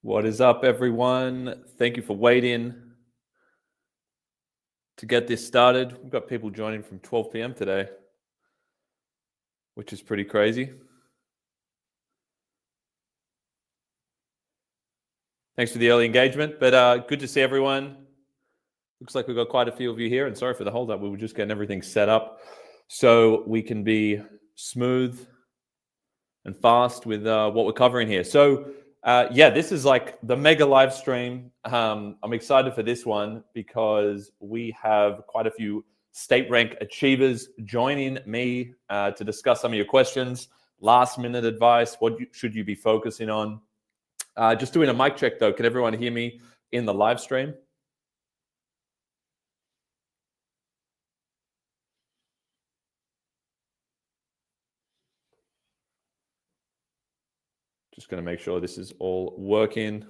What is up, everyone? Thank you for waiting to get this started. We've got people joining from 12 p.m. today, which is pretty crazy. Thanks for the early engagement, but good to see everyone. Looks like we've got quite a few of you here, and sorry for the holdup. We were just getting everything set up so we can be smooth and fast with what we're covering here. So yeah, this is like the mega live stream. I'm excited for this one because we have quite a few state rank achievers joining me to discuss some of your questions, last minute advice, should you be focusing on. Just doing a mic check though. Can everyone hear me in the live stream? Just going to make sure this is all working.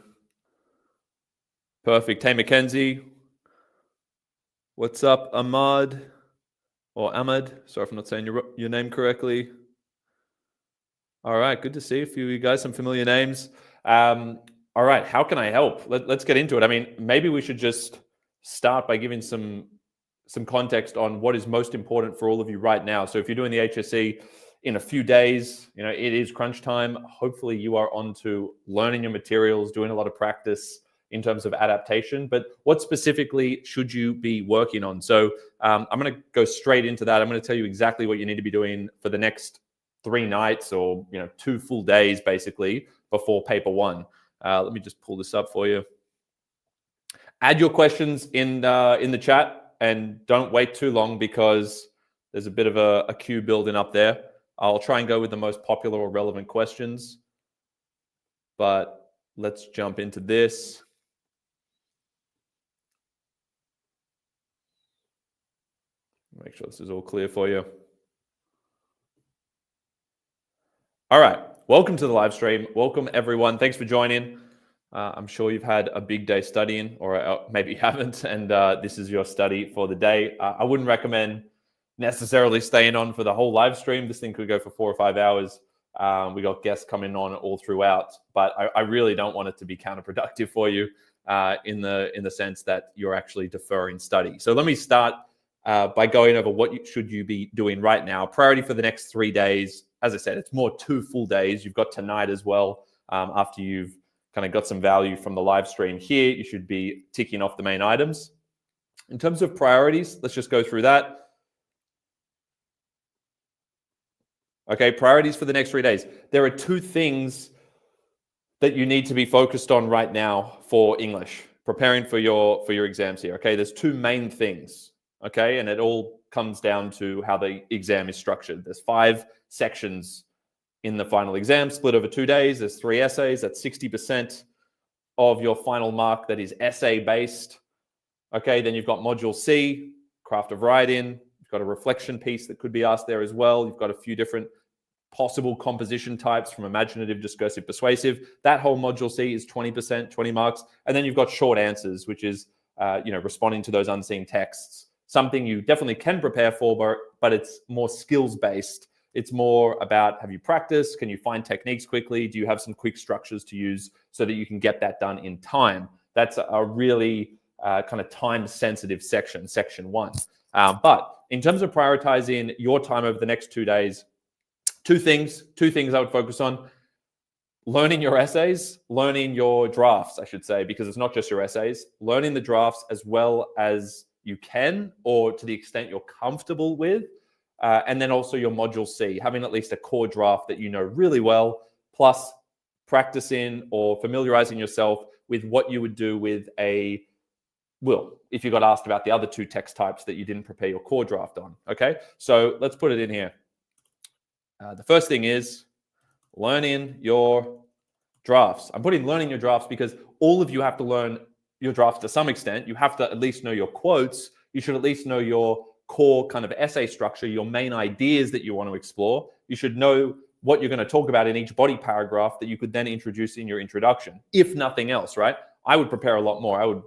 Perfect. Hey, Mackenzie. What's up, Ahmad? Or Ahmad. Sorry if I'm not saying your name correctly. All right. Good to see a few of you guys. Some familiar names. All right. How can I help? Let's get into it. I mean, maybe we should just start by giving some context on what is most important for all of you right now. So if you're doing the HSC in a few days, you know, it is crunch time. Hopefully you are on to learning your materials, doing a lot of practice in terms of adaptation, but what specifically should you be working on? So I'm going to go straight into that. I'm going to tell you exactly what you need to be doing for the next 3 nights or 2 full days, basically, before paper 1. Let me just pull this up for you. Add your questions in the chat and don't wait too long because there's a bit of a queue building up there. I'll try and go with the most popular or relevant questions, but let's jump into this. Make sure this is all clear for you. All right, welcome to the live stream. Welcome everyone. Thanks for joining. I'm sure you've had a big day studying, or maybe you haven't, and this is your study for the day. I wouldn't recommend necessarily staying on for the whole live stream. This thing could go for 4 or 5 hours. We got guests coming on all throughout, but I really don't want it to be counterproductive for you in the sense that you're actually deferring study. So let me start by going over what should you be doing right now. Priority for the next 3 days. As I said, it's more 2 full days. You've got tonight as well. After you've kind of got some value from the live stream here, you should be ticking off the main items. In terms of priorities, let's just go through that. Okay, priorities for the next 3 days. There are 2 things that you need to be focused on right now for English, preparing for your exams here. Okay, there's 2 main things. Okay, and it all comes down to how the exam is structured. There's 5 sections in the final exam, split over 2 days. There's 3 essays. That's 60% of your final mark that is essay based. Okay, then you've got module C, craft of writing. You've got a reflection piece that could be asked there as well. You've got a few different possible composition types from imaginative, discursive, persuasive. That whole module C is 20%, 20 marks. And then you've got short answers, which is responding to those unseen texts. Something you definitely can prepare for, but it's more skills based. It's more about, have you practiced? Can you find techniques quickly? Do you have some quick structures to use so that you can get that done in time? That's a really kind of time sensitive section, section 1. But in terms of prioritizing your time over the next 2 days, two things I would focus on: learning your essays, learning your drafts, I should say, because it's not just your essays, learning the drafts as well as you can, or to the extent you're comfortable with. And then also your module C, having at least a core draft that you know really well, plus practicing or familiarizing yourself with what you would do with if you got asked about the other 2 text types that you didn't prepare your core draft on. Okay, so let's put it in here. The first thing is learning your drafts. I'm putting learning your drafts because all of you have to learn your drafts to some extent. You have to at least know your quotes. You should at least know your core kind of essay structure, your main ideas that you want to explore. You should know what you're going to talk about in each body paragraph that you could then introduce in your introduction, if nothing else, right? I would prepare a lot more. I would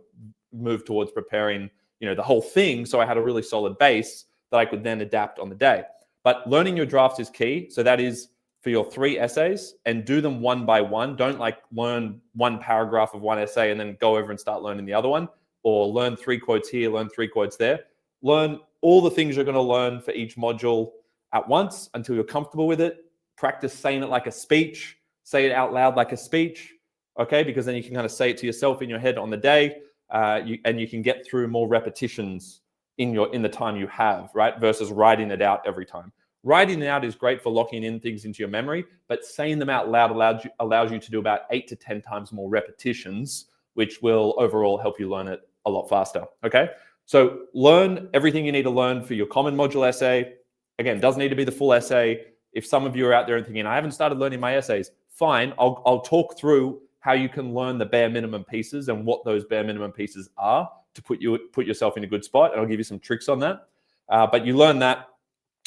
move towards preparing, the whole thing, so I had a really solid base that I could then adapt on the day. But learning your drafts is key. So that is for your 3 essays and do them one by one. Don't like learn one paragraph of one essay and then go over and start learning the other one, or learn 3 quotes here, learn 3 quotes there. Learn all the things you're going to learn for each module at once until you're comfortable with it. Practice saying it like a speech. Say it out loud like a speech, okay? Because then you can kind of say it to yourself in your head on the day, and you can get through more repetitions in the time you have, right? Versus writing it out every time. Writing it out is great for locking in things into your memory, but saying them out loud allows you to do about 8 to 10 times more repetitions, which will overall help you learn it a lot faster, okay? So learn everything you need to learn for your common module essay. Again, doesn't need to be the full essay. If some of you are out there and thinking, I haven't started learning my essays, fine. I'll talk through how you can learn the bare minimum pieces and what those bare minimum pieces are to put yourself in a good spot. And I'll give you some tricks on that. But you learn that.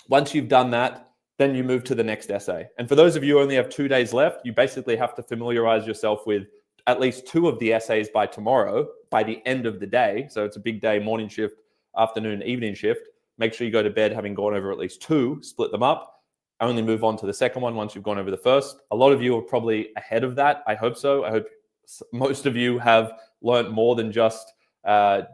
Once you've done that, then you move to the next essay. And for those of you who only have 2 days left, you basically have to familiarize yourself with at least 2 of the essays by tomorrow, by the end of the day. So it's a big day, morning shift, afternoon, evening shift. Make sure you go to bed having gone over at least 2, split them up, only move on to the second one once you've gone over the first. A lot of you are probably ahead of that. I hope so. I hope most of you have learned more than just, have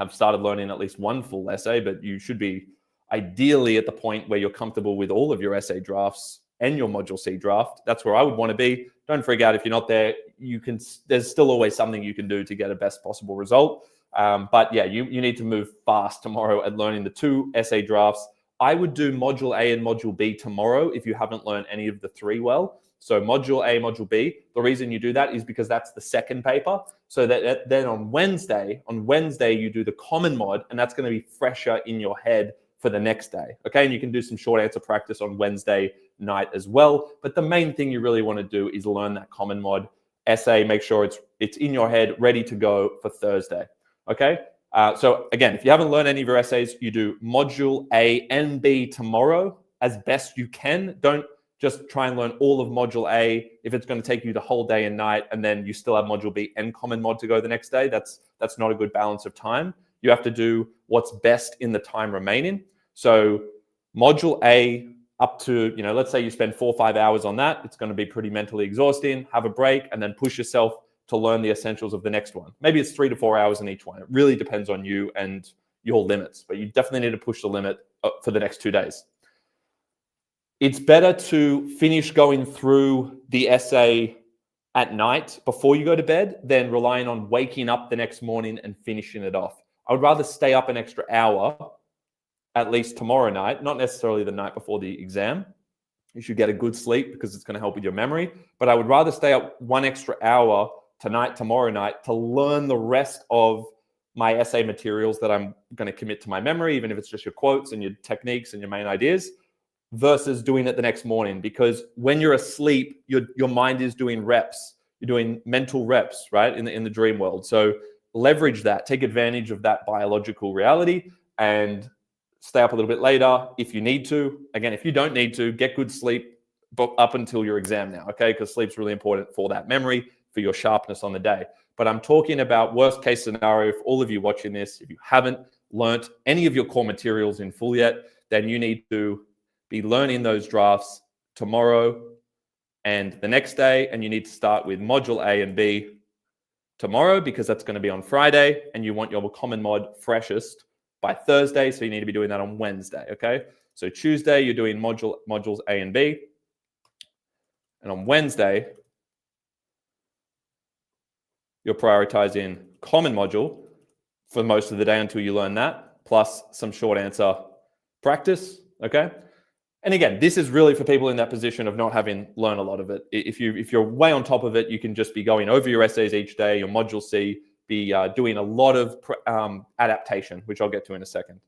started learning at least one full essay, but you should be ideally at the point where you're comfortable with all of your essay drafts and your Module C draft. That's where I would want to be. Don't freak out if you're not there. There's still always something you can do to get a best possible result. But yeah, you need to move fast tomorrow at learning the 2 essay drafts. I would do Module A and Module B tomorrow if you haven't learned any of the 3 well. So Module A, Module B, the reason you do that is because that's the second paper. So that then on Wednesday you do the common mod, and that's going to be fresher in your head for the next day, okay? And you can do some short answer practice on Wednesday night as well. But the main thing you really want to do is learn that common mod essay. Make sure it's in your head, ready to go for Thursday, okay? So again, if you haven't learned any of your essays, you do Module A and B tomorrow as best you can. Don't just try and learn all of Module A if it's going to take you the whole day and night, and then you still have Module B and common mod to go the next day. That's not a good balance of time. You have to do what's best in the time remaining. So Module A up to, let's say you spend 4 or 5 hours on that. It's going to be pretty mentally exhausting. Have a break and then push yourself to learn the essentials of the next one. Maybe it's 3 to 4 hours in each one. It really depends on you and your limits, but you definitely need to push the limit for the next 2 days. It's better to finish going through the essay at night before you go to bed than relying on waking up the next morning and finishing it off. I would rather stay up an extra hour, at least tomorrow night, not necessarily the night before the exam. You should get a good sleep because it's going to help with your memory. But I would rather stay up 1 extra hour tonight, tomorrow night, to learn the rest of my essay materials that I'm going to commit to my memory, even if it's just your quotes and your techniques and your main ideas, versus doing it the next morning. Because when you're asleep, your mind is doing reps. You're doing mental reps, right, in the dream world. So leverage that. Take advantage of that biological reality and stay up a little bit later if you need to. Again, if you don't need to, get good sleep up until your exam now, okay? Because sleep's really important for that memory, for your sharpness on the day. But I'm talking about worst case scenario for all of you watching this. If you haven't learnt any of your core materials in full yet, then you need to be learning those drafts tomorrow and the next day. And you need to start with Module A and B tomorrow because that's going to be on Friday, and you want your common mod freshest by Thursday. So you need to be doing that on Wednesday, okay? So Tuesday, you're doing modules A and B. And on Wednesday, you're prioritizing common module for most of the day until you learn that, plus some short answer practice, okay? And again, this is really for people in that position of not having learned a lot of it. If you're way on top of it, you can just be going over your essays each day, your Module C, be doing a lot of adaptation, which I'll get to in a second.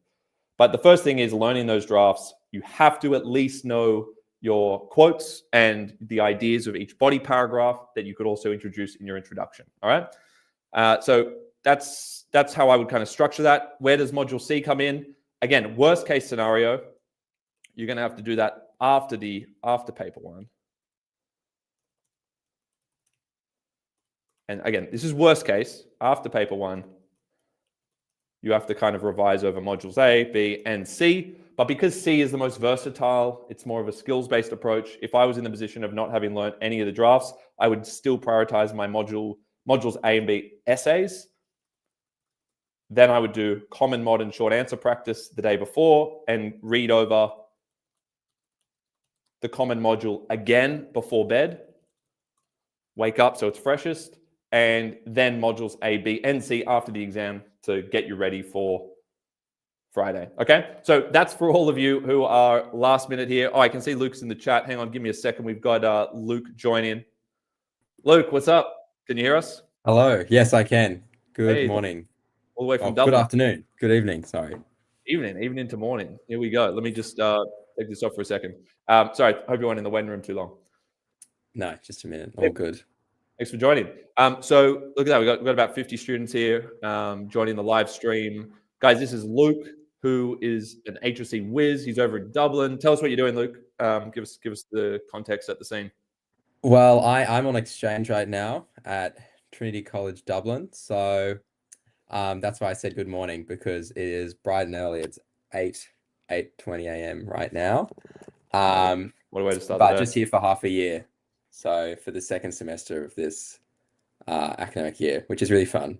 But the first thing is learning those drafts. You have to at least know your quotes and the ideas of each body paragraph that you could also introduce in your introduction, all right? So that's how I would kind of structure that. Where does Module C come in? Again, worst case scenario, you're going to have to do that after paper 1. And again, this is worst case. After paper 1, you have to kind of revise over modules A, B, and C. But because C is the most versatile, it's more of a skills-based approach. If I was in the position of not having learned any of the drafts, I would still prioritize my modules A and B essays. Then I would do common mod and short answer practice the day before and read over the common module again before bed. Wake up so it's freshest. And then modules A, B, and C after the exam to get you ready for Friday. Okay, so that's for all of you who are last minute here. Oh, I can see Luke's in the chat. Hang on, give me a second. We've got Luke joining. Luke, what's up? Can you hear us? Hello. Yes, I can. Good Hey, morning. all the way from Good Dublin. afternoon. Good evening. Sorry. Evening to morning. Here we go. Let me just take this off for a second. Sorry, hope you weren't in the waiting room too long. No, just a minute. All good. Thanks for joining. So look at that. We've got about 50 students here joining the live stream. Guys, this is Luke, who is an HSC whiz. He's over in Dublin. Tell us what you're doing, Luke. Give us the context at the scene. Well, I'm on exchange right now at Trinity College Dublin. So that's why I said good morning, because it is bright and early. It's 8:20 a.m. right now. What a way to start but the day. Just here for half a year. So for the second semester of this academic year, which is really fun.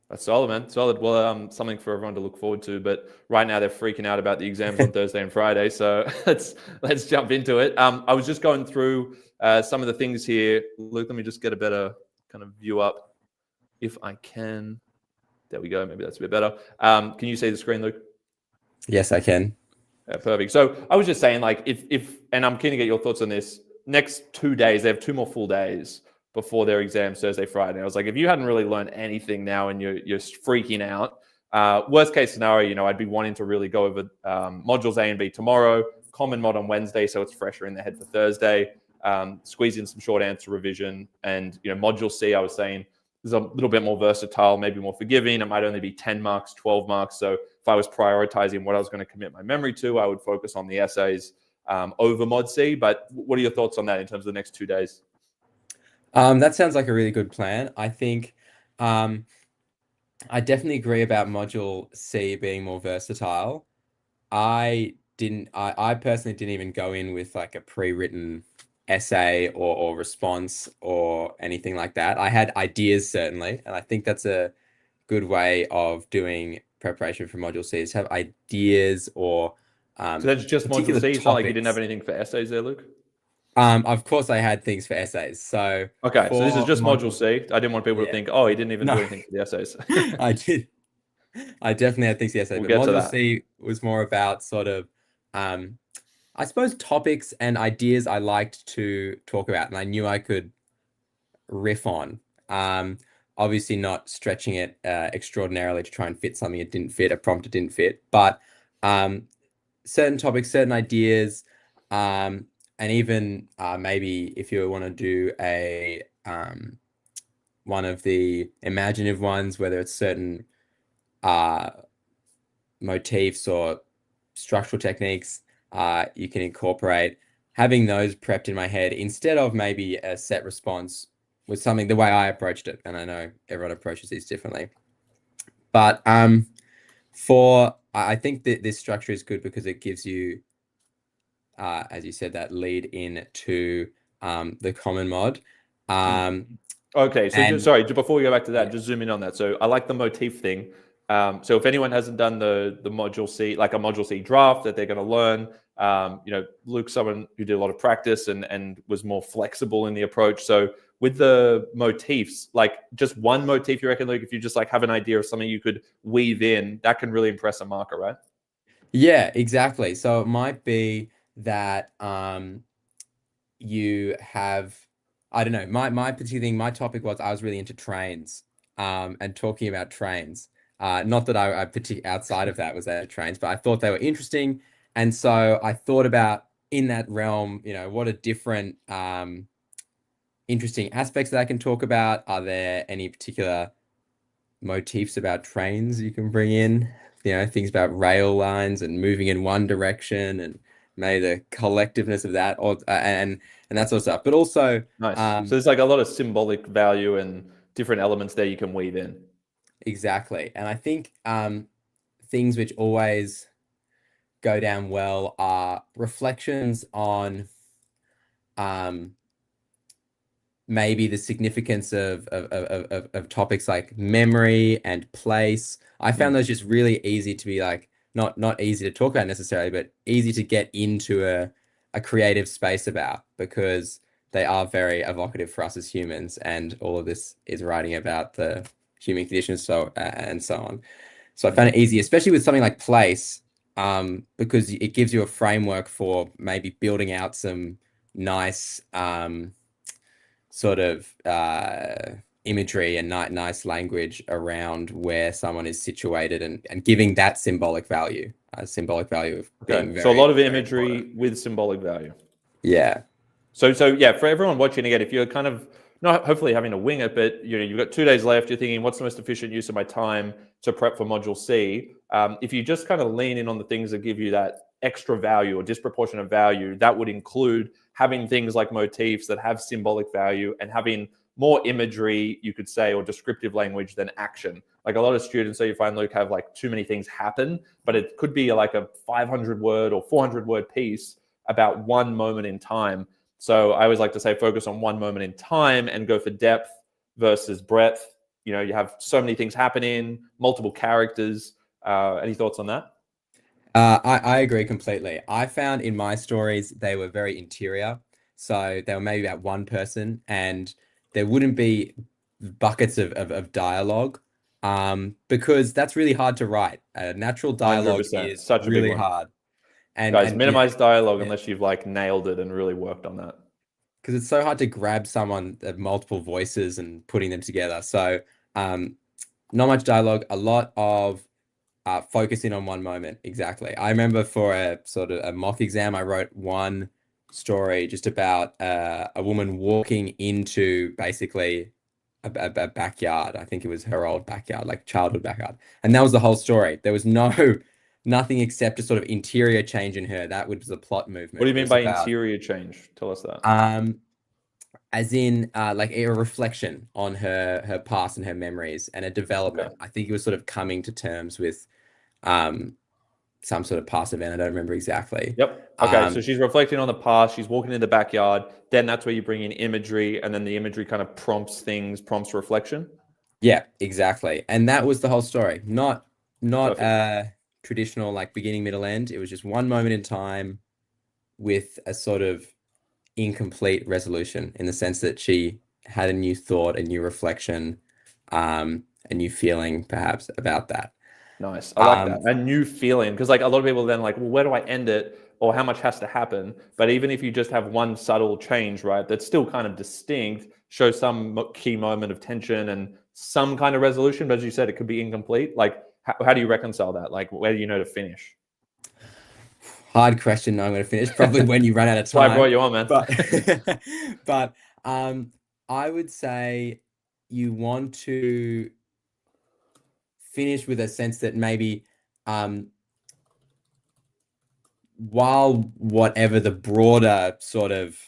That's solid, man. Solid. Well, something for everyone to look forward to. But right now they're freaking out about the exams on Thursday and Friday. So let's jump into it. I was just going through some of the things here. Luke, let me just get a better kind of view up if I can. There we go. Maybe that's a bit better. Can you see the screen, Luke? Yes, I can. Yeah, perfect. So I was just saying, like, if and I'm keen to get your thoughts on this. Next 2 days, they have 2 more full days before their exams, Thursday, Friday. I was like, if you hadn't really learned anything now and you're freaking out, worst case scenario, I'd be wanting to really go over modules A and B tomorrow, common mod on Wednesday, so it's fresher in the head for Thursday, squeeze in some short answer revision, and module C, I was saying, is a little bit more versatile, maybe more forgiving. It might only be 10 marks, 12 marks. So if I was prioritizing what I was going to commit my memory to, I would focus on the essays over mod C. But what are your thoughts on that in terms of the next 2 days? That sounds like a really good plan. I think I definitely agree about module C being more versatile. I personally didn't even go in with like a pre-written essay or response or anything like that. I had ideas, certainly, and I think that's a good way of doing preparation for module C, is have ideas or So that's just module particular C. It's not like you didn't have topics. anything for essays there, Luke? Of course, I had things for essays. So Okay, so this is for just module C. I didn't want people to Yeah. think, oh, he didn't even No. do anything for the essays. I did. I definitely had things for essays, We'll but get to module that. C was more about sort of, I suppose, topics and ideas I liked to talk about, and I knew I could riff on. Obviously not stretching it extraordinarily to try and fit something it didn't fit, a prompt it didn't fit, but certain topics, certain ideas, and even maybe if you want to do a one of the imaginative ones, whether it's certain motifs or structural techniques, you can incorporate. Having those prepped in my head instead of maybe a set response was something, the way I approached it, and I know everyone approaches these differently. But I think that this structure is good because it gives you, as you said, that lead in to the common mod. Okay, so just before we go back to that, Yeah. just zoom in on that. So I like the motif thing. So if anyone hasn't done the module C, like a module C draft that they're going to learn, Luke's someone who did a lot of practice and was more flexible in the approach. So with the motifs, like just one motif, you reckon, Luke, if you just like have an idea of something you could weave in, that can really impress a marker, right? Yeah, exactly. So it might be that you have, I don't know, my particular thing, my topic was I was really into trains, and talking about trains. Not that I particularly outside of that was at trains, but I thought they were interesting. And so I thought about, in that realm, what are different interesting aspects that I can talk about? Are there any particular motifs about trains you can bring in? Things about rail lines and moving in one direction, and maybe the collectiveness of that, or and that sort of stuff. But also, Nice. So there's like a lot of symbolic value and different elements there you can weave in. exactly. And I think things which always go down well are reflections on maybe the significance of topics like memory and place. I found those just really easy to be like, not easy to talk about necessarily, but easy to get into a creative space about, because they are very evocative for us as humans, and all of this is writing about the human condition, so and so on. So I found it easy, especially with something like place, because it gives you a framework for maybe building out some nice sort of imagery and nice language around where someone is situated, and giving that symbolic value, of being very, so a lot of very imagery important. with symbolic value. Yeah. So yeah, for everyone watching, again, if you're kind of not hopefully having to wing it, but you've got 2 days left, you're thinking, what's the most efficient use of my time to prep for Module C? If you just kind of lean in on the things that give you that extra value or disproportionate value, that would include having things like motifs that have symbolic value, and having more imagery, you could say, or descriptive language than action. Like a lot of students that you find, Luke, have like too many things happen, but it could be like a 500 word or 400 word piece about one moment in time. So I always like to say, focus on one moment in time and go for depth versus breadth. You have so many things happening, multiple characters. Any thoughts on that? I agree completely. I found in my stories, they were very interior. So they were maybe about one person, and there wouldn't be buckets of dialogue, because that's really hard to write. Natural dialogue 100%. is Such a big really one. hard. Guys, minimize dialogue yeah, unless you've like nailed it and really worked on that. because it's so hard to grab someone of multiple voices and putting them together. So not much dialogue, a lot of focusing on one moment. Exactly. I remember for a sort of a mock exam, I wrote one story just about a woman walking into basically a backyard. I think it was her old backyard, like childhood backyard. And that was the whole story. There was nothing except a sort of interior change in her. That was the plot movement. What do you It mean was by about, interior change? Tell us that. as in like a reflection on her past and her memories, and a development. Okay. I think it was sort of coming to terms with some sort of past event. I don't remember exactly. Yep. Okay. So she's reflecting on the past. She's walking in the backyard. Then that's where you bring in imagery, and then the imagery kind of prompts reflection. Yeah, exactly. And that was the whole story. Not traditional like beginning, middle, end. It was just one moment in time with a sort of incomplete resolution, in the sense that she had a new thought, a new reflection, a new feeling perhaps about that. Nice. I like that. A new feeling. Because like a lot of people then like, well, where do I end it? Or how much has to happen? But even if you just have one subtle change, right, that's still kind of distinct, show some key moment of tension and some kind of resolution. But as you said, it could be incomplete. Like, how do you reconcile that? Like, where do you know to finish? Hard question. I'm going to finish probably when you run out of time. That's why I brought you on, man. But I would say you want to finish with a sense that maybe while whatever the broader sort of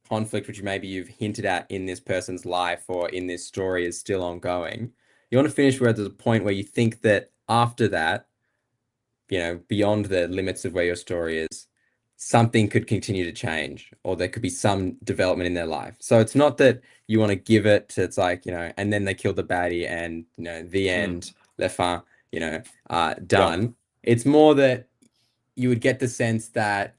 conflict, which maybe you've hinted at in this person's life or in this story, is still ongoing, you want to finish where there's a point where you think that after that, beyond the limits of where your story is, something could continue to change, or there could be some development in their life. So it's not that you want to give it to, it's like, and then they kill the baddie and, the end, le fin, done. Yeah. It's more that you would get the sense that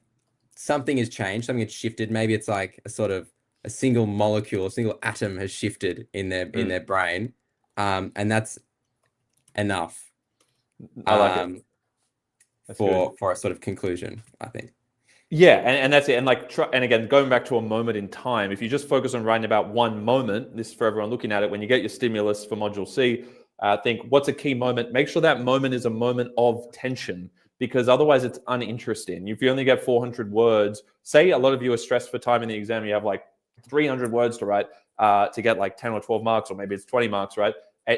something has changed, something has shifted. Maybe it's like a sort of a single molecule, a single atom has shifted in their brain. And that's enough. I like it. For a sort of conclusion, I think. Yeah, and that's it. And like, and again, going back to a moment in time, if you just focus on writing about one moment, this is for everyone looking at it, when you get your stimulus for Module C, think, what's a key moment? Make sure that moment is a moment of tension, because otherwise it's uninteresting. If you only get 400 words, say a lot of you are stressed for time in the exam, you have like 300 words to write to get like 10 or 12 marks, or maybe it's 20 marks, right?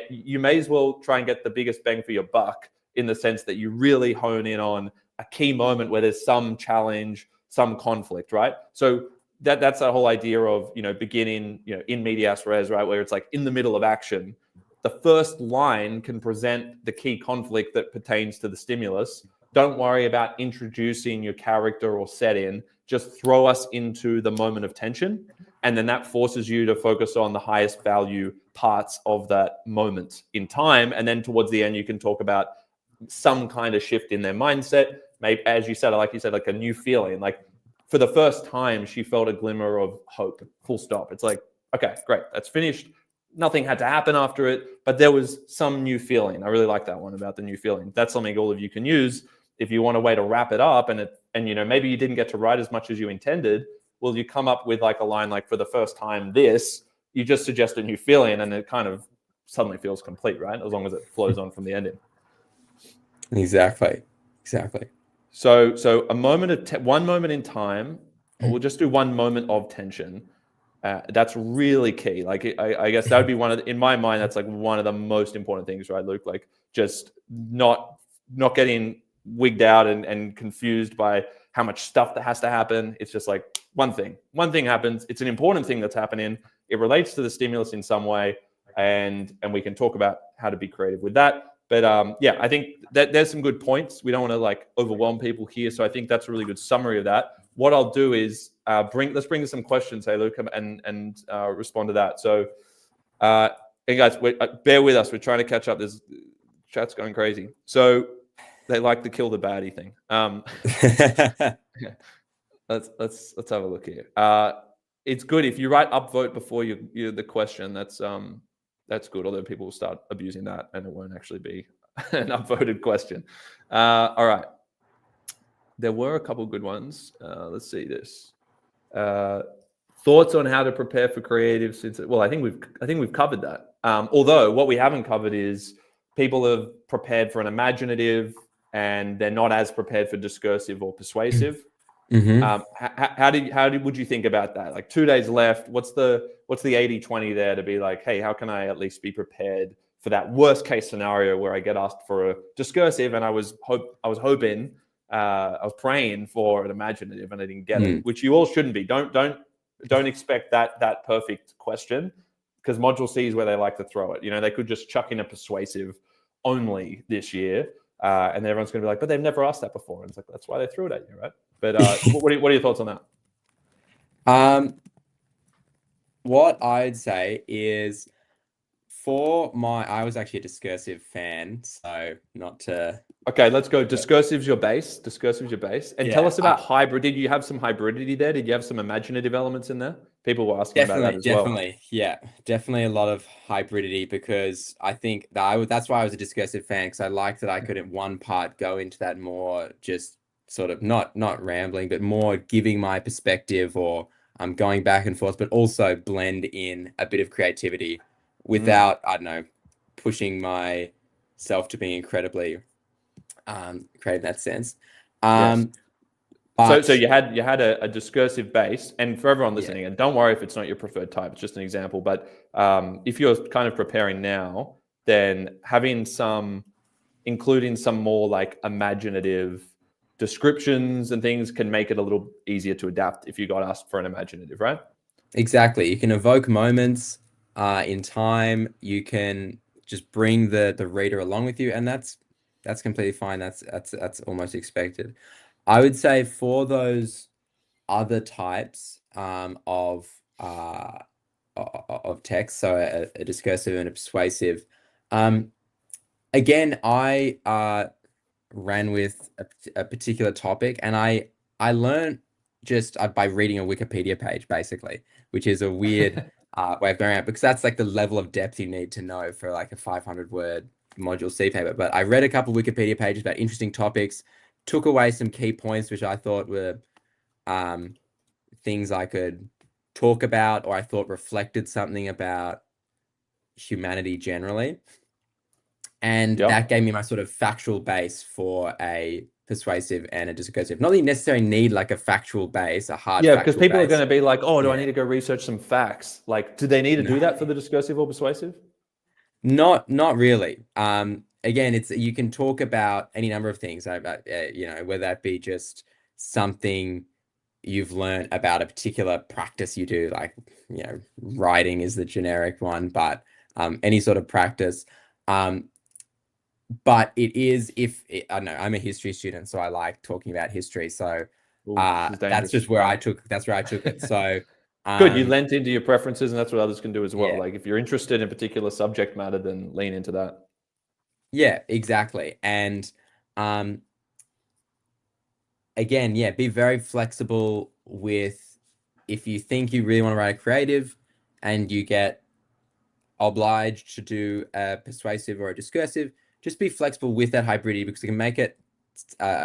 You may as well try and get the biggest bang for your buck, in the sense that you really hone in on a key moment where there's some challenge, some conflict, right? So that's that whole idea of, beginning, in medias res, right? Where it's like in the middle of action. The first line can present the key conflict that pertains to the stimulus. don't worry about introducing your character or setting. Just throw us into the moment of tension. And then that forces you to focus on the highest value parts of that moment in time. And then towards the end, you can talk about some kind of shift in their mindset. Maybe, as you said, like a new feeling. Like for the first time, she felt a glimmer of hope, full stop. It's like, okay, great, that's finished. Nothing had to happen after it, but there was some new feeling. I really like that one about the new feeling. That's something all of you can use if you want a way to wrap it up. And maybe you didn't get to write as much as you intended. Well, you come up with like a line like, for the first time, you just suggest a new feeling, and it kind of suddenly feels complete, right? As long as it flows on from the ending. Exactly. So a moment of one moment in time, we'll just do one moment of tension. That's really key. Like I guess that would be in my mind, that's like one of the most important things, right, Luke? Like just not getting wigged out and confused by how much stuff that has to happen. It's just like one thing happens. It's an important thing that's happening. It relates to the stimulus in some way, and we can talk about how to be creative with that. But I think that there's some good points. We don't want to like overwhelm people here, so I think that's a really good summary of that. What I'll do is let's bring some questions, hey Luke, and respond to that. So, hey guys, bear with us. We're trying to catch up. This chat's going crazy. So they like to kill the baddie thing. Let's have a look here. It's good if you write upvote before the question. That's good. Although people will start abusing that, and it won't actually be an upvoted question. All right. There were a couple good ones. Let's see this. Thoughts on how to prepare for creative I think we've covered that. Although what we haven't covered is people have prepared for an imaginative and they're not as prepared for discursive or persuasive. Mm-hmm. Would you think about that? Like 2 days left. What's the 80-20 there to be like, hey, how can I at least be prepared for that worst case scenario where I get asked for a discursive and I was praying for an imaginative and I didn't get it, which you all shouldn't be. Don't expect that perfect question, because Module C is where they like to throw it. They could just chuck in a persuasive only this year, and everyone's going to be like, but they've never asked that before. And it's like, that's why they threw it at you, right? But what are your thoughts on that? What I'd say is, I was actually a discursive fan, so not to... Okay, let's go. Discursive's your base. And tell us about hybrid. Did you have some hybridity there? Did you have some imaginative elements in there? People were asking about that as well. Definitely a lot of hybridity, because I think that's why I was a discursive fan, because I liked that I could in one part go into that more just sort of not rambling, but more giving my perspective, or going back and forth, but also blend in a bit of creativity without, I don't know, pushing myself to being incredibly creative in that sense. Yes. But, so you had a discursive base, and for everyone listening, and don't worry if it's not your preferred type, it's just an example. But if you're kind of preparing now, then including some more like imaginative descriptions and things can make it a little easier to adapt if you got asked for an imaginative, right? Exactly. You can evoke moments in time. You can just bring the reader along with you, and that's completely fine. That's almost expected. I would say for those other types of text, so a discursive and a persuasive, again, I ran with a particular topic, and I learned just by reading a Wikipedia page, basically, which is a weird way of going out, because that's like the level of depth you need to know for like a 500-word Module C paper. But I read a couple of Wikipedia pages about interesting topics, took away some key points which I thought were things I could talk about, or I thought reflected something about humanity generally. And that gave me my sort of factual base for a persuasive and a discursive. Not that you necessarily need like a factual base, a hard because people are going to be like, oh, do I need to go research some facts? Like, do they need to do that for the discursive or persuasive? Not really. Again, you can talk about any number of things about, whether that be just something you've learned about a particular practice you do, like, writing is the generic one, but any sort of practice. but it is, I don't know, I'm a history student, so I like talking about history. So Ooh, this is that's dangerous. just where I took it. So Good, you lent into your preferences, and that's what others can do as well. yeah. Like if you're interested in a particular subject matter, then lean into that. Yeah, exactly. And again, yeah, be very flexible with, if you think you really want to write a creative and you get obliged to do a persuasive or a discursive, just be flexible with that hybridity, because it can make it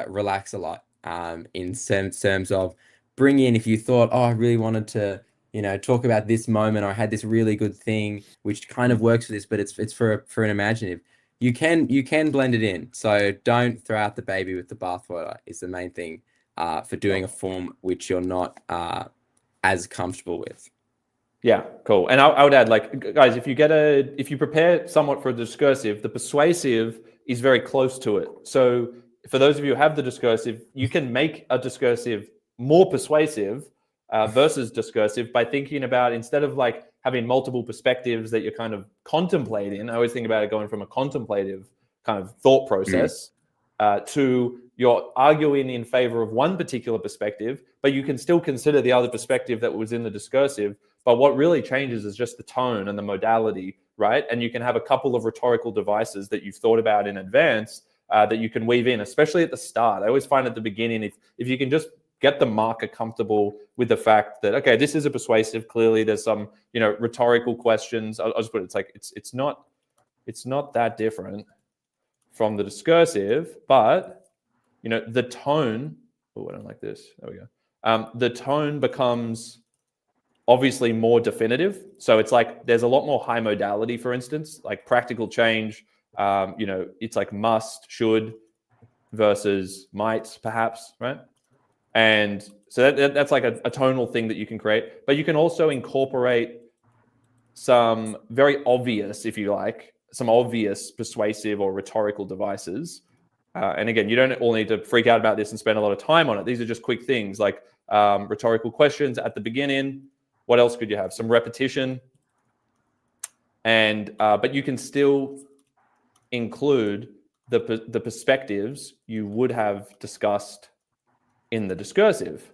relax a lot in terms of bring in, if you thought, oh, I really wanted to, talk about this moment, or I had this really good thing which kind of works for this, but it's for an imaginative. You can blend it in. So don't throw out the baby with the bathwater is the main thing for doing a form which you're not as comfortable with. Yeah, cool. And I would add, like, guys, if you prepare somewhat for a discursive, the persuasive is very close to it. So for those of you who have the discursive, you can make a discursive more persuasive versus discursive by thinking about, instead of like having multiple perspectives that you're kind of contemplating, I always think about it going from a contemplative kind of thought process to you're arguing in favor of one particular perspective, but you can still consider the other perspective that was in the discursive. But what really changes is just the tone and the modality, right? And you can have a couple of rhetorical devices that you've thought about in advance that you can weave in, especially at the start. I always find at the beginning, if you can just get the marker comfortable with the fact that, okay, this is a persuasive, clearly there's some, rhetorical questions. I'll just put it, it's like, it's not that different from the discursive, but the tone, I don't like this. There we go. The tone becomes obviously more definitive. So it's like there's a lot more high modality, for instance, like practical change. It's like must, should versus might, perhaps, right? And so that's like a tonal thing that you can create. But you can also incorporate some very obvious, if you like, some obvious persuasive or rhetorical devices. And again, you don't all need to freak out about this and spend a lot of time on it. These are just quick things like rhetorical questions at the beginning. What else could you have? Some repetition. And but you can still include the perspectives you would have discussed in the discursive,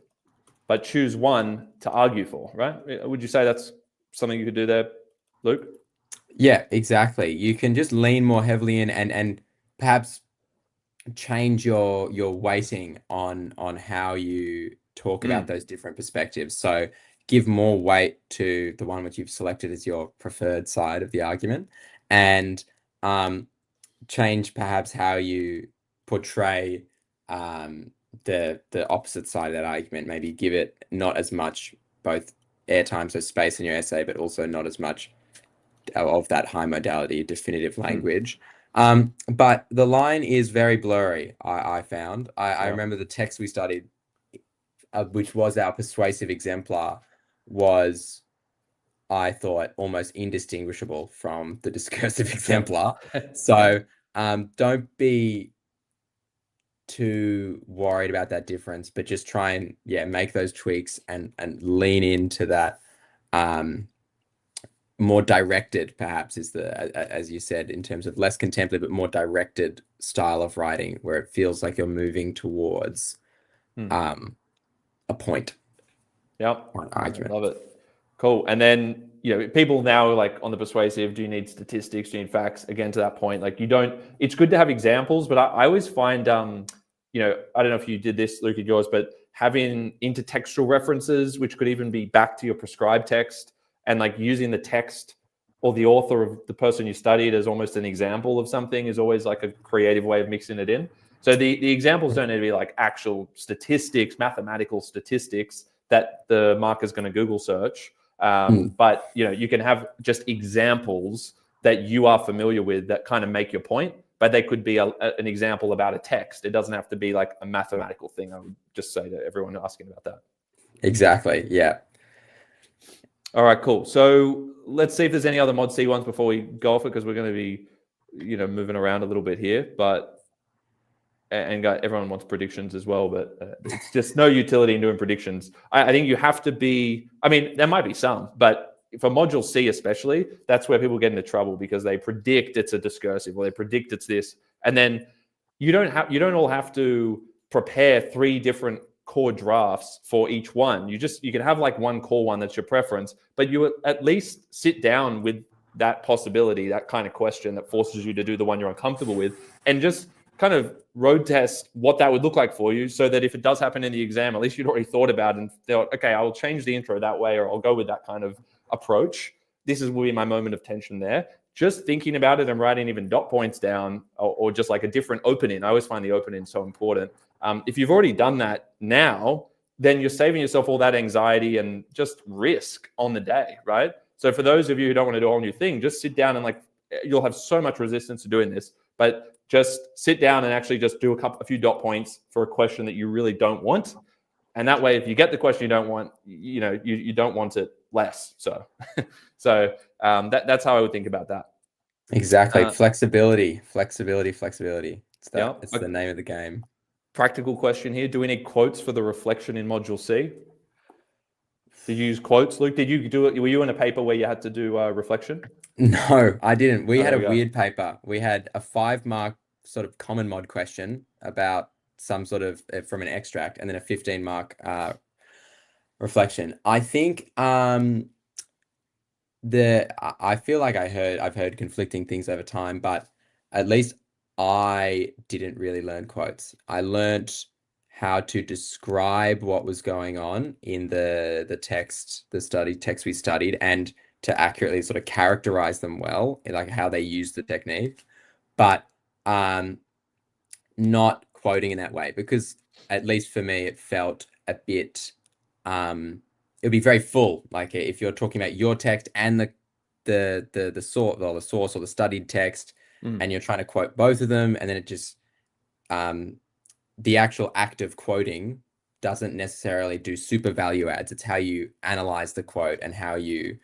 but choose one to argue for, right? Would you say that's something you could do there, Luke? Yeah, exactly. You can just lean more heavily in and perhaps change your weighting on how you talk about those different perspectives. So give more weight to the one which you've selected as your preferred side of the argument, and change perhaps how you portray the opposite side of that argument. Maybe give it not as much both airtime, so space in your essay, but also not as much of that high modality definitive language. But the line is very blurry, I found. I remember the text we studied, which was our persuasive exemplar, was, I thought, almost indistinguishable from the discursive exemplar. So don't be too worried about that difference, but just try and make those tweaks and lean into that more directed, perhaps, is as you said, in terms of less contemplative but more directed style of writing, where it feels like you're moving towards a point. Yep. Or an argument. Love it. Cool. And then, people now like on the persuasive, do you need statistics? Do you need facts? Again, to that point, like it's good to have examples, but I always find, I don't know if you did this, Luke, at yours, but having intertextual references, which could even be back to your prescribed text, and like using the text or the author of the person you studied as almost an example of something is always like a creative way of mixing it in. So the examples don't need to be like actual statistics, mathematical statistics that the marker's going to Google search. But you can have just examples that you are familiar with that kind of make your point, but they could be an example about a text. It doesn't have to be like a mathematical thing. I would just say to everyone asking about that. Exactly. Yeah. All right, cool. So let's see if there's any other Mod C ones before we go off it, because we're going to be, moving around a little bit here. And everyone wants predictions as well, but it's just no utility in doing predictions. I think you have to be, there might be some, but for Module C especially, that's where people get into trouble, because they predict it's a discursive or they predict it's this, And then you don't all have to prepare 3 different core drafts for each one. You can have like one core one that's your preference, but you at least sit down with that possibility, that kind of question that forces you to do the one you're uncomfortable with, and just kind of road test what that would look like for you, so that if it does happen in the exam, at least you'd already thought about it and thought, okay, I'll change the intro that way, or I'll go with that kind of approach. This will be my moment of tension there. Just thinking about it and writing even dot points down, or just like a different opening. I always find the opening so important. If you've already done that now, then you're saving yourself all that anxiety and just risk on the day, right? So for those of you who don't want to do a whole new thing, just sit down and you'll have so much resistance to doing this, but just sit down and actually just do a few dot points for a question that you really don't want. And that way, if you get the question you don't want, you don't want it less. So, that's how I would think about that. Exactly. Flexibility. It's the name of the game. Practical question here. Do we need quotes for the reflection in Module C? Did you use quotes, Luke? Did you do it? Were you in a paper where you had to do reflection? No, I didn't. We had a weird paper. We had a 5-mark sort of common mod question about some sort of from an extract, and then a 15-mark reflection. I think I feel like I've heard conflicting things over time, but at least I didn't really learn quotes. I learned how to describe what was going on in the text, text we studied, and to accurately sort of characterize them well, like how they use the technique, but not quoting in that way, because at least for me, it felt a bit, it would be very full. Like if you're talking about your text and the source or the studied text, and you're trying to quote both of them, and then it just, the actual act of quoting doesn't necessarily do super value adds. It's how you analyze the quote and how you,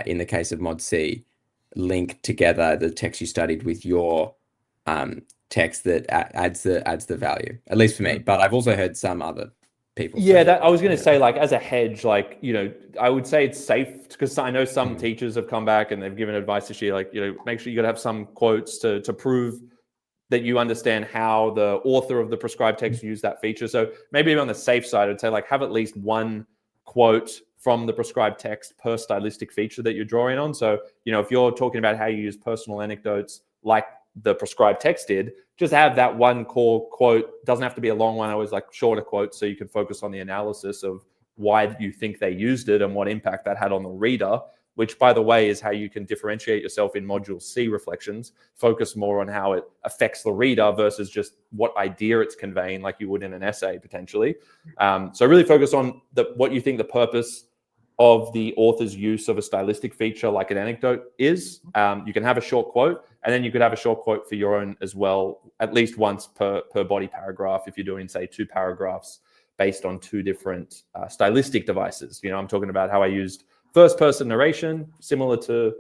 in the case of Mod C, link together the text you studied with your text that adds the value, at least for me. But I've also heard some other people. Yeah, I was going to say, like, as a hedge, like, I would say it's safe, because I know some teachers have come back and they've given advice this year, like, make sure you got to have some quotes to prove that you understand how the author of the prescribed text used that feature. So maybe on the safe side, I'd say, like, have at least one quote from the prescribed text per stylistic feature that you're drawing on. So, if you're talking about how you use personal anecdotes like the prescribed text did, just have that one core quote. Doesn't have to be a long one. I always like shorter quotes, so you can focus on the analysis of why you think they used it and what impact that had on the reader, which, by the way, is how you can differentiate yourself in Module C reflections. Focus more on how it affects the reader versus just what idea it's conveying, like you would in an essay, potentially. So really focus on what you think the purpose of the author's use of a stylistic feature like an anecdote is. You can have a short quote, and then you could have a short quote for your own as well, at least once per body paragraph, if you're doing, say, 2 paragraphs based on 2 different stylistic devices. I'm talking about how I used first-person narration, similar to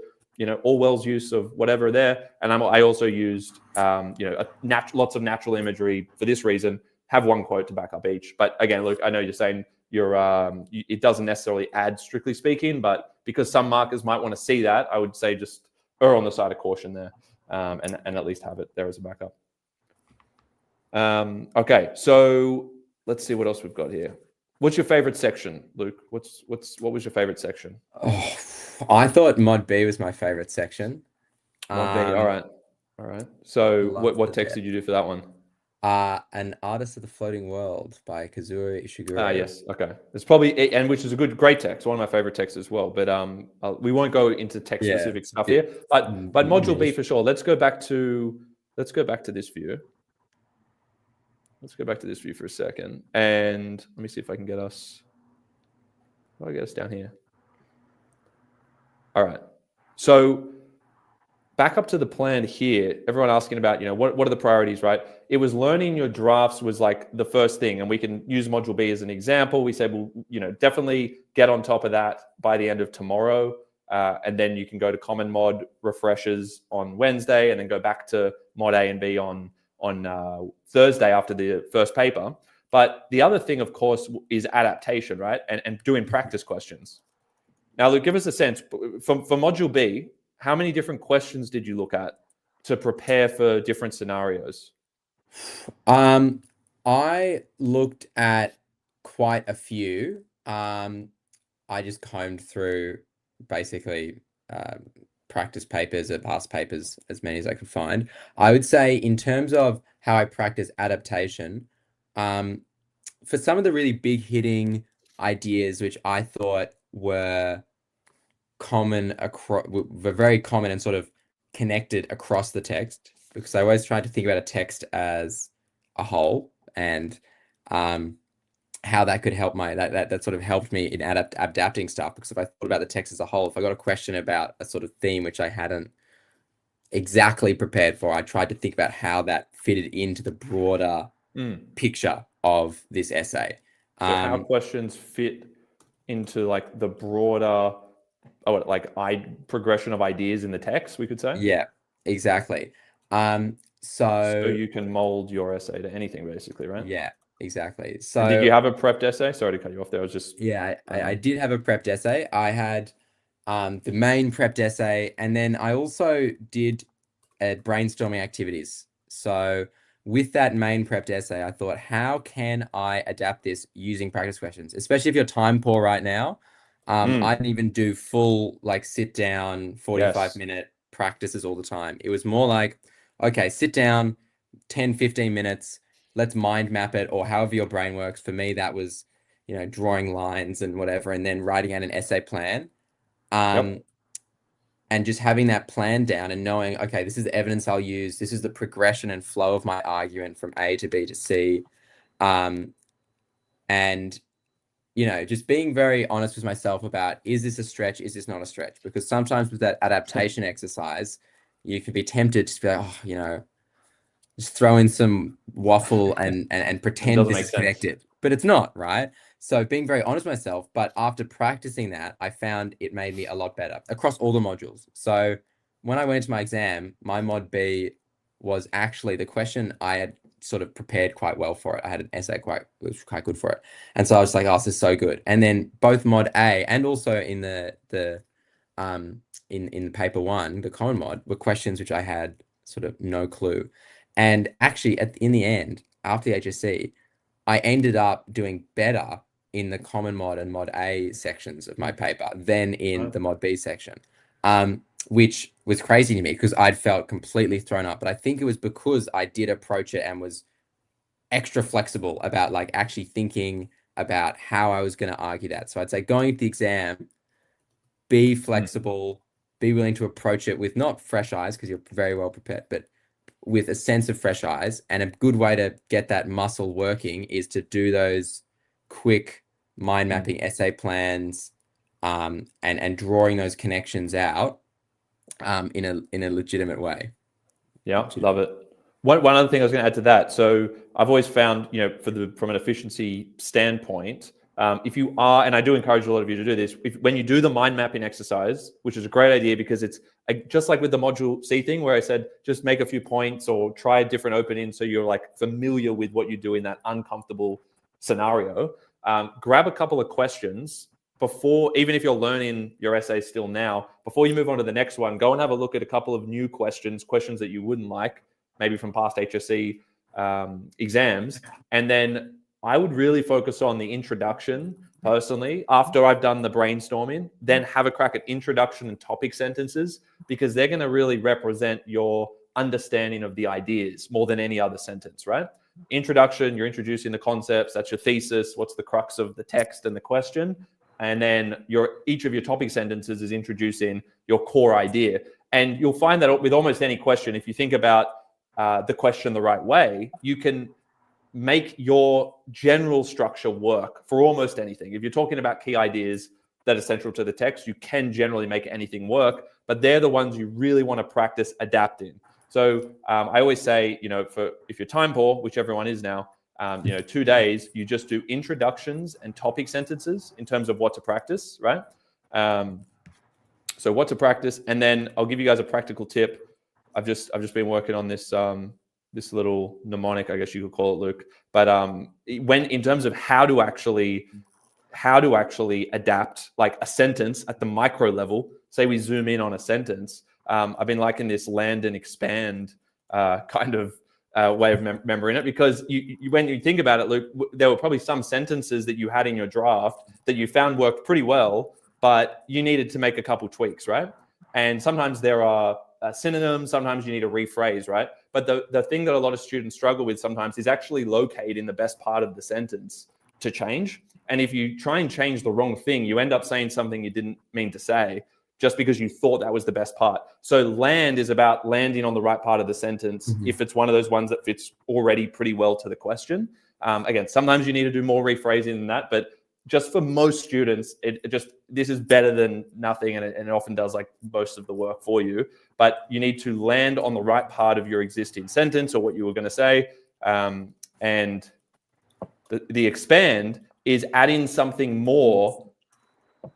Orwell's use of whatever there, and I also used lots of natural imagery for this reason. Have one quote to back up each. But again, look, I know you're saying it doesn't necessarily add, strictly speaking, but because some markers might want to see that, I would say just err on the side of caution there, and at least have it there as a backup. Okay, so let's see what else we've got here. What's your favorite section, Luke? What was your favorite section? Oh, I thought Mod B was my favorite section. Mod B, all right. So what text did you do for that one? An Artist of the Floating World by Kazuo Ishiguro. Yes, okay. It's probably, and which is a great text, one of my favorite texts as well. But we won't go into text specific stuff here. But Module B for sure. Let's go back to this view. Let's go back to this view for a second, and let me see if I can get us. How do I get us down here? All right. So back up to the plan here. Everyone asking about, what are the priorities, right? It was learning your drafts was like the first thing, and we can use Module B as an example. We said, well, definitely get on top of that by the end of tomorrow, and then you can go to Common Mod refreshes on Wednesday, and then go back to Mod A and B on Thursday after the first paper. But the other thing, of course, is adaptation, right? And doing practice questions. Now, Luke, give us a sense. For Module B, how many different questions did you look at to prepare for different scenarios? I looked at quite a few. I just combed through basically practice papers or past papers, as many as I could find. I would say in terms of how I practice adaptation, for some of the really big hitting ideas, which I thought were very common and sort of connected across the text, because I always tried to think about a text as a whole and how that could help that sort of helped me in adapting stuff. Because if I thought about the text as a whole, if I got a question about a sort of theme which I hadn't exactly prepared for, I tried to think about how that fitted into the broader picture of this essay. So how questions fit into like the broader progression of ideas in the text, we could say? Yeah, exactly. So you can mold your essay to anything, basically, right? Yeah, exactly. So and did you have a prepped essay? Sorry to cut you off there. I was just I did have a prepped essay. I had the main prepped essay, and then I also did brainstorming activities. So with that main prepped essay, I thought, how can I adapt this using practice questions, especially if you're time poor right now? I didn't even do full like sit down 45-minute practices all the time. It was more like, okay, sit down 10-15 minutes, let's mind map it, or however your brain works. For me, that was, drawing lines and whatever, and then writing out an essay plan. And just having that plan down and knowing, okay, this is the evidence I'll use. This is the progression and flow of my argument from A to B to C. And, just being very honest with myself about, is this a stretch? Is this not a stretch? Because sometimes with that adaptation exercise, you can be tempted to be like, just throw in some waffle and pretend this is connected, but it's not, right? So being very honest with myself, but after practicing that, I found it made me a lot better across all the modules. So when I went into my exam, my mod B was actually the question I had sort of prepared quite well for it. I had an essay was quite good for it. And so I was like, oh, this is so good. And then both mod A and also in the in paper one, the common mod, were questions which I had sort of no clue. And actually in the end, after the HSC, I ended up doing better in the common mod and mod A sections of my paper than in the mod B section, which was crazy to me because I'd felt completely thrown up. But I think it was because I did approach it and was extra flexible about like actually thinking about how I was going to argue that. So I'd say going into the exam, be flexible, be willing to approach it with not fresh eyes because you're very well prepared, but with a sense of fresh eyes. And a good way to get that muscle working is to do those quick mind mapping essay plans, and drawing those connections out in a legitimate way. Yeah, love it. One other thing I was going to add to that. So I've always found, from an efficiency standpoint, if you are, and I do encourage a lot of you to do this, when you do the mind mapping exercise, which is a great idea because it's just like with the module C thing where I said, just make a few points or try a different opening so you're like familiar with what you do in that uncomfortable scenario. Grab a couple of questions before, even if you're learning your essay still now, before you move on to the next one, go and have a look at a couple of new questions that you wouldn't like, maybe from past HSC exams. And then I would really focus on the introduction personally. After I've done the brainstorming, then have a crack at introduction and topic sentences, because they're going to really represent your understanding of the ideas more than any other sentence, right? Introduction, you're introducing the concepts. That's your thesis. What's the crux of the text and the question? And then each of your topic sentences is introducing your core idea. And you'll find that with almost any question, if you think about the question the right way, you can make your general structure work for almost anything. If you're talking about key ideas that are central to the text, you can generally make anything work, but they're the ones you really want to practice adapting. So I always say, if you're time poor, which everyone is now, 2 days, you just do introductions and topic sentences in terms of what to practice, right? So what to practice, and then I'll give you guys a practical tip. I've just been working on this this little mnemonic, I guess you could call it, Luke. But when in terms of how to actually adapt like a sentence at the micro level, say we zoom in on a sentence, I've been liking this land and expand kind of way of remembering it, because when you think about it, Luke, there were probably some sentences that you had in your draft that you found worked pretty well, but you needed to make a couple tweaks, right? And sometimes there are synonyms, sometimes you need to rephrase, right? But the thing that a lot of students struggle with sometimes is actually locating the best part of the sentence to change. And if you try and change the wrong thing, you end up saying something you didn't mean to say just because you thought that was the best part. So land is about landing on the right part of the sentence if it's one of those ones that fits already pretty well to the question. Again, sometimes you need to do more rephrasing than that, but just for most students, this is better than nothing, and it often does like most of the work for you. But you need to land on the right part of your existing sentence or what you were going to say. And the expand is adding something more,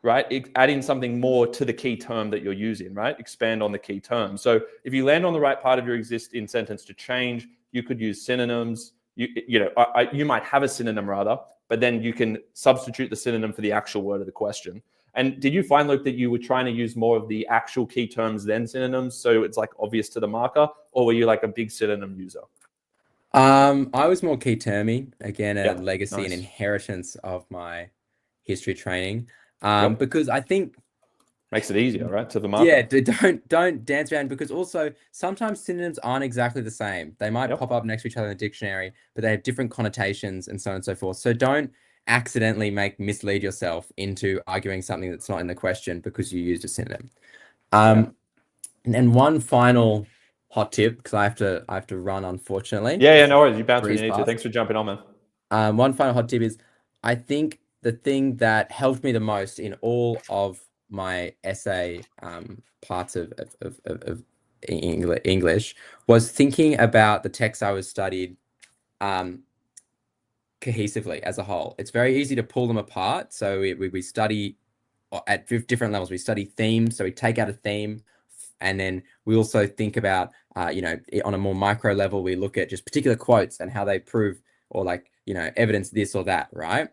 right? Adding something more to the key term that you're using, right? Expand on the key term. So if you land on the right part of your existing sentence to change, you could use synonyms. You might have a synonym rather, but then you can substitute the synonym for the actual word of the question. And did you find, Luke, that you were trying to use more of the actual key terms than synonyms, so it's like obvious to the marker, or were you like a big synonym user? I was more key termy, again, a legacy and nice. inheritance of my history training. Yep. Because I think makes it easier, right, to the marker. Yeah, don't dance around, because also sometimes synonyms aren't exactly the same. They might pop up next to each other in the dictionary, but they have different connotations and so on and so forth. So don't accidentally mislead yourself into arguing something that's not in the question because you used a synonym. And then one final hot tip, because I have to run, unfortunately. Yeah, no worries. You bounce when you need to. Thanks for jumping on, man. One final hot tip is, I think the thing that helped me the most in all of my essay parts of English was thinking about the text I was studied cohesively as a whole. It's very easy to pull them apart. So we study at different levels. We study themes, so we take out a theme, and then we also think about on a more micro level, we look at just particular quotes and how they prove or evidence this or that, right?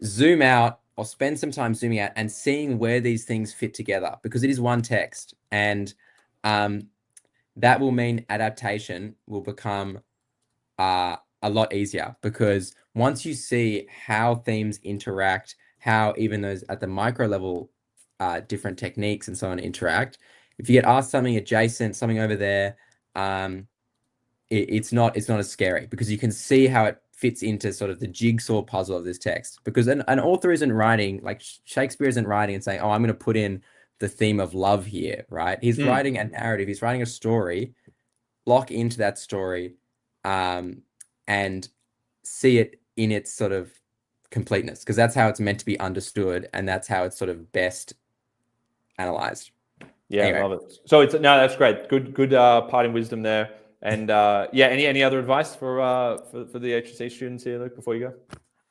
Zoom out, or spend some time zooming out and seeing where these things fit together, because it is one text, and that will mean adaptation will become a lot easier, because once you see how themes interact, how even those at the micro level different techniques and so on interact, if you get asked something adjacent, something over there, it's not as scary, because you can see how it fits into sort of the jigsaw puzzle of this text. Because an author isn't writing, like Shakespeare isn't writing and saying, oh, I'm going to put in the theme of love here, right? He's writing a narrative, he's writing a story, lock into that story, and see it in its sort of completeness, because that's how it's meant to be understood, and that's how it's sort of best analyzed. Yeah, anyway. I love it. So that's great. Good parting wisdom there. And any other advice for the HSC students here, Luke, before you go?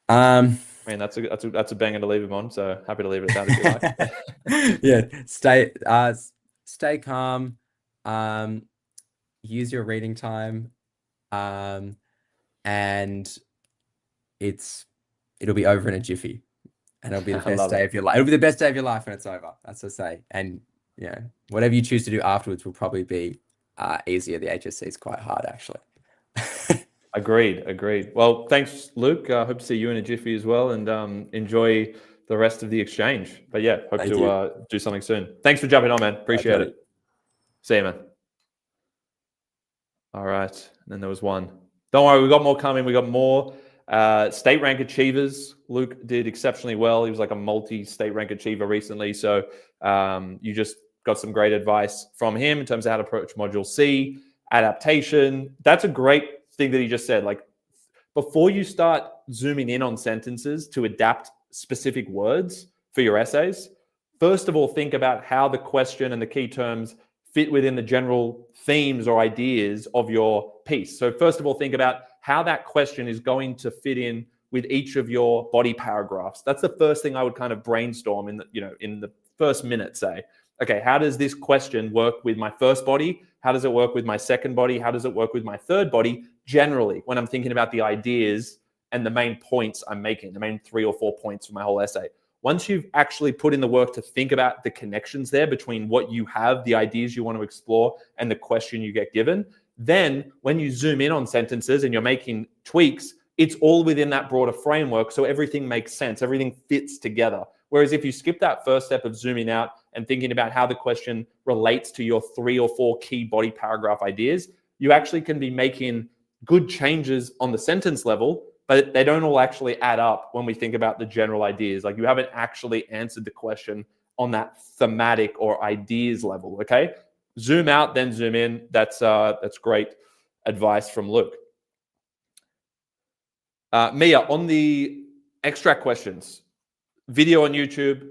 Man, that's a banger to leave him on. So happy to leave it at that if you like. Stay calm. Use your reading time, and it'll be over in a jiffy, and it'll be the best day of your life. It'll be the best day of your life when it's over. That's what I say. And whatever you choose to do afterwards will probably be easier. The HSC is quite hard, actually. Agreed. Well, thanks, Luke. I hope to see you in a jiffy as well, and enjoy the rest of the exchange. But hope to do something soon. Thanks for jumping on, man. Appreciate it. See you, man. All right. And then there was one. Don't worry, we got more coming. We got more state rank achievers. Luke did exceptionally well. He was like a multi-state rank achiever recently. So you just got some great advice from him in terms of how to approach Module C, adaptation. That's a great thing that he just said. Like, before you start zooming in on sentences to adapt specific words for your essays, first of all, think about how the question and the key terms fit within the general themes or ideas of your piece. So first of all, think about how that question is going to fit in with each of your body paragraphs. That's the first thing I would kind of brainstorm in the first minute, say, okay, how does this question work with my first body? How does it work with my second body? How does it work with my third body? Generally, when I'm thinking about the ideas and the main points I'm making, the main 3 or 4 points for my whole essay. once you've actually put in the work to think about the connections there between what you have, the ideas you want to explore, and the question you get given, then when you zoom in on sentences and you're making tweaks, it's all within that broader framework. So everything makes sense. Everything fits together. Whereas if you skip that first step of zooming out and thinking about how the question relates to your 3 or 4 key body paragraph ideas, you actually can be making good changes on the sentence level, but they don't all actually add up when we think about the general ideas. Like you haven't actually answered the question on that thematic or ideas level, okay? Zoom out, then zoom in. That's great advice from Luke. Mia, on the extract questions, video on YouTube,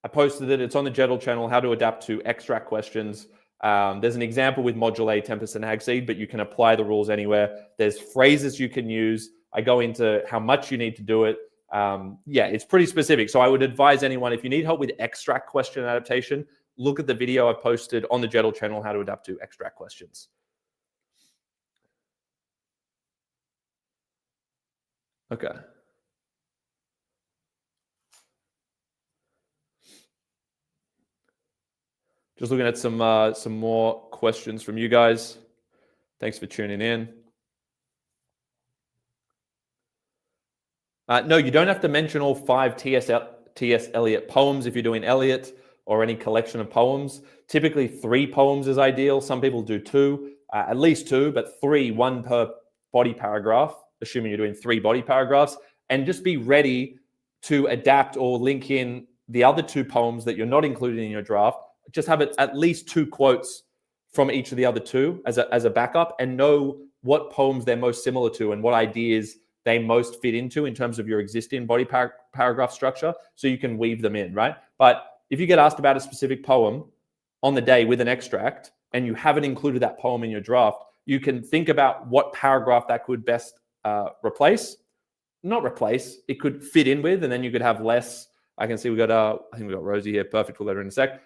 I posted it. It's on the JeddAI channel, how to adapt to extract questions. There's an example with Module A, Tempest and Hagseed, but you can apply the rules anywhere. There's phrases you can use. I go into how much you need to do it. Yeah, it's pretty specific. So I would advise anyone, if you need help with extract question adaptation, look at the video I posted on the JeddAI channel, how to adapt to extract questions. Okay. Just looking at some more questions from you guys. Thanks for tuning in. No, you don't have to mention all 5 T.S. Eliot poems if you're doing Eliot or any collection of poems. Typically 3 poems is ideal. Some people do 2, at least 2, but 3, 1 per body paragraph, assuming you're doing 3 body paragraphs. And just be ready to adapt or link in the other 2 poems that you're not including in your draft. Just have it at least 2 quotes from each of the other 2 as a backup, and know what poems they're most similar to and what ideas they most fit into in terms of your existing body paragraph structure, so you can weave them in, right? But if you get asked about a specific poem on the day with an extract and you haven't included that poem in your draft, you can think about what paragraph that could best replace. Not replace, it could fit in with, and then you could have less. I can see I think we got Rosie here. Perfect, we'll let her in a sec.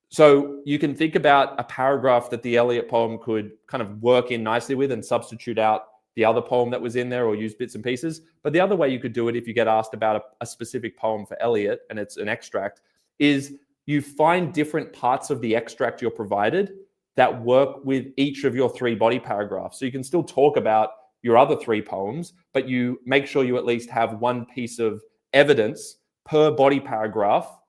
So you can think about a paragraph that the Eliot poem could kind of work in nicely with and substitute out the other poem that was in there or use bits and pieces. But the other way you could do it if you get asked about a specific poem for Eliot and it's an extract is you find different parts of the extract you're provided that work with each of your 3 body paragraphs. So you can still talk about your other 3 poems, but you make sure you at least have 1 piece of evidence per body paragraph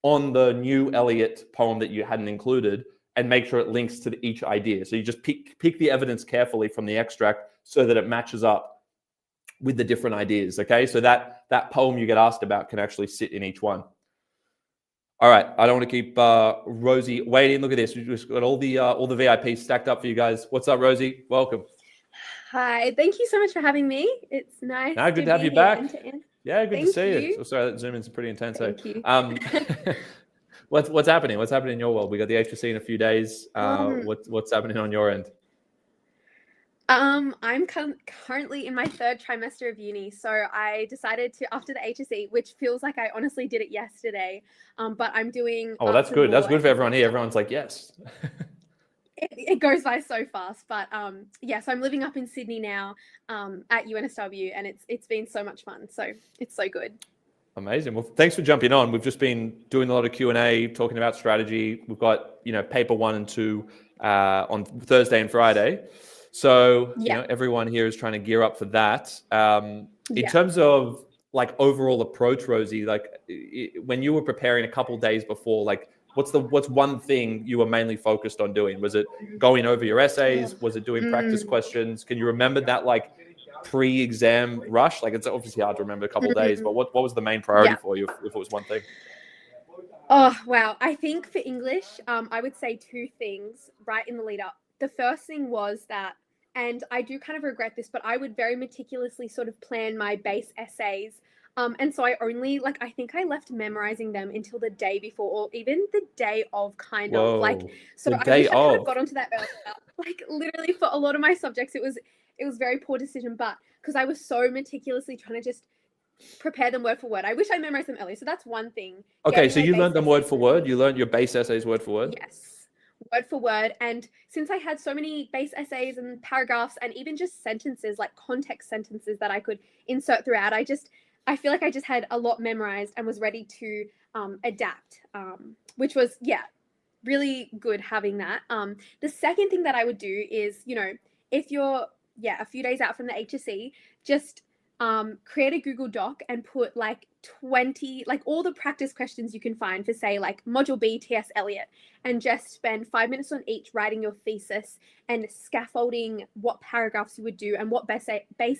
on the new Eliot poem that you hadn't included, and make sure it links to each idea. So you just pick the evidence carefully from the extract so that it matches up with the different ideas, okay? So that poem you get asked about can actually sit in each one. All right, I don't want to keep Rosie waiting. Look at this. We've just got all the VIPs stacked up for you guys. What's up, Rosie? Welcome. Hi, thank you so much for having me. It's nice. No, good to have you back. Yeah, good to see you. you. So sorry, that Zoom is pretty intense. Thank you. What's happening? What's happening in your world? We got the HSC in a few days. What's happening on your end? I'm currently in my 3rd trimester of uni, so I decided to, after the HSC, which feels like I honestly did it yesterday, but I'm doing. Oh, that's good. That's good for everyone here. Everyone's like, yes. It goes by so fast, but yeah, so I'm living up in Sydney now at UNSW, and it's been so much fun. So it's so good. Amazing. Well, thanks for jumping on. We've just been doing a lot of Q&A, talking about strategy. We've got, paper 1 and 2 on Thursday and Friday. So, everyone here is trying to gear up for that. In terms of like overall approach, Rosie, like when you were preparing a couple days before, like what's one thing you were mainly focused on doing? Was it going over your essays? Was it doing practice questions? Can you remember that like pre-exam rush? Like it's obviously hard to remember a couple days, but what was the main priority for you if it was one thing? Oh, wow. I think for English, I would say 2 things right in the lead up. The first thing was that, and I do kind of regret this, but I would very meticulously sort of plan my base essays. And so I only, I think I left memorizing them until the day before, or even the day of, kind of. So I wish I kind of got onto that earlier. Literally for a lot of my subjects, it was very poor decision, but because I was so meticulously trying to just prepare them word for word. I wish I memorized them earlier. So that's one thing. Okay, so you learned them word for word? You learned your base essays word for word? Yes, word for word. And since I had so many base essays and paragraphs and even just sentences, like context sentences that I could insert throughout, I feel like I just had a lot memorized and was ready to adapt, which was, really good having that. The second thing that I would do is, if you're, a few days out from the HSC, just create a Google Doc and put like 20, like all the practice questions you can find for, say, like Module B, T.S. Eliot, and just spend 5 minutes on each writing your thesis and scaffolding what paragraphs you would do and what base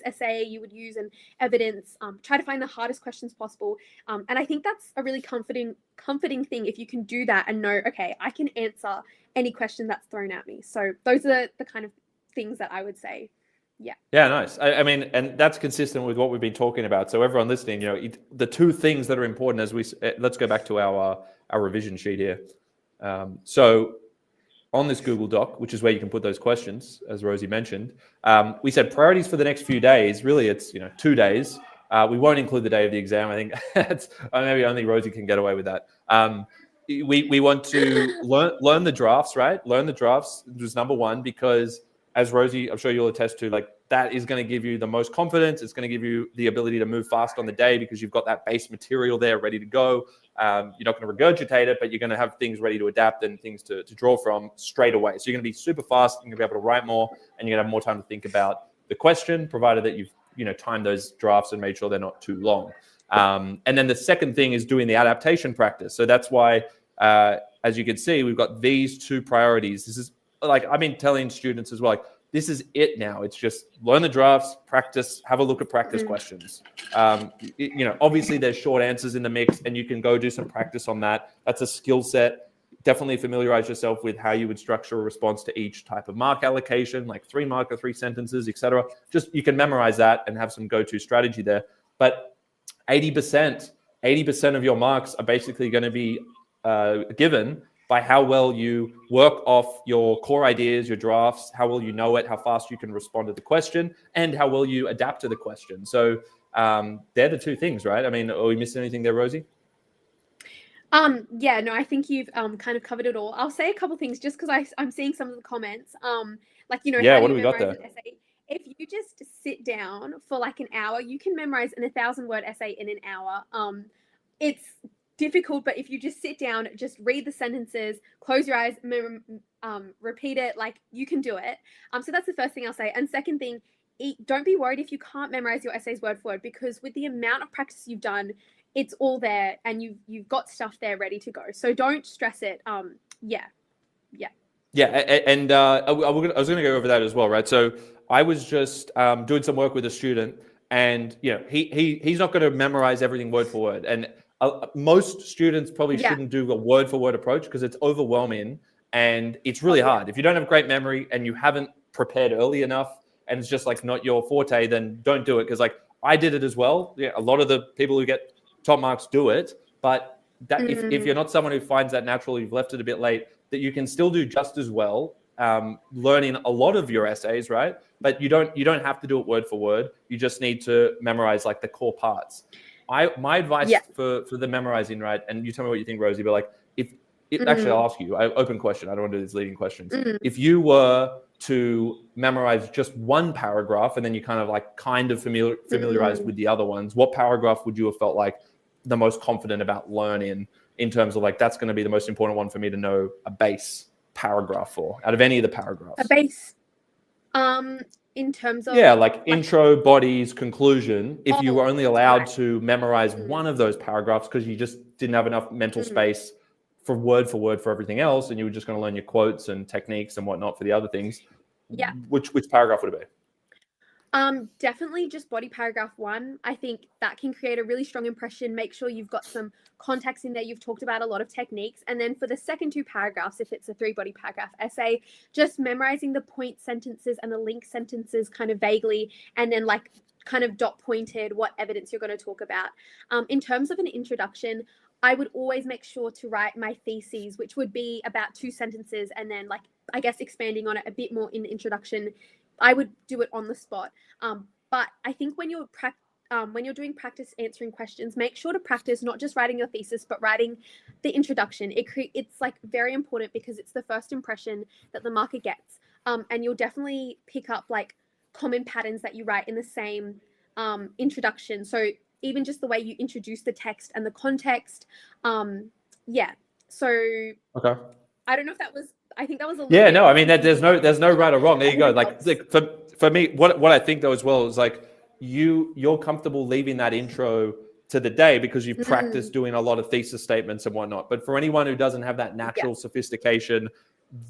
essay you would use and evidence. Try to find the hardest questions possible. And I think that's a really comforting thing if you can do that and know, okay, I can answer any question that's thrown at me. So those are the kind of things that I would say. Yeah, nice. I mean, and that's consistent with what we've been talking about. So everyone listening, the two things that are important as let's go back to our revision sheet here. So on this Google Doc, which is where you can put those questions, as Rosie mentioned, we said priorities for the next few days. Really, it's 2 days. We won't include the day of the exam. I think that's maybe only Rosie can get away with that. We want to learn the drafts, right? Learn the drafts was number one, because as Rosie, I'm sure you'll attest to, like, that is going to give you the most confidence. It's going to give you the ability to move fast on the day because you've got that base material there ready to go. You're not going to regurgitate it, but you're going to have things ready to adapt and things to draw from straight away. So you're going to be super fast. You're going to be able to write more, and you're going to have more time to think about the question, provided that you've timed those drafts and made sure they're not too long. And then the second thing is doing the adaptation practice. So that's why, as you can see, we've got these two priorities. This is, like, I've been telling students as well, like, this is it now. It's just learn the drafts, practice, have a look at practice questions. Obviously there's short answers in the mix, and you can go do some practice on that. That's a skill set. Definitely familiarize yourself with how you would structure a response to each type of mark allocation, like 3 mark or 3 sentences, etc. Just, you can memorize that and have some go-to strategy there. But 80% of your marks are basically going to be given by how well you work off your core ideas, your drafts, how well you know it, how fast you can respond to the question, and how well you adapt to the question. So they're the two things, right? I mean, are we missing anything there, Rosie? Yeah, no, I think you've kind of covered it all. I'll say a couple things just because I'm seeing some of the comments. How do you memorize an essay? If you just sit down for like an hour, you can memorize an 1,000-word essay in an hour. It's difficult, but if you just sit down, just read the sentences, close your eyes, repeat it, like, you can do it. So that's the first thing I'll say. And second thing, don't be worried if you can't memorize your essays word for word, because with the amount of practice you've done, it's all there and you've got stuff there ready to go. So don't stress it. Yeah, and I was going to go over that as well, right? So I was just doing some work with a student, and he's not going to memorize everything word for word, and most students probably shouldn't do a word for word approach because it's overwhelming and it's really hard. If you don't have great memory and you haven't prepared early enough, and it's just like not your forte, then don't do it. Because, like, I did it as well. Yeah, a lot of the people who get top marks do it, but that if you're not someone who finds that natural, you've left it a bit late, that you can still do just as well learning a lot of your essays, right? But you don't have to do it word for word. You just need to memorize like the core parts. My advice for the memorizing, right? And you tell me what you think, Rosie, but like, actually, I'll ask you, open question. I don't want to do these leading questions. If you were to memorize just one paragraph and then you kind of familiarize with the other ones, what paragraph would you have felt like the most confident about learning in terms of like, that's going to be the most important one for me to know a base paragraph for, out of any of the paragraphs? A base, in terms of like intro, bodies, conclusion. If you were only allowed to memorize one of those paragraphs because you just didn't have enough mental space for word for everything else, and you were just going to learn your quotes and techniques and whatnot for the other things. Which paragraph would it be? Definitely just body paragraph 1. I think that can create a really strong impression. Make sure you've got some context in there. You've talked about a lot of techniques. And then for the second 2 paragraphs, if it's a 3-body paragraph essay, just memorizing the point sentences and the link sentences kind of vaguely, and then like kind of dot pointed what evidence you're going to talk about. In terms of an introduction, I would always make sure to write my theses, which would be about 2 sentences, and then like, I guess, expanding on it a bit more in the introduction. I would do it on the spot. But I think when you're doing practice answering questions, make sure to practice not just writing your thesis, but writing the introduction. It's like very important because it's the first impression that the marker gets. And you'll definitely pick up like common patterns that you write in the same introduction. So even just the way you introduce the text and the context. Yeah. So Okay. I don't know if that was, I think that was a little Yeah, bit no, I mean that there's no confusing. right or wrong. There you go. That Like helps. for me, what I think though as well is like you're comfortable leaving that intro to the day because you've practiced doing a lot of thesis statements and whatnot. But for anyone who doesn't have that natural sophistication,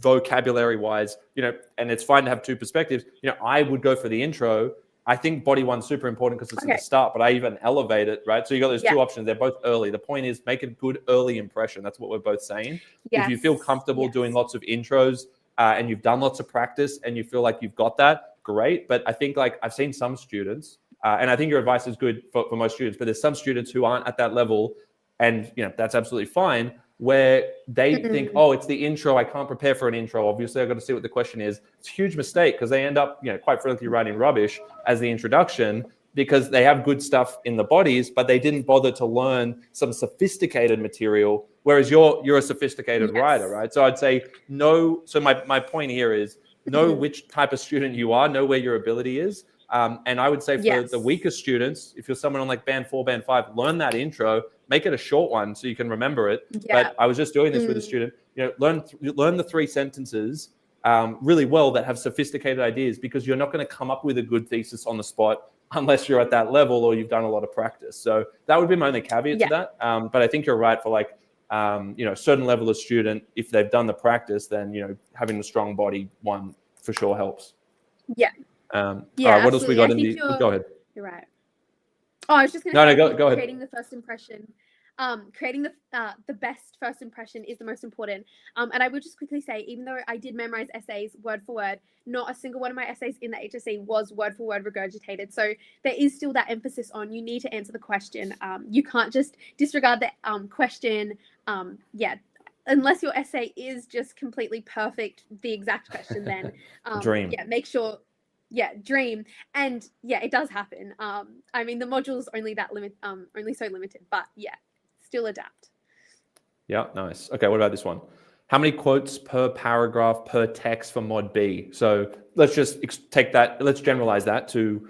vocabulary wise, you know, and it's fine to have two perspectives. You know, I would go for the intro. I think body one's super important because it's at the start, but I even elevate it, right? So you got those two options. They're both early. The point is make a good early impression. That's what we're both saying. If you feel comfortable doing lots of intros and you've done lots of practice and you feel like you've got that, great. But I think like I've seen some students, and I think your advice is good for most students, but there's some students who aren't at that level, and you know that's absolutely fine, where they think, oh, it's the intro, I can't prepare for an intro, obviously I've got to see what the question is. It's a huge mistake because they end up, you know, quite frankly writing rubbish as the introduction because they have good stuff in the bodies, but they didn't bother to learn some sophisticated material, whereas you're a sophisticated writer, right? So I'd say know, so my point here is know which type of student you are, know where your ability is. And I would say for the weakest students, if you're someone on like band 4, band 5, learn that intro, make it a short one so you can remember it. But I was just doing this with a student, you know, learn the 3 sentences really well that have sophisticated ideas, because you're not going to come up with a good thesis on the spot unless you're at that level or you've done a lot of practice. So that would be my only caveat to that. But I think you're right for like, you know, a certain level of student, if they've done the practice, then, you know, having a strong body one for sure helps. Yeah. All right, what else we got in the? Go ahead. You're right. Oh, I was just going to say, go ahead. Creating the first impression, creating the best first impression is the most important. And I would just quickly say, even though I did memorize essays word for word, not a single one of my essays in the HSC was word for word regurgitated. So there is still that emphasis on you need to answer the question. You can't just disregard the question. Unless your essay is just completely perfect, the exact question, then dream. Yeah, make sure. Yeah, dream. And yeah, it does happen. I mean, the module's only only so limited, but yeah, still adapt. Yeah, nice. Okay, what about this one? How many quotes per paragraph per text for mod B? So let's just take that, let's generalize that to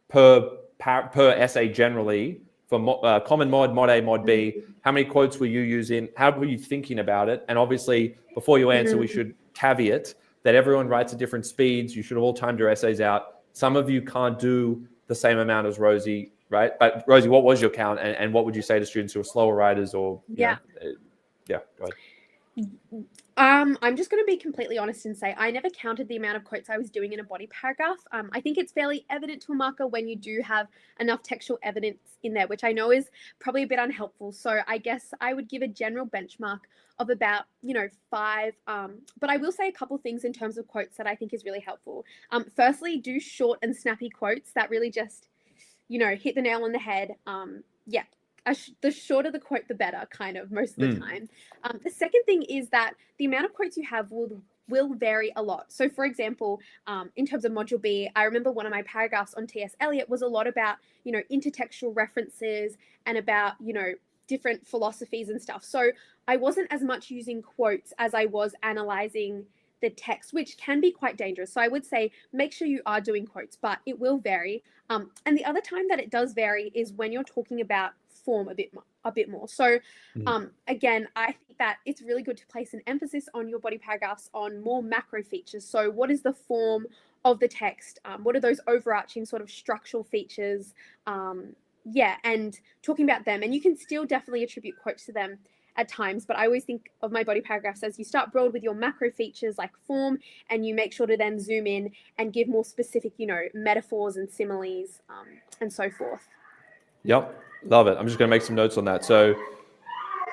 per essay generally for common mod, mod A, mod B. How many quotes were you using? How were you thinking about it? And obviously, before you answer, we should caveat that everyone writes at different speeds. You should have all timed your essays out. Some of you can't do the same amount as Rosie, right? But Rosie, what was your count? And what would you say to students who are slower writers or, you know, go ahead. I'm just going to be completely honest and say I never counted the amount of quotes I was doing in a body paragraph. I think it's fairly evident to a marker when you do have enough textual evidence in there, which I know is probably a bit unhelpful. So I guess I would give a general benchmark of about, 5. But I will say a couple things in terms of quotes that I think is really helpful. Firstly, do short and snappy quotes that really just, hit the nail on the head. The shorter the quote, the better, kind of, most of the time. The second thing is that the amount of quotes you have will vary a lot. So, for example, in terms of Module B, I remember one of my paragraphs on T.S. Eliot was a lot about, intertextual references and about, different philosophies and stuff. So I wasn't as much using quotes as I was analyzing the text, which can be quite dangerous. So I would say make sure you are doing quotes, but it will vary. And the other time that it does vary is when you're talking about form a bit more. So again, I think that it's really good to place an emphasis on your body paragraphs on more macro features. So what is the form of the text? What are those overarching sort of structural features? And talking about them. And you can still definitely attribute quotes to them at times, but I always think of my body paragraphs as you start broad with your macro features like form, and you make sure to then zoom in and give more specific, metaphors and similes and so forth. Yep, love it. I'm just going to make some notes on that. So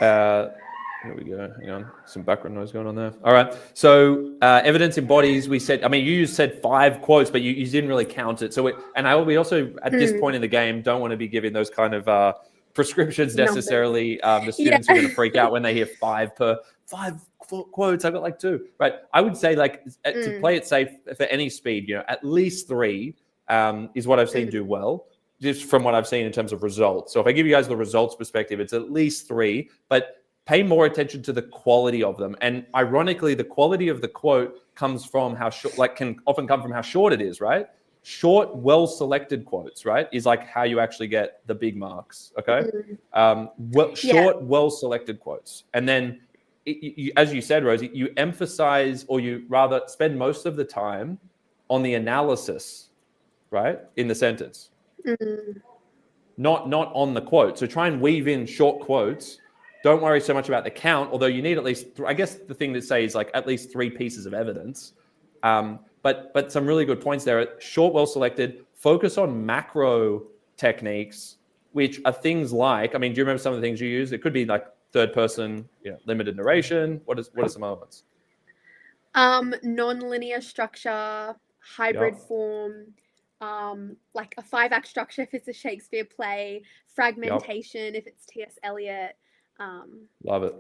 here we go. Hang on, some background noise going on there. All right. So evidence in bodies, we said, you said 5 quotes, but you didn't really count it. So we also, at this point in the game, don't want to be giving those kind of prescriptions necessarily. The students are going to freak out when they hear 5 quotes. I've got like 2, right? I would say to play it safe for any speed, at least 3 is what I've seen do well, just from what I've seen in terms of results. So if I give you guys the results perspective, it's at least 3, but pay more attention to the quality of them. And ironically, the quality of the quote comes from how short, can often come from how short it is, right? short, well-selected quotes, right, is like how you actually get the big marks, okay? Short, well-selected quotes. And then, as you said, Rosie, you emphasize, or you rather spend most of the time on the analysis, right, in the sentence. Not on the quote. So try and weave in short quotes. Don't worry so much about the count, although you need at least, I guess the thing to say is like at least 3 pieces of evidence. But some really good points there. Short, well-selected, focus on macro techniques, which are things like, I mean, do you remember some of the things you use? It could be like third person, limited narration. What are some other ones? Non-linear structure, hybrid form, like a 5-act structure if it's a Shakespeare play, fragmentation if it's T.S. Eliot. Love it.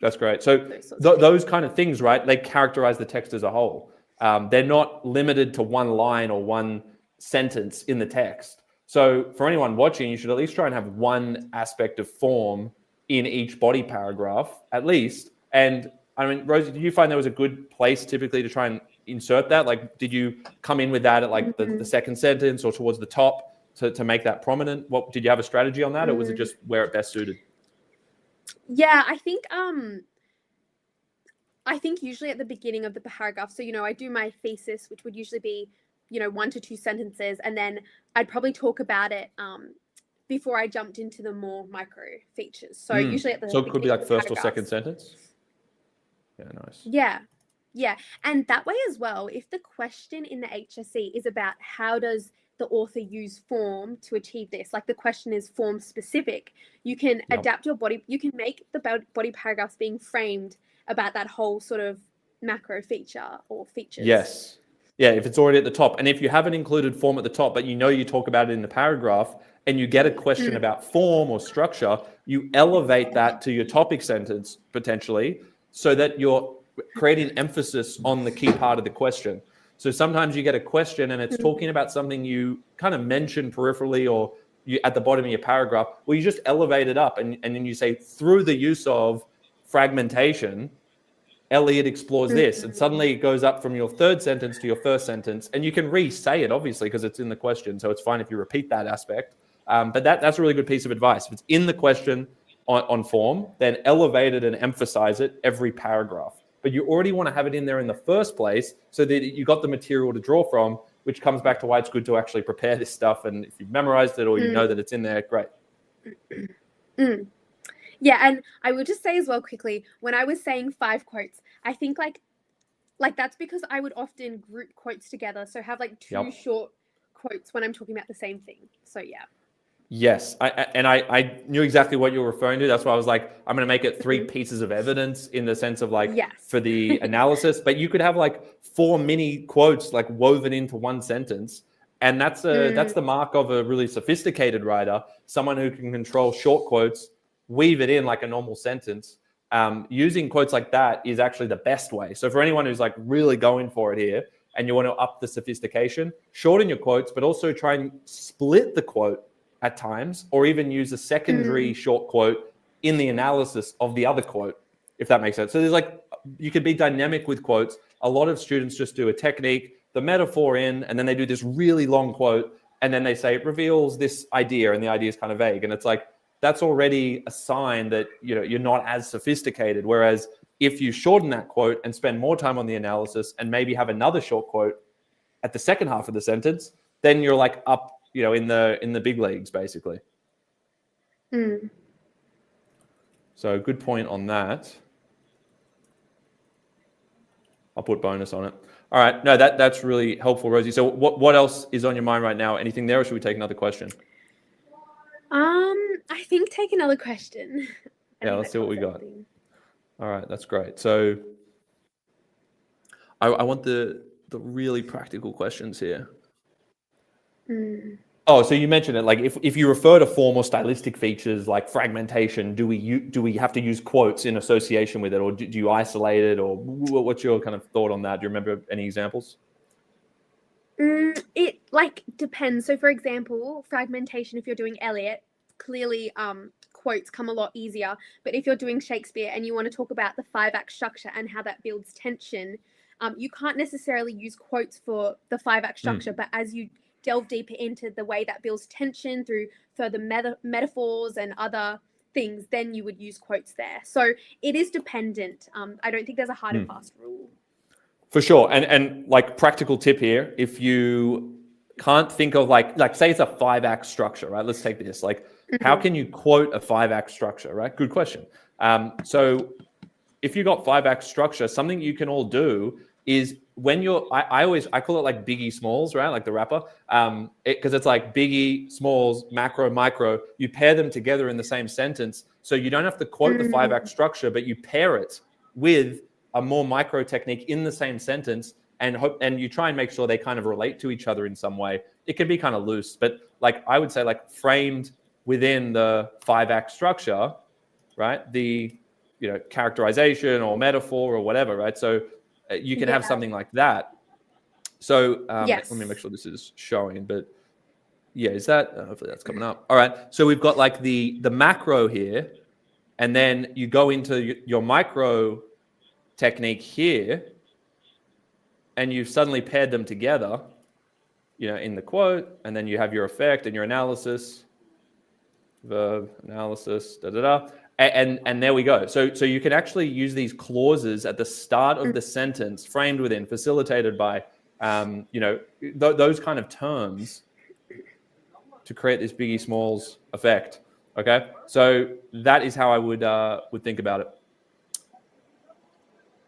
That's great. So those kind of things, right? They characterize the text as a whole. They're not limited to one line or one sentence in the text. So for anyone watching, you should at least try and have one aspect of form in each body paragraph, at least. And I mean, Rosie, did you find there was a good place typically to try and insert that? Like, did you come in with that at like the second sentence or towards the top to make that prominent? What did you have a strategy on that, or was it just where it best suited? Yeah, I think usually at the beginning of the paragraph. So, I do my thesis, which would usually be, 1 to 2 sentences, and then I'd probably talk about it before I jumped into the more micro features. So usually at the it could be like first or second sentence. Yeah, nice. Yeah. And that way as well, if the question in the HSC is about how does the author use form to achieve this, like the question is form specific, you can adapt your body, you can make the body paragraphs being framed about that whole sort of macro feature or features. Yes. Yeah, if it's already at the top. And if you haven't included form at the top, but you talk about it in the paragraph and you get a question about form or structure, you elevate that to your topic sentence potentially so that you're creating emphasis on the key part of the question. So sometimes you get a question and it's talking about something you kind of mentioned peripherally or you at the bottom of your paragraph, well, you just elevate it up and then you say, through the use of fragmentation, Eliot explores this, and suddenly it goes up from your third sentence to your first sentence, and you can re-say it, obviously, because it's in the question, so it's fine if you repeat that aspect. But that's a really good piece of advice. If it's in the question on form, then elevate it and emphasize it every paragraph. But you already want to have it in there in the first place so that you got the material to draw from, which comes back to why it's good to actually prepare this stuff. And if you've memorized it or you know that it's in there, great. Yeah, and I will just say as well quickly, when I was saying 5 quotes, I think like that's because I would often group quotes together. So have like 2 short quotes when I'm talking about the same thing. So yeah. Yes, I knew exactly what you were referring to. That's why I was like, I'm going to make it 3 pieces of evidence in the sense of like for the analysis. But you could have like 4 mini quotes like woven into one sentence. And that's the mark of a really sophisticated writer, someone who can control short quotes, weave it in like a normal sentence. Using quotes like that is actually the best way. So for anyone who's like really going for it here and you want to up the sophistication, shorten your quotes, but also try and split the quote at times, or even use a secondary short quote in the analysis of the other quote, if that makes sense. So there's like, you could be dynamic with quotes. A lot of students just do a technique, the metaphor in, and then they do this really long quote, and then they say it reveals this idea, and the idea is kind of vague. And it's like, that's already a sign that you're not as sophisticated. Whereas if you shorten that quote and spend more time on the analysis and maybe have another short quote at the second half of the sentence, then you're like up, in the big leagues, basically. So good point on that. I'll put bonus on it. All right. No, that's really helpful, Rosie. So what else is on your mind right now? Anything there, or should we take another question? I think take another question. Yeah, let's see what we got. All right, that's great. So I want the really practical questions here. Oh, so you mentioned it. Like if you refer to form or stylistic features like fragmentation, do we have to use quotes in association with it, or do you isolate it, or what's your kind of thought on that? Do you remember any examples? It like depends. So for example, fragmentation, if you're doing Eliot, clearly quotes come a lot easier. But if you're doing Shakespeare and you want to talk about the 5-act structure and how that builds tension, You can't necessarily use quotes for the 5-act structure, but as you delve deeper into the way that builds tension through further metaphors and other things, then you would use quotes there. So it is dependent. I don't think there's a hard and fast rule. For sure. And like practical tip here, if you can't think of like say it's a 5-act structure, right? Let's take this. Like, how can you quote a 5-act structure, right? Good question. So if you got 5-act structure, something you can all do is when you're, I call it like Biggie Smalls, right? Like the rapper, because it's like Biggie, Smalls, macro, micro. You pair them together in the same sentence, so you don't have to quote the 5-act structure, but you pair it with a more micro technique in the same sentence, and you try and make sure they kind of relate to each other in some way. It can be kind of loose, but like I would say, like framed within the 5-act structure, right? The characterization or metaphor or whatever, right? So you can have something like that. So let me make sure this is showing, but yeah, is that, hopefully that's coming up. All right. So we've got like the macro here, and then you go into your micro technique here, and you've suddenly paired them together, in the quote, and then you have your effect and your analysis, verb, analysis, and there we go. So you can actually use these clauses at the start of the sentence, framed within, facilitated by, those kind of terms to create this Biggie Smalls effect. Okay, so that is how I would think about it.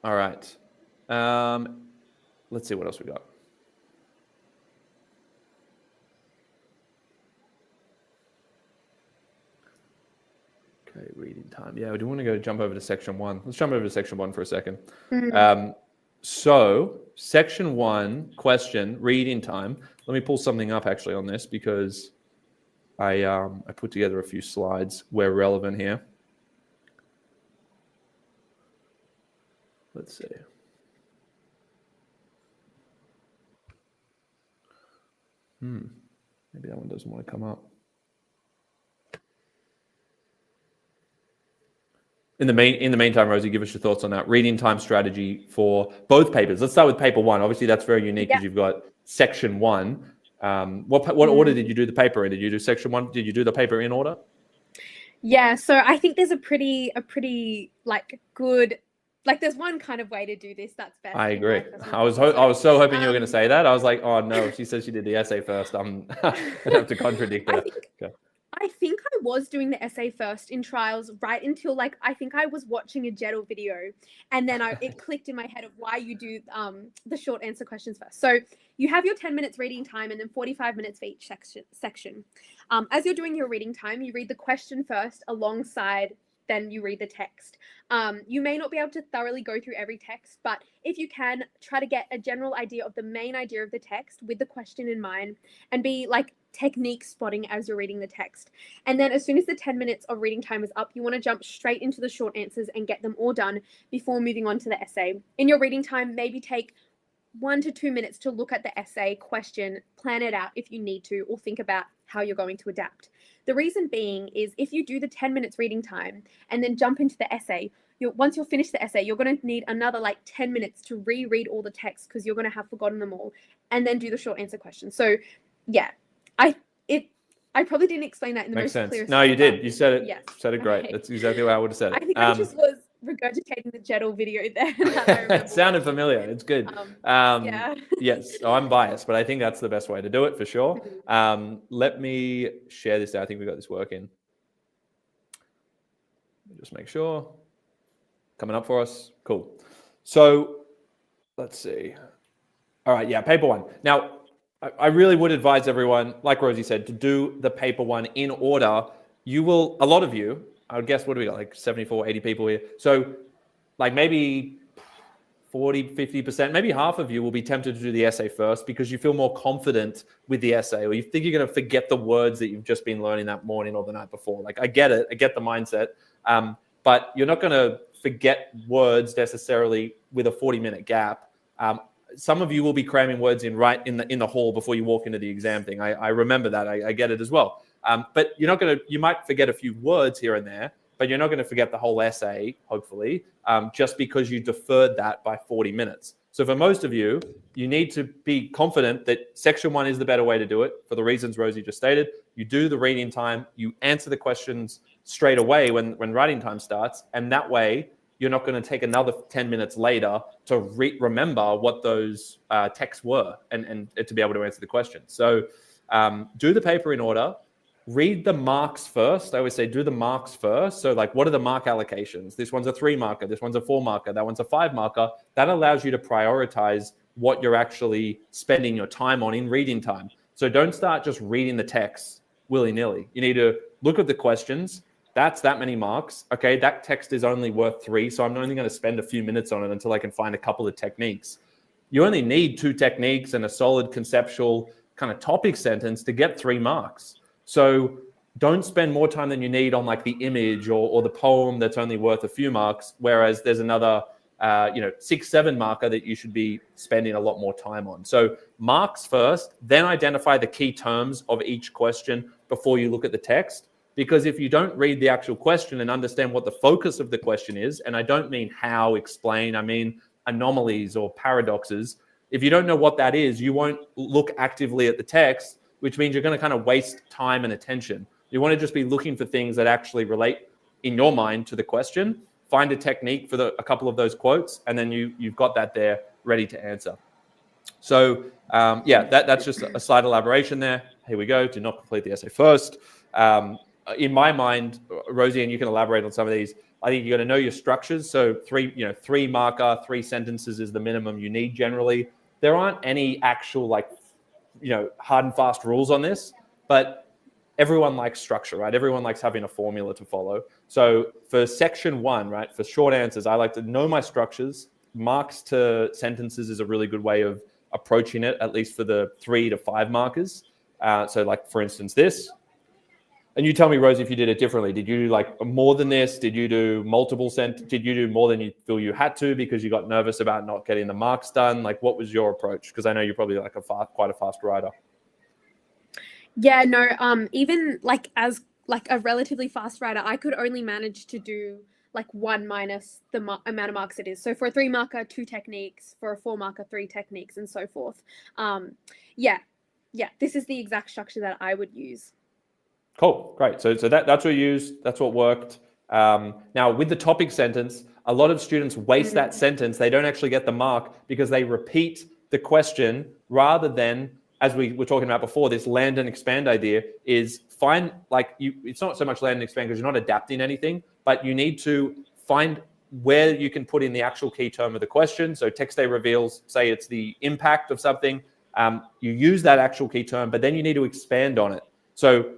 All right, let's see what else we got. Okay, reading time. Yeah, we do want to jump over to section 1. Let's jump over to section 1 for a second. So section 1 question, reading time. Let me pull something up actually on this, because I put together a few slides where relevant here. Let's see. Maybe that one doesn't want to come up. In the meantime, Rosie, give us your thoughts on that reading time strategy for both papers. Let's start with paper 1. Obviously, that's very unique because you've got section 1. What order did you do the paper in? Did you do section 1? Did you do the paper in order? Yeah, so I think there's a pretty like good, like there's one kind of way to do this that's best. I agree. I was so hoping you were going to say that. I was like, oh no, she says she did the essay first. I'm gonna have to contradict her. I think I was doing the essay first in trials right until I think I was watching a JeddAI video, and then it clicked in my head of why you do the short answer questions first. So you have your 10 minutes reading time and then 45 minutes for each section. As you're doing your reading time, you read the question first alongside, then you read the text. You may not be able to thoroughly go through every text, but if you can, try to get a general idea of the main idea of the text with the question in mind, and be technique spotting as you're reading the text. And then as soon as the 10 minutes of reading time is up, you want to jump straight into the short answers and get them all done before moving on to the essay. In your reading time, maybe take 1 to 2 minutes to look at the essay question, plan it out if you need to, or think about how you're going to adapt. The reason being is if you do the 10 minutes reading time and then jump into the essay, once you're finished the essay, you're going to need another 10 minutes to reread all the text because you're going to have forgotten them all, and then do the short answer question. So yeah, I probably didn't explain that in the most clearest way. No, you did. You said it. Yes. Said it great. That's exactly what I would have said it. I think I just was regurgitating the JeddAI video there. It sounded familiar. It's good. Yeah. Yes, I'm biased, but I think that's the best way to do it for sure. Let me share this out. I think we got this working. Let me just make sure. Coming up for us. Cool. So let's see. All right. Yeah. Paper 1. Now, I really would advise everyone, like Rosie said, to do the paper 1 in order. You will, a lot of you, I would guess, what do we got? 74, 80 people here. So maybe 40, 50%, maybe half of you will be tempted to do the essay first because you feel more confident with the essay, or you think you're going to forget the words that you've just been learning that morning or the night before. I get it. I get the mindset. But you're not going to forget words necessarily with a 40-minute gap. Some of you will be cramming words in the hall before you walk into the exam thing. I remember that. I get it as well. But you're not going to, you might forget a few words here and there, but you're not going to forget the whole essay, hopefully, just because you deferred that by 40 minutes. So for most of you, you need to be confident that section 1 is the better way to do it for the reasons Rosie just stated. You do the reading time, you answer the questions straight away when writing time starts, and that way you're not going to take another 10 minutes later to remember what those texts were and to be able to answer the question. So do the paper in order. Read the marks first. I always say do the marks first. So like, what are the mark allocations? This one's a 3 marker. This one's a 4 marker. That one's a 5 marker. That allows you to prioritize what you're actually spending your time on in reading time. So don't start just reading the text willy-nilly. You need to look at the questions. That's that many marks. Okay, that text is only worth 3. So I'm only going to spend a few minutes on it until I can find a couple of techniques. You only need 2 techniques and a solid conceptual kind of topic sentence to get 3 marks. So don't spend more time than you need on like the image or the poem that's only worth a few marks, whereas there's another 6, 7 marker that you should be spending a lot more time on. So marks first, then identify the key terms of each question before you look at the text. Because if you don't read the actual question and understand what the focus of the question is, and I don't mean how, explain, I mean anomalies or paradoxes. If you don't know what that is, you won't look actively at the text, which means you're going to kind of waste time and attention. You want to just be looking for things that actually relate in your mind to the question, find a technique for a couple of those quotes, and then you've got that there ready to answer. So that's just a slight elaboration there. Here we go. Do not complete the essay first. In my mind, Rosie, and you can elaborate on some of these, I think you're going to know your structures. So 3 marker, 3 sentences is the minimum you need generally. There aren't any actual hard and fast rules on this, but everyone likes structure, right? Everyone likes having a formula to follow. So for section 1, right, for short answers, I like to know my structures. Marks to sentences is a really good way of approaching it, at least for the 3 to 5 markers. So like, for instance, this. And you tell me, Rosie, if you did it differently. Did you do like more than this? Did you do multiple did you do more than you feel you had to because you got nervous about not getting the marks done? Like, what was your approach? Because I know you're probably like quite a fast writer. Yeah, no, even like as like a relatively fast writer, I could only manage to do like 1 minus the amount of marks it is. So for a 3 marker, 2 techniques, for a 4 marker, 3 techniques, and so forth. This is the exact structure that I would use. Cool, great. So that's what you used. That's what worked. Now with the topic sentence, a lot of students waste that sentence. They don't actually get the mark because they repeat the question rather than, as we were talking about before, this land and expand idea is find it's not so much land and expand because you're not adapting anything, but you need to find where you can put in the actual key term of the question. So text A reveals, say it's the impact of something. You use that actual key term, but then you need to expand on it. So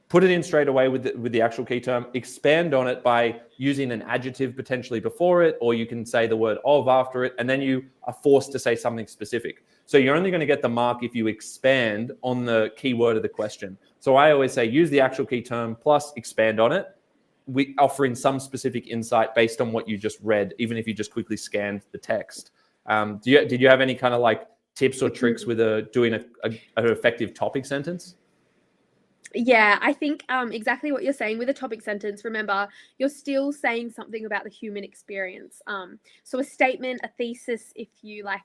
put it in straight away with the actual key term, expand on it by using an adjective potentially before it, or you can say the word of after it, and then you are forced to say something specific. So you're only going to get the mark if you expand on the key word of the question. So I always say use the actual key term plus expand on it, offering some specific insight based on what you just read, even if you just quickly scanned the text. Did you have any kind of like tips or tricks with doing an effective topic sentence? Yeah, I think exactly what you're saying with a topic sentence. Remember, you're still saying something about the human experience. So a statement, a thesis, if you like,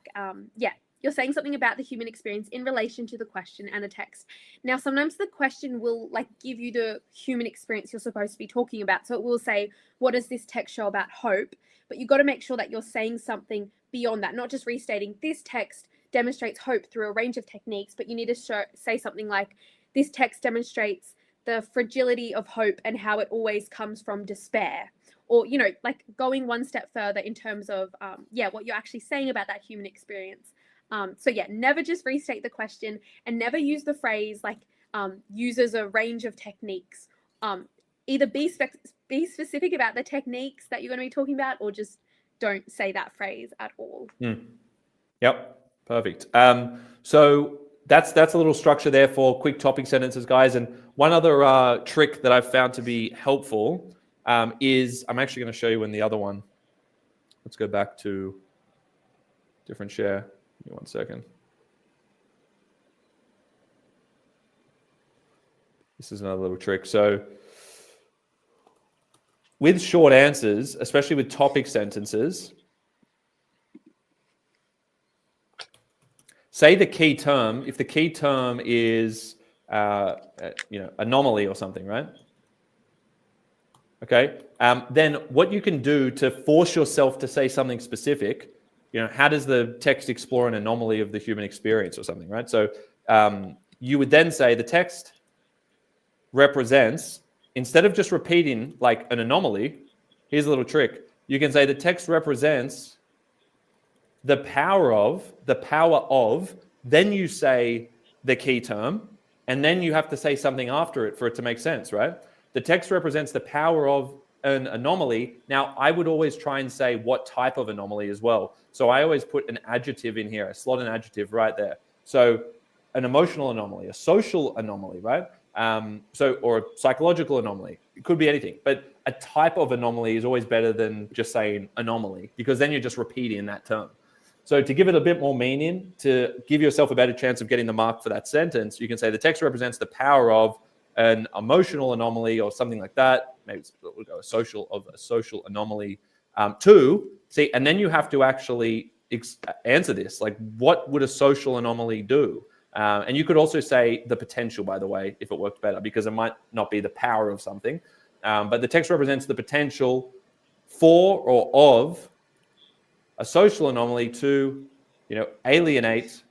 you're saying something about the human experience in relation to the question and the text. Now, sometimes the question will like give you the human experience you're supposed to be talking about. So it will say, what does this text show about hope? But you've got to make sure that you're saying something beyond that, not just restating this text demonstrates hope through a range of techniques, but you need to say something like, this text demonstrates the fragility of hope and how it always comes from despair. Or, like going one step further in terms of, what you're actually saying about that human experience. Never just restate the question and never use the phrase like uses a range of techniques. Either be specific about the techniques that you're going to be talking about or just don't say that phrase at all. Yep, perfect. So that's a little structure there for quick topic sentences, guys. And one other trick that I've found to be helpful is, I'm actually going to show you in the other one. Let's go back to different share. Give me 1 second. This is another little trick. So with short answers, especially with topic sentences, say the key term, if the key term is, anomaly or something, right? Okay. Then what you can do to force yourself to say something specific, how does the text explore an anomaly of the human experience or something, right? So you would then say the text represents, instead of just repeating like an anomaly, here's a little trick. You can say the text represents the power of, then you say the key term, and then you have to say something after it for it to make sense, right? The text represents the power of an anomaly. Now, I would always try and say what type of anomaly as well. So I always put an adjective in here, I slot an adjective right there. So an emotional anomaly, a social anomaly, right? Or a psychological anomaly. It could be anything, but a type of anomaly is always better than just saying anomaly, because then you're just repeating that term. So to give it a bit more meaning, to give yourself a better chance of getting the mark for that sentence, you can say the text represents the power of an emotional anomaly or something like that. Maybe we'll go a social anomaly. And then you have to actually answer this. Like, what would a social anomaly do? And you could also say the potential, by the way, if it worked better, because it might not be the power of something. But the text represents the potential for or of a social anomaly to, alienate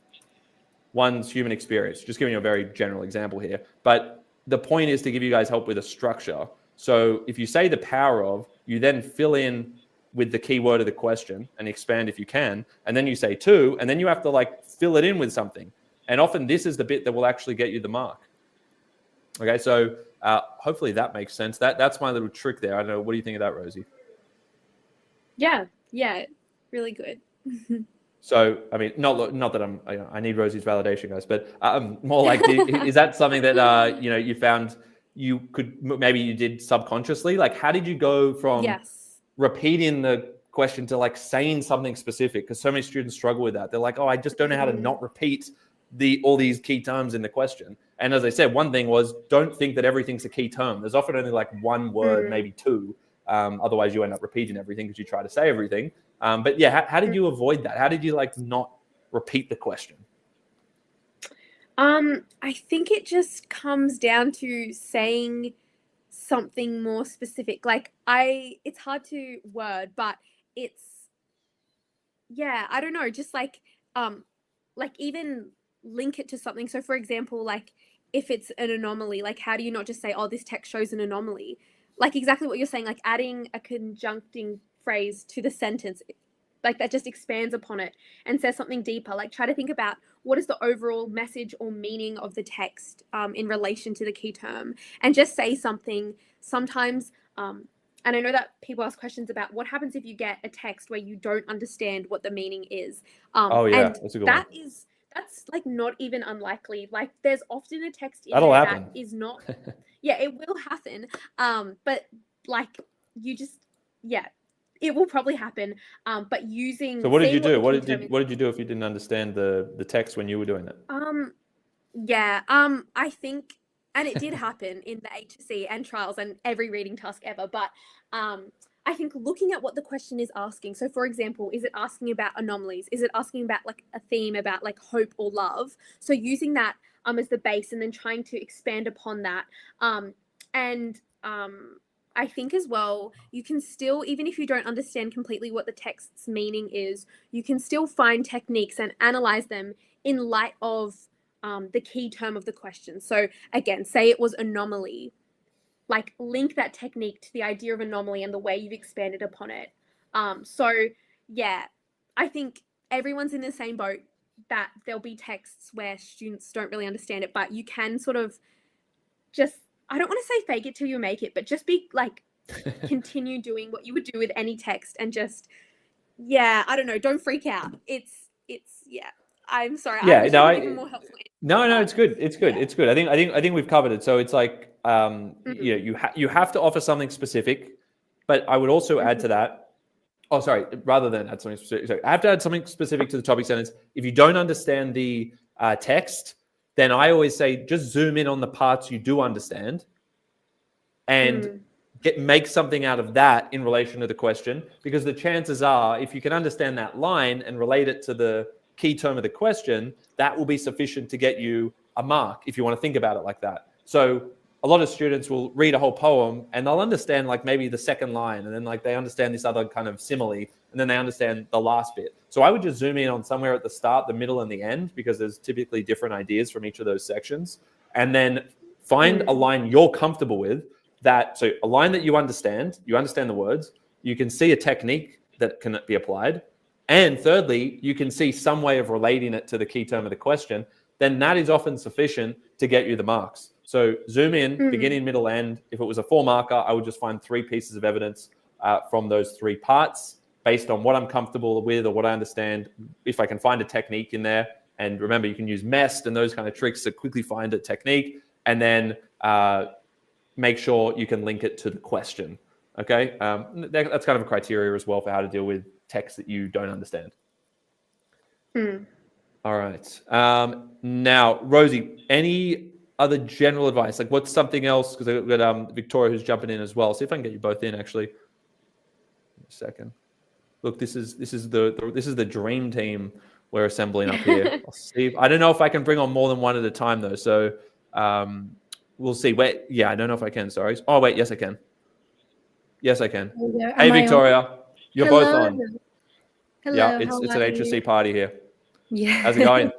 one's human experience. Just giving you a very general example here. But the point is to give you guys help with a structure. So if you say the power of, you then fill in with the key word of the question and expand if you can. And then you say to, and then you have to fill it in with something. And often this is the bit that will actually get you the mark. Okay, so hopefully that makes sense. That's my little trick there. I don't know. What do you think of that, Rosie? Yeah, really good. So, I mean, not that I need Rosie's validation, guys, but more like, is that something that, you found you could, maybe you did subconsciously? Like, how did you go from repeating the question to saying something specific? Because so many students struggle with that. They're like, oh, I just don't know how to not repeat all these key terms in the question. And as I said, one thing was, don't think that everything's a key term. There's often only one word, maybe two. Otherwise you end up repeating everything because you try to say everything. But yeah, how did you avoid that? How did you not repeat the question? I think it just comes down to saying something more specific. It's hard to word, but I don't know, just even link it to something. So for example, if it's an anomaly, how do you not just say, oh, this text shows an anomaly? Exactly what you're saying, adding a conjuncting phrase to the sentence, that just expands upon it and says something deeper. Try to think about what is the overall message or meaning of the text in relation to the key term, and just say something. Sometimes, and I know that people ask questions about what happens if you get a text where you don't understand what the meaning is. And that's a good one. That's not even unlikely. There's often a text in That'll there happen. that is not. Yeah, it will happen. But you just, it will probably happen. But using. So what did you do? What did you do if you didn't understand the text when you were doing it? I think, and it did happen in the HSC and trials and every reading task ever. But I think looking at what the question is asking. So for example, is it asking about anomalies? Is it asking about a theme about hope or love? So using that as the base and then trying to expand upon that. I think as well, you can still, even if you don't understand completely what the text's meaning is, you can still find techniques and analyze them in light of the key term of the question. So again, say it was anomaly. Link that technique to the idea of anomaly and the way you've expanded upon it. I think everyone's in the same boat, that there'll be texts where students don't really understand it, but you can sort of just, I don't want to say fake it till you make it, but just be continue doing what you would do with any text and just, I don't know, don't freak out. I'm sorry. Yeah, even more helpful. No, it's good. It's good. Yeah. It's good. I think we've covered it. So it's you have to offer something specific, but I would also add to that. Oh, sorry. Rather than add something specific, sorry, I have to add something specific to the topic sentence. If you don't understand the text, then I always say just zoom in on the parts you do understand, and make something out of that in relation to the question. Because the chances are, if you can understand that line and relate it to the key term of the question, that will be sufficient to get you a mark if you want to think about it like that. So a lot of students will read a whole poem and they'll understand like maybe the second line, and then like they understand this other kind of simile, and then they understand the last bit. So I would just zoom in on somewhere at the start, the middle, and the end, because there's typically different ideas from each of those sections, and then find a line you're comfortable with. So a line that you understand the words, you can see a technique that can be applied, and thirdly, you can see some way of relating it to the key term of the question. Then that is often sufficient to get you the marks. So zoom in, beginning, middle, end. If it was a 4-marker, I would just find 3 pieces of evidence from those 3 parts based on what I'm comfortable with or what I understand. If I can find a technique in there, and remember, you can use MEST and those kind of tricks to quickly find a technique, and then make sure you can link it to the question. Okay, that's kind of a criteria as well for how to deal with text that you don't understand. All right. Now, Rosie, any other general advice? Like, what's something else? Because I've got Victoria who's jumping in as well. See if I can get you both in. Actually, a second. Look, this is the dream team we're assembling up here. I'll see. I don't know if I can bring on more than one at a time though. So we'll see. Wait, yeah, I don't know if I can. Sorry. Oh wait, yes I can. Yes I can. Hey Victoria, you're both on. Hello. Yeah, it's an HSC party here. Yeah. How's it going?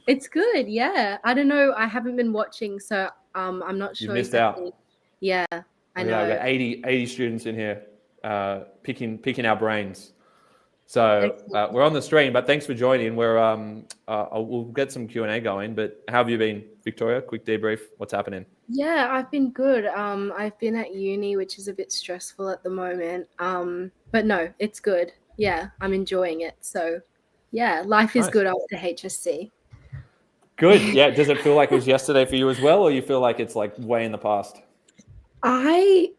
It's good. Yeah. I don't know. I haven't been watching, so I'm not sure. You missed out. Yeah, I know. We've got 80 students in here picking our brains. So we're on the stream, but thanks for joining. We'll get some Q&A going, but how have you been, Victoria? Quick debrief. What's happening? Yeah, I've been good. I've been at uni, which is a bit stressful at the moment. But no, it's good. Yeah, I'm enjoying it. So yeah, life is good after HSC. Good. Yeah. Does it feel like it was yesterday for you as well, or you feel like it's like way in the past? I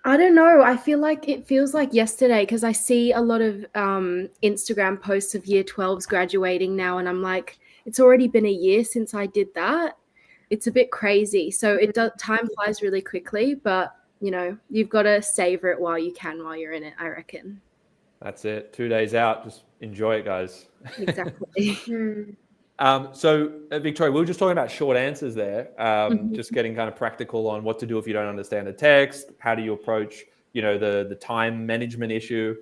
don't know. I feel like it feels like yesterday because I see a lot of Instagram posts of year 12s graduating now, and I'm like, it's already been a year since I did that. It's a bit crazy. So time flies really quickly, but you know, you've got to savor it while you can, while you're in it, I reckon. That's it. 2 days out. Just enjoy it, guys. Exactly. So Victoria, we were just talking about short answers there, just getting kind of practical on what to do if you don't understand a text. How do you approach, the time management issue?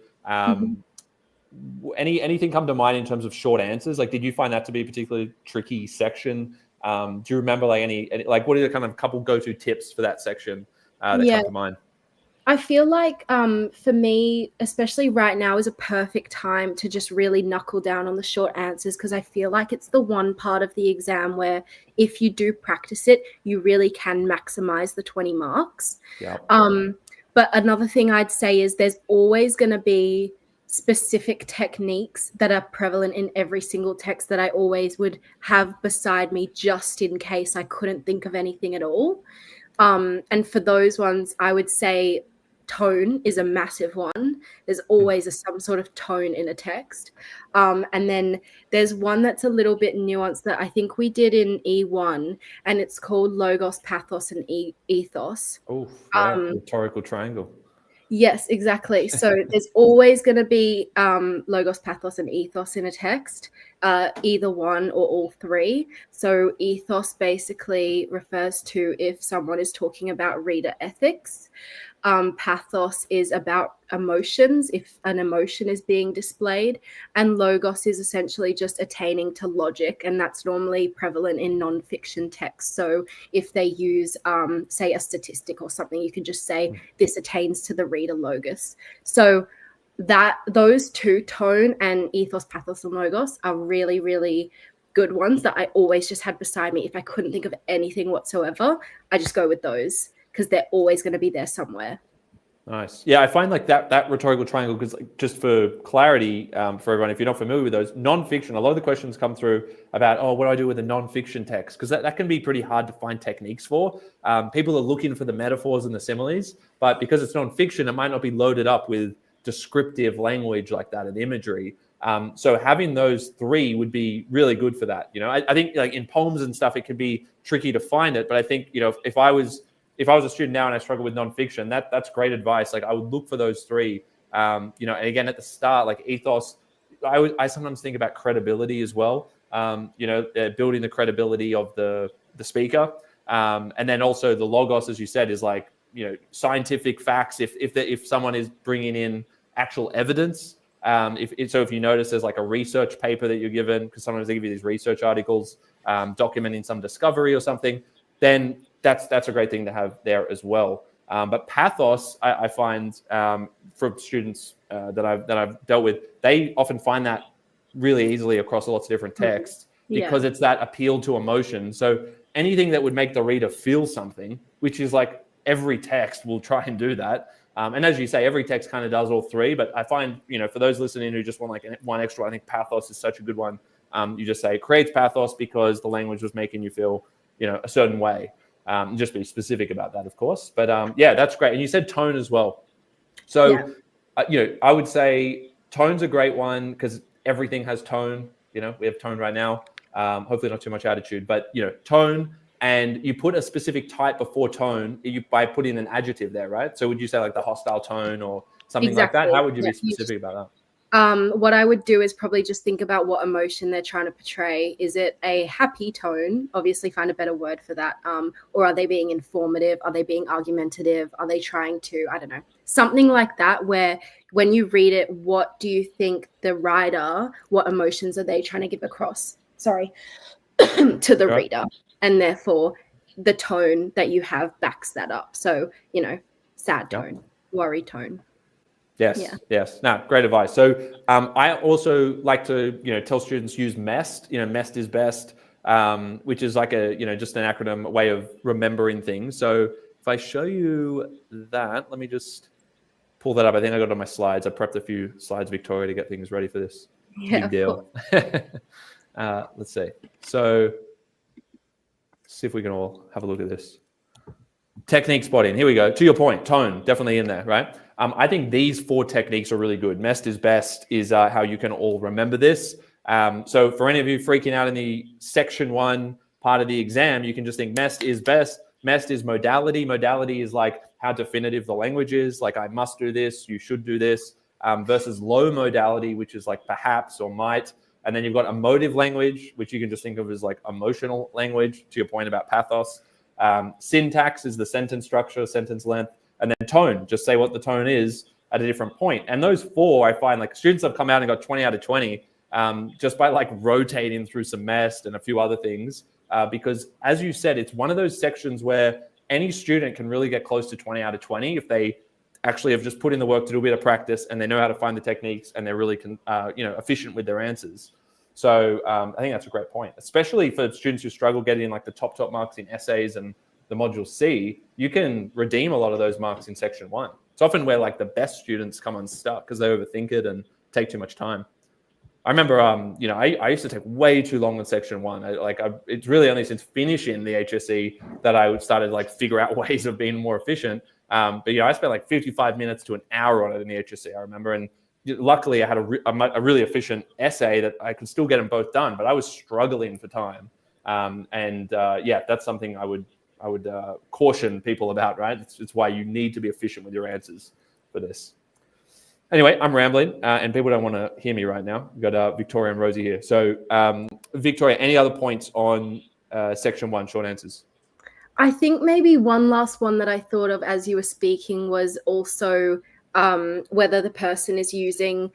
Anything come to mind in terms of short answers? Like, did you find that to be a particularly tricky section? Do you remember like any what are the kind of couple go-to tips for that section that come to mind? I feel like for me, especially right now, is a perfect time to just really knuckle down on the short answers, because I feel like it's the one part of the exam where if you do practice it, you really can maximize the 20 marks. Yeah. But another thing I'd say is there's always going to be specific techniques that are prevalent in every single text that I always would have beside me just in case I couldn't think of anything at all. And for those ones, I would say tone is a massive one. There's always some sort of tone in a text. And then there's one that's a little bit nuanced that I think we did in E1, and it's called logos, pathos, and ethos. Oh, yeah, rhetorical triangle. Yes, exactly. So there's always going to be logos, pathos, and ethos in a text, either one or all three. So ethos basically refers to if someone is talking about reader ethics. Pathos is about emotions, if an emotion is being displayed, and logos is essentially just attaining to logic, and that's normally prevalent in non-fiction texts. So if they use, say, a statistic or something, you can just say this attains to the reader logos. So those two, tone and ethos, pathos, and logos, are really, really good ones that I always just had beside me. If I couldn't think of anything whatsoever, I just go with those, because they're always going to be there somewhere. Nice. Yeah, I find like that rhetorical triangle, because just for clarity for everyone, if you're not familiar with those, non-fiction, a lot of the questions come through about, what do I do with a non-fiction text? Because that can be pretty hard to find techniques for. People are looking for the metaphors and the similes, but because it's non-fiction, it might not be loaded up with descriptive language like that and imagery. So having those three would be really good for that. I think like in poems and stuff, it can be tricky to find it, but I think, if I was a student now and I struggle with nonfiction, that's great advice. Like I would look for those three, and again, at the start, like ethos, I sometimes think about credibility as well. Building the credibility of the speaker, and then also the logos, as you said, is like scientific facts. If someone is bringing in actual evidence, if you notice there's like a research paper that you're given, because sometimes they give you these research articles documenting some discovery or something, then that's a great thing to have there as well. But pathos, I find from students that I've dealt with, they often find that really easily across lots of different texts because it's that appeal to emotion. So anything that would make the reader feel something, which is like every text will try and do that. And as you say, every text kind of does all three. But I find, for those listening who just want like one extra, I think pathos is such a good one. You just say it creates pathos because the language was making you feel, a certain way. Just be specific about that, of course. But that's great. And you said tone as well. So, I would say tone's a great one because everything has tone. We have tone right now. Hopefully not too much attitude, but tone, and you put a specific type before tone by putting an adjective there, right? So would you say like the hostile tone or something like that? How would you be specific about that? What I would do is probably just think about what emotion they're trying to portray. Is it a happy tone? Obviously find a better word for that. Or are they being informative? Are they being argumentative? Are they trying to, I don't know, something like that, where when you read it, what do you think the writer, what emotions are they trying to give across? Sorry, to the reader. And therefore the tone that you have backs that up. So, sad tone, worry tone. Yes. No, great advice. So I also like to, tell students use MEST. MEST is best, which is like just an acronym, a way of remembering things. So if I show you that, let me just pull that up. I think I got it on my slides. I prepped a few slides, Victoria, to get things ready for this. Big deal. Let's see. So see if we can all have a look at this. Technique spotting. Here we go. To your point, tone, definitely in there, right? I think these 4 techniques are really good. MEST is best is how you can all remember this. So for any of you freaking out in the section 1 part of the exam, you can just think MEST is best. MEST is modality. Modality is like how definitive the language is. Like I must do this, you should do this, versus low modality, which is like perhaps or might. And then you've got emotive language, which you can just think of as like emotional language, to your point about pathos. Syntax is the sentence structure, sentence length, and then tone, just say what the tone is at a different point. And those 4, I find like students have come out and got 20 out of 20 just by like rotating through some MEST and a few other things. Because as you said, it's one of those sections where any student can really get close to 20 out of 20 if they actually have just put in the work to do a bit of practice and they know how to find the techniques and they're really efficient with their answers. So I think that's a great point, especially for students who struggle getting like the top marks in essays and the module C. You can redeem a lot of those marks in section 1. It's often where like the best students come unstuck because they overthink it and take too much time. I remember, I used to take way too long in section 1. It's really only since finishing the HSC that I started to like figure out ways of being more efficient. But I spent like 55 minutes to an hour on it in the HSC, I remember. And luckily I had a really efficient essay that I could still get them both done, but I was struggling for time. That's something I would caution people about, right? It's why you need to be efficient with your answers for this. Anyway, I'm rambling and people don't want to hear me right now. We've got Victoria and Rosie here. So Victoria, any other points on section 1, short answers? I think maybe one last one that I thought of as you were speaking was also whether the person is using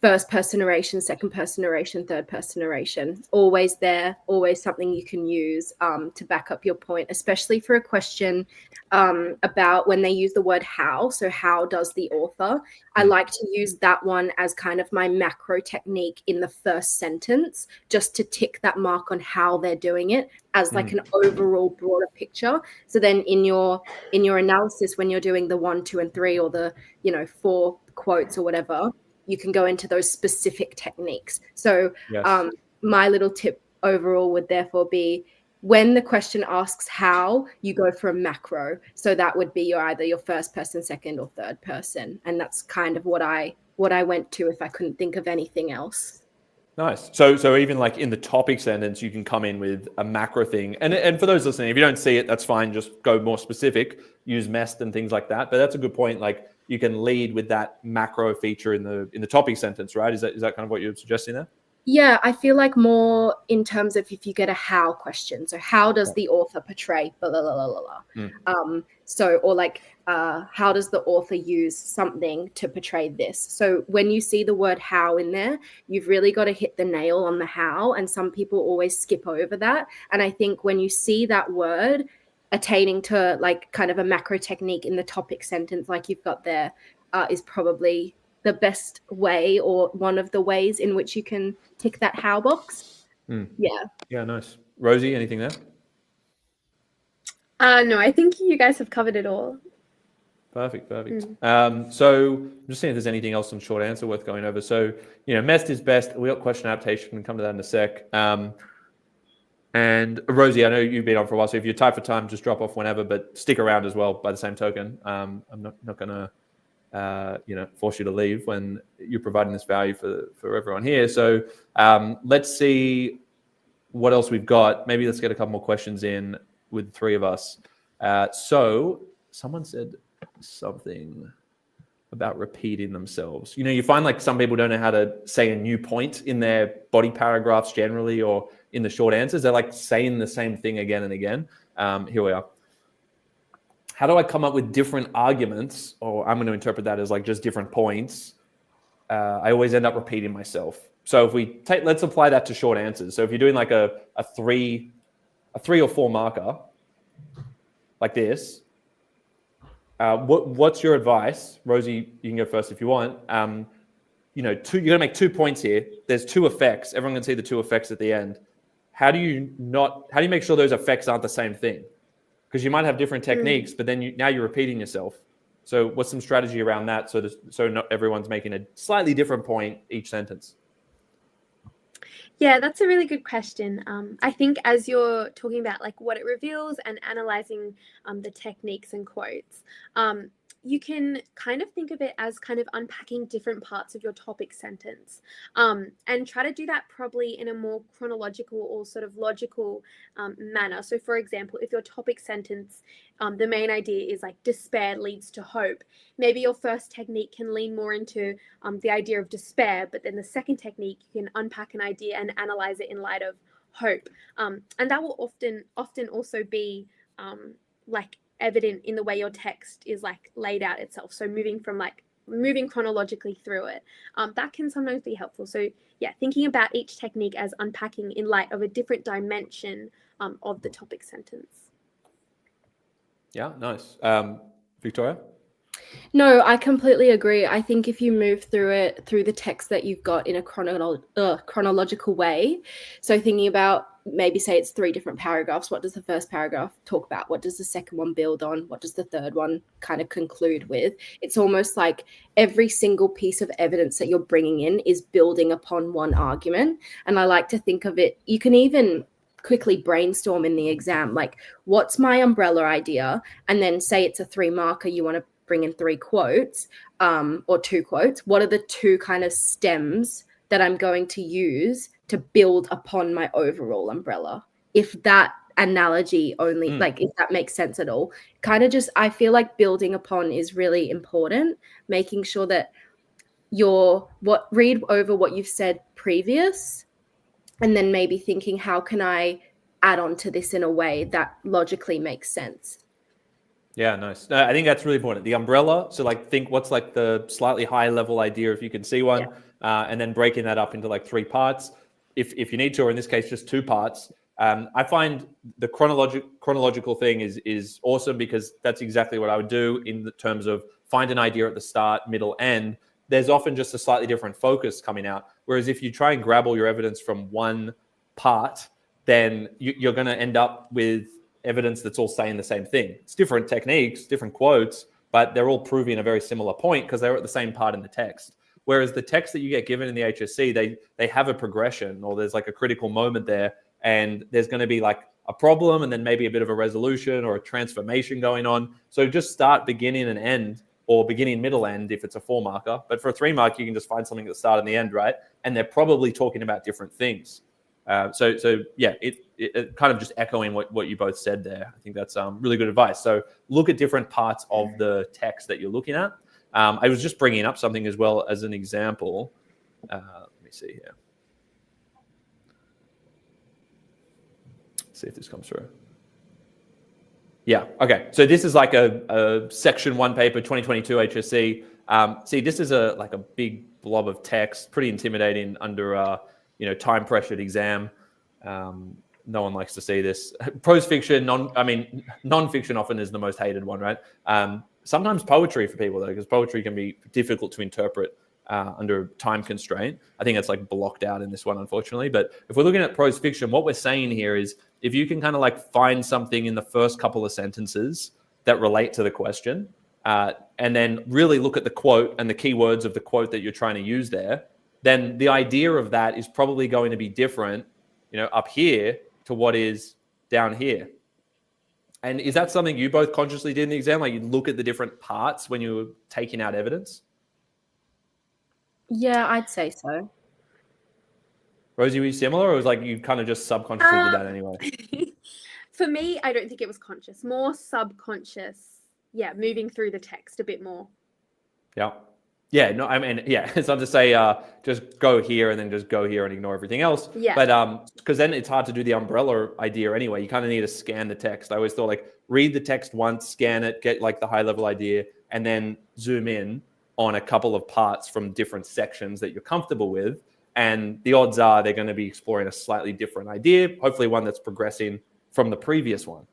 first person narration, second person narration, third person narration. Always there, always something you can use to back up your point, especially for a question about when they use the word how. So how does the author? I like to use that one as kind of my macro technique in the first sentence, just to tick that mark on how they're doing it as like an overall broader picture. So then in your analysis, when you're doing the 1, 2, and 3, or the 4 quotes or whatever, you can go into those specific techniques. So my little tip overall would therefore be, when the question asks how, you go for a macro. So that would be either your first person, second, or third person. And that's kind of what I went to if I couldn't think of anything else. Nice. So even like in the topic sentence, you can come in with a macro thing. And for those listening, if you don't see it, that's fine. Just go more specific, use MEST and things like that. But that's a good point. Like you can lead with that macro feature in the topic sentence, right? Is that kind of what you're suggesting there? Yeah, I feel like more in terms of if you get a how question. So how does the author portray blah, blah, blah, blah, blah. Or like how does the author use something to portray this? So when you see the word how in there, you've really got to hit the nail on the how. And some people always skip over that. And I think when you see that word attaining to like kind of a macro technique in the topic sentence like you've got there is probably the best way or one of the ways in which you can tick that how box. Yeah, nice. Rosie, anything there? No, I think you guys have covered it all. Perfect. So I'm just seeing if there's anything else on short answer worth going over. So, MEST is best. We got question adaptation. We'll come to that in a sec. And Rosie, I know you've been on for a while, so if you're tight for time, just drop off whenever, but stick around as well by the same token. I'm not going to force you to leave when you're providing this value for everyone here. So let's see what else we've got. Maybe let's get a couple more questions in with the three of us. So someone said something about repeating themselves. You find like some people don't know how to say a new point in their body paragraphs generally, or in the short answers. They're like saying the same thing again and again. Here we are. How do I come up with different arguments? Or I'm going to interpret that as like just different points. I always end up repeating myself. So if let's apply that to short answers. So if you're doing like a 3 or 4 marker like this, what's your advice? Rosie, you can go first if you want. You're going to make 2 points here. There's 2 effects. Everyone can see the 2 effects at the end. How do you make sure those effects aren't the same thing? Because you might have different techniques, but then now you're repeating yourself. So what's some strategy around that so not everyone's making a slightly different point each sentence? Yeah, that's a really good question. I think as you're talking about like what it reveals and analyzing the techniques and quotes, you can kind of think of it as kind of unpacking different parts of your topic sentence, and try to do that probably in a more chronological or sort of logical manner. So for example, if your topic sentence, the main idea is like despair leads to hope, maybe your first technique can lean more into the idea of despair, but then the second technique, you can unpack an idea and analyze it in light of hope. And that will often also be like evident in the way your text is like laid out itself. So moving chronologically through it, that can sometimes be helpful. So yeah, thinking about each technique as unpacking in light of a different dimension of the topic sentence. Yeah, nice. Victoria? No, I completely agree. I think if you move through the text that you've got in a chronological way, so thinking about maybe say it's 3 different paragraphs, what does the first paragraph talk about? What does the second one build on? What does the third one kind of conclude with? It's almost like every single piece of evidence that you're bringing in is building upon one argument. And I like to think of it, you can even quickly brainstorm in the exam, like what's my umbrella idea? And then say it's a 3 marker, you want to bring in 3 quotes or 2 quotes. What are the 2 kind of stems that I'm going to use to build upon my overall umbrella? If that analogy only, like if that makes sense at all, kind of just, I feel like building upon is really important, making sure that read over what you've said previous, and then maybe thinking, how can I add on to this in a way that logically makes sense? Yeah, nice. No, I think that's really important. The umbrella. So like think what's like the slightly high level idea, if you can see one, and then breaking that up into like 3 parts. If you need to, or in this case, just 2 parts. I find the chronological thing is awesome, because that's exactly what I would do in the terms of find an idea at the start, middle, end. There's often just a slightly different focus coming out. Whereas if you try and grab all your evidence from one part, then you're going to end up with evidence that's all saying the same thing. It's different techniques, different quotes, but they're all proving a very similar point because they're at the same part in the text. Whereas the text that you get given in the HSC, they have a progression, or there's like a critical moment there, and there's going to be like a problem and then maybe a bit of a resolution or a transformation going on. So just start beginning and end, or beginning, middle, end if it's a 4 marker. But for a 3 marker, you can just find something at the start and the end, right? And they're probably talking about different things. So yeah, it kind of just echoing what you both said there. I think that's really good advice. So look at different parts of the text that you're looking at. I was just bringing up something as well as an example. Let me see here. See if this comes through. Yeah, okay. So this is like a section 1 paper, 2022 HSC. See, this is like a big blob of text, pretty intimidating under time pressured exam. No one likes to see this. Prose fiction, non-fiction often is the most hated one, right? Sometimes poetry for people though, because poetry can be difficult to interpret under time constraint. I think it's like blocked out in this one, unfortunately. But if we're looking at prose fiction, what we're saying here is if you can kind of like find something in the first couple of sentences that relate to the question, and then really look at the quote and the keywords of the quote that you're trying to use there, then the idea of that is probably going to be different, up here to what is down here. And is that something you both consciously did in the exam? Like you look at the different parts when you were taking out evidence? Yeah, I'd say so. Rosie, were you similar, or was like you kind of just subconsciously did that anyway? For me, I don't think it was conscious, more subconscious. Yeah, moving through the text a bit more. Yeah. Yeah, no, I mean, yeah, it's not to say just go here and then just go here and ignore everything else. Yeah. But because then it's hard to do the umbrella idea anyway. You kind of need to scan the text. I always thought like read the text once, scan it, get like the high level idea, and then zoom in on a couple of parts from different sections that you're comfortable with. And the odds are they're going to be exploring a slightly different idea, hopefully one that's progressing from the previous one.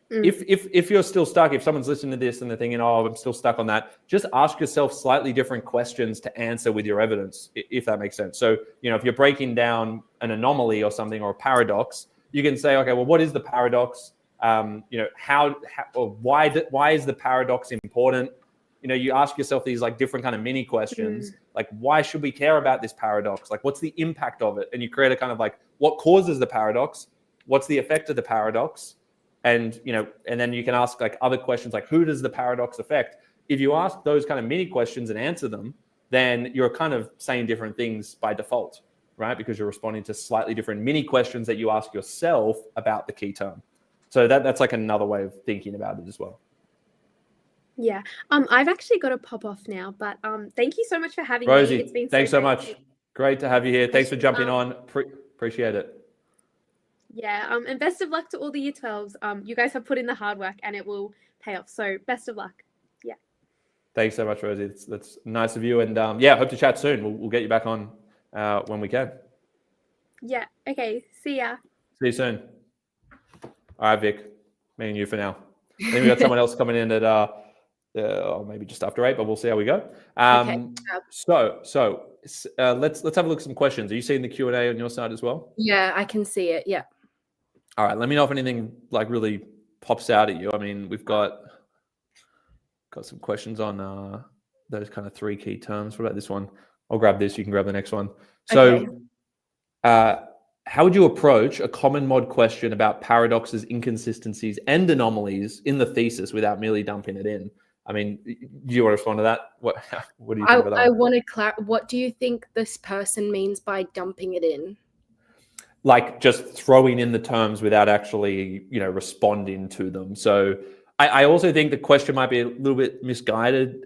If you're still stuck, if someone's listening to this and they're thinking, oh, I'm still stuck on that, just ask yourself slightly different questions to answer with your evidence, if that makes sense. So, if you're breaking down an anomaly or something or a paradox, you can say, okay, well, what is the paradox? Why is the paradox important? You ask yourself these like different kind of mini questions, like why should we care about this paradox? Like what's the impact of it? And you create a kind of like what causes the paradox? What's the effect of the paradox? And, and then you can ask like other questions like who does the paradox affect? If you ask those kind of mini questions and answer them, then you're kind of saying different things by default, right? Because you're responding to slightly different mini questions that you ask yourself about the key term. So that's like another way of thinking about it as well. Yeah. I've actually got to pop off now, but thank you so much for having Rosie, me. It's been thanks so great. much. Great to have you here. Thanks for jumping on. Appreciate it. Yeah. And best of luck to all the year 12s. You guys have put in the hard work and it will pay off. So best of luck. Yeah. Thanks so much, Rosie. That's nice of you. And hope to chat soon. We'll get you back on when we can. Yeah. Okay. See ya. See you soon. All right, Vic. Me and you for now. I think we got someone else coming in at maybe just after 8, but we'll see how we go. Okay. So let's have a look at some questions. Are you seeing the Q&A on your side as well? Yeah, I can see it. Yeah. All right. Let me know if anything like really pops out at you. I mean, we've got some questions on those kind of 3 key terms. What about this one? I'll grab this. You can grab the next one. So, how would you approach a common mod question about paradoxes, inconsistencies, and anomalies in the thesis without merely dumping it in? I mean, do you want to respond to that? What do you think about that? I want to clarify. What do you think this person means by dumping it in? Like just throwing in the terms without actually, responding to them. So I also think the question might be a little bit misguided,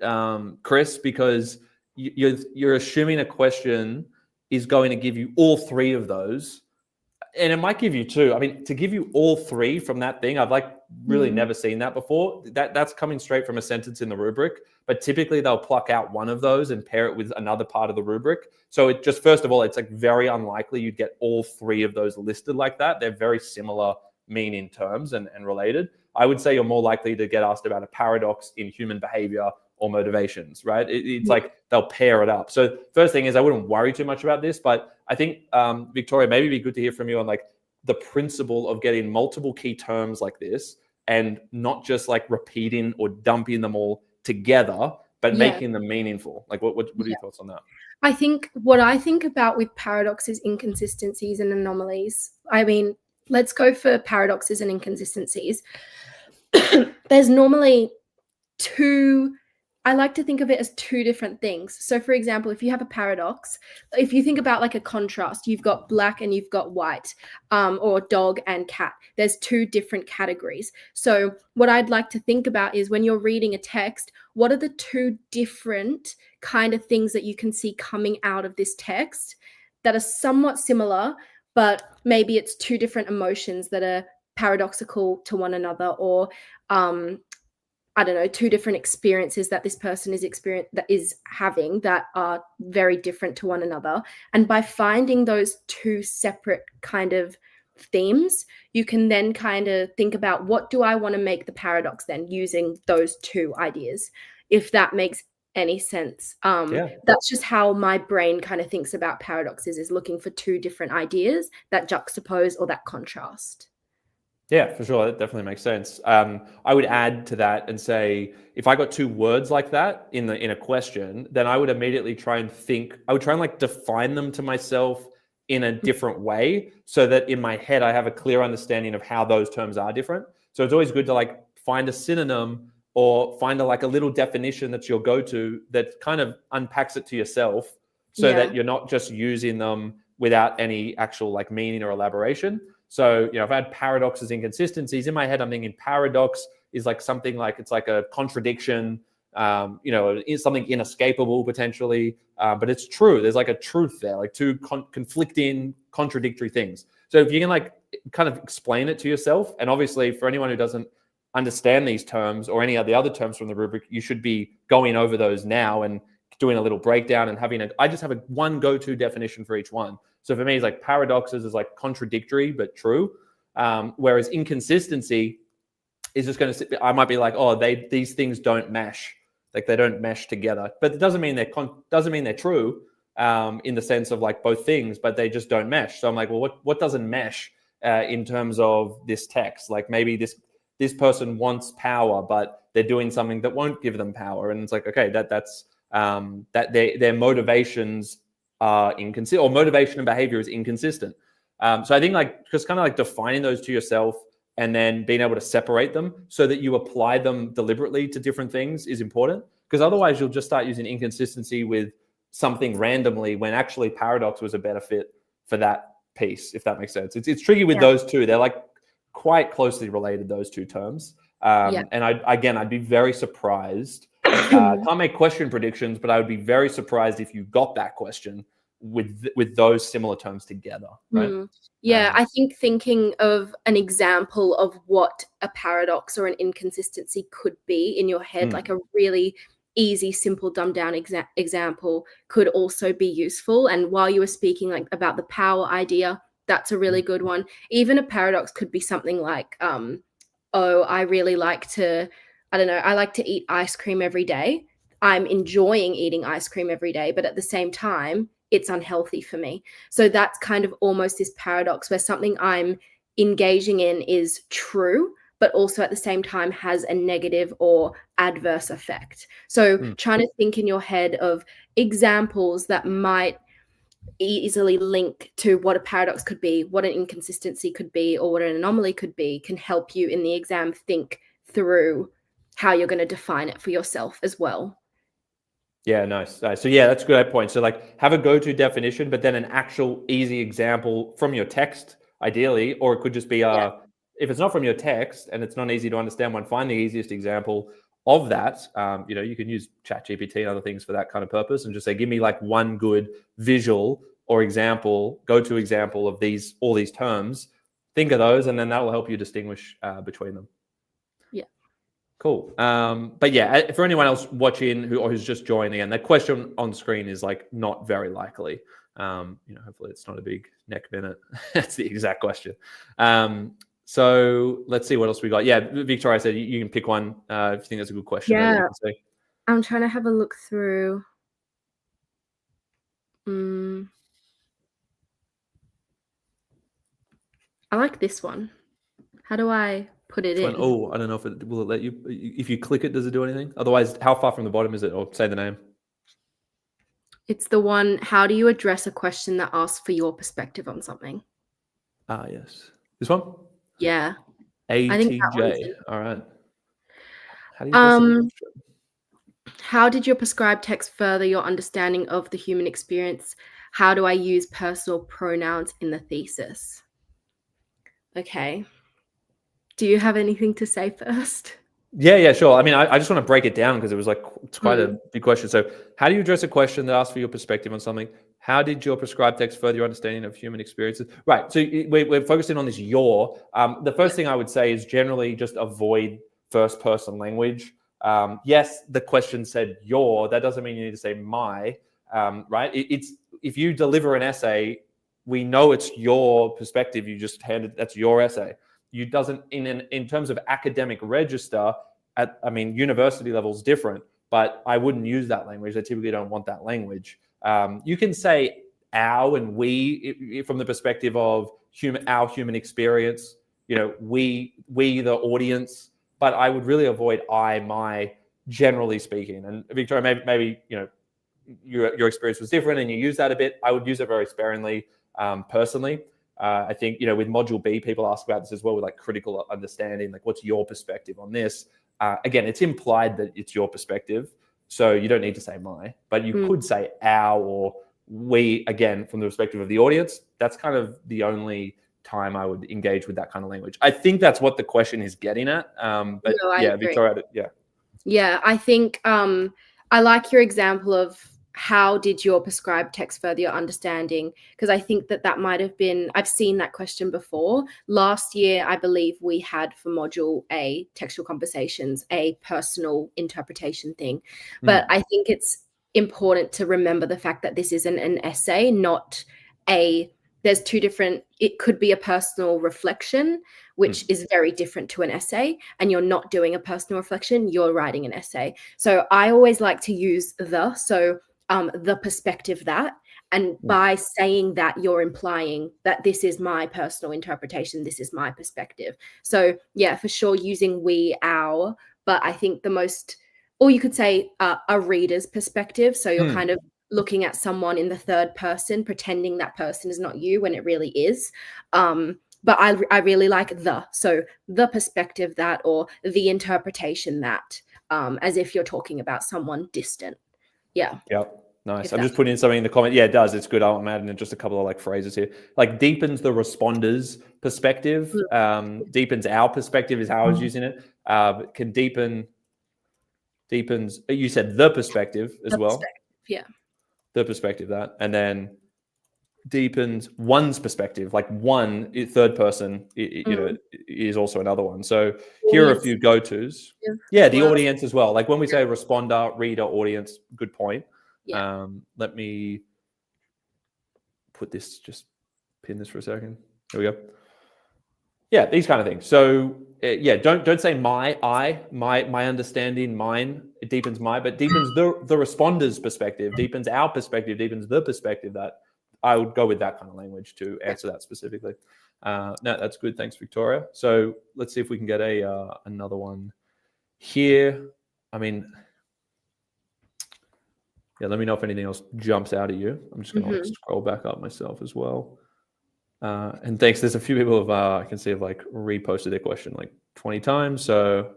Chris, because you're assuming a question is going to give you all 3 of those. And it might give you 2. I mean, to give you all 3 from that thing, I've really never seen that before. That's coming straight from a sentence in the rubric. But typically they'll pluck out one of those and pair it with another part of the rubric. So it just, first of all, it's like very unlikely you'd get all 3 of those listed like that. They're very similar meaning terms and related. I would say you're more likely to get asked about a paradox in human behavior or motivations, right? It's like they'll pair it up. So first thing is I wouldn't worry too much about this, but I think, Victoria, maybe it'd be good to hear from you on like the principle of getting multiple key terms like this and not just like repeating or dumping them all together, but making them meaningful. Like what are your thoughts on that? I think what I think about with paradoxes, inconsistencies, and anomalies, I mean, let's go for paradoxes and inconsistencies. There's normally 2 I like to think of it as two different things. So, for example, if you have a paradox, if you think about like a contrast, you've got black and you've got white, or dog and cat. There's two different categories. So, what I'd like to think about is when you're reading a text, what are the two different kind of things that you can see coming out of this text that are somewhat similar, but maybe it's two different emotions that are paradoxical to one another, or I don't know, two different experiences that this person is having that are very different to one another. And by finding those two separate kind of themes, you can then kind of think about, what do I want to make the paradox then, using those two ideas, if that makes any sense. That's just how my brain kind of thinks about paradoxes, is looking for two different ideas that juxtapose or that contrast. Yeah, for sure. That definitely makes sense. I would add to that and say, if I got two words like that in a question, then I would immediately try and like define them to myself in a different way, so that in my head I have a clear understanding of how those terms are different. So it's always good to like find a synonym or find a little definition that's your go-to that kind of unpacks it to yourself, so that you're not just using them without any actual like meaning or elaboration. So, if I had paradoxes, inconsistencies, in my head, I'm thinking paradox is like something like, it's like a contradiction, is something inescapable potentially, but it's true. There's like a truth there, like two conflicting, contradictory things. So if you can like kind of explain it to yourself, and obviously for anyone who doesn't understand these terms or any of the other terms from the rubric, you should be going over those now and doing a little breakdown and I just have one go-to definition for each one. So for me, it's like paradoxes is like contradictory but true, whereas inconsistency is just going to. I might be like, oh, these things don't mesh, like they don't mesh together. But it doesn't mean they're true in the sense of like both things, but they just don't mesh. So I'm like, well, what doesn't mesh in terms of this text? Like maybe this person wants power, but they're doing something that won't give them power, and it's like, okay, that's that their motivations are inconsistent, or motivation and behavior is inconsistent. So I think like just kind of like defining those to yourself and then being able to separate them so that you apply them deliberately to different things is important, because otherwise you'll just start using inconsistency with something randomly when actually paradox was a better fit for that piece, if that makes sense. It's tricky with those two. They're like quite closely related, those two terms. And I'd be very surprised. Can't make question predictions, but I would be very surprised if you got that question with those similar terms together, right? I think thinking of an example of what a paradox or an inconsistency could be in your head, like a really easy, simple, dumbed down example could also be useful. And while you were speaking like about the power idea, that's a really good one. Even a paradox could be something like, I really like to, I like to eat ice cream every day. I'm enjoying eating ice cream every day, but at the same time, it's unhealthy for me. So that's kind of almost this paradox where something I'm engaging in is true, but also at the same time has a negative or adverse effect. So trying to think in your head of examples that might easily link to what a paradox could be, what an inconsistency could be, or what an anomaly could be, can help you in the exam think through how you're going to define it for yourself as well. Yeah, nice. So yeah, that's a good point. So like have a go-to definition, but then an actual easy example from your text, ideally, or it could just be if it's not from your text and it's not easy to understand one, find the easiest example of that. You can use ChatGPT and other things for that kind of purpose, and just say, give me like one good visual or example, go-to example of all these terms. Think of those, and then that will help you distinguish between them. Cool. But yeah, for anyone else watching who's just joining in, that question on screen is like not very likely. Hopefully it's not a big neck minute. That's the exact question. So let's see what else we got. Yeah, Victoria said you can pick one if you think that's a good question. Yeah, I'm trying to have a look through. I like this one. How do I put it in? Oh, I don't know if will it let you. If you click it, does it do anything? Otherwise, how far from the bottom is it? Or say the name. It's the one, how do you address a question that asks for your perspective on something? Ah, yes. This one? Yeah. ATJ. All right. How do you How did your prescribed text further your understanding of the human experience? How do I use personal pronouns in the thesis? Okay. Do you have anything to say first? Yeah, sure. I mean, I just want to break it down because it was like it's quite a Mm. big question. So, how do you address a question that asks for your perspective on something? How did your prescribed text further your understanding of human experiences? Right. So we're focusing on this your. The first thing I would say is generally just avoid first person language. Yes, the question said your. That doesn't mean you need to say my. Right. It's if you deliver an essay, we know it's your perspective. You just handed that's your essay. You doesn't in terms of academic register at university level is different, but I wouldn't use that language. I typically don't want that language. You can say our and we from the perspective of our human experience. We the audience, but I would really avoid I my generally speaking. And Victoria, maybe your experience was different and you use that a bit. I would use it very sparingly personally. I think, with module B, people ask about this as well with like critical understanding, like what's your perspective on this? Again, it's implied that it's your perspective. So you don't need to say my, but you could say our or we, again, from the perspective of the audience. That's kind of the only time I would engage with that kind of language. I think that's what the question is getting at. But No, I yeah, agree. Victoria, yeah. Yeah, I think I like your example of how did your prescribed text further your understanding? Because I think that might have been, I've seen that question before. Last year, I believe we had for module A, textual conversations, a personal interpretation thing. But I think it's important to remember the fact that this isn't an essay, not there's two different, it could be a personal reflection, which is very different to an essay, and you're not doing a personal reflection, you're writing an essay. So I always like to use the perspective that, and by saying that, you're implying that this is my personal interpretation, this is my perspective. So yeah, for sure, using we, our, but I think or you could say a reader's perspective. So you're kind of looking at someone in the third person, pretending that person is not you when it really is. But I really like so the perspective that, or the interpretation that, as if you're talking about someone distant. Yeah. Yep. Nice. I'm just putting in something in the comment. Yeah, it does. It's good. I'm adding in just a couple of like phrases here. Like deepens the responder's perspective. Deepens our perspective is how I was using it. Can deepens. You said the perspective as well. Yeah. The perspective that, and then deepens one's perspective. Like one third person, is also another one. So here are a few go-tos. Yeah, the audience as well. Like when we say responder, reader, audience. Good point. Yeah. Let me just pin this for a second. There we go. Yeah, these kind of things. So don't say my understanding, mine. It deepens but deepens the responder's perspective, deepens our perspective, deepens the perspective. That I would go with that kind of language to answer that specifically. No, that's good. Thanks, Victoria. So let's see if we can get another one here. I mean, yeah, let me know if anything else jumps out at you. I'm just going to scroll back up myself as well. And thanks. There's a few people I can see have like reposted their question like 20 times. So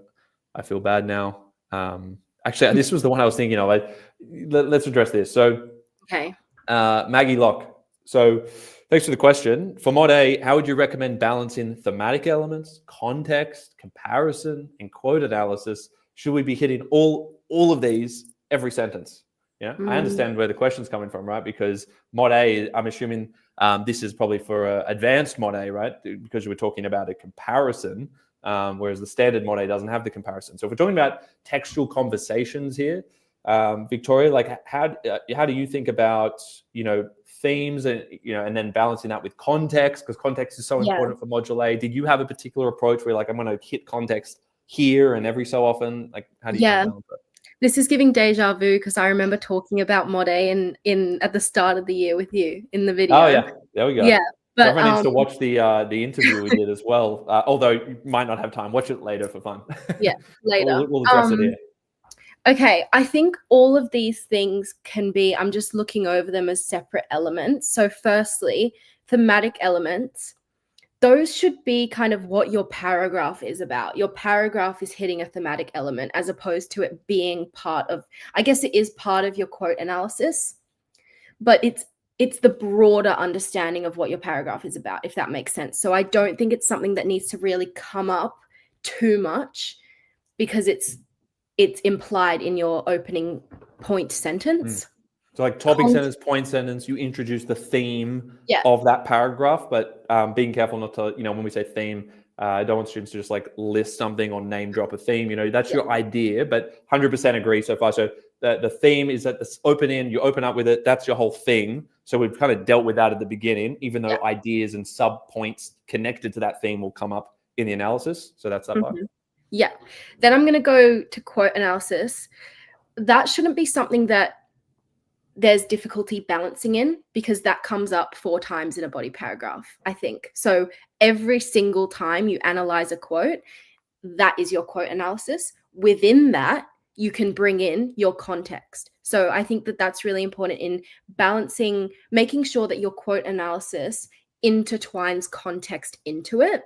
I feel bad now. Actually, this was the one I was thinking of. Let's address this. So, Okay. Maggie Locke. So thanks for the question. For Mod A, how would you recommend balancing thematic elements, context, comparison, and quote analysis? Should we be hitting all of these every sentence? Yeah, I understand where the question's coming from, right? Because Mod A, I'm assuming this is probably for advanced Mod A, right? Because we're talking about a comparison, whereas the standard Mod A doesn't have the comparison. So if we're talking about textual conversations here, Victoria, like how do you think about themes and then balancing that with context, because context is so important for Module A? Did you have a particular approach where like I'm going to hit context here and every so often? Like how do you balance it? This is giving deja vu because I remember talking about Mod A at the start of the year with you in the video. Oh yeah, there we go. Yeah, but everyone needs to watch the interview we did as well. Although you might not have time, watch it later for fun. Yeah, later. we'll address it here. Okay, I think all of these things can be, I'm just looking over them as separate elements. So firstly, thematic elements. those should be kind of what your paragraph is about. Your paragraph is hitting a thematic element as opposed to it being part of, I guess it is part of your quote analysis, but it's the broader understanding of what your paragraph is about, if that makes sense. So I don't think it's something that needs to really come up too much because it's implied in your opening point sentence. So like topic sentence, point sentence, you introduce the theme Yeah. of that paragraph, but being careful not to, when we say theme, I don't want students to just like list something or name drop a theme. That's your idea, but 100% agree so far. So the theme is at the open end, you open up with it. That's your whole thing. So we've kind of dealt with that at the beginning, even though ideas and sub points connected to that theme will come up in the analysis. So that's that part. Yeah. Then I'm going to go to quote analysis. That shouldn't be something that there's difficulty balancing in because that comes up 4 times in a body paragraph, I think. So every single time you analyze a quote, that is your quote analysis. Within that, you can bring in your context. So I think that that's really important in balancing, making sure that your quote analysis intertwines context into it.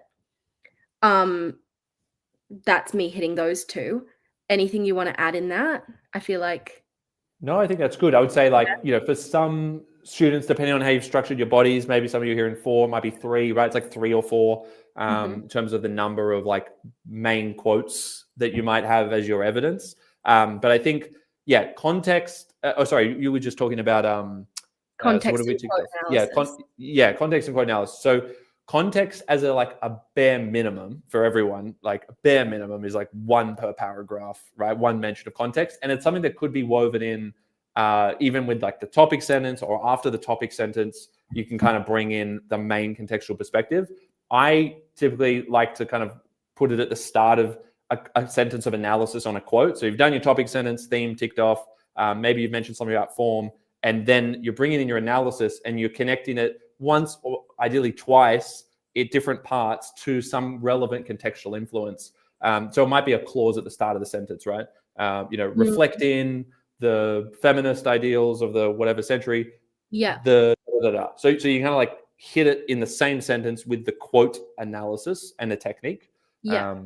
That's me hitting those 2. Anything you want to add in that? I feel like... No, I think that's good. I would say for some students, depending on how you've structured your bodies, maybe some of you here in 4, might be 3, right? It's like 3 or 4 in terms of the number of like main quotes that you might have as your evidence. But I think, context. You were just talking about context and quote analysis. Context and quote analysis. So context as a bare minimum for everyone, like a bare minimum is like 1 per paragraph, right? 1 mention of context. And it's something that could be woven in even with like the topic sentence or after the topic sentence, you can kind of bring in the main contextual perspective. I typically like to kind of put it at the start of a sentence of analysis on a quote. So you've done your topic sentence, theme ticked off. Maybe you've mentioned something about form, and then you're bringing in your analysis and you're connecting it once or ideally twice in different parts to some relevant contextual influence. So it might be a clause at the start of the sentence, right? Reflecting the feminist ideals of the whatever century. Yeah. So you kind of like hit it in the same sentence with the quote analysis and the technique. Yeah.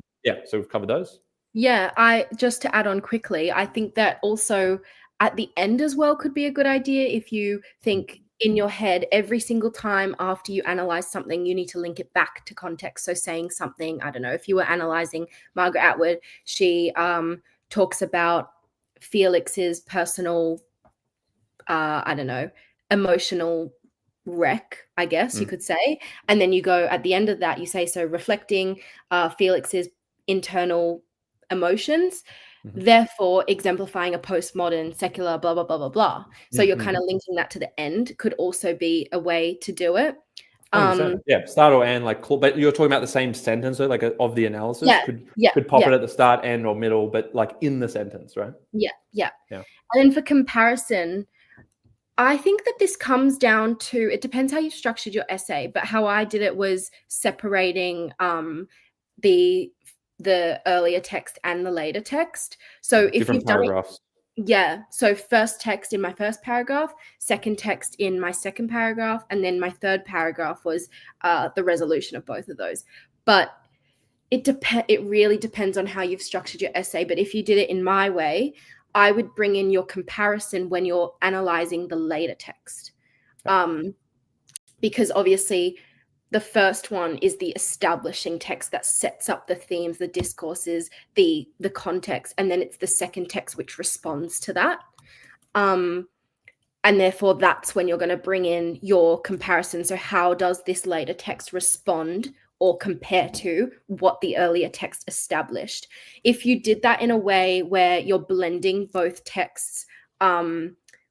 So we've covered those. Yeah, just to add on quickly, I think that also at the end as well could be a good idea if you think in your head every single time after you analyze something, you need to link it back to context. So saying something, I don't know, if you were analyzing Margaret Atwood, she talks about Felix's personal, emotional wreck, I guess you could say. And then you go at the end of that, you say, so reflecting Felix's internal emotions, therefore exemplifying a postmodern secular blah blah blah blah blah. So you're kind of linking that to the end could also be a way to do it. Start or end, but you're talking about the same sentence, so like of the analysis could pop it at the start, end, or middle, but like in the sentence, right? Yeah. And then for comparison, I think that this comes down to, it depends how you structured your essay, but how I did it was separating the earlier text and the later text. So if different you've done paragraphs. So first text in my first paragraph, second text in my second paragraph, and then my third paragraph was the resolution of both of those. But it really depends on how you've structured your essay. But if you did it in my way, I would bring in your comparison when you're analyzing the later text. Because obviously the first one is the establishing text that sets up the themes, the discourses, the context, and then it's the second text which responds to that. And therefore that's when you're going to bring in your comparison. So how does this later text respond or compare to what the earlier text established? If you did that in a way where you're blending both texts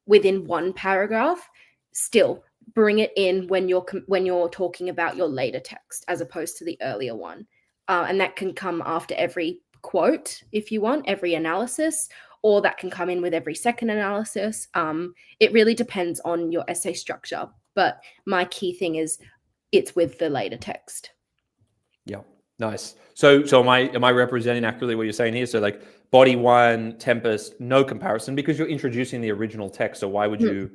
within one paragraph, still bring it in when you're talking about your later text as opposed to the earlier one. And that can come after every quote if you want, every analysis, or that can come in with every second analysis. It really depends on your essay structure. But my key thing is it's with the later text. Yeah, nice. So am I representing accurately what you're saying here? So like body 1, Tempest, no comparison because you're introducing the original text. So why would you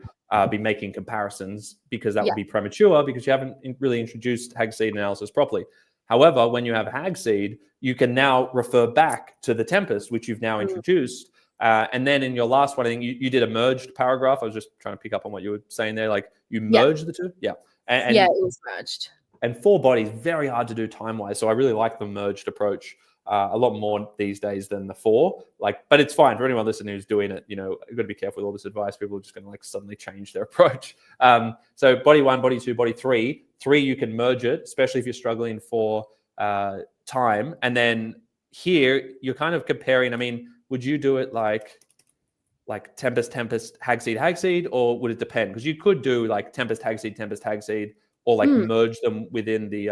be making comparisons, because that would be premature, because you haven't really introduced hag seed analysis properly. However, when you have hag seed, you can now refer back to the Tempest, which you've now introduced. And then in your last one, I think you did a merged paragraph. I was just trying to pick up on what you were saying there. Like you merged the two. Yeah. And it was merged. And 4 bodies, very hard to do time-wise. So I really like the merged approach a lot more these days than the 4. But it's fine for anyone listening who's doing it. You've got to be careful with all this advice. People are just going to suddenly change their approach. So body 1, body 2, body 3. 3, you can merge it, especially if you're struggling for time. And then here, you're kind of comparing. I mean, would you do it like Tempest, hag seed, or would it depend? Because you could do like Tempest, hag seed, or merge them within the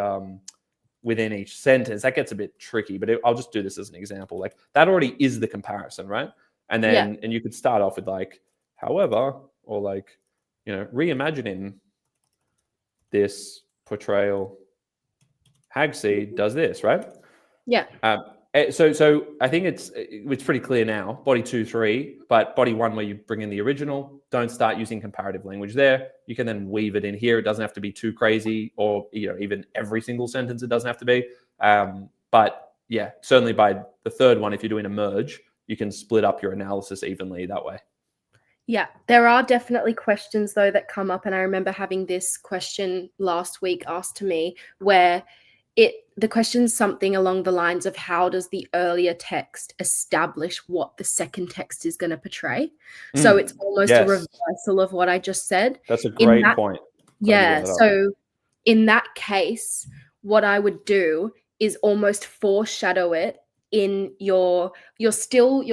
within each sentence. That gets a bit tricky, but I'll just do this as an example. Like that already is the comparison, right? And then and you could start off with like, however, or like, reimagining this portrayal, hag seed does this, right? Yeah. So I think it's pretty clear now. Body 2, 3, but body 1 where you bring in the original. Don't start using comparative language there. You can then weave it in here. It doesn't have to be too crazy, or even every single sentence. It doesn't have to be. But yeah, certainly by the 3rd one, if you're doing a merge, you can split up your analysis evenly that way. Yeah, there are definitely questions though that come up, and I remember having this question last week asked to me where the question's something along the lines of, how does the earlier text establish what the second text is going to portray? So it's almost a reversal of what I just said. That's a great point. Yeah. So in that case, what I would do is almost foreshadow it in you're still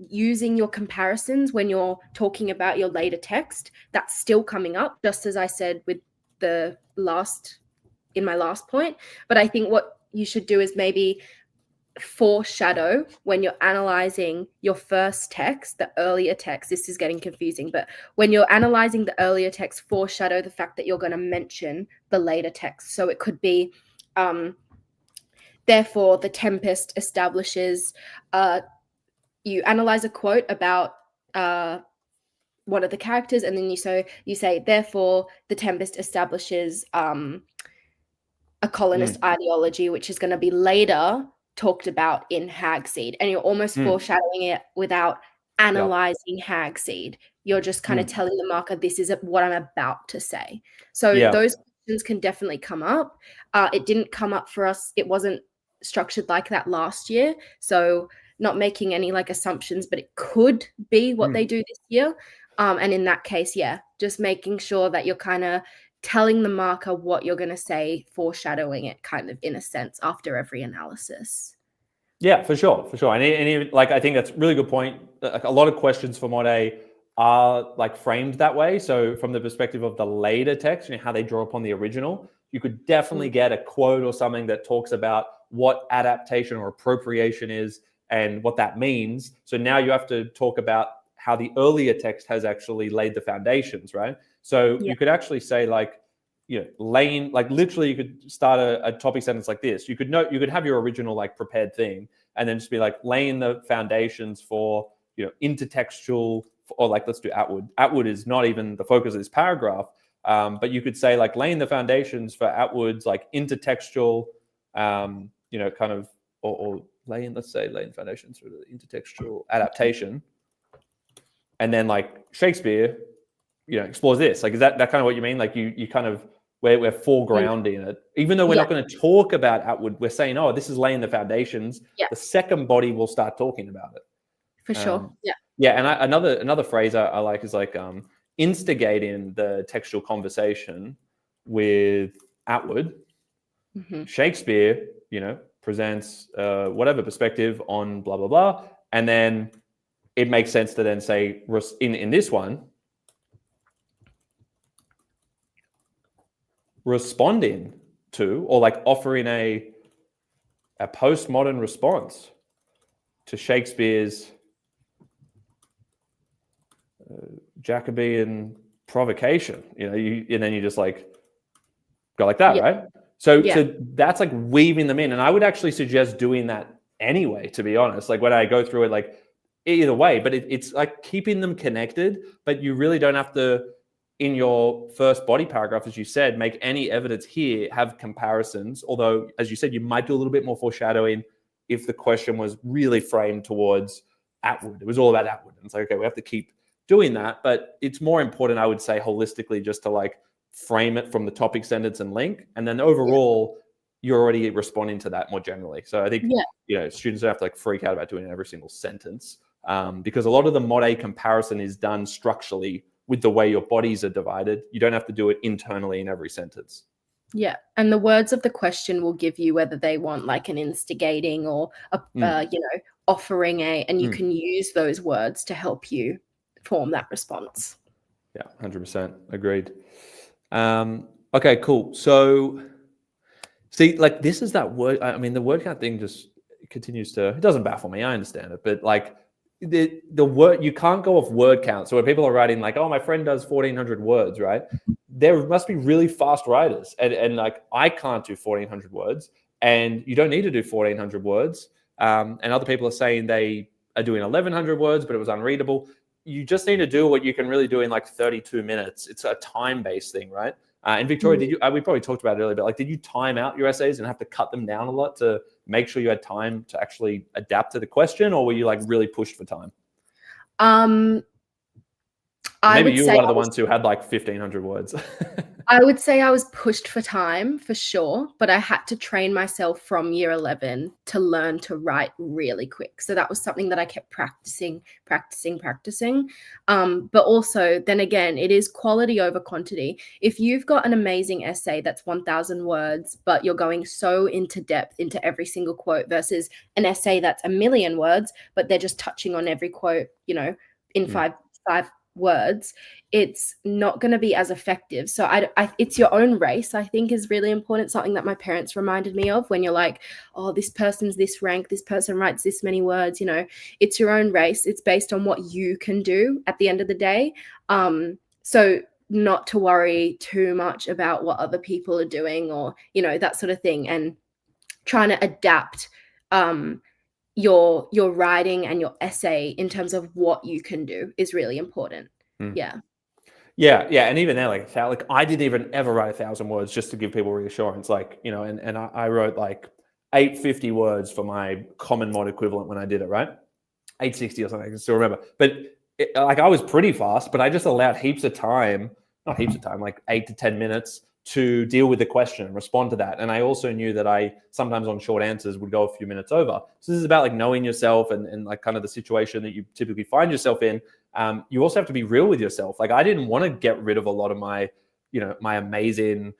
using your comparisons when you're talking about your later text. That's still coming up, just as I said with in my last point. But I think what you should do is maybe foreshadow when you're analyzing your first text, the earlier text. This is getting confusing, but when you're analyzing the earlier text, foreshadow the fact that you're going to mention the later text. So it could be, therefore, the Tempest establishes, you analyze a quote about one of the characters, and then you say, therefore, the Tempest establishes a colonist ideology, which is going to be later talked about in hag seed. And you're almost foreshadowing it without analyzing hag seed. You're just kind of telling the marker, this is what I'm about to say. So those questions can definitely come up. It didn't come up for us. It wasn't structured like that last year. So not making any assumptions, but it could be what they do this year. And in that case, just making sure that you're kind of telling the marker what you're going to say, foreshadowing it kind of in a sense after every analysis. Yeah, for sure. And even, I think that's a really good point. A lot of questions for Mod A are framed that way. So from the perspective of the later text, how they draw upon the original, you could definitely get a quote or something that talks about what adaptation or appropriation is and what that means. So now you have to talk about how the earlier text has actually laid the foundations, right? So you could actually say laying, literally you could start a topic sentence like this. You could have your original prepared thing, and then just be laying the foundations for, intertextual, or let's do Atwood. Atwood is not even the focus of this paragraph, but you could say laying the foundations for Atwood's intertextual, or laying foundations for the intertextual adaptation. And then Shakespeare, explores this. Is that kind of what you mean? You kind of, we're foregrounding it. Even though we're not going to talk about Atwood, we're saying, oh, this is laying the foundations. Yeah. The second body will start talking about it. For sure. Yeah. And another phrase I like is instigating the textual conversation with Atwood. Shakespeare, presents whatever perspective on blah, blah, blah. And then it makes sense to then say, in this one, responding to, or offering a postmodern response to Shakespeare's Jacobean provocation, and then you just go like that, right? So that's weaving them in. And I would actually suggest doing that anyway, to be honest. When I go through it, either way, but it's like keeping them connected, but you really don't have to, in your first body paragraph, as you said, make any evidence here, have comparisons. Although, as you said, you might do a little bit more foreshadowing if the question was really framed towards Atwood. It was all about Atwood. And it's like, okay, we have to keep doing that. But it's more important, I would say, holistically, just to like frame it from the topic, sentence, and link. And then overall, you're already responding to that more generally. So I think, students don't have to like freak out about doing every single sentence, because a lot of the Mod A comparison is done structurally with the way your bodies are divided. You don't have to do it internally in every sentence. Yeah. And the words of the question will give you whether they want like an instigating or offering a, and you can use those words to help you form that response. Yeah, 100% agreed. Okay, cool. So see, like this is that word. I mean, the word count thing just continues to, it doesn't baffle me. I understand it, but like the word, you can't go off word count. So when people are writing like, oh, my friend does 1,400 words, right? There must be really fast writers. And like, I can't do 1,400 words, and you don't need to do 1,400 words. And other people are saying they are doing 1,100 words, but it was unreadable. You just need to do what you can really do in like 32 minutes. It's a time-based thing, right? And Victoria, did you? We probably talked about it earlier, but like, did you time out your essays and have to cut them down a lot to make sure you had time to actually adapt to the question, or were you like really pushed for time? Maybe you were one of the ones who had like 1,500 words. I would say I was pushed for time for sure, but I had to train myself from year 11 to learn to write really quick. So that was something that I kept practicing. But also, then again, it is quality over quantity. If you've got an amazing essay that's 1,000 words, but you're going so into depth into every single quote versus an essay that's 1,000,000 words, but they're just touching on every quote, in five words, it's not going to be as effective. So it's your own race, I think, is really important. Something that my parents reminded me of when you're like, oh, this person's this rank, this person writes this many words, it's your own race. It's based on what you can do at the end of the day. So not to worry too much about what other people are doing or, that sort of thing, and trying to adapt your writing and your essay in terms of what you can do is really important. Yeah, and even there, like I didn't even ever write 1,000 words just to give people reassurance, like, and I wrote like 850 words for my common mod equivalent when I did it, right? 860 or something, I can still remember. But like I was pretty fast, but I just allowed like 8 to 10 minutes to deal with the question and respond to that. And I also knew that I sometimes on short answers would go a few minutes over. So this is about like knowing yourself and like kind of the situation that you typically find yourself in. You also have to be real with yourself. Like I didn't want to get rid of a lot of my, my amazing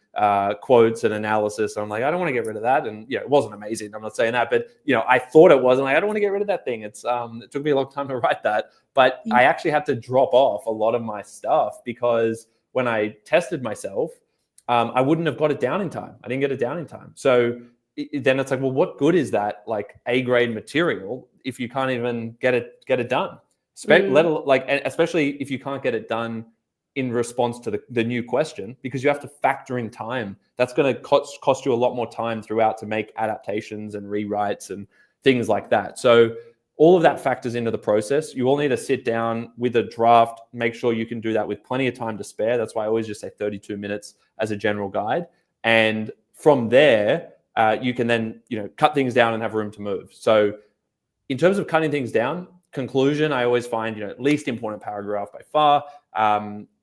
quotes and analysis. I'm like, I don't want to get rid of that. And it wasn't amazing. I'm not saying that, but I thought it was. And like, I don't want to get rid of that thing. It's it took me a long time to write that, but I actually had to drop off a lot of my stuff because when I tested myself, I wouldn't have got it down in time. I didn't get it down in time. So then it's like, well, what good is that like A grade material if you can't even get it done? Especially if you can't get it done in response to the new question, because you have to factor in time. That's going to cost you a lot more time throughout to make adaptations and rewrites and things like that. So all of that factors into the process. You all need to sit down with a draft, make sure you can do that with plenty of time to spare. That's why I always just say 32 minutes as a general guide. And from there, you can then, cut things down and have room to move. So in terms of cutting things down, conclusion, I always find, least important paragraph by far.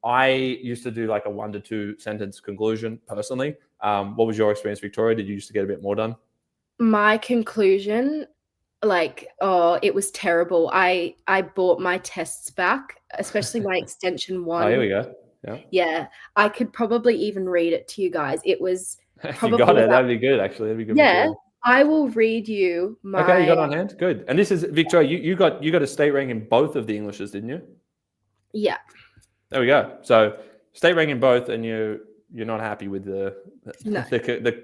I used to do like a 1 to 2 sentence conclusion personally. What was your experience, Victoria? Did you used to get a bit more done? My conclusion, it was terrible. I bought my tests back, especially my extension 1. Oh, here we go. Yeah, I could probably even read it to you guys. It was if you got it, that'd be good, actually. That'd be good. Yeah, material. I will read you my... Okay, you got it on hand? Good. And this is, Victoria, you got a state rank in both of the Englishes, didn't you? Yeah. There we go. So state rank in both, and you're not happy with the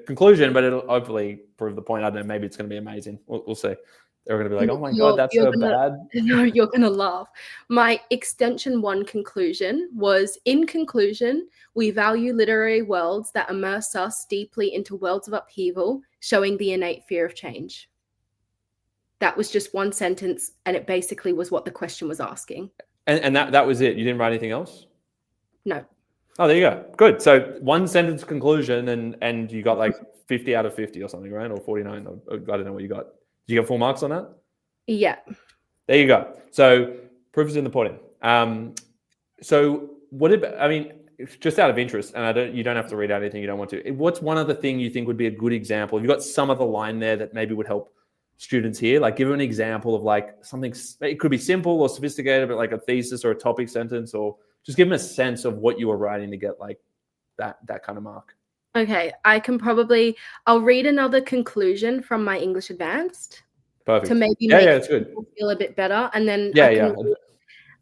conclusion, but it'll hopefully prove the point. I don't know, maybe it's going to be amazing. We'll see. They're going to be like, oh my God, that's so bad. No, you're going to laugh. My extension 1 conclusion was, in conclusion, we value literary worlds that immerse us deeply into worlds of upheaval, showing the innate fear of change. That was just one sentence, and it basically was what the question was asking. And that was it. You didn't write anything else? No. Oh, there you go. Good. So one sentence conclusion, and you got like 50 out of 50 or something, right? Or 49. Or I don't know what you got. Did you get full marks on that? Yeah. There you go. So proof is in the pudding. So what about, I mean, just out of interest, and you don't have to read out anything you don't want to. What's one other thing you think would be a good example? Have you got some other line there that maybe would help students here? Like give them an example of like something, it could be simple or sophisticated, but like a thesis or a topic sentence, or just give them a sense of what you were writing to get like that kind of mark. Okay, I'll read another conclusion from my English Advanced. Perfect. To maybe make it's good. People feel a bit better, and then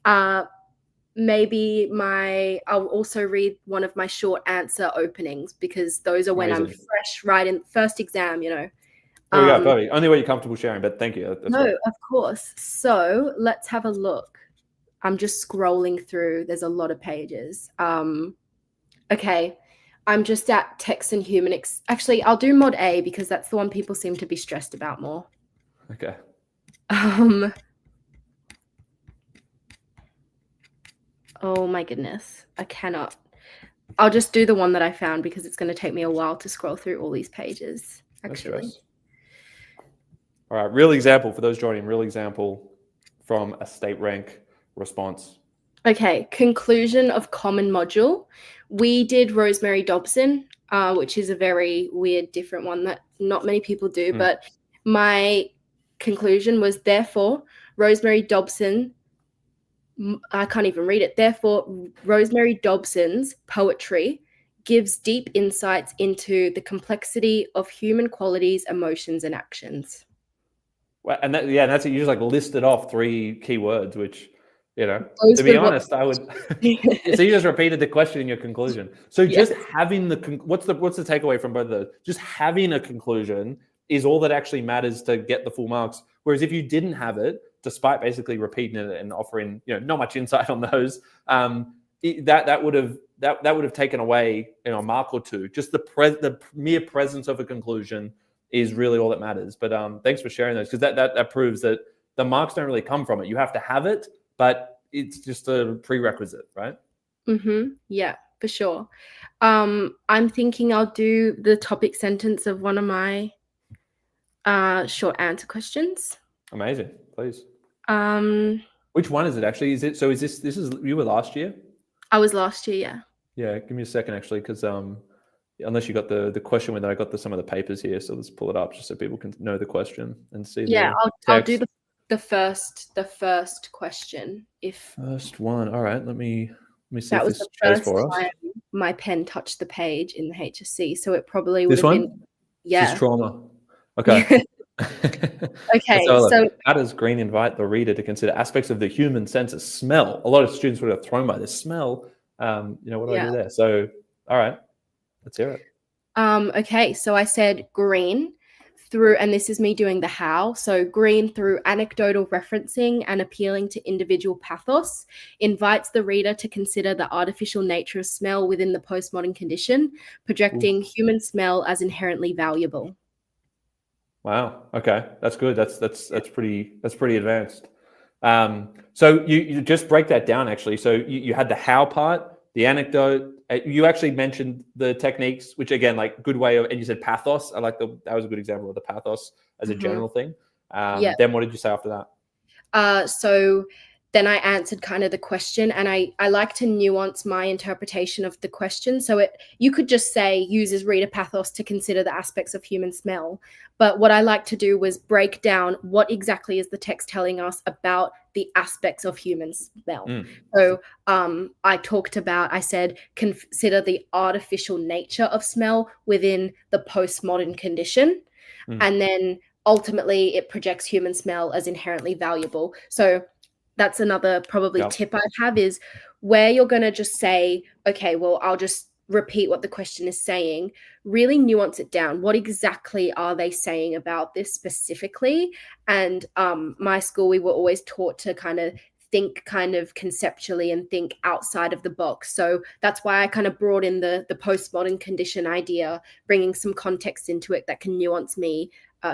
I'll also read one of my short answer openings, because those are when I'm fresh, right in first exam, you know. There we go, perfect. Only way you're comfortable sharing, but thank you. That's no, of course. So let's have a look. I'm just scrolling through. There's a lot of pages. Okay. I'm just at text and human. Actually, I'll do mod A because that's the one people seem to be stressed about more. Okay. Oh my goodness. I cannot. I'll just do the one that I found because it's going to take me a while to scroll through all these pages, actually. All right. Real example for those joining. Real example from a state rank response. Okay. Conclusion of common module. We did Rosemary Dobson, which is a very weird, different one that not many people do. But my conclusion was, therefore, Rosemary Dobson, I can't even read it. Therefore, Rosemary Dobson's poetry gives deep insights into the complexity of human qualities, emotions, and actions. Well, and that's it. You just like listed off 3 keywords, which, you know, Those to be honest, I would. So you just repeated the question in your conclusion. So just having what's the takeaway from both of those? Just having a conclusion is all that actually matters to get the full marks. Whereas if you didn't have it, despite basically repeating it and offering, you know, not much insight on those, that would have taken away, you know, a mark or two. Just the mere presence of a conclusion is really all that matters. But thanks for sharing those, because that proves that the marks don't really come from it. You have to have it, but it's just a prerequisite, right? Yeah, for sure. I'm thinking I'll do the topic sentence of one of my short answer questions. Amazing, please. Which one is it actually? This is you were last year? I was last year, yeah. Yeah, give me a second actually, because unless you got the question with, I got some of the papers here, so let's pull it up just so people can know the question and see. Yeah, I'll do the first question. First one. All right, let me see that if was this the first for us. time my pen touched the page in the HSC, so it probably would this have one? been. Yeah. This is trauma. Okay. Okay, so how does Green invite the reader to consider aspects of the human senses? Smell. A lot of students would have thrown by the smell. You know, what do I do there? So, all right, let's hear it. Okay, so I said Green through, and this is me doing the how. So Green, through anecdotal referencing and appealing to individual pathos, invites the reader to consider the artificial nature of smell within the postmodern condition, projecting human smell as inherently valuable. Wow. Okay, that's good. That's pretty advanced. So you just break that down actually. So you had the how part, the anecdote. You actually mentioned the techniques, which again, like good way of, and you said pathos. I like that was a good example of the pathos as a general thing. Then what did you say after that? So then I answered kind of the question, and I like to nuance my interpretation of the question. So you could just say uses reader pathos to consider the aspects of human smell. But what I like to do was break down what exactly is the text telling us about the aspects of human smell. So I said, consider the artificial nature of smell within the postmodern condition. And then ultimately it projects human smell as inherently valuable. So that's another probably tip I have, is where you're going to just say, okay, well, I'll just repeat what the question is saying, really nuance it down. What exactly are they saying about this specifically? And my school, we were always taught to kind of think kind of conceptually and think outside of the box. So that's why I kind of brought in the postmodern condition idea, bringing some context into it that can nuance me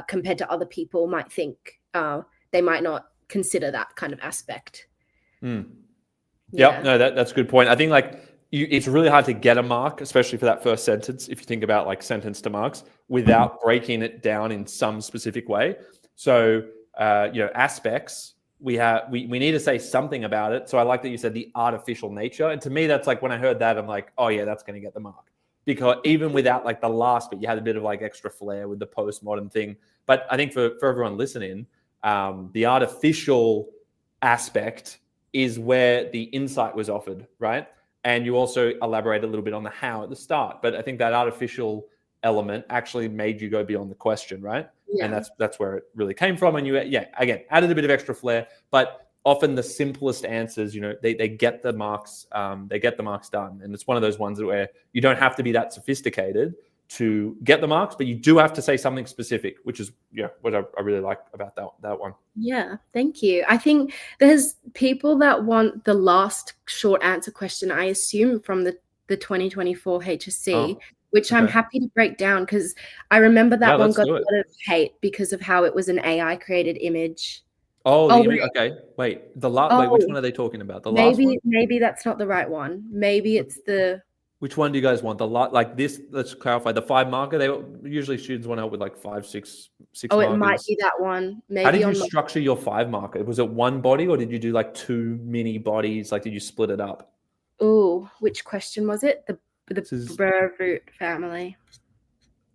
compared to other people might think they might not consider that kind of aspect. Yeah, no, that's a good point. I think like it's really hard to get a mark, especially for that first sentence, if you think about like sentence to marks, without breaking it down in some specific way. So, aspects, we need to say something about it. So I like that you said the artificial nature. And to me, that's like when I heard that, I'm like, oh yeah, that's going to get the mark. Because even without like the last bit, you had a bit of like extra flair with the postmodern thing. But I think for everyone listening, the artificial aspect is where the insight was offered, right? And you also elaborate a little bit on the how at the start. But I think that artificial element actually made you go beyond the question, right? Yeah. And that's where it really came from. And you, again, added a bit of extra flair. But often the simplest answers, they get the marks. They get the marks done. And it's one of those ones where you don't have to be that sophisticated to get the marks, but you do have to say something specific, which is what I really like about that one. Yeah, thank you. I think there's people that want the last short answer question, I assume from the 2024 HSC, which I'm happy to break down because I remember that one got a lot of hate because of how it was an AI created image. Okay. Wait, wait, which one are they talking about? The last one? Maybe that's not the right one. Maybe it's the... Which one do you guys want? Like this, let's clarify, the 5 marker, they usually students want out with like 5, 6 markers. It might be that one. Maybe. How did you structure your 5 marker? Was it one body or did you do like 2 mini bodies? Like, did you split it up? Oh, which question was it? The Brevoort family.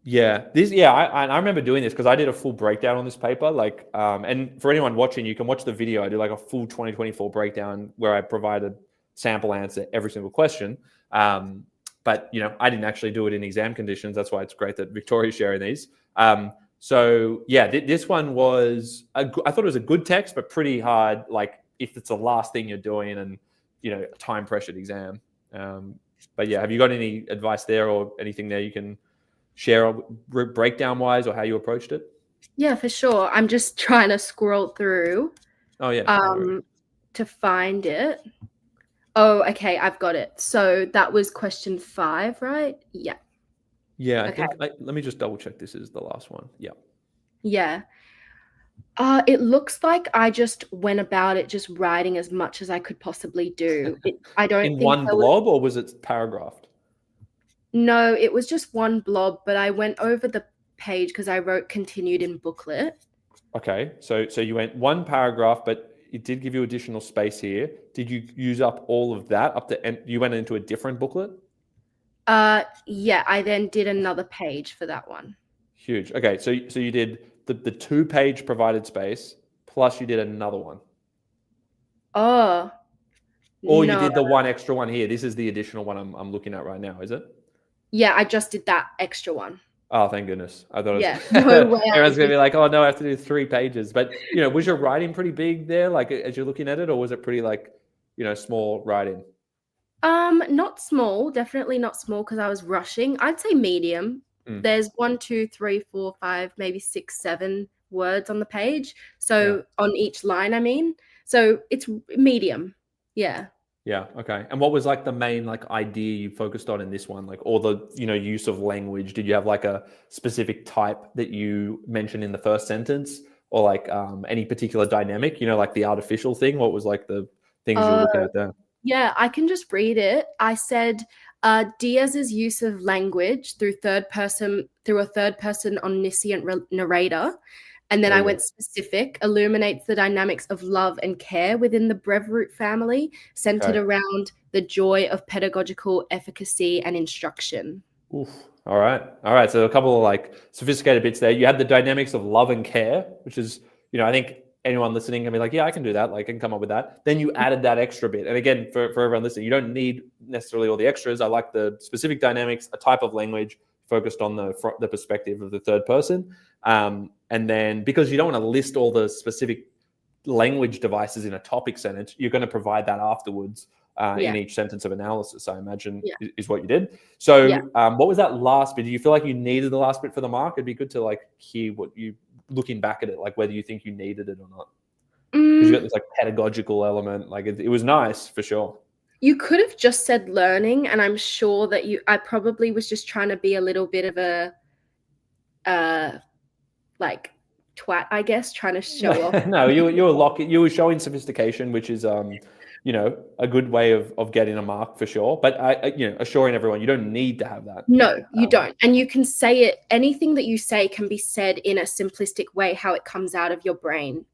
Yeah, I remember doing this because I did a full breakdown on this paper. Like, and for anyone watching, you can watch the video. I did like a full 2024 breakdown where I provided sample answer every single question. But I didn't actually do it in exam conditions. That's why it's great that Victoria's sharing these. So yeah, this one was I thought it was a good text, but pretty hard. Like if it's the last thing you're doing and a time pressured exam. But yeah, have you got any advice there or anything there you can share breakdown wise or how you approached it? Yeah, for sure. I'm just trying to scroll through. Oh yeah. To find it. Oh, okay, I've got it. So that was question 5, right? Yeah. Yeah, I think let me just double check this is the last one. Yeah. Yeah. It looks like I just went about it just writing as much as I could possibly do. I don't in think one blob or was it paragraphed? No, it was just one blob, but I went over the page because I wrote continued in booklet. Okay, so you went one paragraph, but it did give you additional space here. Did you use up all of that and you went into a different booklet? Yeah, I then did another page for that one. Huge. Okay, so you did the 2-page provided space plus you did another one. Oh. Or you did the one extra one here. This is the additional one I'm looking at right now, is it? Yeah, I just did that extra one. Oh, thank goodness. I thought it was... no way everyone's going to be like, oh, no, I have to do 3 pages. But, was your writing pretty big there, like, as you're looking at it? Or was it pretty, like, small writing? Not small. Definitely not small because I was rushing. I'd say medium. There's 1, 2, 3, 4, 5, maybe 6, 7 words on the page. So on each line, I mean. So it's medium. Yeah. Yeah. Okay. And what was like the main like idea you focused on in this one? Like all the, use of language. Did you have like a specific type that you mentioned in the first sentence or like any particular dynamic, like the artificial thing? What was like the things you were looking at there? Yeah, I can just read it. I said Diaz's use of language through a third person omniscient narrator. And then I went specific, illuminates the dynamics of love and care within the Brevoort family, centered around the joy of pedagogical efficacy and instruction. Oof. All right. So a couple of like sophisticated bits there. You had the dynamics of love and care, which is, I think anyone listening can be like, yeah, I can do that. Like I can come up with that. Then you added that extra bit. And again, for everyone listening, you don't need necessarily all the extras. I like the specific dynamics, a type of language focused on the perspective of the third person. And then because you don't want to list all the specific language devices in a topic sentence, you're going to provide that afterwards in each sentence of analysis, I imagine is what you did. So what was that last bit? Do you feel like you needed the last bit for the mark? It'd be good to like hear what you, looking back at it, like whether you think you needed it or not. Because you got this like pedagogical element, like it was nice for sure. You could have just said learning, and I'm sure that I probably was just trying to be a little bit of a like twat, I guess, trying to show off. No, you were showing sophistication, which is a good way of getting a mark for sure. But assuring everyone you don't need to have that. No, you don't. And you can say it, anything that you say can be said in a simplistic way, how it comes out of your brain.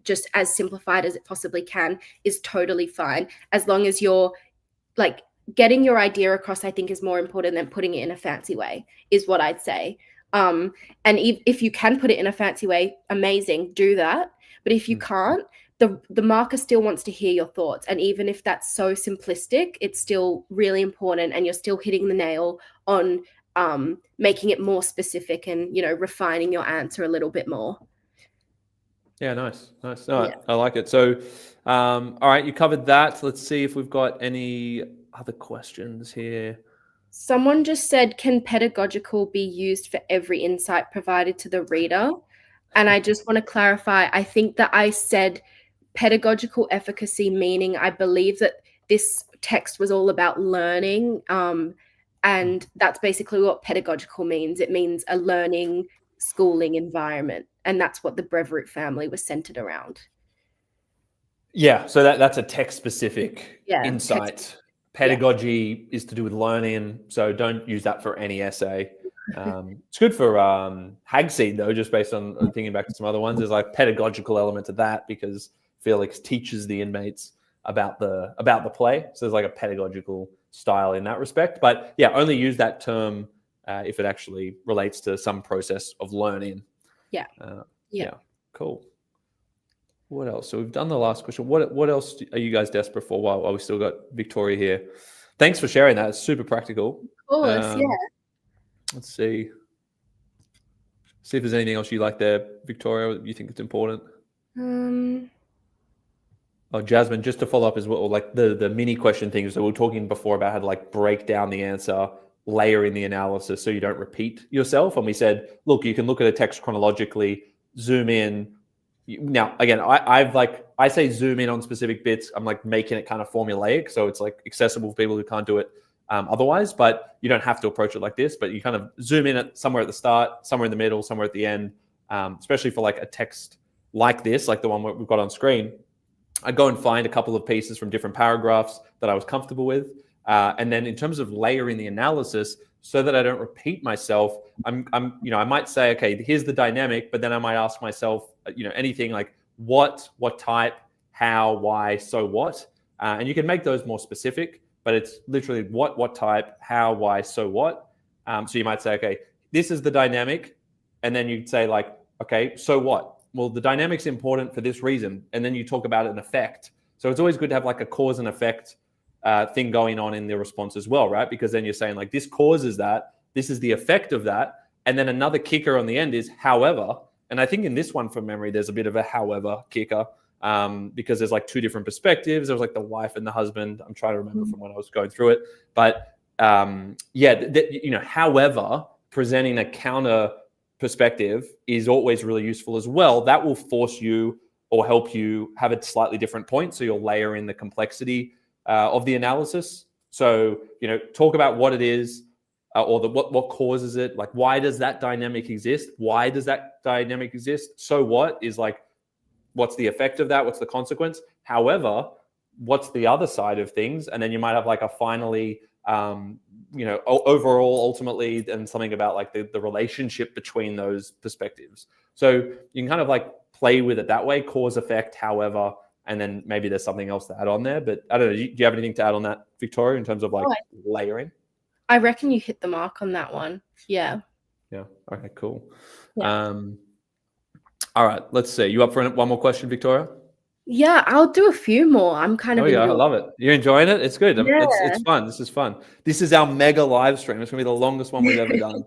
Just as simplified as it possibly can is totally fine. As long as you're like getting your idea across, I think is more important than putting it in a fancy way, is what I'd say. And if you can put it in a fancy way, amazing, do that. But if you can't, the marker still wants to hear your thoughts. And even if that's so simplistic, it's still really important, and you're still hitting the nail on making it more specific and, refining your answer a little bit more. Yeah, nice. No, yeah. I like it. So, all right, you covered that. Let's see if we've got any other questions here. Someone just said, can pedagogical be used for every insight provided to the reader? And I just want to clarify, I think that I said pedagogical efficacy, meaning I believe that this text was all about learning. And that's basically what pedagogical means. It means a learning, schooling environment. And that's what the Brevoort family was centered around. Yeah, so that's a text-specific insight. Pedagogy is to do with learning, so don't use that for any essay. It's good for Hagseed, though, just based on thinking back to some other ones. There's like pedagogical element to that because Felix teaches the inmates about the play. So there's like a pedagogical style in that respect. But yeah, only use that term if it actually relates to some process of learning. Yeah. Cool. What else? So we've done the last question. What else are you guys desperate for while we still got Victoria here? Thanks for sharing that. It's super practical. Of course, yeah. Let's see. See if there's anything else you like there, Victoria, you think it's important. Oh, Jasmine, just to follow up as well, like the mini question thing. So we were talking before about how to like break down the answer, layer in the analysis so you don't repeat yourself. And we said, look, you can look at a text chronologically, zoom in. Now, again, I say zoom in on specific bits. I'm like making it kind of formulaic, so it's like accessible for people who can't do it otherwise. But you don't have to approach it like this. But you kind of zoom in at somewhere at the start, somewhere in the middle, somewhere at the end. Especially for like a text like this, like the one we've got on screen. I'd go and find a couple of pieces from different paragraphs that I was comfortable with, and then in terms of layering the analysis, so that I don't repeat myself, I might say, okay, here's the dynamic, but then I might ask myself, anything like what type, how, why, so what, and you can make those more specific, but it's literally what type, how, why, so what. So you might say, okay, this is the dynamic, and then you'd say like, okay, so what? Well, the dynamic's important for this reason, and then you talk about an effect. So it's always good to have like a cause and effect thing going on in the response as well, right? Because then you're saying like this causes that, this is the effect of that, and then another kicker on the end is however. And I think in this one from memory, there's a bit of a however kicker because there's like two different perspectives. There's like the wife and the husband. I'm trying to remember from when I was going through it, but however, presenting a counter perspective is always really useful as well. That will force you or help you have a slightly different point. So you'll layer in the complexity of the analysis. So, talk about what it is or what causes it. Like, why does that dynamic exist? Why does that dynamic exist? So what is like, what's the effect of that? What's the consequence? However, what's the other side of things? And then you might have like a finally, overall, ultimately, and something about like the relationship between those perspectives. So you can kind of like play with it that way, cause, effect, however, and then maybe there's something else to add on there. But I don't know, do you have anything to add on that, Victoria, in terms of like layering? I reckon you hit the mark on that one. Yeah. Yeah. Okay, cool. Yeah. All right, let's see. You up for one more question, Victoria? Yeah, I'll do a few more. I'm kind of I love it. You're enjoying it? It's good. Yeah. It's fun. This is fun. This is our mega live stream. It's going to be the longest one we've ever done.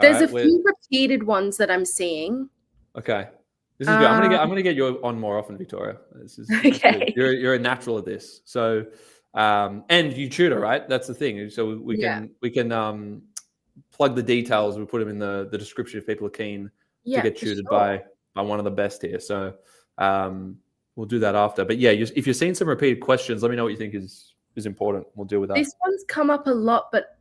There's a few repeated ones that I'm seeing. Okay. This is good. I'm gonna get you on more often, Victoria. This is okay. You're a natural at this. So and you tutor, right? That's the thing. So we can plug the details. We put them in the description if people are keen to get tutored by one of the best here. So we'll do that after. But yeah, if you're seeing some repeated questions, let me know what you think is important. We'll deal with that. This one's come up a lot, but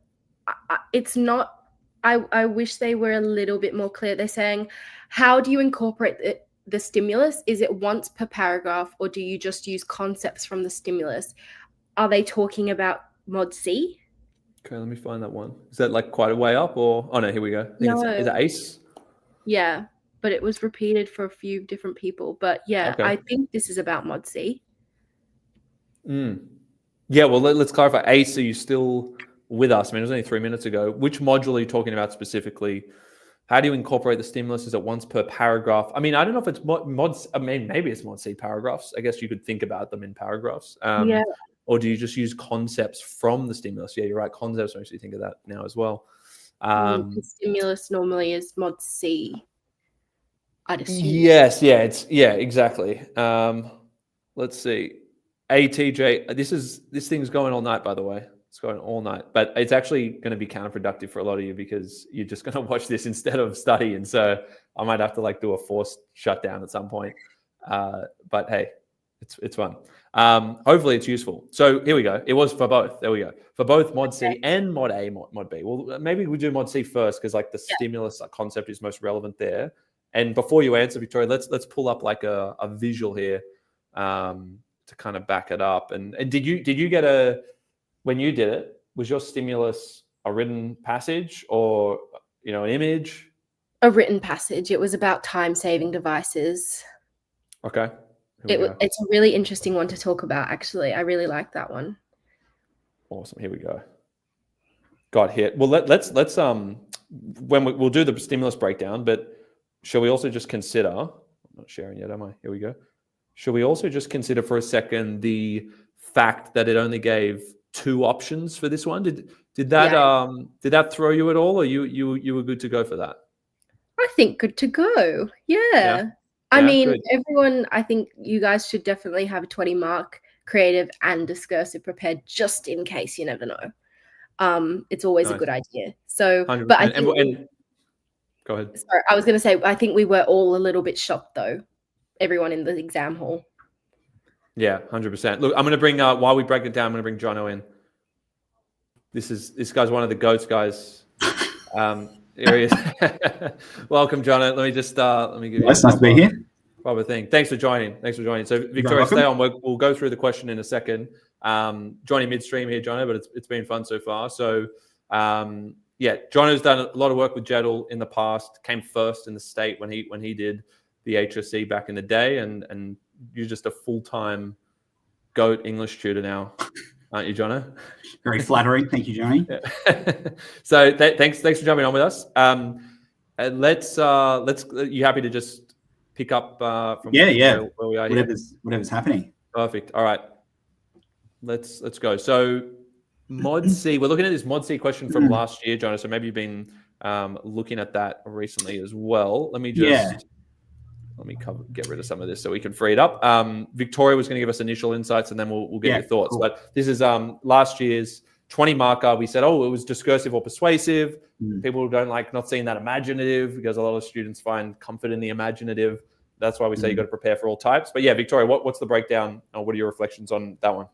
it's not I wish they were a little bit more clear. They're saying, how do you incorporate the stimulus? Is it once per paragraph, or do you just use concepts from the stimulus? Are they talking about mod C? Okay, let me find that one. Is that like quite a way up, or oh no, here we go. I think is it ACE? Yeah, but it was repeated for a few different people. But yeah, Okay. I think this is about mod C. Yeah, well, let's clarify. ACE, are you still with us? I mean, it was only 3 minutes ago. Which module are you talking about specifically? How do you incorporate the stimulus? Is it once per paragraph? I mean, I don't know if it's mods. I mean, maybe it's mod C paragraphs. I guess you could think about them in paragraphs. Yeah. Or do you just use concepts from the stimulus? Yeah, you're right. Concepts makes you think of that now as well. The stimulus normally is mod C, I'd assume. Yes, yeah, exactly. Let's see. ATJ, this thing's going all night, by the way. It's going all night, but it's actually going to be counterproductive for a lot of you because you're just going to watch this instead of study. And so I might have to like do a forced shutdown at some point. But hey, it's fun. Hopefully it's useful. So here we go. It was for both. There we go. For both mod C and mod A, mod B. Well, maybe we do mod C first because like the stimulus concept is most relevant there. And before you answer, Victoria, let's pull up like a visual here to kind of back it up. And did you get when you did it, was your stimulus a written passage or an image? A written passage. It was about time-saving devices. Okay. It's a really interesting one to talk about, actually. I really like that one. Awesome. Here we go. Got hit. Well, let's we'll do the stimulus breakdown, but shall we also just consider, I'm not sharing yet, am I? Here we go. Should we also just consider for a second the fact that it only gave 2 options for this one? Did that throw you at all, or you were good to go for that? I think good to go. Yeah. I mean, good. Everyone, I think you guys should definitely have a 20-mark creative and discursive prepared just in case. You never know. It's always a good idea. So, 100%. But I think go ahead. Sorry, I was going to say, I think we were all a little bit shocked though. Everyone in the exam hall. Yeah, 100%. Look, I'm going to bring while we break it down, I'm going to bring Jono in. This guy's one of the goats, guys. Here he is. Welcome, Jono. Let me just let me give you. It's nice to be here. Proper thing. Thanks for joining. So Victoria, stay on. We'll go through the question in a second. Joining midstream here, Jono, but it's been fun so far. So Jono's done a lot of work with JeddAI in the past. Came first in the state when he did the HSC back in the day, and you're just a full-time GOAT English tutor now, aren't you, Jono? Very flattering. Thank you, Johnny. So thanks for jumping on with us. And let's you happy to just pick up from where we are here? Whatever's happening. Perfect. All right. Let's go. So mod C, we're looking at this mod C question from last year, Jono. So maybe you've been looking at that recently as well. Let me just get rid of some of this so we can free it up. Victoria was going to give us initial insights, and then we'll get your thoughts. Cool. But this is last year's 20 marker. We said, it was discursive or persuasive. People don't like not seeing that imaginative because a lot of students find comfort in the imaginative. That's why we say you got to prepare for all types. But yeah, Victoria, what's the breakdown? What are your reflections on that one?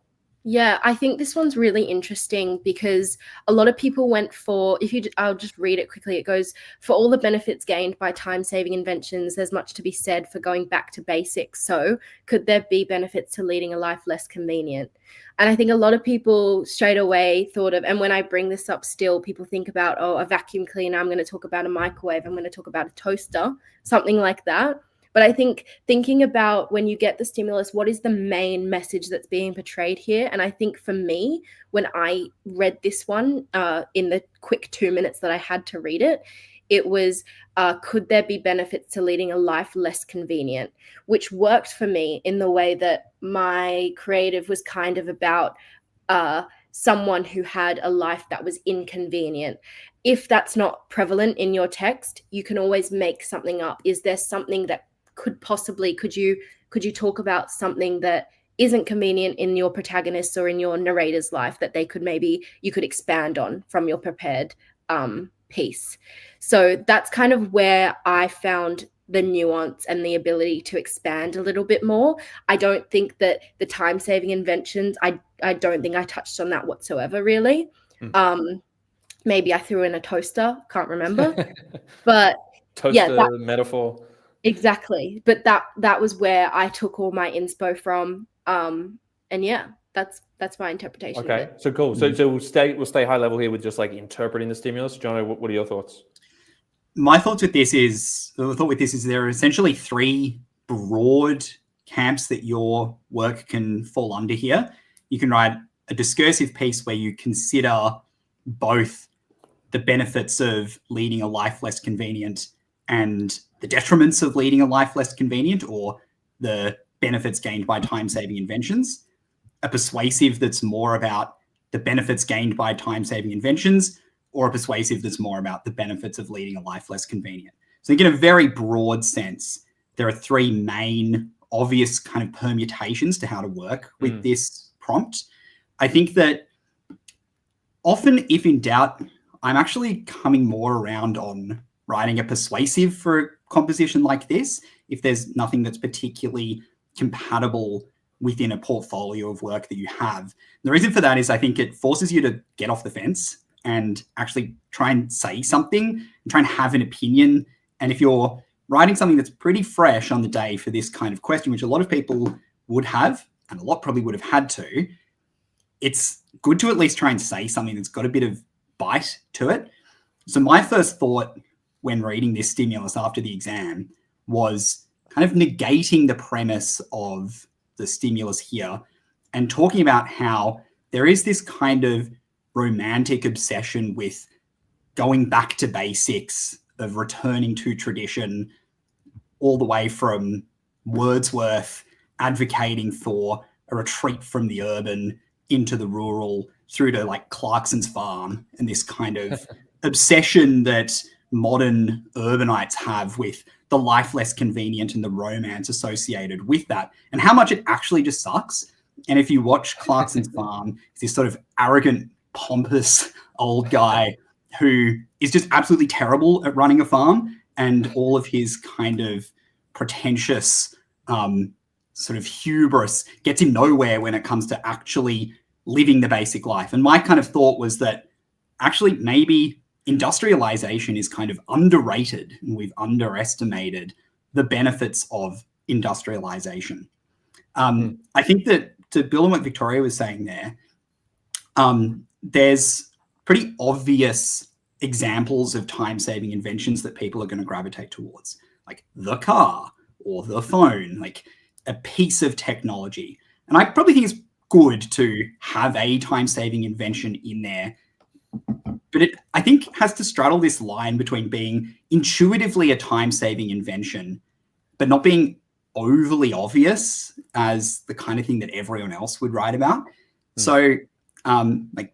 Yeah, I think this one's really interesting because a lot of people went for, I'll just read it quickly. It goes, for all the benefits gained by time-saving inventions, there's much to be said for going back to basics. So could there be benefits to leading a life less convenient? And I think a lot of people straight away thought of, and when I bring this up still, people think about, a vacuum cleaner. I'm going to talk about a microwave. I'm going to talk about a toaster, something like that. But I think thinking about when you get the stimulus, what is the main message that's being portrayed here? And I think for me, when I read this one in the quick 2 minutes that I had to read it, it was, could there be benefits to leading a life less convenient? Which worked for me in the way that my creative was kind of about someone who had a life that was inconvenient. If that's not prevalent in your text, you can always make something up. Is there something that could you talk about something that isn't convenient in your protagonist's or in your narrator's life that you could expand on from your prepared piece? So that's kind of where I found the nuance and the ability to expand a little bit more. I don't think that the time-saving inventions, I don't think I touched on that whatsoever, really. maybe I threw in a toaster, can't remember. But Toaster metaphor. exactly. But that was where I took all my inspo from. And yeah, that's my interpretation of Okay, it. so cool. So we'll stay high level here with just like interpreting the stimulus. Jono, what are your thoughts? My thoughts with this is there are essentially three broad camps that your work can fall under here. You can write a discursive piece where you consider both the benefits of leading a life less convenient and the detriments of leading a life less convenient, or the benefits gained by time-saving inventions. A persuasive that's more about the benefits gained by time-saving inventions, or a persuasive that's more about the benefits of leading a life less convenient. So in a very broad sense, there are three main obvious kind of permutations to how to work with this prompt. I think that often, if in doubt, I'm actually coming more around on writing a persuasive for a composition like this, if there's nothing that's particularly compatible within a portfolio of work that you have. The reason for that is I think it forces you to get off the fence and actually try and say something and try and have an opinion. And if you're writing something that's pretty fresh on the day for this kind of question, which a lot of people would have, and a lot probably would have had to, it's good to at least try and say something that's got a bit of bite to it. So my first thought when reading this stimulus after the exam was kind of negating the premise of the stimulus here and talking about how there is this kind of romantic obsession with going back to basics, of returning to tradition, all the way from Wordsworth advocating for a retreat from the urban into the rural, through to like Clarkson's farm, and this kind of obsession that modern urbanites have with the life less convenient and the romance associated with that, and how much it actually just sucks. And if you watch Clarkson's farm, it's this sort of arrogant, pompous old guy who is just absolutely terrible at running a farm, and all of his kind of pretentious sort of hubris gets him nowhere when it comes to actually living the basic life. And my kind of thought was that actually maybe industrialization is kind of underrated, and we've underestimated the benefits of industrialization. I think that, to build on what Victoria was saying there, there's pretty obvious examples of time-saving inventions that people are going to gravitate towards, like the car or the phone, like a piece of technology. And I probably think it's good to have a time-saving invention in there, but it, I think, has to straddle this line between being intuitively a time-saving invention, but not being overly obvious as the kind of thing that everyone else would write about. So like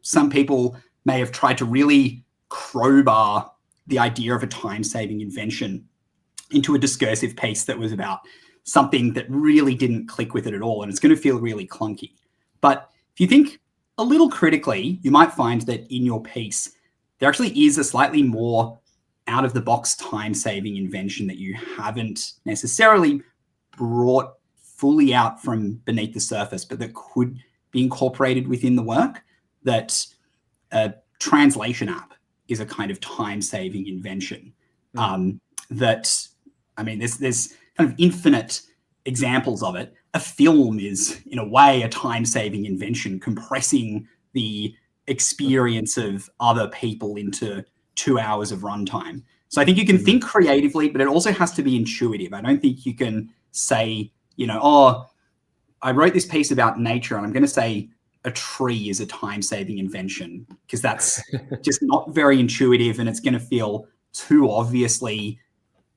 some people may have tried to really crowbar the idea of a time-saving invention into a discursive piece that was about something that really didn't click with it at all, and it's going to feel really clunky. But if you think a little critically, you might find that in your piece, there actually is a slightly more out-of-the-box time-saving invention that you haven't necessarily brought fully out from beneath the surface, but that could be incorporated within the work. That a translation app is a kind of time-saving invention. That, I mean, there's kind of infinite examples of it. A film is, in a way, a time-saving invention, compressing the experience of other people into 2 hours of runtime. So I think you can think creatively, but it also has to be intuitive. I don't think you can say, you know, oh, I wrote this piece about nature and I'm going to say a tree is a time-saving invention, because that's just not very intuitive, and it's going to feel too obviously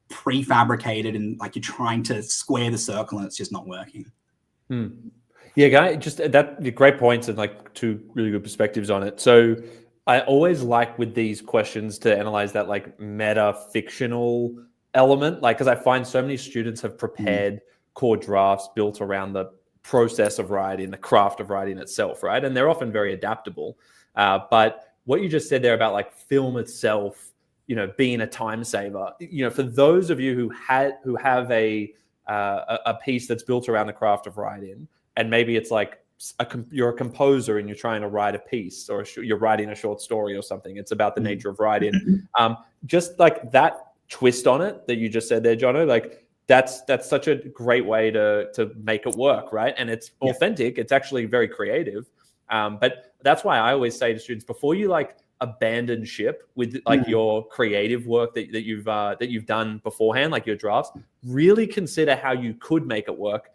prefabricated, and like you're trying to square the circle and it's just not working. Yeah, guy, just that great points and like two really good perspectives on it. So I always like with these questions to analyze that like meta fictional element, like, because I find so many students have prepared core drafts built around the process of writing, the craft of writing itself, right? And they're often very adaptable. But what you just said there about like film itself, you know, being a time saver, you know, for those of you who have a piece that's built around the craft of writing, and maybe it's like you're a composer and you're trying to write a piece, or you're writing a short story or something. It's about the nature of writing. Just like that twist on it that you just said there, Jono, like that's such a great way to make it work, right? And it's authentic. It's actually very creative. But that's why I always say to students, before you like abandon ship with like your creative work that you've done beforehand, like your drafts, really consider how you could make it work.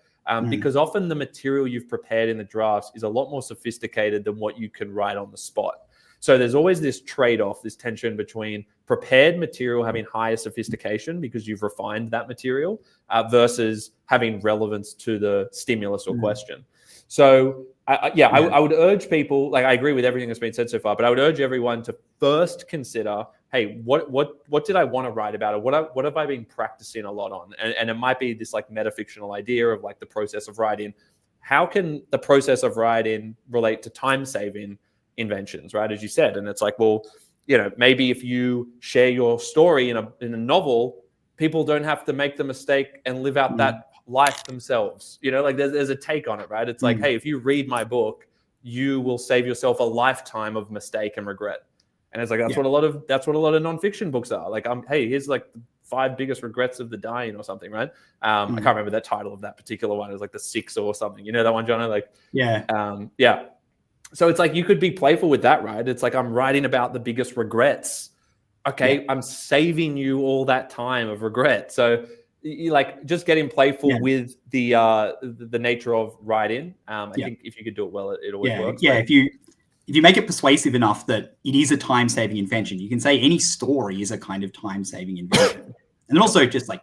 Because often the material you've prepared in the drafts is a lot more sophisticated than what you can write on the spot. So there's always this trade-off, this tension between prepared material having higher sophistication because you've refined that material versus having relevance to the stimulus or question. So I would urge people, like I agree with everything that's been said so far, but I would urge everyone to first consider, hey, what did I want to write about, or what have I been practicing a lot on? And it might be this like metafictional idea of like the process of writing. How can the process of writing relate to time-saving inventions, right? As you said, and it's like, well, you know, maybe if you share your story in a novel, people don't have to make the mistake and live out that life themselves. You know, like there's a take on it, right? It's like, hey, if you read my book, you will save yourself a lifetime of mistake and regret. And it's like that's what a lot of nonfiction books are. Like, hey, here's like the 5 biggest regrets of the dying or something, right? I can't remember that title of that particular one. It was like the 6 or something. You know that one, Jono? Like, yeah. So it's like you could be playful with that, right? It's like I'm writing about the biggest regrets. Okay, I'm saving you all that time of regret. So you like just getting playful with the nature of writing. I think if you could do it well, it always works. Yeah, if you make it persuasive enough that it is a time-saving invention, you can say any story is a kind of time-saving invention. And then also just like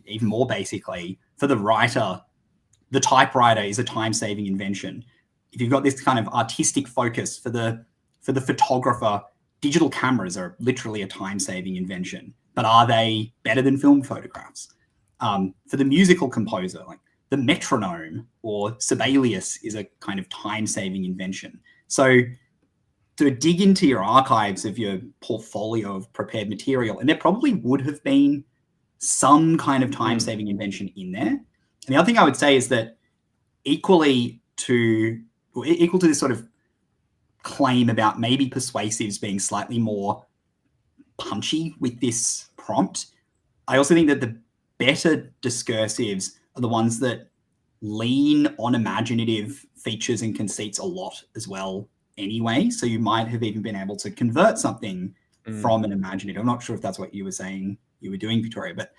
even more basically, for the writer, the typewriter is a time-saving invention. If you've got this kind of artistic focus for the photographer, digital cameras are literally a time-saving invention. But are they better than film photographs? For the musical composer, like the metronome or Sibelius is a kind of time-saving invention. So to dig into your archives of your portfolio of prepared material, and there probably would have been some kind of time-saving invention in there. And the other thing I would say is that equal to this sort of claim about maybe persuasives being slightly more punchy with this prompt, I also think that the better discursives are the ones that lean on imaginative features and conceits a lot as well anyway. So you might have even been able to convert something from an imaginative. I'm not sure if that's what you were saying you were doing, Victoria, but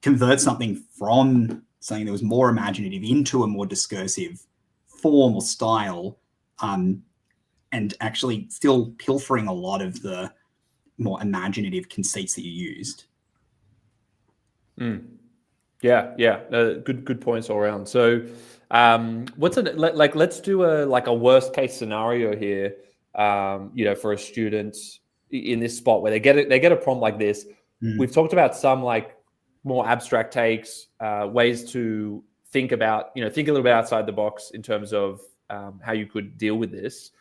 convert something from something that was more imaginative into a more discursive form or style, and actually still pilfering a lot of the more imaginative conceits that you used. Good points all around. So let's do a worst case scenario here, for a student in this spot where they get a prompt like this. We've talked about some like more abstract takes, ways to think a little bit outside the box in terms of how you could deal with this.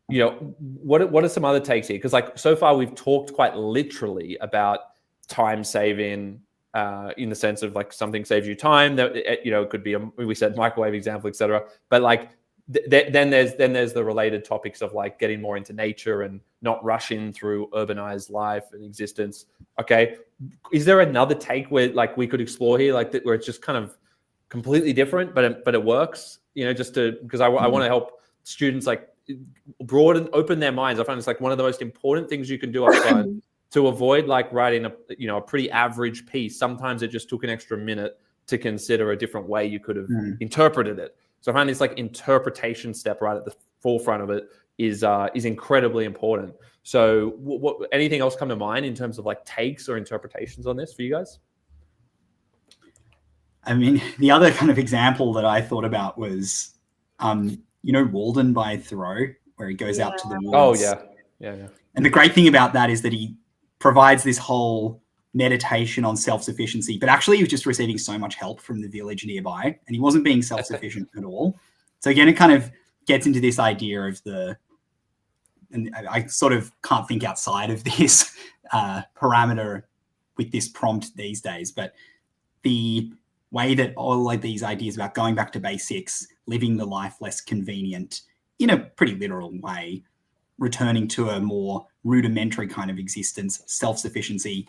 What are some other takes here? Because like so far we've talked quite literally about time saving, in the sense of like something saves you time. That it could be we said microwave example, etc. But like then there's the related topics of like getting more into nature and not rushing through urbanized life and existence. Okay, is there another take where like we could explore here, like that, where it's just kind of completely different, but it works? Because I want to help students like broaden, open their minds. I find it's like one of the most important things you can do up front to avoid like writing a pretty average piece. Sometimes it just took an extra minute to consider a different way you could have interpreted it. So I find this like interpretation step right at the forefront of it is incredibly important. So what anything else come to mind in terms of like takes or interpretations on this for you guys? I mean, the other kind of example that I thought about was, Walden by Thoreau, where he goes out to the woods. Oh, yeah. And the great thing about that is that he provides this whole meditation on self-sufficiency, but actually he was just receiving so much help from the village nearby, and he wasn't being self-sufficient at all. So again, it kind of gets into this idea of and I sort of can't think outside of this parameter with this prompt these days, but the way that all like these ideas about going back to basics, living the life less convenient in a pretty literal way, returning to a more rudimentary kind of existence, self-sufficiency,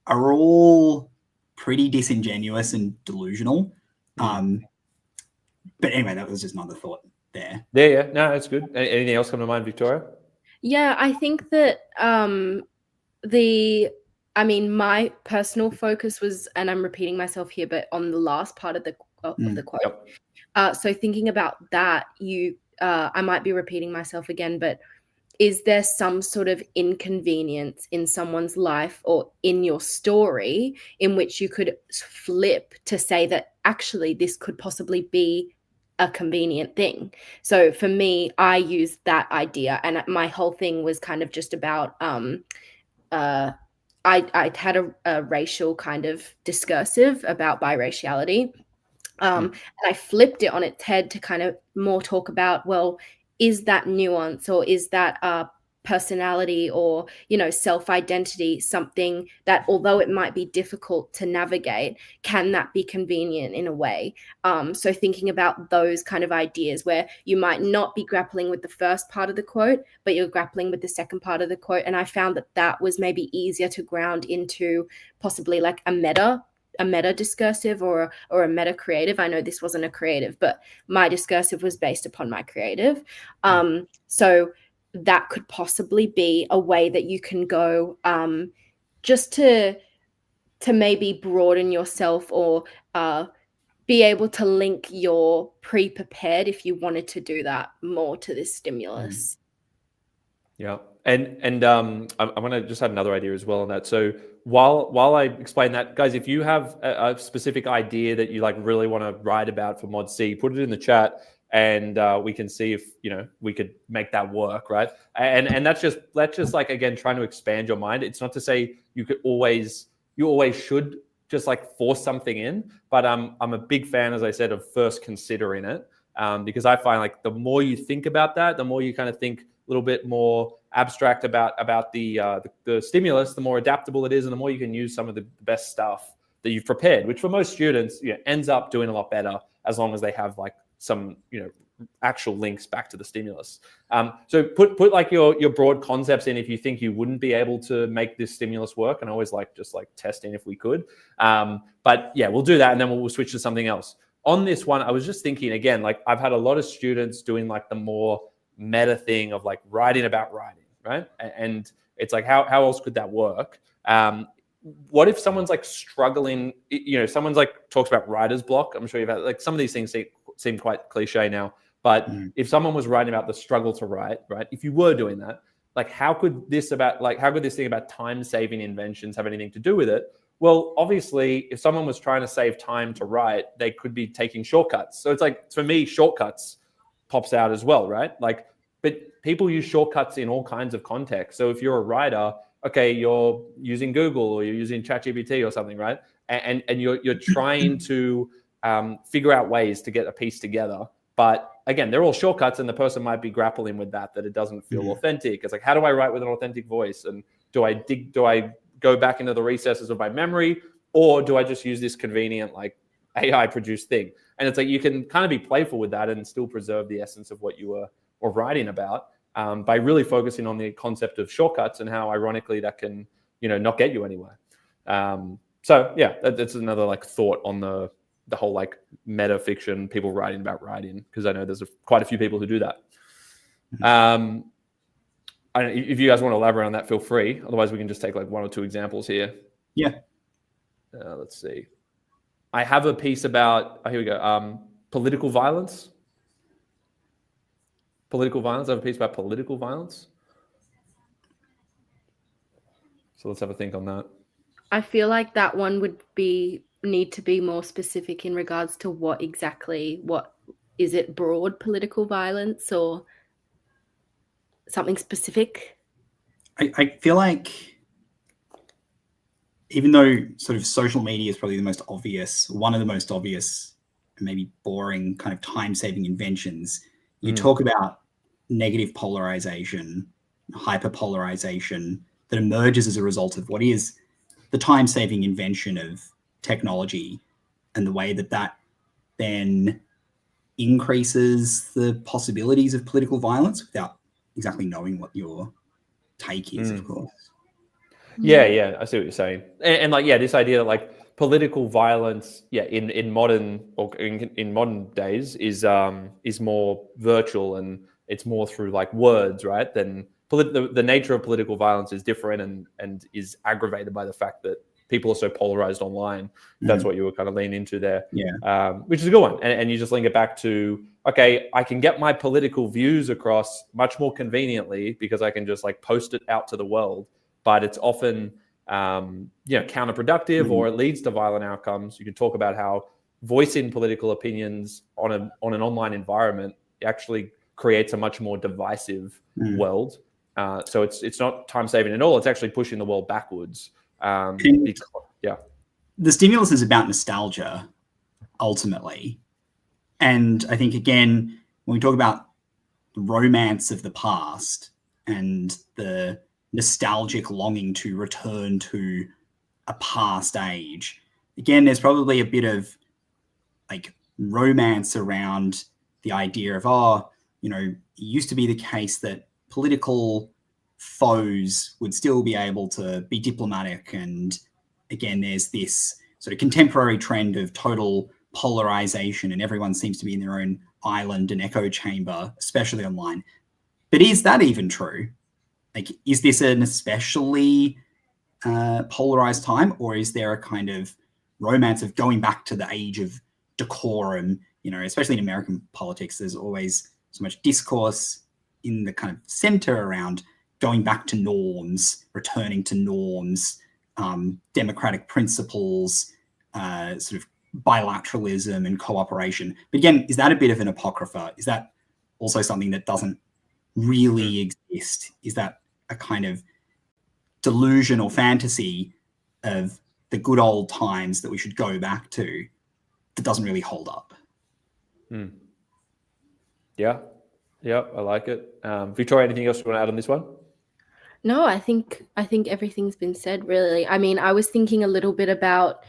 are all pretty disingenuous and delusional. But anyway, that was just another thought there. Yeah. No, that's good. Anything else come to mind, Victoria? Yeah, I think that my personal focus was, and I'm repeating myself here, but on the last part of the quote. Yep. So thinking about that, I might be repeating myself again, but is there some sort of inconvenience in someone's life or in your story in which you could flip to say that actually this could possibly be a convenient thing? So for me, I used that idea, and my whole thing was kind of just about I had a racial kind of discursive about biraciality, and I flipped it on its head to kind of more talk about, well, is that nuance, or is that personality, or self-identity something that, although it might be difficult to navigate, can that be convenient in a way? So thinking about those kind of ideas where you might not be grappling with the first part of the quote, but you're grappling with the second part of the quote. And I found that was maybe easier to ground into possibly like a meta discursive or a meta creative. I know this wasn't a creative, but my discursive was based upon my creative. So that could possibly be a way that you can go just to maybe broaden yourself, or be able to link your pre-prepared if you wanted to do that more to this stimulus. Yeah. And I'm going to just add another idea as well on that. So while I explain that, guys, if you have a specific idea that you like really want to write about for Mod C, put it in the chat, and we can see if we could make that work, right? And that's just like, again, trying to expand your mind. It's not to say you always should just like force something in, but I'm a big fan, as I said, of first considering it, because I find like the more you think about that, the more you kind of think a little bit more abstract about the stimulus, the more adaptable it is, and the more you can use some of the best stuff that you've prepared, which for most students ends up doing a lot better as long as they have like some actual links back to the stimulus. So put like your broad concepts in if you think you wouldn't be able to make this stimulus work, and I always like just like testing if we could. But yeah, we'll do that, and then we'll switch to something else. On this one, I was just thinking again, like I've had a lot of students doing like the more meta thing of like writing about writing, right? And it's like, how else could that work? What if someone's like struggling, someone's like talks about writer's block. I'm sure you've had like some of these things seem quite cliche now, but if someone was writing about the struggle to write, right? If you were doing that, like how could this thing about time-saving inventions have anything to do with it? Well, obviously, if someone was trying to save time to write, they could be taking shortcuts. So it's like, for me, shortcuts pops out as well, right? Like, but people use shortcuts in all kinds of contexts. So if you're a writer, okay, you're using Google or you're using ChatGPT or something, right? And you're trying to figure out ways to get a piece together. But again, they're all shortcuts, and the person might be grappling with that it doesn't feel authentic. It's like, how do I write with an authentic voice? And do I go back into the recesses of my memory, or do I just use this convenient like AI produced thing? And it's like, you can kind of be playful with that and still preserve the essence of what you were writing about, by really focusing on the concept of shortcuts and how ironically that can, not get you anywhere. So yeah, that's another like thought on the whole like meta fiction, people writing about writing, because I know there's quite a few people who do that. I don't know, if you guys want to elaborate on that, feel free. Otherwise, we can just take like one or two examples here. Yeah. Let's see. I have a piece about, here we go. Political violence. I have a piece about political violence. So let's have a think on that. I feel like that one would need to be more specific in regards to what is it, broad political violence or something specific? I feel like, even though sort of social media is probably one of the most obvious, maybe boring kind of time-saving inventions, you talk about negative polarization, hyperpolarization that emerges as a result of what is the time-saving invention of technology. and the way that that then increases the possibilities of political violence without exactly knowing what your take is, of course. Yeah, I see what you're saying. And like, yeah, this idea that like political violence, in modern or in modern days is more virtual, and it's more through like words, right? Then the nature of political violence is different and is aggravated by the fact that people are so polarized online. That's what you were kind of leaning into there. Yeah. Which is a good one. And you just link it back to, okay, I can get my political views across much more conveniently because I can just like post it out to the world. But it's often, counterproductive, or it leads to violent outcomes. You can talk about how voicing political opinions on an online environment actually creates a much more divisive world. So it's not time saving at all. It's actually pushing the world backwards. The stimulus is about nostalgia, ultimately. And I think, again, when we talk about the romance of the past and the nostalgic longing to return to a past age, again, there's probably a bit of like romance around the idea of, it used to be the case that political foes would still be able to be diplomatic. And again, there's this sort of contemporary trend of total polarization, and everyone seems to be in their own island and echo chamber, especially online. But is that even true? Like, is this an especially polarized time, or is there a kind of romance of going back to the age of decorum? Especially in American politics, there's always so much discourse in the kind of center around going back to norms, returning to norms, democratic principles, sort of bilateralism and cooperation. But again, is that a bit of an apocrypha? Is that also something that doesn't really exist? Is that a kind of delusion or fantasy of the good old times that we should go back to that doesn't really hold up? Yeah, I like it. Victoria, anything else you want to add on this one? No, I think everything's been said, really. I mean, I was thinking a little bit about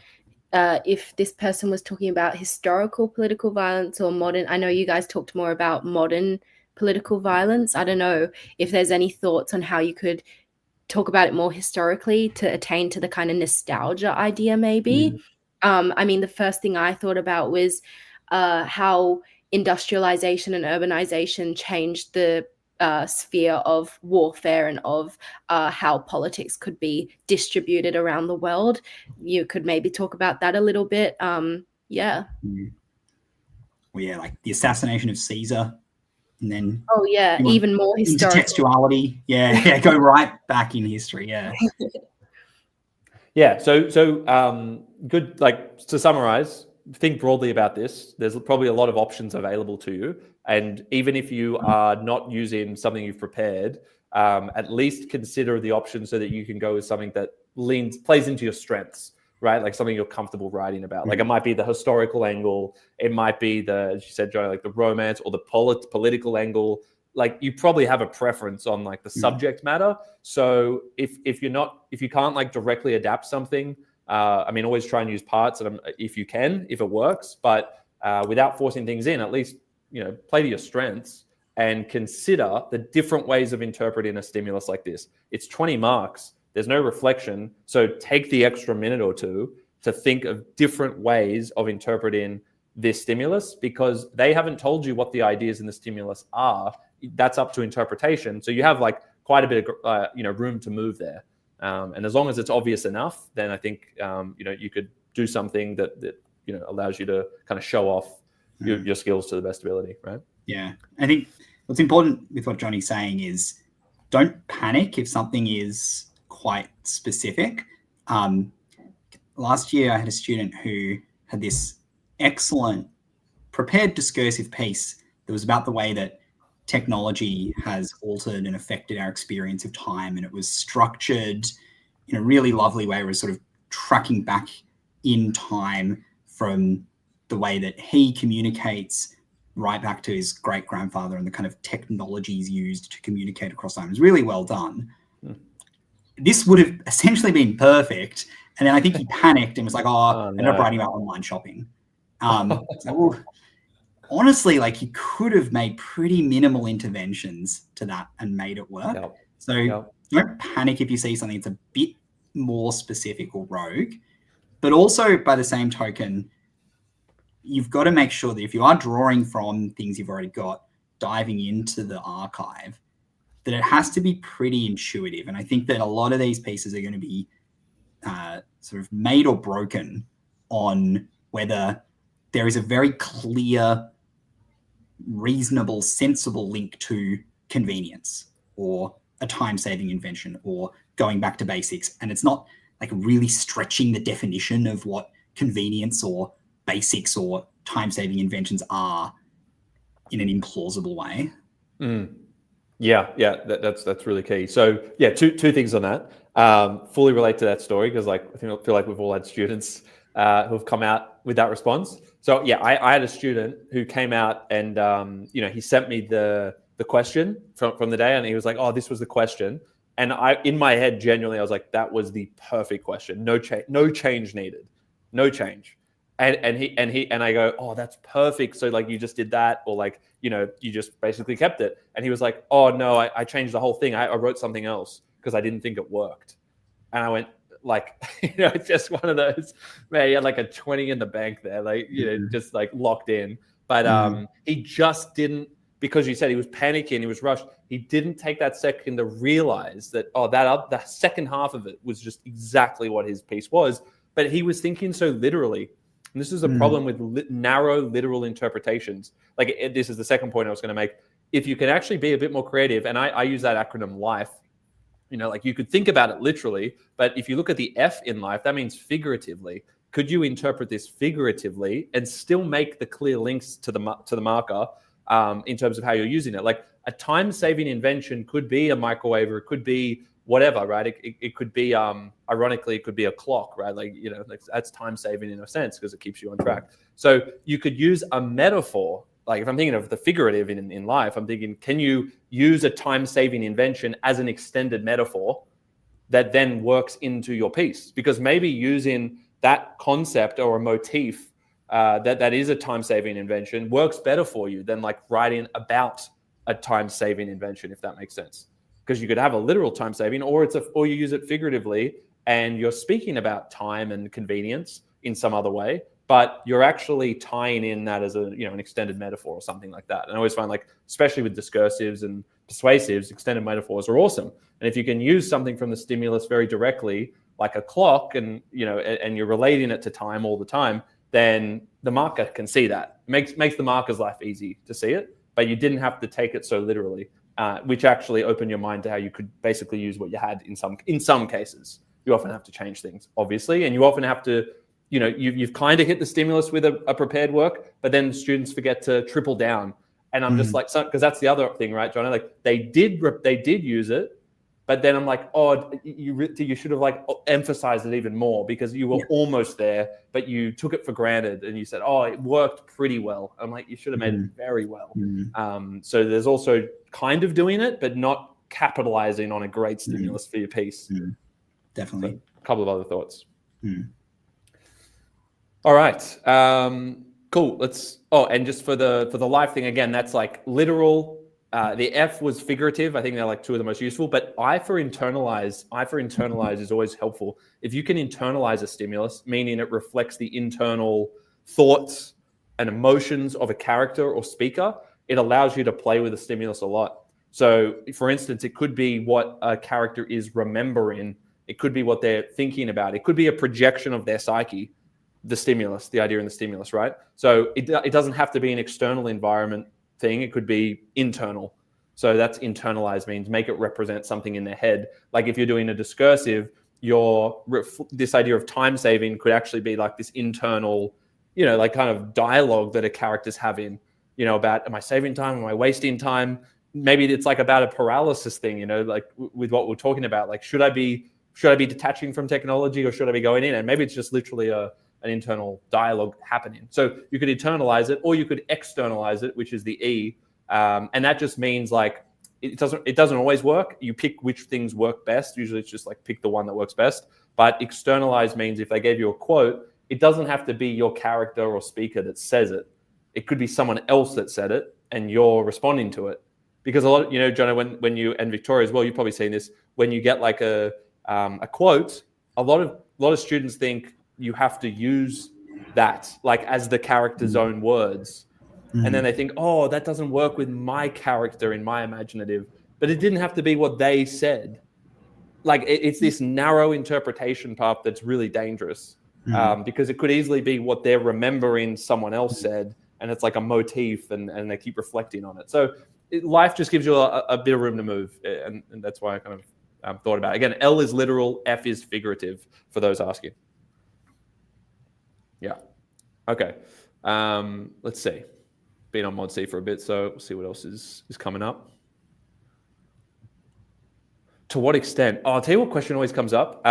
if this person was talking about historical political violence or modern. I know you guys talked more about modern political violence. I don't know if there's any thoughts on how you could talk about it more historically to attain to the kind of nostalgia idea, maybe. I mean, the first thing I thought about was how industrialization and urbanization changed the sphere of warfare and of how politics could be distributed around the world. You could maybe talk about that a little bit. Well, yeah, like the assassination of Caesar, and then even more historical intertextuality. Yeah, go right back in history. So good. Like, to summarize, think broadly about this. There's probably a lot of options available to you. And even if you are not using something you've prepared, at least consider the options so that you can go with something that plays into your strengths, right? Like something you're comfortable writing about. Like, it might be the historical angle. It might be as you said, Joe, like the romance or the political angle. Like, you probably have a preference on like the subject matter. So if you can't like directly adapt something, always try and use parts if you can, if it works, but without forcing things in, at least, play to your strengths and consider the different ways of interpreting a stimulus like this. It's 20 marks. There's no reflection. So take the extra minute or two to think of different ways of interpreting this stimulus, because they haven't told you what the ideas in the stimulus are. That's up to interpretation. So you have like quite a bit of room to move there. And as long as it's obvious enough, then I think you could do something that allows you to kind of show off your skills to the best ability, right? Yeah, I think what's important with what Johnny's saying is don't panic if something is quite specific. Last year, I had a student who had this excellent prepared discursive piece that was about the way that technology has altered and affected our experience of time. And it was structured in a really lovely way. It was sort of tracking back in time from the way that he communicates right back to his great-grandfather and the kind of technologies used to communicate across time. It was really well done. This would have essentially been perfect. And then I think he panicked and was like, I ended up writing about online shopping. So honestly, like you could have made pretty minimal interventions to that and made it work. Yep. So Yep. don't panic if you see something that's a bit more specific or rogue. But also, by the same token, you've got to make sure that if you are drawing from things you've already got, diving into the archive, that it has to be pretty intuitive. And I think that a lot of these pieces are going to be sort of made or broken on whether there is a very clear, reasonable, sensible link to convenience or a time-saving invention or going back to basics. And it's not like really stretching the definition of what convenience or basics or time-saving inventions are in an implausible way. Yeah, that's really key. So yeah, two things on that. Fully relate to that story because like I feel like we've all had students who have come out with that response. So yeah, I had a student who came out and he sent me the question from the day, and he was like, "Oh, this was the question." And in my head, genuinely, I was like, "That was the perfect question. No change needed, no change." And I go, "Oh, that's perfect. So like you just did that, or like you just basically kept it." And he was like, "Oh no, I changed the whole thing. I wrote something else because I didn't think it worked." And I went like, it's just one of those, man, he had like a 20 in the bank there, like just like locked in. But he just didn't, because you said he was panicking, he was rushed. He didn't take that second to realize that the second half of it was just exactly what his piece was. But he was thinking so literally. And this is a problem with narrow literal interpretations. Like this is the second point I was going to make. If you can actually be a bit more creative, and I use that acronym LIFE, like you could think about it literally, but if you look at the F in LIFE, that means figuratively. Could you interpret this figuratively and still make the clear links to the marker in terms of how you're using it? Like a time-saving invention could be a microwave, or it could be whatever, right? It could be, ironically, it could be a clock, right? Like, that's time-saving in a sense because it keeps you on track. So you could use a metaphor. Like if I'm thinking of the figurative in life, I'm thinking, can you use a time-saving invention as an extended metaphor that then works into your piece? Because maybe using that concept or a motif that is a time-saving invention works better for you than like writing about a time-saving invention, if that makes sense. Because you could have a literal time-saving, or you use it figuratively and you're speaking about time and convenience in some other way, but you're actually tying in that as an extended metaphor or something like that. And I always find, like, especially with discursives and persuasives, extended metaphors are awesome. And if you can use something from the stimulus very directly, like a clock, and and you're relating it to time all the time, then the marker can see that. Makes the marker's life easy to see it, but you didn't have to take it so literally, which actually opened your mind to how you could basically use what you had in some cases. You often have to change things, obviously, and you often have to, you've kind of hit the stimulus with a prepared work, but then students forget to triple down. And I'm just like, because that's the other thing, right, Johnny? Like they did use it, but then I'm like, oh, you should have like emphasized it even more because you were almost there, but you took it for granted and you said, oh, it worked pretty well. I'm like, you should have made it very well. So there's also kind of doing it, but not capitalizing on a great stimulus for your piece. Definitely. So, a couple of other thoughts. All right. Cool. And just for the live thing again, that's like literal. The F was figurative. I think they're like two of the most useful, but I for internalize is always helpful. If you can internalize a stimulus, meaning it reflects the internal thoughts and emotions of a character or speaker, it allows you to play with the stimulus a lot. So for instance, it could be what a character is remembering. It could be what they're thinking about. It could be a projection of their psyche, the stimulus, the idea in the stimulus, right? So it doesn't have to be an external environment thing. It could be internal. So that's internalize, means make it represent something in their head. Like if you're doing a discursive, this idea of time saving could actually be like this internal, like kind of dialogue that a character's having, about, am I saving time? Am I wasting time? Maybe it's like about a paralysis thing, like with what we're talking about, like, should I be detaching from technology or should I be going in? And maybe it's just literally an internal dialogue happening. So you could internalize it or you could externalize it, which is the E. And that just means like, it doesn't always work. You pick which things work best. Usually it's just like pick the one that works best. But externalize means if they gave you a quote it doesn't have to be your character or speaker that says it. It could be someone else that said it and you're responding to it. Because a lot, Jono, when you, and Victoria as well, you've probably seen this, when you get like a quote, a lot of students think you have to use that like as the character's own words. And then they think, oh, that doesn't work with my character in my imaginative, but it didn't have to be what they said. Like it's this narrow interpretation path that's really dangerous, because it could easily be what they're remembering someone else said, and it's like a motif, and they keep reflecting on it. So life just gives you a bit of room to move, and that's why I kind of thought about it. Again, L is literal, F is figurative for those asking. Yeah. Okay. Let's see. Been on Mod C for a bit, so we'll see what else is coming up. To what extent? Oh, I'll tell you what question always comes up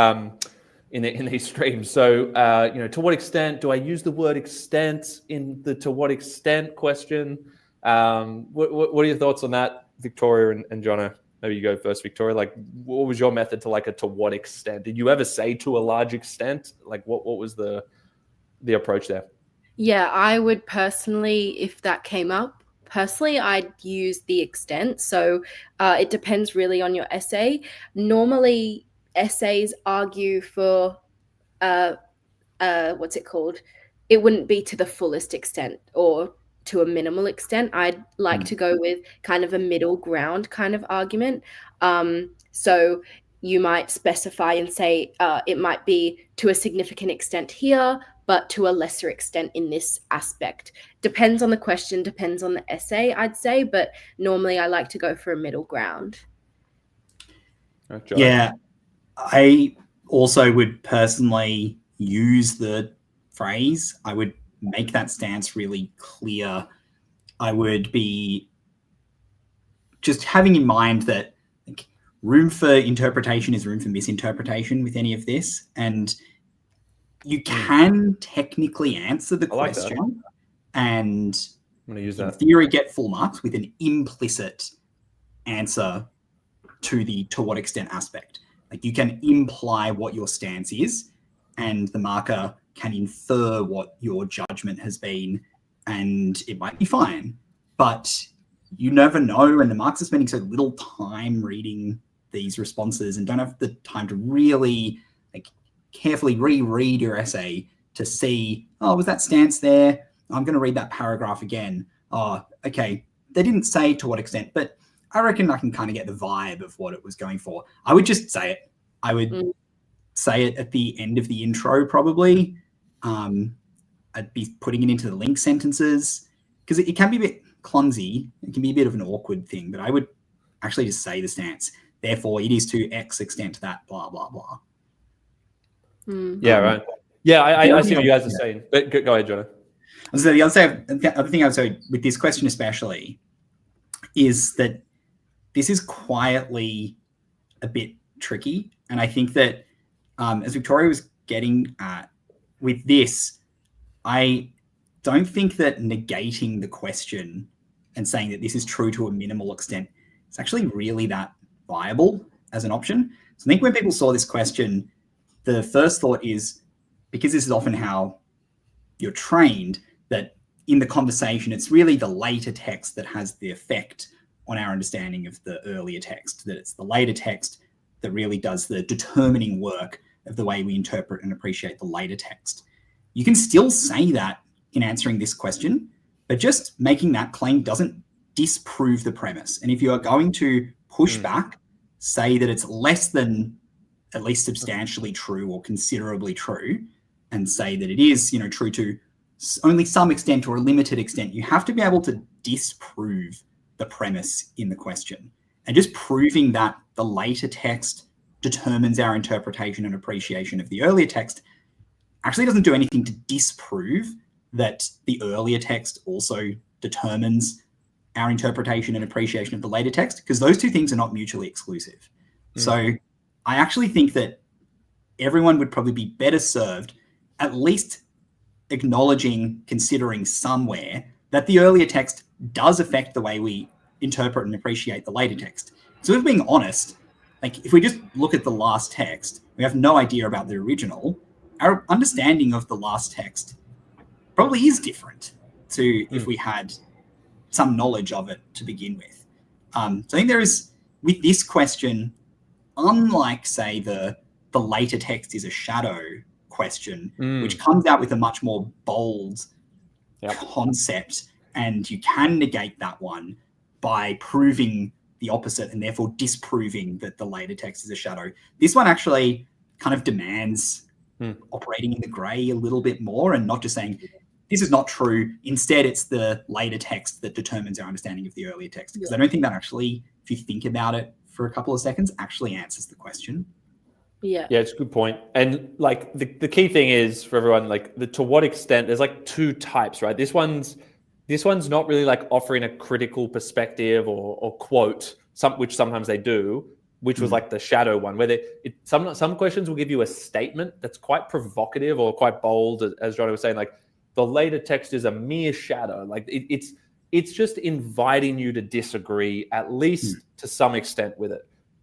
in these streams. So, to what extent do I use the word extent in the to what extent question? What are your thoughts on that, Victoria and Jono? Maybe you go first, Victoria. Like, what was your method to like a to what extent? Did you ever say to a large extent? Like, what was the approach there? Yeah, I would personally, if that came up, I'd use the extent. So it depends really on your essay. Normally, essays argue for, what's it called? It wouldn't be to the fullest extent or to a minimal extent. I'd like to go with kind of a middle ground kind of argument. So you might specify and say it might be to a significant extent here, but to a lesser extent in this aspect. Depends on the question, depends on the essay, I'd say, but normally I like to go for a middle ground. Yeah, I also would personally use the phrase. I would make that stance really clear. I would be just having in mind that like, room for interpretation is room for misinterpretation with any of this. And you can technically answer the question and I'm going to use in that. theory get full marks with an implicit answer to the to what extent aspect. Like you can imply what your stance is and the marker can infer what your judgment has been and it might be fine. But you never know, and the marks are spending so little time reading these responses and don't have the time to really like carefully reread your essay to see, oh, was that stance there? I'm going to read that paragraph again. Oh, okay. They didn't say to what extent, but I reckon I can kind of get the vibe of what it was going for. I would just say it. I would say it at the end of the intro, probably. I'd be putting it into the link sentences because it can be a bit clumsy. It can be a bit of an awkward thing, but I would actually just say the stance. Therefore, it is to X extent that blah, blah, blah. Yeah, right. Yeah, I see what you guys are saying. But go ahead, Jonah. So the other thing I would say with this question especially is that this is quietly a bit tricky. And I think that as Victoria was getting at with this, I don't think that negating the question and saying that this is true to a minimal extent is actually really that viable as an option. So I think when people saw this question, the first thought is, because this is often how you're trained, that in the conversation, it's really the later text that has the effect on our understanding of the earlier text, that it's the later text that really does the determining work of the way we interpret and appreciate the later text. You can still say that in answering this question, but just making that claim doesn't disprove the premise. And if you are going to push back, say that it's less than at least substantially true or considerably true, and say that it is, true to only some extent or a limited extent, you have to be able to disprove the premise in the question. And just proving that the later text determines our interpretation and appreciation of the earlier text actually doesn't do anything to disprove that the earlier text also determines our interpretation and appreciation of the later text, because those two things are not mutually exclusive. So I actually think that everyone would probably be better served at least acknowledging, considering somewhere that the earlier text does affect the way we interpret and appreciate the later text. So if being honest, like if we just look at the last text, we have no idea about the original. our understanding of the last text probably is different to if we had some knowledge of it to begin with. So I think there is, with this question, unlike, say, the later text is a shadow question, which comes out with a much more bold concept, and you can negate that one by proving the opposite and therefore disproving that the later text is a shadow. This one actually kind of demands operating in the grey a little bit more and not just saying, this is not true. Instead, it's the later text that determines our understanding of the earlier text. Because I don't think that actually, if you think about it for a couple of seconds, actually answers the question. Yeah, it's a good point. And like the key thing is for everyone, like to what extent, there's like two types, right? This one's not really like offering a critical perspective or quote, which sometimes they do, which was like the shadow one, where some questions will give you a statement that's quite provocative or quite bold, as Johnny was saying, like the later text is a mere shadow. Like it's just inviting you to disagree, at least to some extent, with it.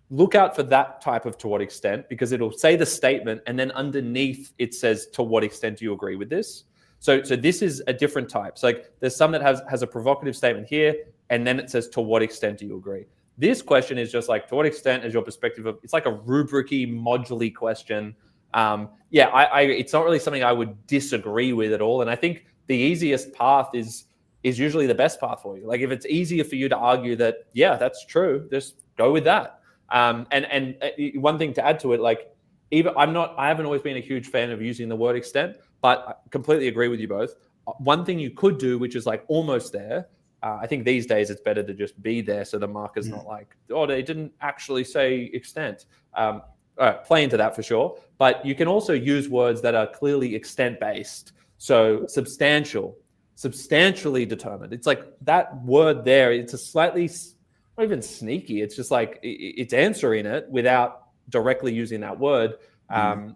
Look out for that type of to what extent, because it'll say the statement and then underneath it says, to what extent do you agree with this? So this is a different type. So like there's some that has a provocative statement here, and then it says, to what extent do you agree? This question is just like, to what extent is your perspective of, it's like a rubric-y, modular question. It's not really something I would disagree with at all. And I think the easiest path is usually the best path for you. Like if it's easier for you to argue that, yeah, that's true, just go with that. And one thing to add to it, like I haven't always been a huge fan of using the word extent, but I completely agree with you both. One thing you could do, which is like almost there, I think these days it's better to just be there so the marker's not like, oh, they didn't actually say extent. Play into that for sure. But you can also use words that are clearly extent-based. So substantial, substantially determined. It's like that word there, it's a slightly, not even sneaky. It's just like it's answering it without directly using that word.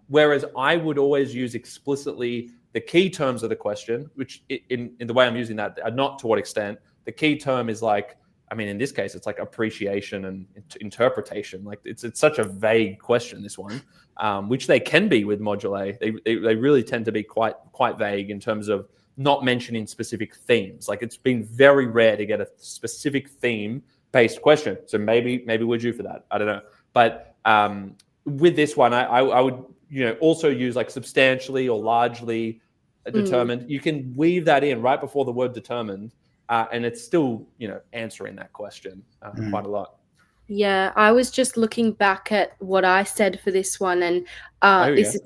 Whereas I would always use explicitly the key terms of the question, which in the way I'm using that are not to what extent. The key term is like, I mean, in this case, it's like appreciation and interpretation. Like it's such a vague question, this one, which they can be with Module A. They really tend to be quite vague in terms of not mentioning specific themes. Like it's been very rare to get a specific theme-based question. So maybe we're due for that. I don't know. But with this one, I would also use like substantially or largely determined. You can weave that in right before the word determined. And it's still, answering that question quite a lot. Yeah, I was just looking back at what I said for this one, and this is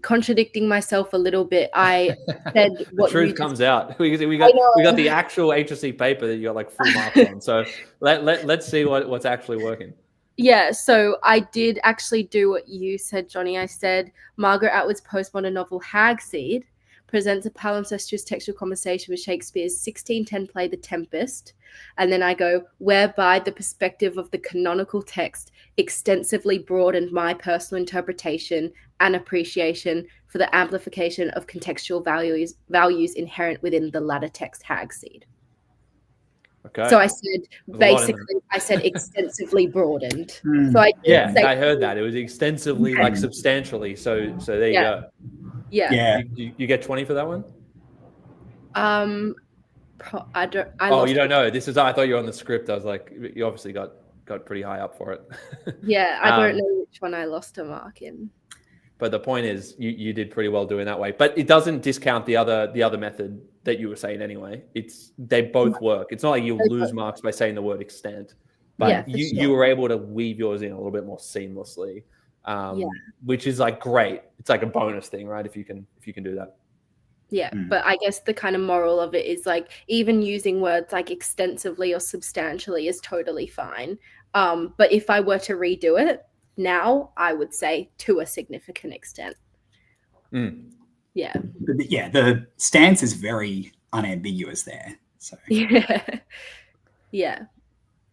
contradicting myself a little bit. I said what the truth comes out. We got the actual HSC paper that you got like full marks on. So let's see what's actually working. Yeah, so I did actually do what you said, Johnny. I said Margaret Atwood's postmodern novel Hagseed presents a palimpsestuous textual conversation with Shakespeare's 1610 play The Tempest. And then I go, whereby the perspective of the canonical text extensively broadened my personal interpretation and appreciation for the amplification of contextual values inherent within the latter text Hagseed. Okay. So I said extensively broadened. So I heard that. It was extensively, like substantially. So there you go. Yeah. You get 20 for that one? I don't. You don't know. I thought you were on the script. I was like, you obviously got pretty high up for it. Yeah, I don't know which one I lost a mark in. But the point is, you did pretty well doing that way. But it doesn't discount the other method that you were saying anyway. They both work. It's not like you lose marks by saying the word extent, but you were able to weave yours in a little bit more seamlessly, which is like great. It's like a bonus thing, right? If you can do that. Yeah, but I guess the kind of moral of it is like even using words like extensively or substantially is totally fine. But if I were to redo it now, I would say to a significant extent. Yeah. The stance is very unambiguous there. So yeah.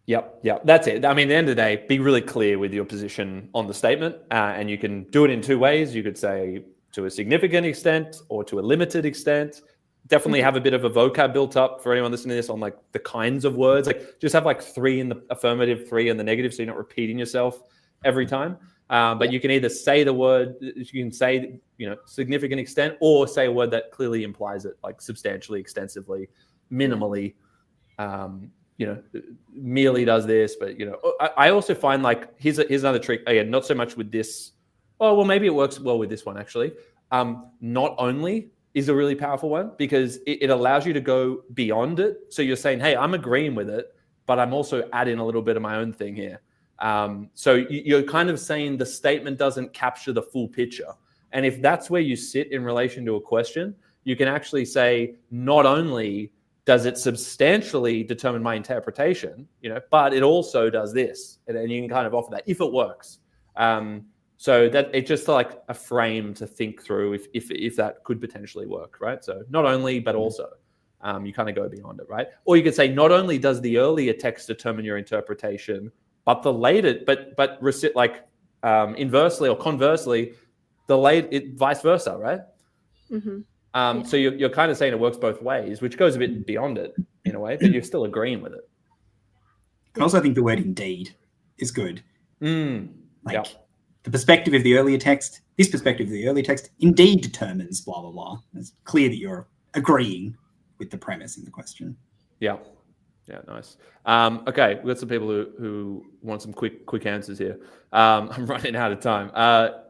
Yep. That's it. I mean, at the end of the day, be really clear with your position on the statement, and you can do it in two ways. You could say to a significant extent or to a limited extent. Definitely have a bit of a vocab built up for anyone listening to this on like the kinds of words. Like just have like 3 in the affirmative, 3 in the negative, so you're not repeating yourself every time. But you can either say the word, you can say, significant extent, or say a word that clearly implies it, like substantially, extensively, minimally, merely does this. But, I also find like, here's another trick. Again, not so much with this. Oh, well, maybe it works well with this one, actually. Not only is a really powerful one because it allows you to go beyond it. So you're saying, hey, I'm agreeing with it, but I'm also adding a little bit of my own thing here. So you're kind of saying the statement doesn't capture the full picture. And if that's where you sit in relation to a question, you can actually say, not only does it substantially determine my interpretation, but it also does this. And then you can kind of offer that if it works. So that it's just like a frame to think through if that could potentially work, right? So not only, but also, you kind of go beyond it, right? Or you could say, not only does the earlier text determine your interpretation, but the later, inversely or conversely, the late, vice versa, right? Mm-hmm. So you're kind of saying it works both ways, which goes a bit beyond it in a way, but you're still agreeing with it. I also think the word indeed is good. Yeah. The perspective of the earlier text, this perspective of the earlier text indeed determines blah, blah, blah. It's clear that you're agreeing with the premise in the question. Yeah. Yeah, nice. Okay, we've got some people who want some quick answers here. I'm running out of time.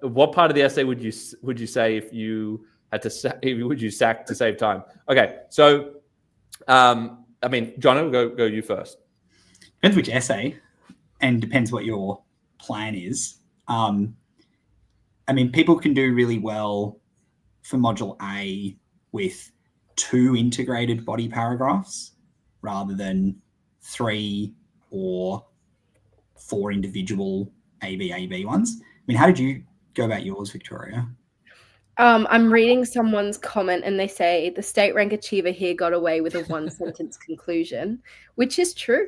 What part of the essay would you say if you had to sack to save time? Okay, so John, go you first. Depends which essay, and depends what your plan is. People can do really well for Module A with 2 integrated body paragraphs rather than 3 or 4 individual AB ones. How did you go about yours, Victoria? I'm reading someone's comment and they say the state rank achiever here got away with a 1-sentence conclusion, which is true.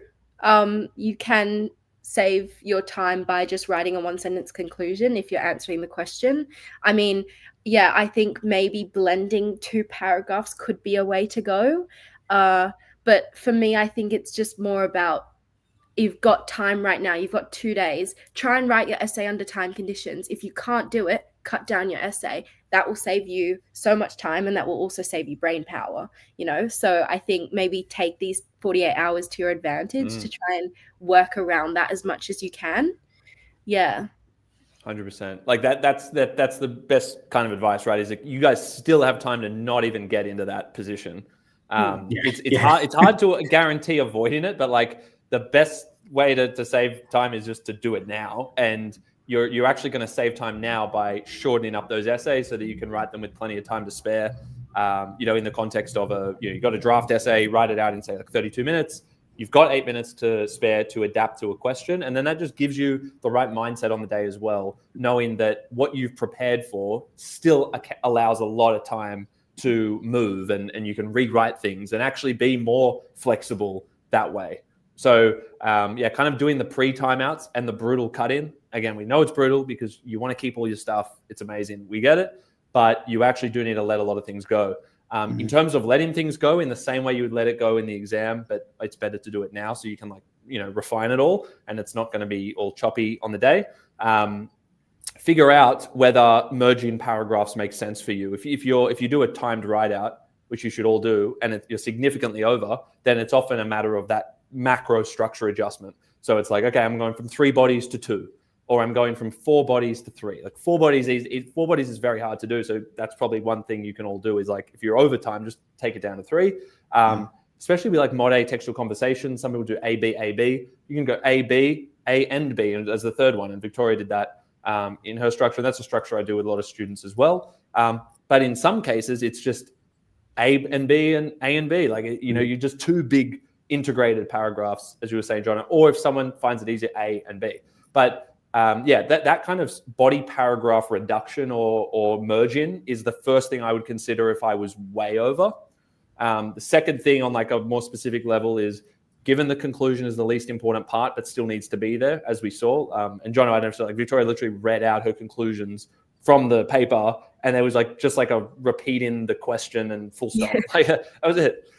You can save your time by just writing a 1-sentence conclusion if you're answering the question. I think maybe blending 2 paragraphs could be a way to go. But for me, I think it's just more about you've got time right now. You've got 2 days. Try and write your essay under time conditions. If you can't do it, cut down your essay. That will save you so much time, and that will also save you brain power, So I think maybe take these 48 hours to your advantage to try and work around that as much as you can. Yeah. 100%. Like that's the best kind of advice, right? Is that you guys still have time to not even get into that position. It's hard to guarantee avoiding it, but like the best way to save time is just to do it now. And you're actually going to save time now by shortening up those essays so that you can write them with plenty of time to spare. In the context of you got a draft essay, write it out in say like 32 minutes. You've got 8 minutes to spare to adapt to a question. And then that just gives you the right mindset on the day as well, knowing that what you've prepared for still allows a lot of time to move and you can rewrite things and actually be more flexible that way. So kind of doing the pre-timeouts and the brutal cut-in. Again, we know it's brutal because you want to keep all your stuff. It's amazing. We get it. But you actually do need to let a lot of things go. In terms of letting things go in the same way you would let it go in the exam, but it's better to do it now so you can refine it all and it's not going to be all choppy on the day. Figure out whether merging paragraphs makes sense for you. If you do a timed write out, which you should all do, and you're significantly over, then it's often a matter of that macro structure adjustment. So it's like, okay, I'm going from 3 bodies to 2. Or I'm going from 4 bodies to 3. Like 4 bodies is very hard to do. So that's probably one thing you can all do is like, if you're over time, just take it down to 3. Especially with like Mod A textual conversation. Some people do A, B, A, B. You can go A, B, A and B as the third one. And Victoria did that in her structure. And that's a structure I do with a lot of students as well. But in some cases, it's just A and B and A and B. Like, you're just 2 big integrated paragraphs, as you were saying, John. Or if someone finds it easier, A and B. But that kind of body paragraph reduction or merging is the first thing I would consider if I was way over. The second thing on like a more specific level is given the conclusion is the least important part, but still needs to be there, as we saw. And John, I never saw, like Victoria literally read out her conclusions from the paper, and there was like just like a repeating the question and full stop. Like, that was it.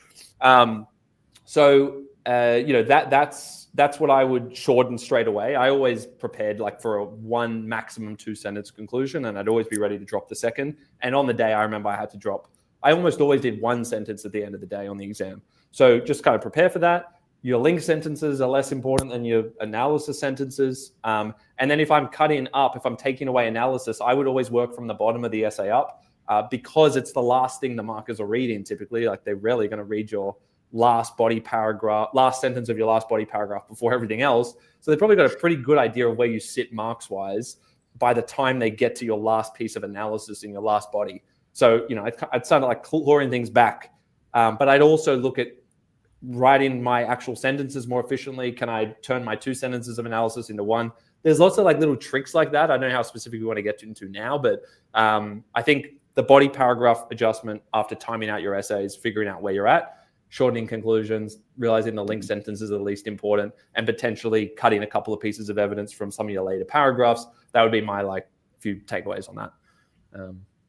That's that's what I would shorten straight away. I always prepared like for a 1 maximum 2 sentence conclusion, and I'd always be ready to drop the second. And on the day, I remember I had to drop. I almost always did 1 sentence at the end of the day on the exam. So just kind of prepare for that. Your link sentences are less important than your analysis sentences. And then if I'm cutting up, if I'm taking away analysis, I would always work from the bottom of the essay up because it's the last thing the markers are reading typically. Like they're rarely going to read your last body paragraph, last sentence of your last body paragraph before everything else. So they've probably got a pretty good idea of where you sit marks-wise by the time they get to your last piece of analysis in your last body. So, you know, I'd sound like clawing things back. But I'd also look at writing my actual sentences more efficiently. Can I turn my 2 sentences of analysis into 1? There's lots of like little tricks like that. I don't know how specific we want to get into now, but I think the body paragraph adjustment after timing out your essays, figuring out where you're at, shortening conclusions, realizing the link sentences are the least important, and potentially cutting a couple of pieces of evidence from some of your later paragraphs. That would be my like few takeaways on that.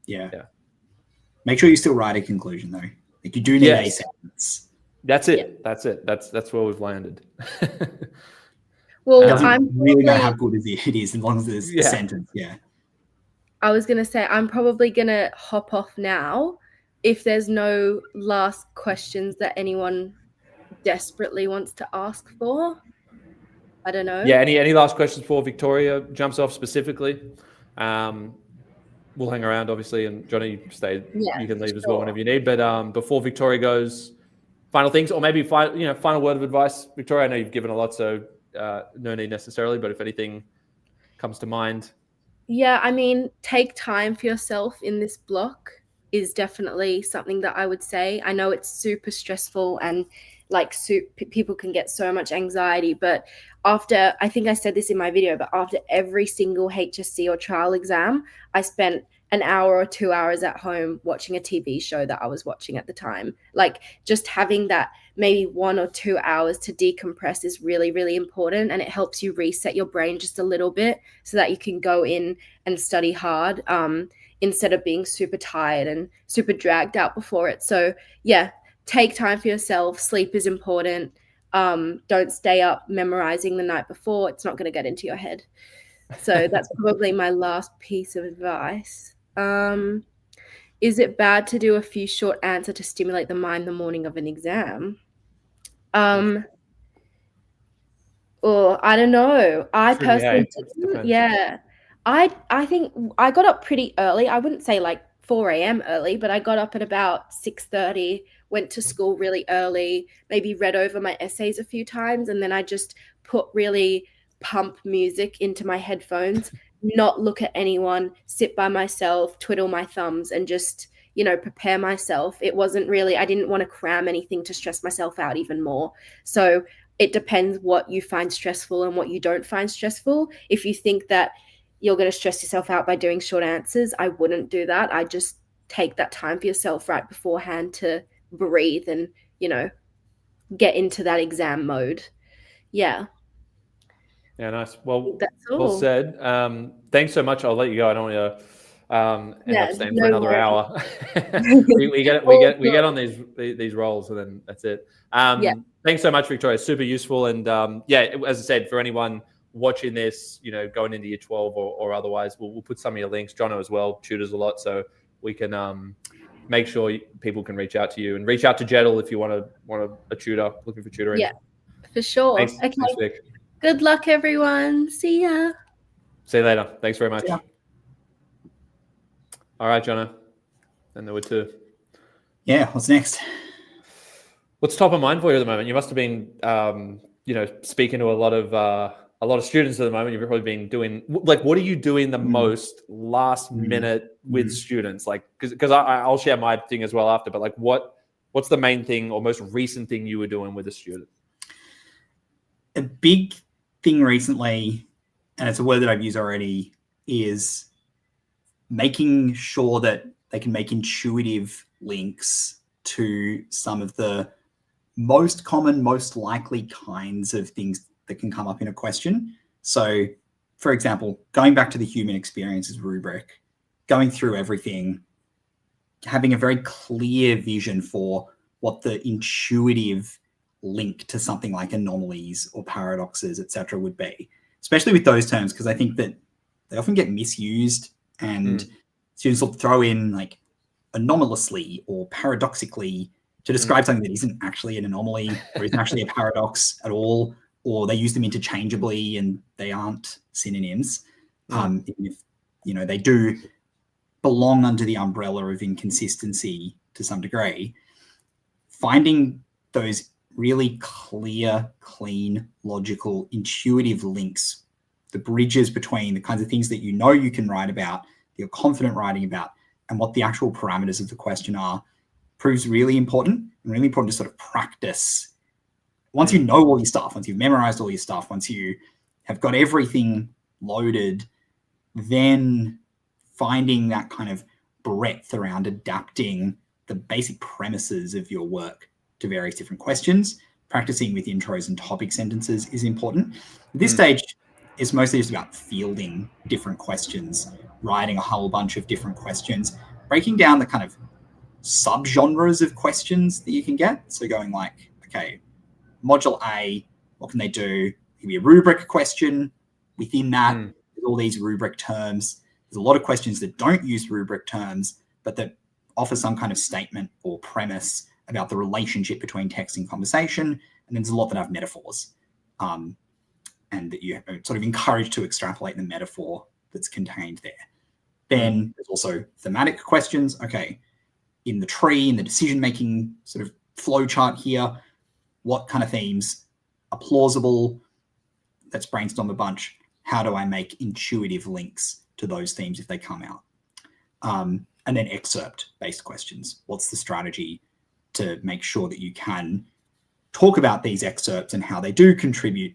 Yeah. Make sure you still write a conclusion though. Like you do need a sentence. That's it. That's it. That's where we've landed. Well, I'm really know how good it is as long as there's a sentence. Yeah. I was gonna say I'm probably gonna hop off now if there's no last questions that anyone desperately wants to ask for. I don't know. Yeah. Any last questions before Victoria jumps off specifically? We'll hang around obviously, and Johnny, you stay. Yeah, you can leave as well whenever you need. But before Victoria goes, final things, or maybe final word of advice, Victoria. I know you've given a lot, so no need necessarily. But if anything comes to mind, yeah, I mean, take time for yourself in this block is definitely something that I would say. I know it's super stressful and like people can get so much anxiety, but after, I think I said this in my video, but after every single HSC or trial exam, I spent an hour or 2 hours at home watching a TV show that I was watching at the time. Like just having that maybe 1 or 2 hours to decompress is really, really important. And it helps you reset your brain just a little bit so that you can go in and study hard instead of being super tired and super dragged out before it. So yeah, take time for yourself. Sleep is important. Don't stay up memorizing the night before. It's not going to get into your head. So that's probably my last piece of advice. Is it bad to do a few short answer to stimulate the mind the morning of an exam? Or I don't know. I personally didn't. Yeah. I think I got up pretty early. I wouldn't say like 4 a.m. early, but I got up at about 6:30, went to school really early, maybe read over my essays a few times, and then I just put really pump music into my headphones, not look at anyone, sit by myself, twiddle my thumbs, and just, prepare myself. It wasn't really, I didn't want to cram anything to stress myself out even more. So it depends what you find stressful and what you don't find stressful. If you think that you're going to stress yourself out by doing short answers, I wouldn't do that. I just take that time for yourself right beforehand to breathe and, get into that exam mode. Yeah. Yeah, nice. Well, that's all. Well said. Thanks so much. I'll let you go. I don't want to end up staying for another hour. we get on these roles, and then that's it. Thanks so much, Victoria. Super useful. And as I said, for anyone watching this, going into year 12 or otherwise, we'll put some of your links. Jono as well tutors a lot, so we can make sure people can reach out to you, and reach out to JeddAI if you want a tutor, looking for tutoring. Yeah, for sure. Thanks. Okay. Thanks, Vic. Good luck, everyone. See ya. See you later. Thanks very much. Yeah. All right, Jono. And there were 2. Yeah. What's next? What's top of mind for you at the moment? You must have been, speaking to a lot of students at the moment. You've probably been doing what are you doing the most last minute with students? Like, because I'll share my thing as well after. But like, what's the main thing or most recent thing you were doing with a student? A big thing recently, and it's a word that I've used already, is making sure that they can make intuitive links to some of the most common, most likely kinds of things that can come up in a question. So, for example, going back to the human experiences rubric, going through everything, having a very clear vision for what the intuitive link to something like anomalies or paradoxes, etc., would be, especially with those terms, because I think that they often get misused, and students will throw in like anomalously or paradoxically to describe something that isn't actually an anomaly or isn't actually a paradox at all, or they use them interchangeably and they aren't synonyms. Even if, you know, they do belong under the umbrella of inconsistency to some degree. Finding those really clear, clean, logical, intuitive links, the bridges between the kinds of things that you know you can write about, that you're confident writing about, and what the actual parameters of the question are, proves really important, and really important to sort of practice. Once you know all your stuff, once you've memorized all your stuff, once you have got everything loaded, then finding that kind of breadth around adapting the basic premises of your work to various different questions, practicing with intros and topic sentences is important. At this stage, it's mostly just about fielding different questions, writing a whole bunch of different questions, breaking down the kind of subgenres of questions that you can get. So going like, okay, module A, what can they do? It can be a rubric question. Within that, there's all these rubric terms. There's a lot of questions that don't use rubric terms, but that offer some kind of statement or premise about the relationship between text and conversation. And then there's a lot that have metaphors, and that you are sort of encouraged to extrapolate the metaphor that's contained there. Then there's also thematic questions. Okay, in the tree, in the decision-making sort of flow chart here, what kind of themes are plausible? Let's brainstorm a bunch. How do I make intuitive links to those themes if they come out? And then excerpt-based questions. What's the strategy to make sure that you can talk about these excerpts and how they do contribute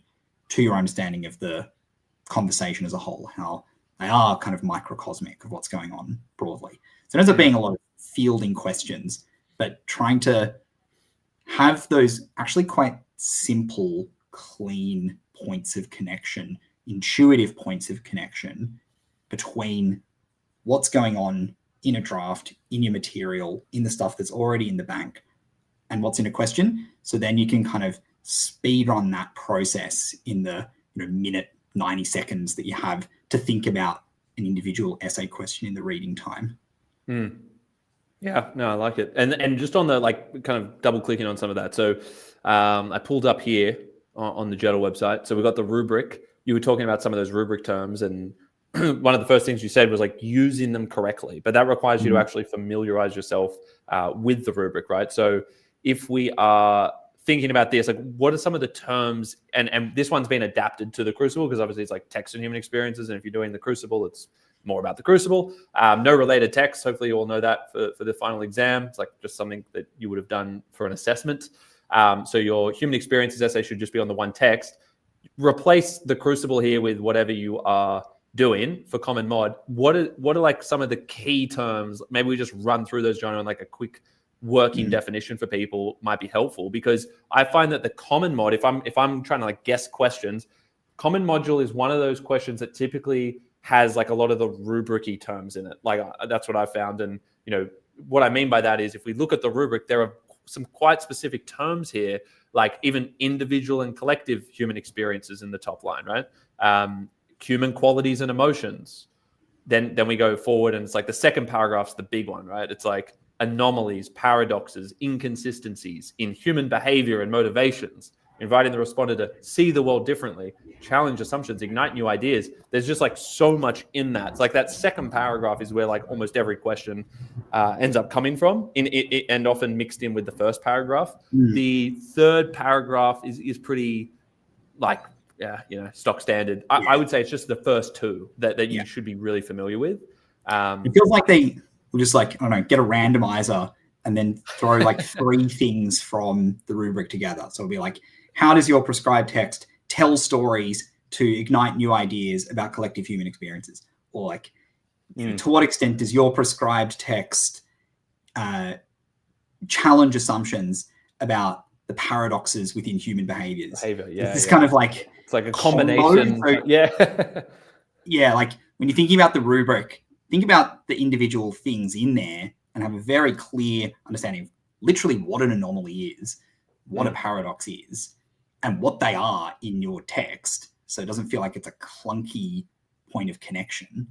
to your understanding of the conversation as a whole, how they are kind of microcosmic of what's going on broadly. So it ends up being a lot of fielding questions, but trying to have those actually quite simple, clean points of connection, intuitive points of connection between what's going on in a draft, in your material, in the stuff that's already in the bank, and what's in a question. So then you can kind of speed run that process in the minute, 90 seconds that you have to think about an individual essay question in the reading time. Yeah, no, I like it. And just on the like kind of double clicking on some of that. So I pulled up here on the JeddAI website. So we've got the rubric. You were talking about some of those rubric terms, and one of the first things you said was like using them correctly, but that requires you to actually familiarize yourself with the rubric, right? So if we are thinking about this, like what are some of the terms, and this one's been adapted to the Crucible because obviously it's like text and human experiences. And if you're doing the Crucible, it's more about the Crucible. No related text. Hopefully you all know that for the final exam. It's like just something that you would have done for an assessment. So your human experiences essay should just be on the one text. Replace the Crucible here with whatever you are doing for Common Mod. What are like some of the key terms? Maybe we just run through those, John, and like a quick working definition for people might be helpful, because I find that the Common Mod, if I'm trying to like guess questions, Common Module is one of those questions that typically has like a lot of the rubric-y terms in it. Like that's what I found. And what I mean by that is if we look at the rubric, there are some quite specific terms here, like even individual and collective human experiences in the top line, right? Human qualities and emotions. Then we go forward, and it's like the second paragraph's the big one, right? It's like anomalies, paradoxes, inconsistencies in human behavior and motivations, inviting the respondent to see the world differently, challenge assumptions, ignite new ideas. There's just like so much in that. It's like that second paragraph is where like almost every question ends up coming from, and often mixed in with the first paragraph. The third paragraph is pretty like, stock standard. I would say it's just the first two that you should be really familiar with. It feels like they will just like, I don't know, get a randomizer and then throw like three things from the rubric together. So it'll be like, how does your prescribed text tell stories to ignite new ideas about collective human experiences? Or like, to what extent does your prescribed text challenge assumptions about the paradoxes within human behaviors? It's kind of like, it's like a combination. Yeah, like when you're thinking about the rubric, think about the individual things in there and have a very clear understanding of literally what an anomaly is. what a paradox is and what they are in your text, so it doesn't feel like it's a clunky point of connection.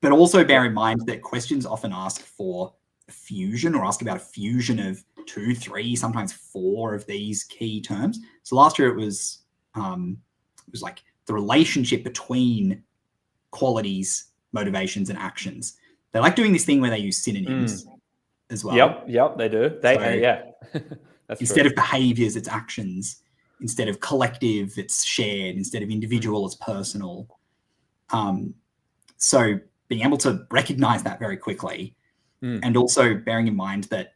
But also bear in mind that questions often ask for a fusion, or ask about a fusion of 2, 3, sometimes 4 of these key terms. So last year it was like the relationship between qualities, motivations, and actions. They like doing this thing where they use synonyms as well. Yep, they do. Yeah. That's instead true. of behaviors, it's actions. Instead of collective, it's shared. Instead of individual, it's personal. So being able to recognize that very quickly, and also bearing in mind that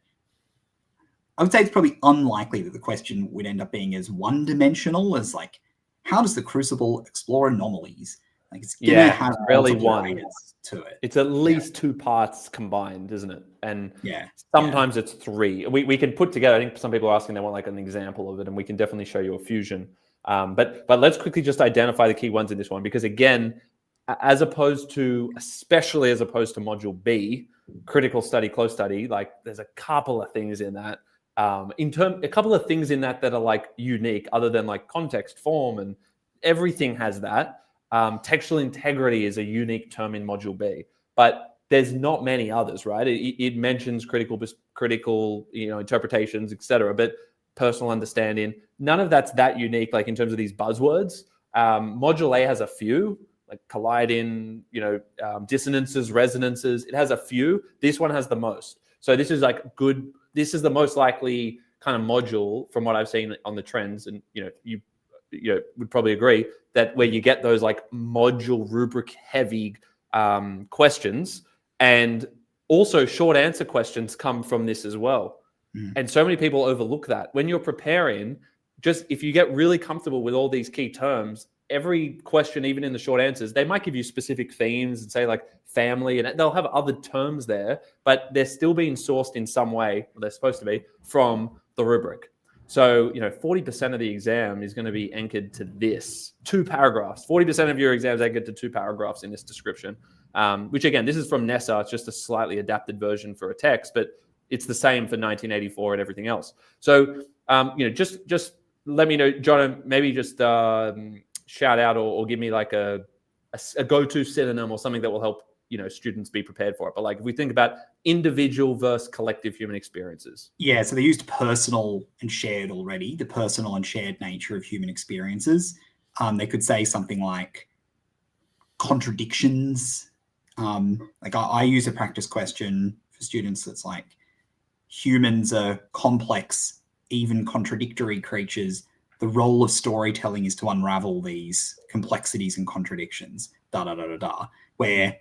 I would say it's probably unlikely that the question would end up being as one-dimensional as like, how does the Crucible explore anomalies? Like, it's gonna have really multiple one layers to it. It's at least 2 parts combined, isn't it? And Yeah. sometimes it's 3. We can put together. I think some people are asking, they want like an example of it, and we can definitely show you a fusion. But let's quickly just identify the key ones in this one, because again, especially as opposed to Module B, critical study, close study, like there's a couple of things in that. A couple of things in that are like unique, other than like context, form, and everything has that. Textual integrity is a unique term in Module B, but there's not many others, right? It mentions critical, interpretations, etc. But personal understanding, none of that's that unique. Like in terms of these buzzwords, Module A has a few, like colliding, dissonances, resonances. It has a few. This one has the most. So this is like good. This is the most likely kind of module from what I've seen on the trends, and you would probably agree that where you get those like module rubric heavy questions, and also short answer questions come from this as well. And so many people overlook that. When you're preparing, just if you get really comfortable with all these key terms, every question, even in the short answers, they might give you specific themes and say like family, and they'll have other terms there, but they're still being sourced in some way, or they're supposed to be, from the rubric. So, 40% of the exam is going to be anchored to this 2 paragraphs. 40% of your exam is anchored to 2 paragraphs in this description, which again, this is from NESA. It's just a slightly adapted version for a text, but it's the same for 1984 and everything else. So, just let me know, John, maybe just shout out or give me like a go-to synonym or something that will help, students be prepared for it. But like if we think about individual versus collective human experiences. Yeah, so they used personal and shared already, the personal and shared nature of human experiences. They could say something like contradictions. Like I use a practice question for students that's like, humans are complex, even contradictory creatures. The role of storytelling is to unravel these complexities and contradictions, where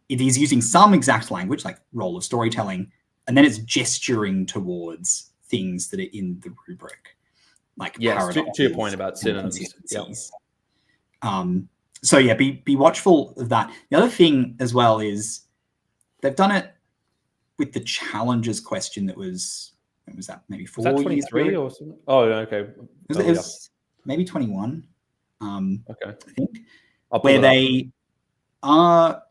it is using some exact language, like role of storytelling, and then it's gesturing towards things that are in the rubric, like paradoxes, to your point about synonyms. So yeah, be watchful of that. The other thing as well is they've done it with the challenges question that was, when was that? Maybe 4 was that 23 or something? Oh, okay. It was maybe 21. Okay. I think, where they are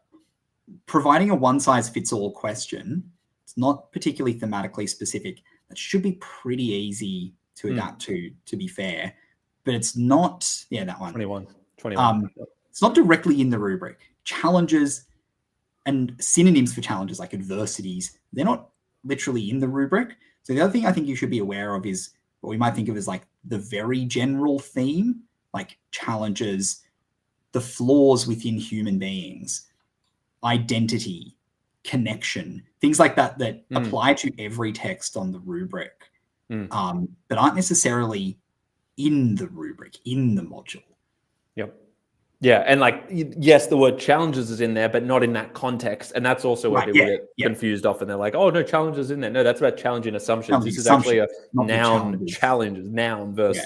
providing a one-size-fits-all question. It's not particularly thematically specific. That should be pretty easy to adapt to be fair. But it's not, that one. 21. It's not directly in the rubric. Challenges and synonyms for challenges like adversities, they're not literally in the rubric. So the other thing I think you should be aware of is what we might think of as like the very general theme, like challenges, the flaws within human beings, identity, connection, things like that apply to every text on the rubric, but aren't necessarily in the rubric, in the module. Yep. Yeah, and like, yes, the word challenges is in there, but not in that context. And that's also where people get confused often. They're like, oh, no, challenges in there. No, that's about challenging assumptions. This is actually a noun, challenges, noun versus,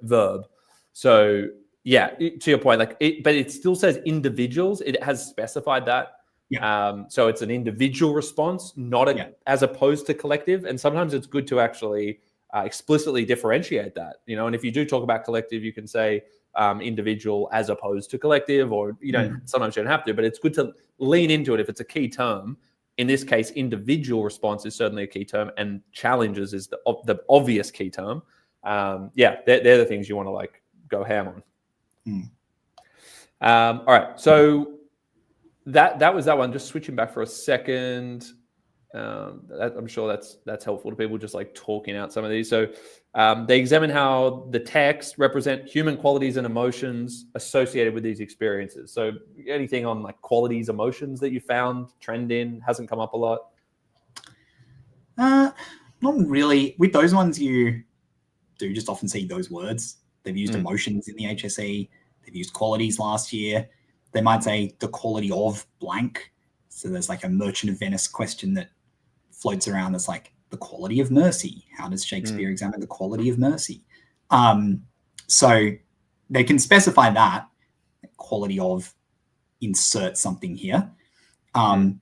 verb. So yeah, to your point, but it still says individuals. It has specified that. Yeah. So it's an individual response, not as opposed to collective. And sometimes it's good to actually explicitly differentiate that, and if you do talk about collective, you can say individual as opposed to collective, or sometimes you don't have to, but it's good to lean into it if it's a key term. in this case, individual response is certainly a key term, and challenges is the obvious key term. Yeah, they're the things you want to like go ham on. All right, so that was that one. Just switching back for a second. I'm sure that's helpful to people just like talking out some of these. So they examine how the text represent human qualities and emotions associated with these experiences. So anything on like qualities, emotions that you found trend in hasn't come up a lot? Not really. With those ones, you do just often see those words. They've used emotions in the HSC. They've used qualities last year. They might say the quality of blank. So there's like a Merchant of Venice question that floats around that's like the quality of mercy. How does Shakespeare examine the quality of mercy? So they can specify that quality of insert something here. And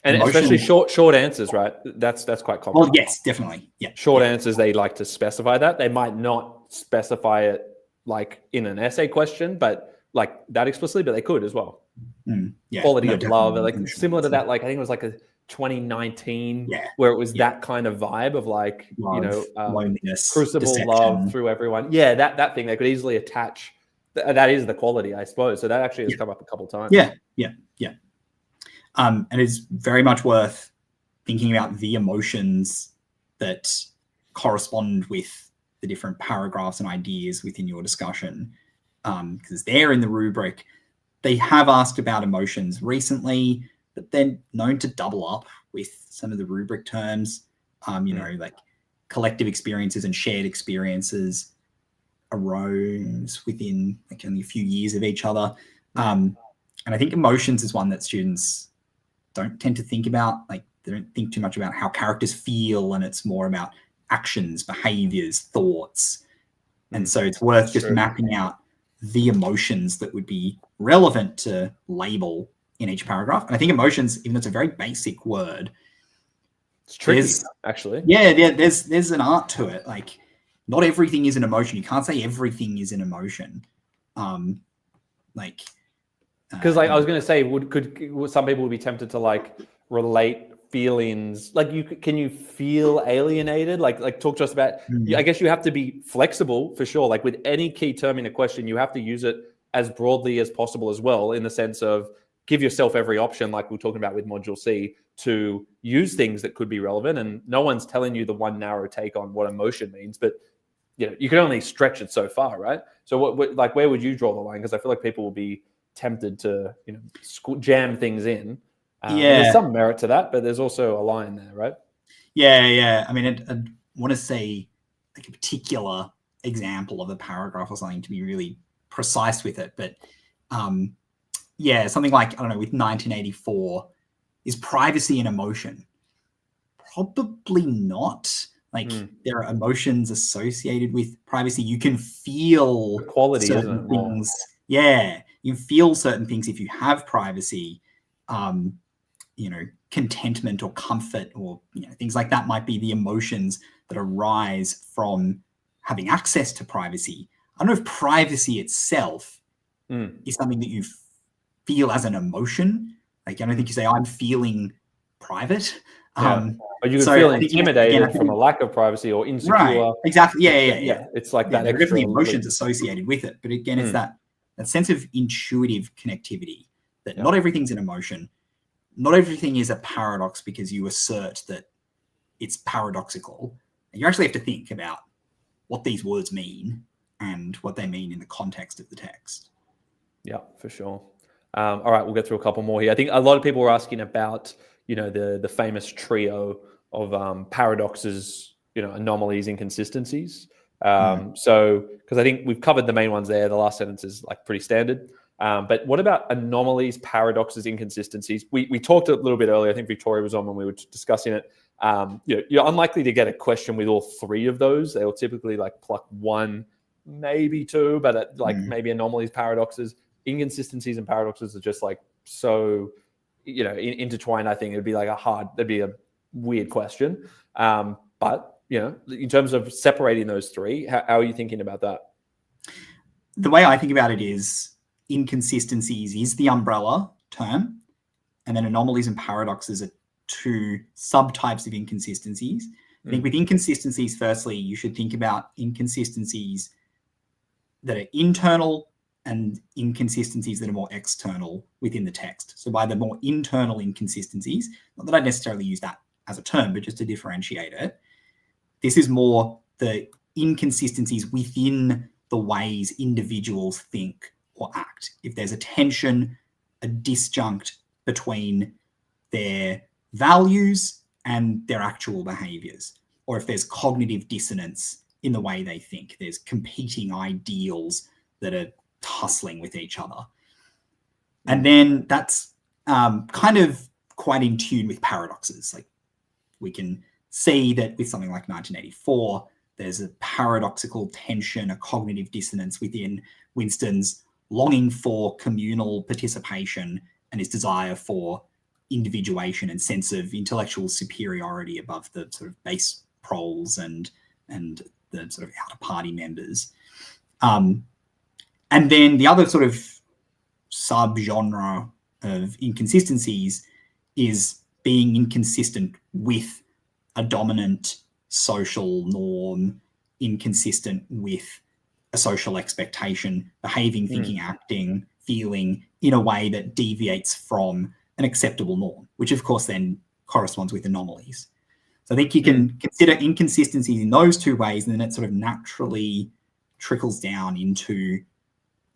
especially short answers, right? That's quite common. Well, yes, definitely. Yeah. Short answers, they like to specify that. They might not specify it like in an essay question, but like that explicitly, but they could as well. Yeah, quality of love, definitely. like similar to that. Like I think it was like a 2019 where it was that kind of vibe of like, love, loneliness, crucible deception. love through everyone. Yeah, that thing they could easily attach. That is the quality, I suppose. So that actually has come up a couple of times. Yeah. And it's very much worth thinking about the emotions that correspond with the different paragraphs and ideas within your discussion, because they're in the rubric. They have asked about emotions recently, but they're known to double up with some of the rubric terms. Like collective experiences and shared experiences arose within like only a few years of each other. And I think emotions is one that students don't tend to think about. Like they don't think too much about how characters feel, and it's more about actions, behaviors, thoughts. And so it's worth just mapping out the emotions that would be relevant to label in each paragraph. And I think emotions, even though it's a very basic word, it's tricky, actually. Yeah, there's an art to it. Like not everything is an emotion. You can't say everything is an emotion. Because like I was going to say, would some people would be tempted to like relate feelings, like can you feel alienated? Like talk to us about. I guess you have to be flexible for sure. Like with any key term in a question, you have to use it as broadly as possible as well, in the sense of give yourself every option, like we're talking about with Module C, to use things that could be relevant. And no one's telling you the one narrow take on what emotion means, but you can only stretch it so far, right? So what like where would you draw the line? Because I feel like people will be tempted to jam things in. There's some merit to that, but there's also a line there, right? Yeah. I mean, I want to say like a particular example of a paragraph or something to be really precise with it, but something like, I don't know, with 1984, is privacy an emotion? Probably not. Like there are emotions associated with privacy. You can feel the quality, certain things. Yeah, you feel certain things if you have privacy. Contentment or comfort or things like that might be the emotions that arise from having access to privacy. I don't know if privacy itself is something that you feel as an emotion. Like I don't think you say I'm feeling private. But you can feel intimidated from a lack of privacy or insecure. Right. Exactly. Yeah. It's like that. There are definitely emotions associated with it, but again, it's that sense of intuitive connectivity that not everything's an emotion. Not everything is a paradox because you assert that it's paradoxical. You actually have to think about what these words mean and what they mean in the context of the text. Yeah, for sure. All right, we'll get through a couple more here. I think a lot of people were asking about, the famous trio of paradoxes, anomalies, inconsistencies. So, because I think we've covered the main ones there. The last sentence is like pretty standard. But what about anomalies, paradoxes, inconsistencies? We talked a little bit earlier. I think Victoria was on when we were discussing it. You're unlikely to get a question with all three of those. They will typically like pluck one, maybe two, but maybe anomalies, paradoxes, inconsistencies, and paradoxes are just like so, intertwined. I think it'd be like that'd be a weird question. But in terms of separating those three, how are you thinking about that? The way I think about it is, inconsistencies is the umbrella term, and then anomalies and paradoxes are two subtypes of inconsistencies. I think with inconsistencies, firstly, you should think about inconsistencies that are internal and inconsistencies that are more external within the text. So by the more internal inconsistencies, not that I necessarily use that as a term, but just to differentiate it, this is more the inconsistencies within the ways individuals think or act. If there's a tension, a disjunct between their values and their actual behaviors, or if there's cognitive dissonance in the way they think, there's competing ideals that are tussling with each other. And then that's kind of quite in tune with paradoxes. Like we can see that with something like 1984, there's a paradoxical tension, a cognitive dissonance within Winston's longing for communal participation and his desire for individuation and sense of intellectual superiority above the sort of base proles and the sort of outer party members. And then the other sort of sub-genre of inconsistencies is being inconsistent with a dominant social norm, inconsistent with a social expectation, behaving, thinking, acting, feeling in a way that deviates from an acceptable norm, which of course then corresponds with anomalies. So I think you can consider inconsistencies in those two ways, and then it sort of naturally trickles down into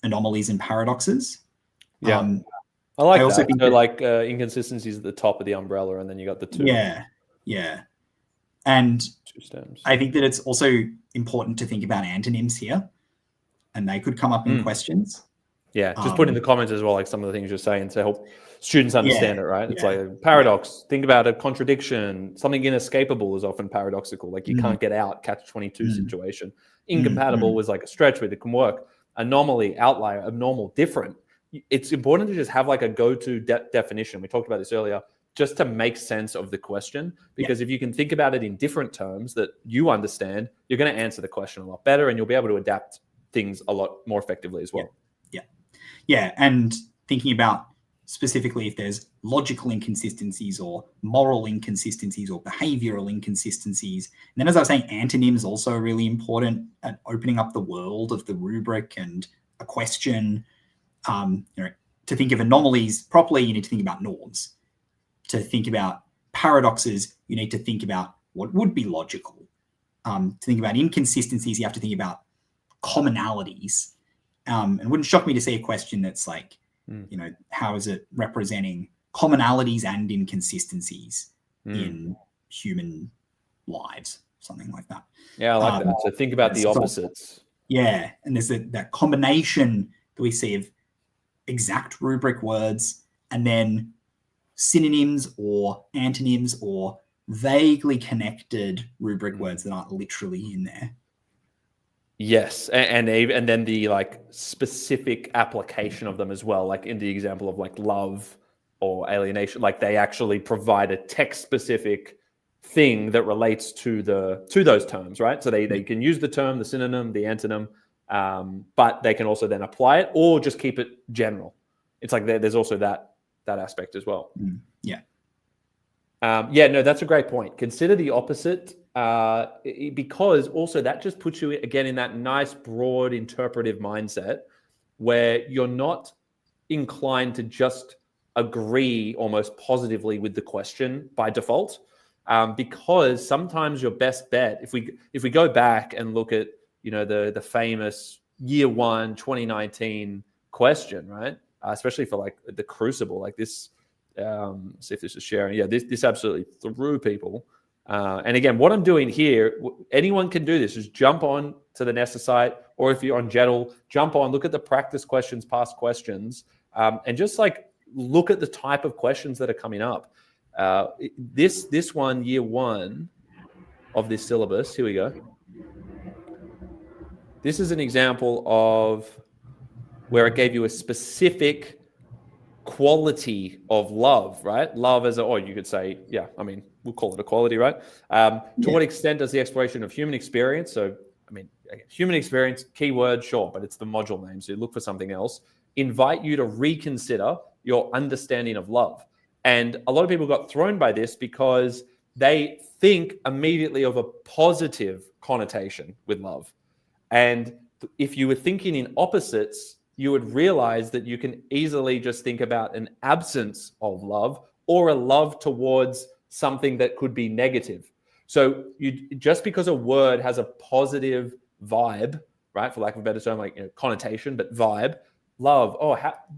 anomalies and paradoxes. Yeah. I like also that. think So that, like inconsistencies at the top of the umbrella, and then you got the two. Yeah. And Two stems. I think that it's also important to think about antonyms here, and they could come up in questions. Yeah, just put in the comments as well, like some of the things you're saying to help students understand it, right? It's like a paradox. Think about a contradiction. Something inescapable is often paradoxical. Like you can't get out, catch-22 situation. Incompatible was like a stretch, but it can work. Anomaly, outlier, abnormal, different. It's important to just have like a go-to definition. We talked about this earlier, just to make sense of the question. Because if you can think about it in different terms that you understand, you're going to answer the question a lot better, and you'll be able to adapt things a lot more effectively as well. Yeah, and thinking about specifically if there's logical inconsistencies or moral inconsistencies or behavioral inconsistencies. And then as I was saying, antonyms also are really important at opening up the world of the rubric and a question. To think of anomalies properly, you need to think about norms. To think about paradoxes, you need to think about what would be logical. To think about inconsistencies, you have to think about commonalities. And it wouldn't shock me to see a question that's like, how is it representing commonalities and inconsistencies in human lives? Something like that. Yeah, I like that. So think about the opposites. Yeah, and there's that combination that we see of exact rubric words and then synonyms or antonyms or vaguely connected rubric words that aren't literally in there. Yes, and then the like specific application of them as well, like in the example of like love or alienation, like they actually provide a text specific thing that relates to those terms, right? So they can use the term, the synonym, the antonym, but they can also then apply it or just keep it general. It's like there's also that aspect as well. No, that's a great point. Consider the opposite. Because also that just puts you again in that nice broad interpretive mindset where you're not inclined to just agree almost positively with the question by default, because sometimes your best bet, if we go back and look at the famous year 1 2019 question, right, especially for like the Crucible, like this, see if this is sharing. Yeah, this absolutely threw people. And again, what I'm doing here, anyone can do this. Just jump on to the Nesta site, or if you're on JeddAI, jump on, look at the practice questions, past questions, and just like look at the type of questions that are coming up. This one, year 1 of this syllabus, here we go. This is an example of where it gave you a specific quality of love, right? Love as or you could say, we'll call it a quality, right? To what extent does the exploration of human experience, so human experience, keyword, sure, but it's the module name, so you look for something else, invite you to reconsider your understanding of love. And a lot of people got thrown by this because they think immediately of a positive connotation with love. And if you were thinking in opposites, you would realize that you can easily just think about an absence of love or a love towards something that could be negative. So just because a word has a positive vibe, right, for lack of a better term, like connotation, but vibe, love,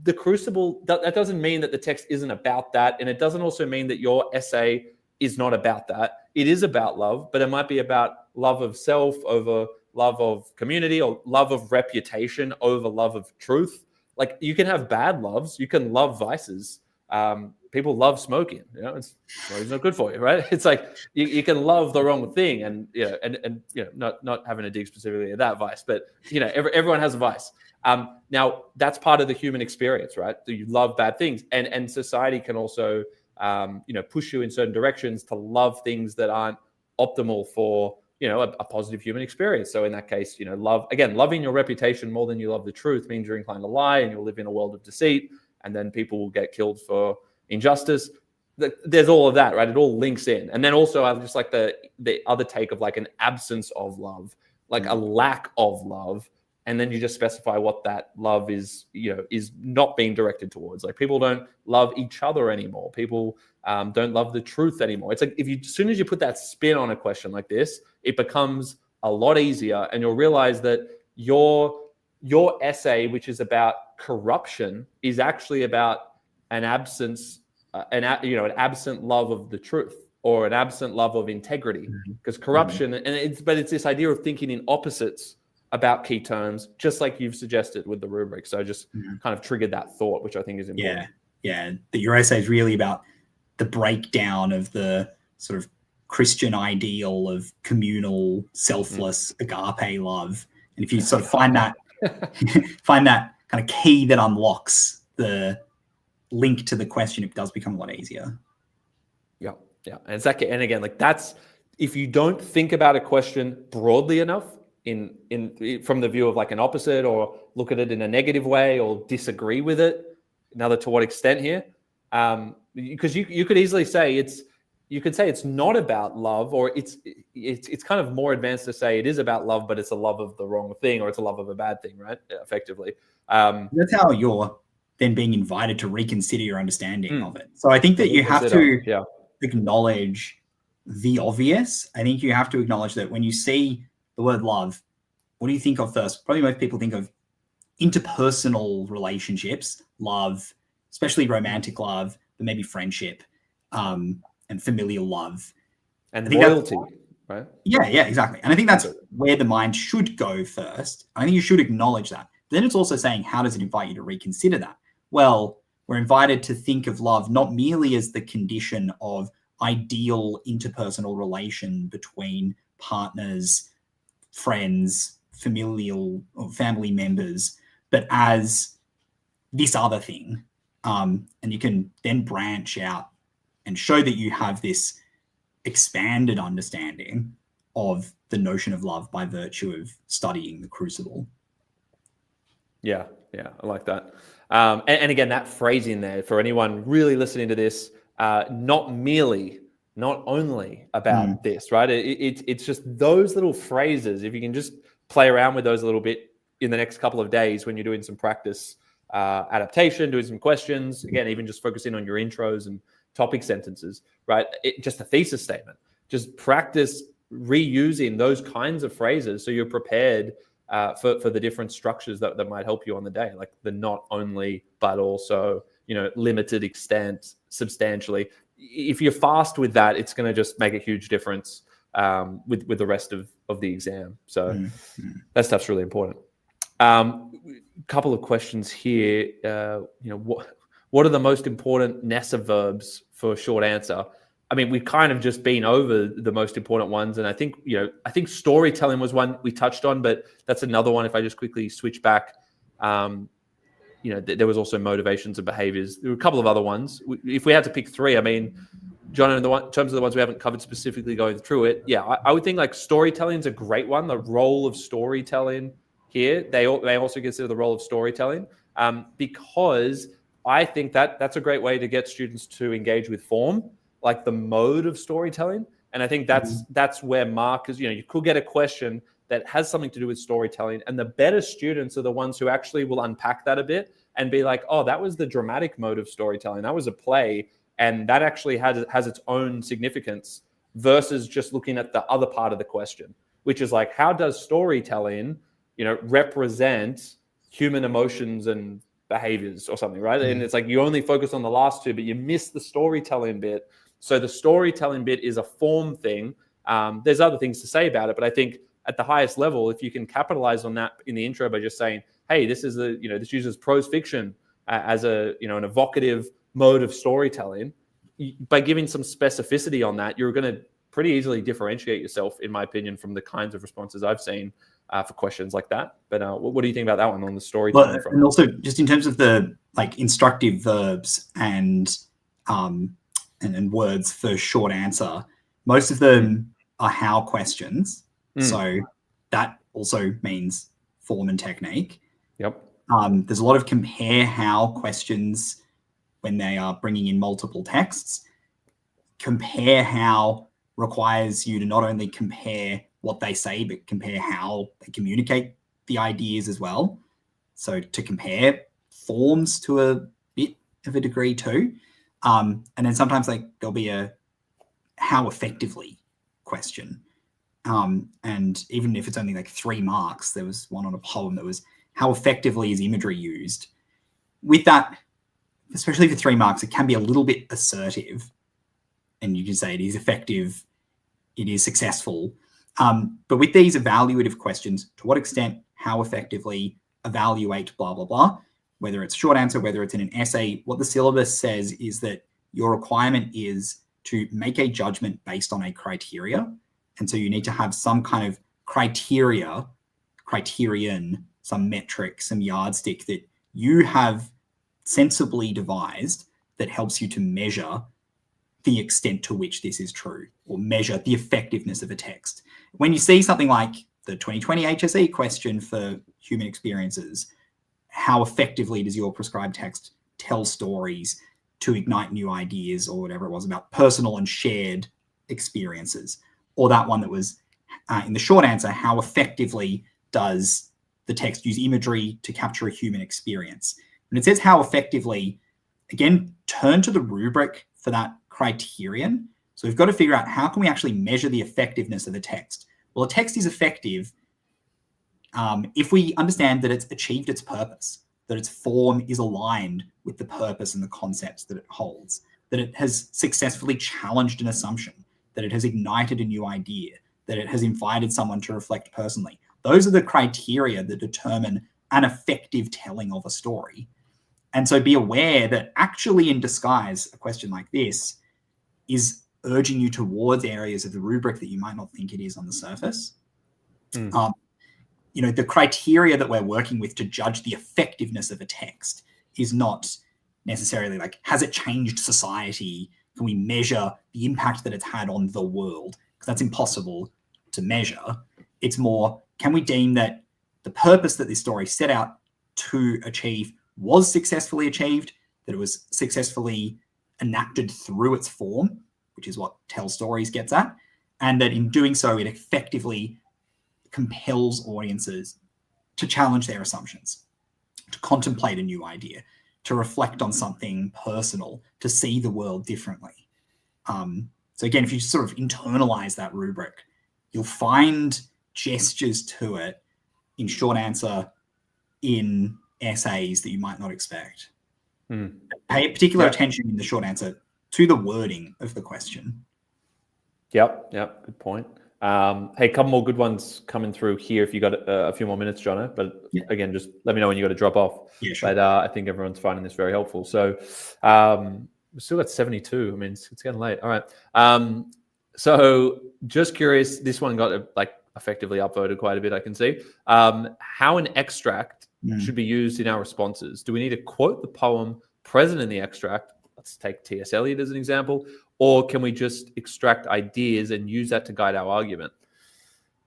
the crucible, that doesn't mean that the text isn't about that. And it doesn't also mean that your essay is not about that. It is about love, but it might be about love of self over love of community, or love of reputation over love of truth. Like, you can have bad loves, you can love vices. People love smoking, it's not good for you, right? It's like you can love the wrong thing, and not having to dig specifically at that vice, but everyone has a vice. Now that's part of the human experience, right? So you love bad things, and society can also push you in certain directions to love things that aren't optimal for a positive human experience. So in that case, loving your reputation more than you love the truth means you're inclined to lie, and you'll live in a world of deceit, and then people will get killed for injustice. There's all of that, right? It all links in. And then also I just like the other take of like an absence of love, like a lack of love. And then you just specify what that love is, is not being directed towards. Like, people don't love each other anymore. People don't love the truth anymore. It's like, as soon as you put that spin on a question like this, it becomes a lot easier, and you'll realize that your essay, which is about corruption, is actually about an absence, an absent love of the truth, or an absent love of integrity. Because corruption, it's this idea of thinking in opposites about key terms, just like you've suggested with the rubric. So just kind of triggered that thought, which I think is important. Yeah. That your essay is really about the breakdown of the sort of Christian ideal of communal, selfless, agape love. And if you sort of find that kind of key that unlocks the link to the question, it does become a lot easier. Yeah. And again, like, that's, if you don't think about a question broadly enough, from the view of like an opposite, or look at it in a negative way, or disagree with it, to what extent here, because you could easily say it's not about love, or it's kind of more advanced to say it is about love, but it's a love of the wrong thing, or it's a love of a bad thing, right? Effectively. That's how you're then being invited to reconsider your understanding of it. So I think that you have to acknowledge the obvious. I think you have to acknowledge that when you see the word love, what do you think of first? Probably most people think of interpersonal relationships, love, especially romantic love, but maybe friendship, and familial love. And loyalty, right? Yeah, exactly. And I think that's where the mind should go first. I think you should acknowledge that. But then it's also saying, how does it invite you to reconsider that? Well, we're invited to think of love not merely as the condition of ideal interpersonal relation between partners, friends, familial or family members, but as this other thing. And you can then branch out and show that you have this expanded understanding of the notion of love by virtue of studying the crucible. Yeah, I like that. And again, that phrase in there, for anyone really listening to this, not only about this, right? It's just those little phrases. If you can just play around with those a little bit in the next couple of days when you're doing some practice adaptation, doing some questions, again, even just focusing on your intros and topic sentences, right? Just a thesis statement. Just practice reusing those kinds of phrases so you're prepared for the different structures that might help you on the day, like the not only, but also, limited extent, substantially. If you're fast with that, it's going to just make a huge difference with the rest of the exam. So that stuff's really important. Couple of questions here. What are the most important NESA verbs for a short answer? I mean, we've kind of just been over the most important ones. And I think storytelling was one we touched on, but that's another one. If I just quickly switch back, there was also motivations and behaviors. There were a couple of other ones. If we had to pick three, I mean, John, in terms of the ones we haven't covered specifically going through it, I would think like storytelling is a great one. The role of storytelling here, they also consider the role of storytelling because I think that that's a great way to get students to engage with form, like the mode of storytelling. And I think that's where Mark is, you could get a question that has something to do with storytelling, and the better students are the ones who actually will unpack that a bit and be like, oh, that was the dramatic mode of storytelling. That was a play, and that actually has its own significance, versus just looking at the other part of the question, which is like, how does storytelling, represent human emotions and behaviors or something, right? And it's like you only focus on the last two, but you miss the storytelling bit. So the storytelling bit is a form thing. There's other things to say about it, but I think at the highest level, if you can capitalize on that in the intro by just saying, hey, this is this uses prose fiction as an evocative mode of storytelling, by giving some specificity on that, you're going to pretty easily differentiate yourself, in my opinion, from the kinds of responses I've seen for questions like that. But what do you think about that one on the storytelling front? And also, just in terms of the instructive verbs and words for short answer, most of them are how questions. So that also means form and technique. Yep. There's a lot of compare how questions when they are bringing in multiple texts. Compare how requires you to not only compare what they say, but compare how they communicate the ideas as well. So to compare forms to a bit of a degree too. And then sometimes there'll be a how effectively question. And even if it's only 3 marks, there was one on a poem that was how effectively is imagery used. With that, especially for 3 marks, it can be a little bit assertive. And you can say it is effective, it is successful. But with these evaluative questions, to what extent, how effectively, evaluate, blah, blah, blah, whether it's short answer, whether it's in an essay, what the syllabus says is that your requirement is to make a judgment based on a criteria. And so you need to have some kind of criterion, some metric, some yardstick that you have sensibly devised that helps you to measure the extent to which this is true, or measure the effectiveness of a text. When you see something like the 2020 HSC question for human experiences, how effectively does your prescribed text tell stories to ignite new ideas, or whatever it was about personal and shared experiences? Or that one that was in the short answer, how effectively does the text use imagery to capture a human experience? When it says how effectively, again, turn to the rubric for that criterion. So we've got to figure out, how can we actually measure the effectiveness of a text? Well, a text is effective if we understand that it's achieved its purpose, that its form is aligned with the purpose and the concepts that it holds, that it has successfully challenged an assumption, that it has ignited a new idea, that it has invited someone to reflect personally. Those are the criteria that determine an effective telling of a story. And so be aware that actually in disguise, a question like this is urging you towards areas of the rubric that you might not think it is on the surface. The criteria that we're working with to judge the effectiveness of a text is not necessarily has it changed society? Can we measure the impact that it's had on the world? Because that's impossible to measure. It's more, can we deem that the purpose that this story set out to achieve was successfully achieved, that it was successfully enacted through its form, which is what Tell Stories gets at, and that in doing so, it effectively compels audiences to challenge their assumptions, to contemplate a new idea, to reflect on something personal, to see the world differently. So again, if you sort of internalize that rubric, you'll find gestures to it in short answer, in essays that you might not expect. Pay particular attention in the short answer to the wording of the question. Yep, good point. Hey, a couple more good ones coming through here if you got a few more minutes, Jono. But again, just let me know when you got to drop off. Yeah, sure. But I think everyone's finding this very helpful. So we've still got 72. I mean, it's getting late. All right. So just curious, this one got effectively upvoted quite a bit, I can see. How an extract should be used in our responses. Do we need to quote the poem present in the extract? Let's take T.S. Eliot as an example. Or can we just extract ideas and use that to guide our argument?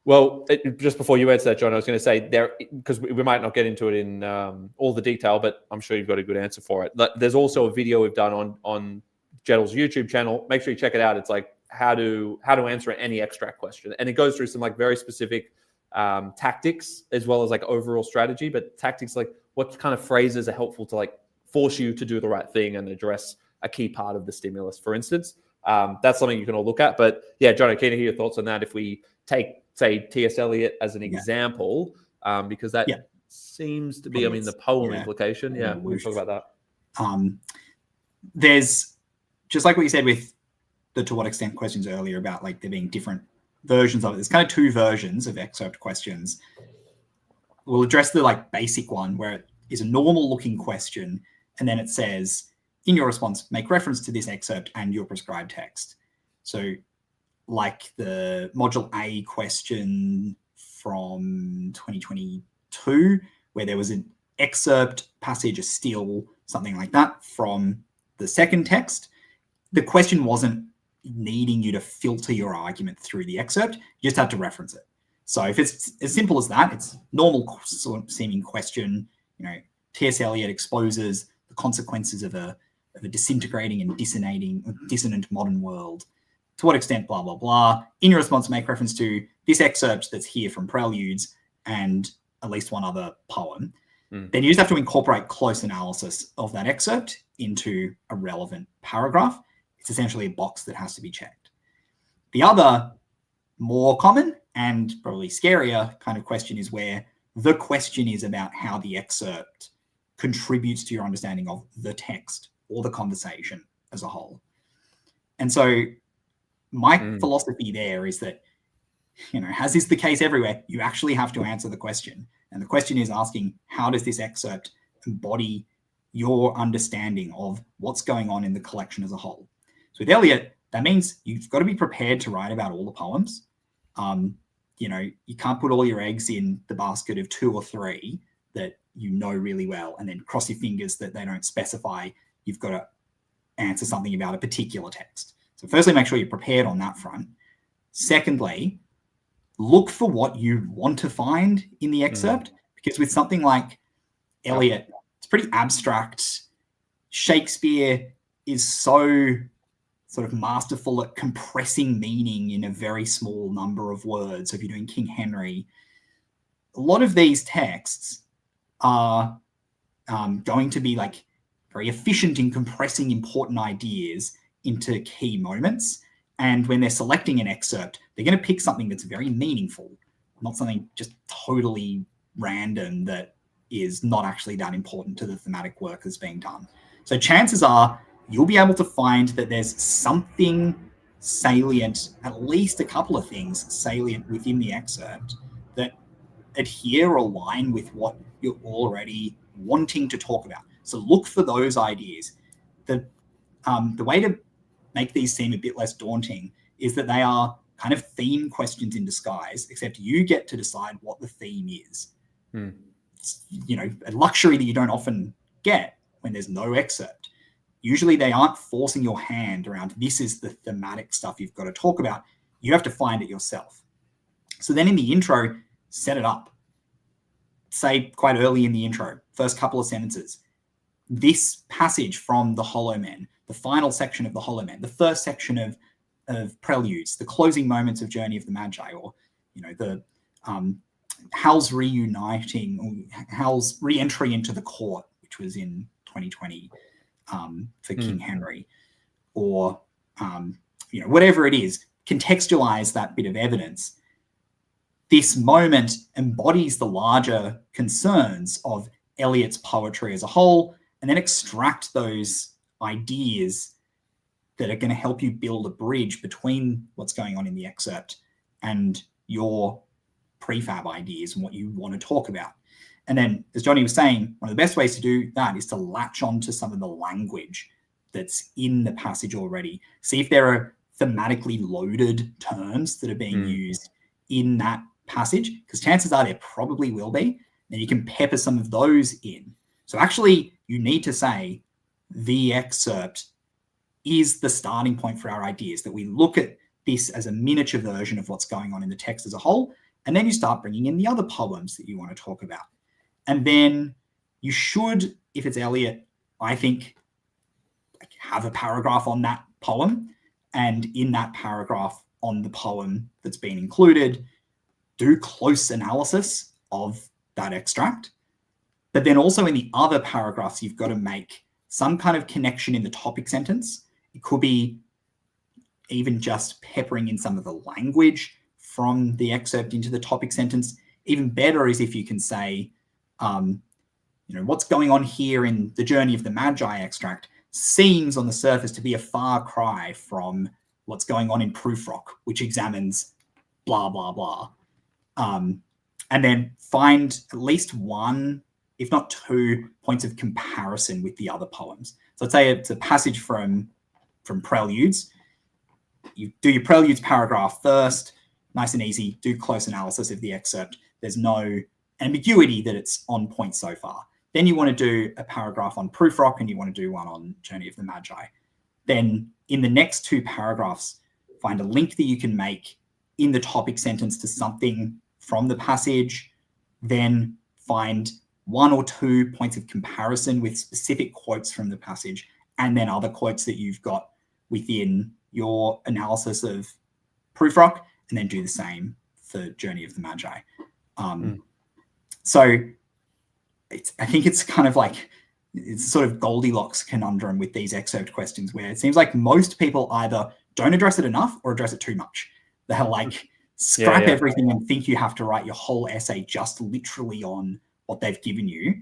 Well, just before you answer that, John, I was going to say there, because we might not get into it in all the detail, but I'm sure you've got a good answer for it. There's also a video we've done on JeddAI's YouTube channel. Make sure you check it out. It's like how to answer any extract question, and it goes through some like very specific tactics as well as like overall strategy. But tactics like what kind of phrases are helpful to like force you to do the right thing and address a key part of the stimulus, for instance. That's something you can all look at. But yeah, John, I'm keen to hear your thoughts on that. If we take, say, T.S. Eliot as an example, because that seems to be, the poem implication. Yeah, we'll talk about that. There's, just like what you said with the to what extent questions earlier about like there being different versions of it. There's kind of two versions of excerpt questions. We'll address the like basic one where it is a normal looking question, and then it says, in your response, make reference to this excerpt and your prescribed text. So like the module A question from 2022, where there was an excerpt, passage, a still, something like that from the second text. The question wasn't needing you to filter your argument through the excerpt. You just had to reference it. So if it's as simple as that, it's normal sort of seeming question. T.S. Eliot exposes the consequences of a disintegrating and dissonant modern world. To what extent, blah, blah, blah. In your response, make reference to this excerpt that's here from Preludes and at least one other poem. Then you just have to incorporate close analysis of that excerpt into a relevant paragraph. It's essentially a box that has to be checked. The other more common and probably scarier kind of question is where the question is about how the excerpt contributes to your understanding of the text or the conversation as a whole. And so my philosophy there is that, as is the case everywhere, you actually have to answer the question. And the question is asking, how does this excerpt embody your understanding of what's going on in the collection as a whole? So with Eliot, that means you've got to be prepared to write about all the poems. You can't put all your eggs in the basket of 2 or 3 that you know really well and then cross your fingers that they don't specify you've got to answer something about a particular text. So firstly, make sure you're prepared on that front. Secondly, look for what you want to find in the excerpt, because with something like Eliot, it's pretty abstract. Shakespeare is so sort of masterful at compressing meaning in a very small number of words. So if you're doing King Henry, a lot of these texts are going to be like very efficient in compressing important ideas into key moments. And when they're selecting an excerpt, they're going to pick something that's very meaningful, not something just totally random that is not actually that important to the thematic work that's being done. So chances are you'll be able to find that there's something salient, at least a couple of things salient within the excerpt that adhere or align with what you're already wanting to talk about. So look for those ideas. The way to make these seem a bit less daunting is that they are kind of theme questions in disguise, except you get to decide what the theme is. It's, a luxury that you don't often get when there's no excerpt. Usually they aren't forcing your hand around, this is the thematic stuff you've got to talk about. You have to find it yourself. So then in the intro, set it up. Say quite early in the intro, first couple of sentences, this passage from the Hollow Men, the final section of the Hollow Men, the first section of Preludes, the closing moments of Journey of the Magi, or the Hal's reuniting, Hal's re-entry into the court, which was in 2020 for King Henry, or whatever it is, contextualize that bit of evidence. This moment embodies the larger concerns of Eliot's poetry as a whole, and then extract those ideas that are going to help you build a bridge between what's going on in the excerpt and your prefab ideas and what you want to talk about. And then, as Johnny was saying, one of the best ways to do that is to latch on to some of the language that's in the passage already. See if there are thematically loaded terms that are being used in that passage, because chances are there probably will be. Then you can pepper some of those in. So actually, you need to say the excerpt is the starting point for our ideas, that we look at this as a miniature version of what's going on in the text as a whole, And then you start bringing in the other poems that you want to talk about. And then you should, if it's Eliot, I think, like, have a paragraph on that poem. And in that paragraph on the poem that's been included, do close analysis of that extract. But then also in the other paragraphs, you've got to make some kind of connection in the topic sentence. It could be even just peppering in some of the language from the excerpt into the topic sentence. Even better is if you can say, what's going on here in the Journey of the Magi extract seems on the surface to be a far cry from what's going on in Prufrock, which examines blah, blah, blah. And then find at least one, if not two, points of comparison with the other poems. So let's say it's a passage from Preludes. You do your Preludes paragraph first, nice and easy, do close analysis of the excerpt. There's no ambiguity that it's on point so far. Then you want to do a paragraph on Prufrock and you want to do one on Journey of the Magi. Then in the next two paragraphs, find a link that you can make in the topic sentence to something from the passage. Then find one or 2 points of comparison with specific quotes from the passage, and then other quotes that you've got within your analysis of Prufrock, and then do the same for Journey of the Magi. So I think it's kind of like, it's sort of Goldilocks conundrum with these excerpt questions, where it seems like most people either don't address it enough or address it too much. They'll like scrap everything and think you have to write your whole essay just literally on what they've given you,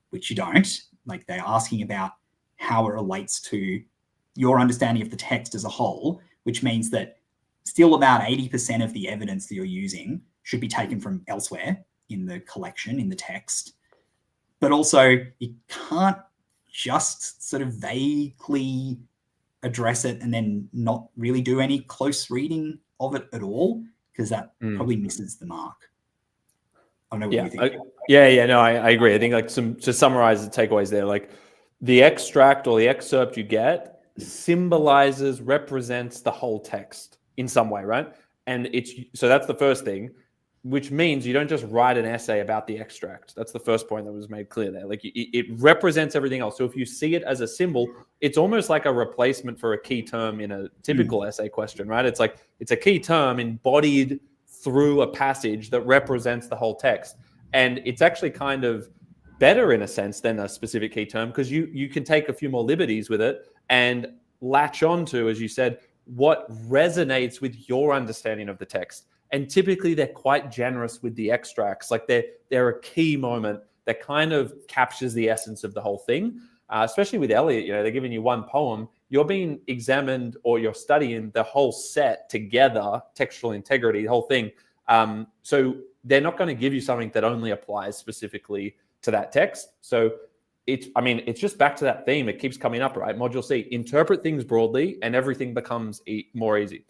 which you don't. Like, they're asking about how it relates to your understanding of the text as a whole, which means that still about 80% of the evidence that you're using should be taken from elsewhere in the collection, in the text. But also, you can't just sort of vaguely address it and then not really do any close reading of it at all, because that probably misses the mark. I don't know what you think. I agree. I think, like, to summarize the takeaways there, like, the extract or the excerpt you get symbolizes, represents the whole text in some way, right? And so that's the first thing, which means you don't just write an essay about the extract. That's the first point that was made clear there. Like, it represents everything else. So if you see it as a symbol, it's almost like a replacement for a key term in a typical essay question, right? It's like, it's a key term embodied through a passage that represents the whole text. And it's actually kind of better in a sense than a specific key term, because you can take a few more liberties with it and latch on to, as you said, what resonates with your understanding of the text. And typically they're quite generous with the extracts. Like, they're a key moment that kind of captures the essence of the whole thing. Especially with Eliot, they're giving you one poem. You're being examined, or you're studying the whole set together, textual integrity, the whole thing. So they're not going to give you something that only applies specifically to that text. So it's just back to that theme. It keeps coming up, right? Module C, interpret things broadly and everything becomes easier.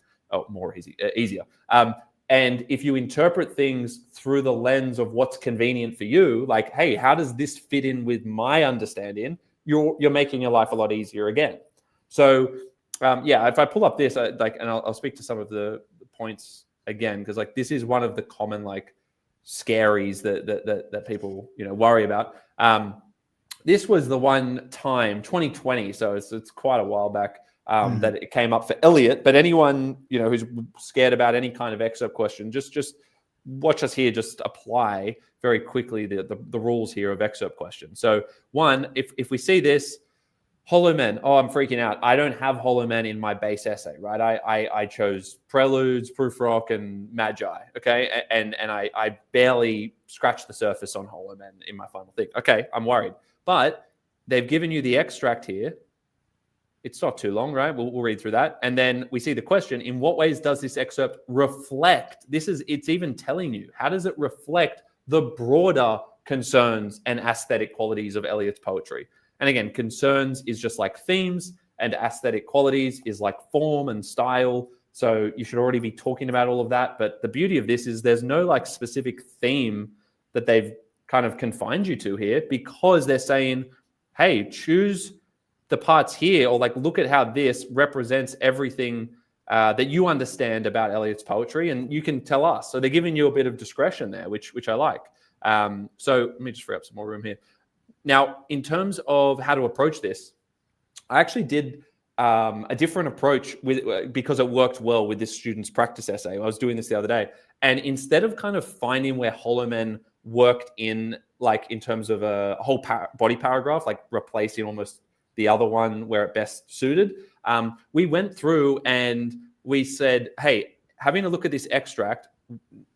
And if you interpret things through the lens of what's convenient for you, like, hey, how does this fit in with my understanding? You're making your life a lot easier again. So if I pull up this, and I'll speak to some of the points again, because, like, this is one of the common, like, scaries that people worry about. This was the one time, 2020, so it's quite a while back, that it came up for Eliot. But anyone who's scared about any kind of excerpt question, just watch us here. Just apply very quickly the rules here of excerpt questions. So one, if we see this, Hollow Men, I'm freaking out. I don't have Hollow Men in my base essay, right? I chose Preludes, Prufrock, and Magi, okay? And I barely scratched the surface on Hollow Men in my final thing. Okay, I'm worried. But they've given you the extract here. It's not too long, right? We'll read through that. And then we see the question, in what ways does this excerpt reflect? It's even telling you, how does it reflect the broader concerns and aesthetic qualities of Eliot's poetry? And again, concerns is just like themes, and aesthetic qualities is like form and style. So you should already be talking about all of that. But the beauty of this is there's no, like, specific theme that they've kind of confined you to here, because they're saying, hey, choose the parts here, or, like, look at how this represents everything that you understand about Eliot's poetry, and you can tell us. So they're giving you a bit of discretion there, which I like. So let me just free up some more room here. Now, in terms of how to approach this, I actually did a different approach because it worked well with this student's practice essay. I was doing this the other day, and instead of kind of finding where Holloman worked in terms of a whole body paragraph, like replacing almost the other one where it best suited, we went through and we said, hey, having a look at this extract,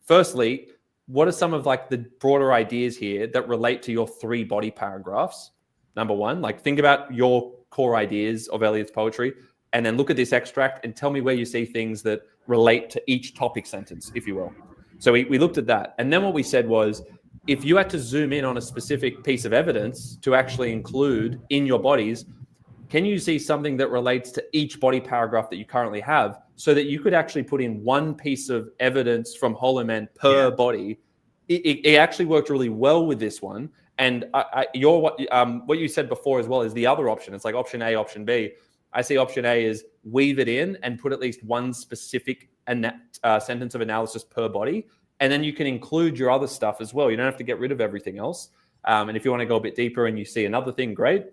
firstly, what are some of like the broader ideas here that relate to your 3 body paragraphs? Number one, like think about your core ideas of Eliot's poetry, and then look at this extract and tell me where you see things that relate to each topic sentence, if you will. So we looked at that. And then what we said was, if you had to zoom in on a specific piece of evidence to actually include in your bodies, can you see something that relates to each body paragraph that you currently have, so that you could actually put in one piece of evidence from Holloman per body? It actually worked really well with this one. And what you said before as well is the other option. It's like option A, option B. I see option A is weave it in and put at least one specific sentence of analysis per body. And then you can include your other stuff as well. You don't have to get rid of everything else. And if you want to go a bit deeper and you see another thing, great.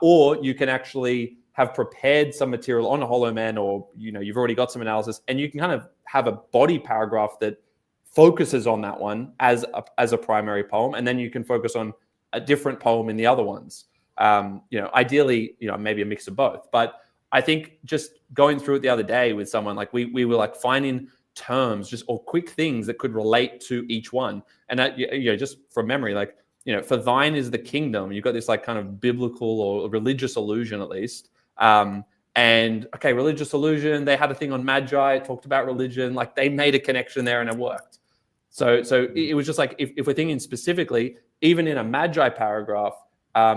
Or you can actually have prepared some material on Holloman, or you've already got some analysis, and you can kind of have a body paragraph that focuses on that one as a primary poem, and then you can focus on a different poem in the other ones. Ideally, maybe a mix of both. But I think just going through it the other day with someone, like we were like finding terms or quick things that could relate to each one. And that, just from memory, like, for thine is the kingdom, you've got this like kind of biblical or religious allusion at least. And okay, religious allusion, they had a thing on Magi, it talked about religion, like they made a connection there and it worked. So it was just like, if we're thinking specifically, even in a Magi paragraph,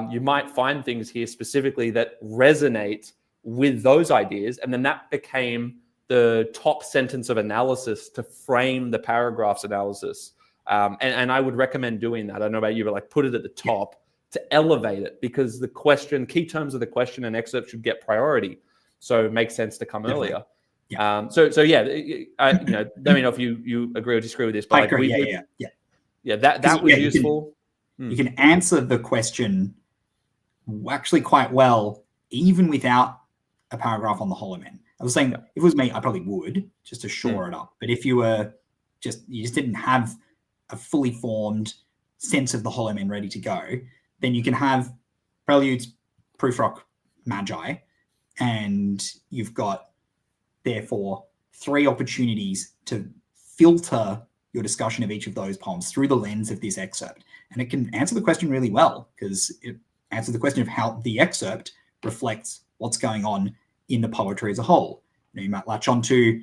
you might find things here specifically that resonate with those ideas. And then that became the top sentence of analysis to frame the paragraph's analysis. And I would recommend doing that. I don't know about you, but like put it at the top to elevate it, because the key terms of the question and excerpt should get priority. So it makes sense to come earlier. Yeah. Let me know if you agree or disagree with this. But I agree. That was useful. You can answer the question actually quite well, even without a paragraph on the Holloman. I was saying, if it was me, I probably would, just to shore it up. But if you just didn't have a fully formed sense of the Holloman ready to go, then you can have preludes, proofrock, Magi, and you've got therefore 3 opportunities to filter your discussion of each of those poems through the lens of this excerpt. And it can answer the question really well, because it answers the question of how the excerpt reflects what's going on in the poetry as a whole. You might latch on to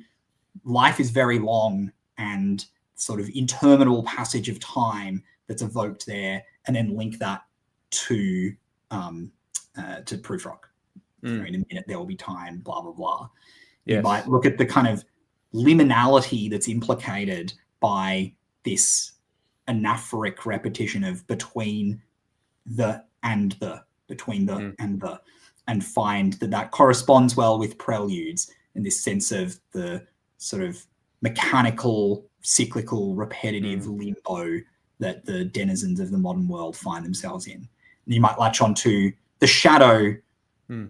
life is very long and sort of interminable passage of time that's evoked there, and then link that to proofrock. In a minute there will be time, blah, blah, blah. Yes. You might look at the kind of liminality that's implicated by this anaphoric repetition of between the and the, between the and the, and find that corresponds well with preludes and this sense of the sort of mechanical, cyclical, repetitive limbo that the denizens of the modern world find themselves in. And you might latch onto the shadow,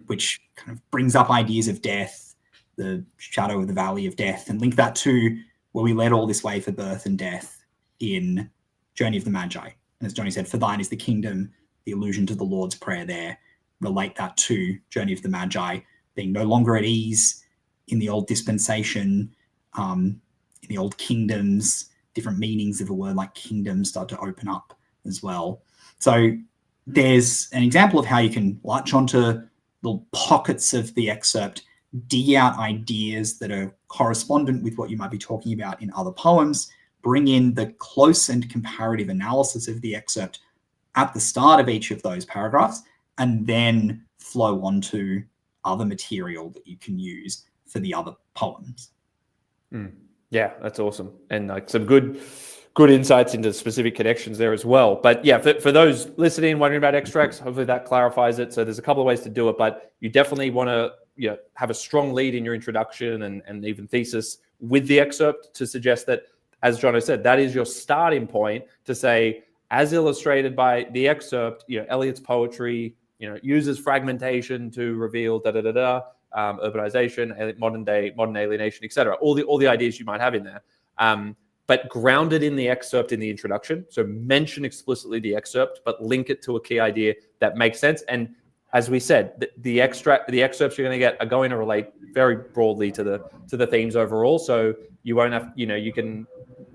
which kind of brings up ideas of death, the shadow of the valley of death, and link that to where we led all this way for birth and death in Journey of the Magi. And as Johnny said, for thine is the kingdom, the allusion to the Lord's Prayer there. Relate that to Journey of the Magi, being no longer at ease in the old dispensation, in the old kingdoms. Different meanings of a word like kingdom start to open up as well. So there's an example of how you can latch onto little pockets of the excerpt, dig out ideas that are correspondent with what you might be talking about in other poems, bring in the close and comparative analysis of the excerpt at the start of each of those paragraphs, and then flow onto other material that you can use for the other poems. Yeah, that's awesome. And like some good insights into specific connections there as well. But yeah, for those listening, wondering about extracts, hopefully that clarifies it. So there's a couple of ways to do it, but you definitely want to have a strong lead in your introduction and even thesis with the excerpt to suggest that, as Jono said, that is your starting point to say, as illustrated by the excerpt, Eliot's poetry, uses fragmentation to reveal urbanization, modern alienation, etc. All the ideas you might have in there, but grounded in the excerpt in the introduction. So mention explicitly the excerpt, but link it to a key idea that makes sense. And as we said, the excerpts you're going to get are going to relate very broadly to the themes overall. So you won't have, you can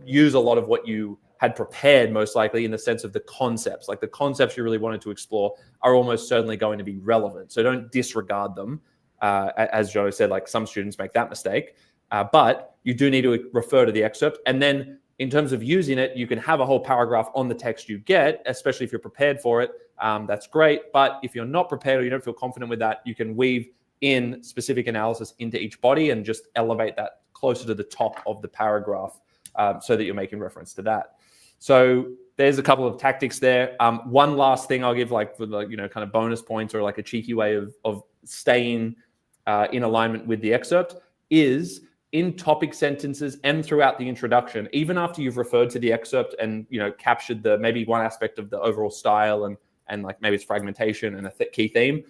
use a lot of what you had prepared most likely in the sense of the concepts. Like the concepts you really wanted to explore are almost certainly going to be relevant. So don't disregard them. As Jono said, like some students make that mistake. But you do need to refer to the excerpt. And then in terms of using it, you can have a whole paragraph on the text you get, especially if you're prepared for it. That's great. But if you're not prepared or you don't feel confident with that, you can weave in specific analysis into each body and just elevate that closer to the top of the paragraph so that you're making reference to that. So there's a couple of tactics there. One last thing I'll give, like for the kind of bonus points or like a cheeky way of staying in alignment with the excerpt is in topic sentences and throughout the introduction, even after you've referred to the excerpt and captured the maybe one aspect of the overall style and like maybe it's fragmentation and a key theme.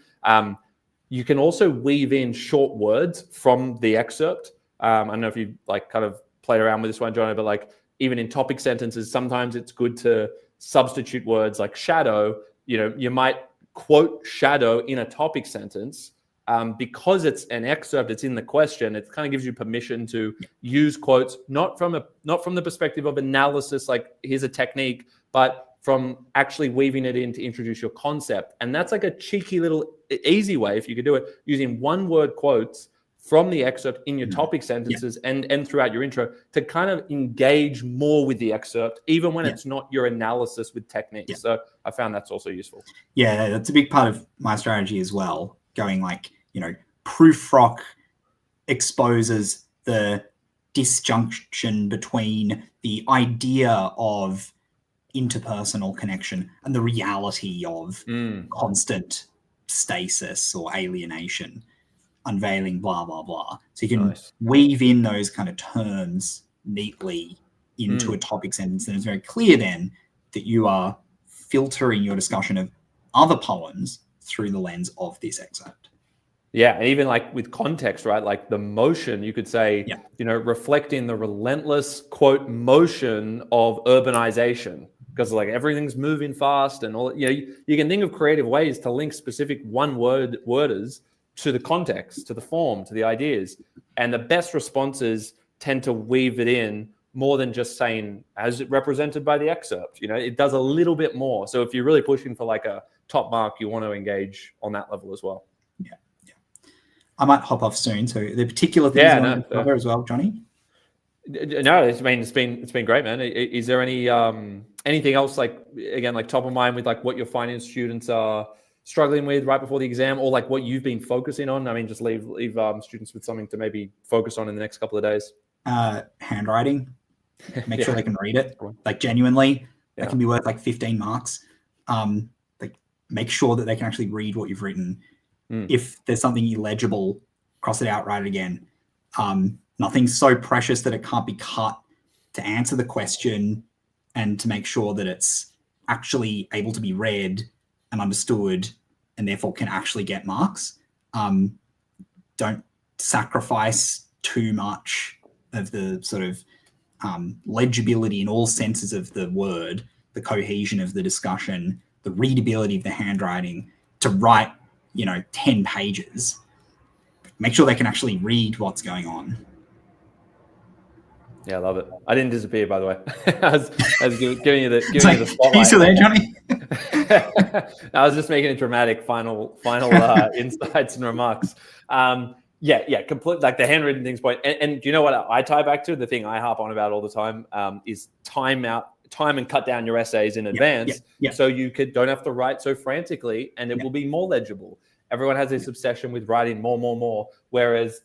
You can also weave in short words from the excerpt. I don't know if you like kind of played around with this one, Jono, but like even in topic sentences, sometimes it's good to substitute words like shadow. You might quote shadow in a topic sentence because it's an excerpt, it's in the question. It kind of gives you permission to use quotes, not from the perspective of analysis, like here's a technique, but from actually weaving it in to introduce your concept. And that's like a cheeky little easy way, if you could do it, using one-word quotes from the excerpt in your topic sentences and throughout your intro to kind of engage more with the excerpt, even when it's not your analysis with techniques. So I found that's also useful. Yeah, that's a big part of my strategy as well. Going like, Proofrock exposes the disjunction between the idea of interpersonal connection and the reality of constant stasis or alienation, unveiling, blah, blah, blah. So you can weave in those kind of terms neatly into a topic sentence. And it's very clear then that you are filtering your discussion of other poems through the lens of this excerpt. Yeah, and even like with context, right? Like the motion, you could say, reflecting the relentless, quote, motion of urbanization, because like everything's moving fast and all, you can think of creative ways to link specific one-worders to the context, to the form, to the ideas. And the best responses tend to weave it in more than just saying, as represented by the excerpt, it does a little bit more. So if you're really pushing for like a top mark, you want to engage on that level as well. I might hop off soon. So the particular things you want to cover as well, Johnny? No, it's been great, man. Is there anything else like top of mind with like what you're finding students are struggling with right before the exam, or like what you've been focusing on? I mean, just leave students with something to maybe focus on in the next couple of days. Handwriting. Make sure they can read it. Like genuinely, that can be worth like 15 marks. Like make sure that they can actually read what you've written. If there's something illegible, cross it out, write it again. Nothing's so precious that it can't be cut to answer the question and to make sure that it's actually able to be read and understood and therefore can actually get marks. Don't sacrifice too much of the sort of legibility in all senses of the word, the cohesion of the discussion, the readability of the handwriting to write 10 pages. Make sure they can actually read what's going on. Yeah, I love it. I didn't disappear, by the way. I was giving you the spotlight. Are you still there, Johnny? I was just making a dramatic final insights and remarks. Complete like the handwritten things point. And do you know what I tie back to? The thing I harp on about all the time is time and cut down your essays in advance, so you don't have to write so frantically, and it will be more legible. Everyone has this obsession with writing more. Whereas,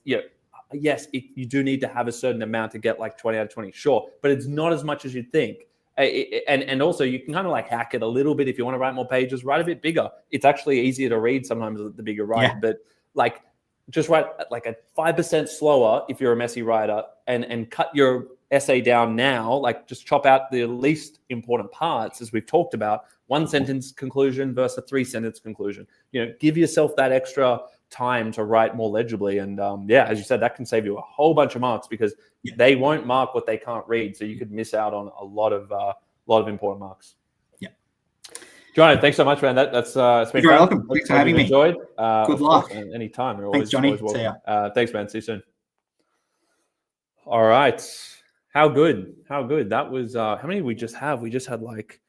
yes, you do need to have a certain amount to get like 20 out of 20, sure, but it's not as much as you'd think. And also you can kind of like hack it a little bit. If you want to write more pages, write a bit bigger. It's actually easier to read sometimes the bigger write, but like just write like a 5% slower if you're a messy writer, and cut your essay down now, like just chop out the least important parts, as we've talked about, 1 sentence conclusion versus a 3-sentence conclusion. Give yourself that extra time to write more legibly. And as you said, that can save you a whole bunch of marks, because they won't mark what they can't read. So you could miss out on a lot of important marks. Yeah. Johnny, thanks so much, man. That's it's been You're fun. welcome. Thanks for having me. Enjoyed. Good luck. Anytime. Thanks, Johnny. Always welcome. See ya. Thanks, man. See you soon. All right. How good? That was how many we just have? We just had like,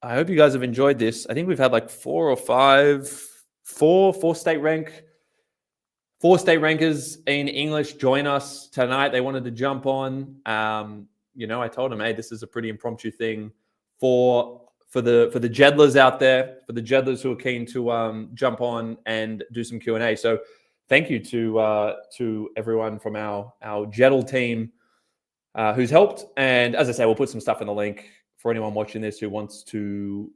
I hope you guys have enjoyed this. I think we've had like 4 or 5, 4 state rankers in English join us tonight. They wanted to jump on. I told them, hey, this is a pretty impromptu thing for the Jeddlers out there, for the Jeddlers who are keen to jump on and do some Q&A. So thank you to everyone from our Jeddl team who's helped. And as I say, we'll put some stuff in the link for anyone watching this who wants to,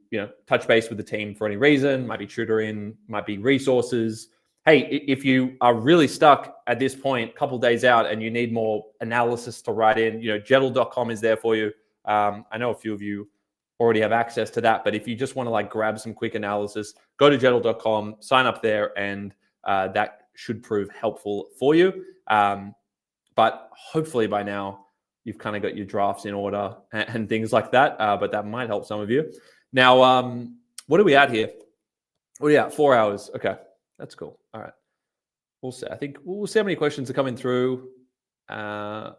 touch base with the team for any reason. Might be tutoring, might be resources. Hey, if you are really stuck at this point, a couple of days out, and you need more analysis to write in, jeddl.com is there for you. I know a few of you already have access to that, but if you just want to grab some quick analysis, go to jeddl.com, sign up there, and that should prove helpful for you. But hopefully by now, you've kind of got your drafts in order and things like that. But that might help some of you. Now, what are we at here? What are we at? 4 hours. Okay, that's cool. All right. We'll see. I think we'll see how many questions are coming through. I've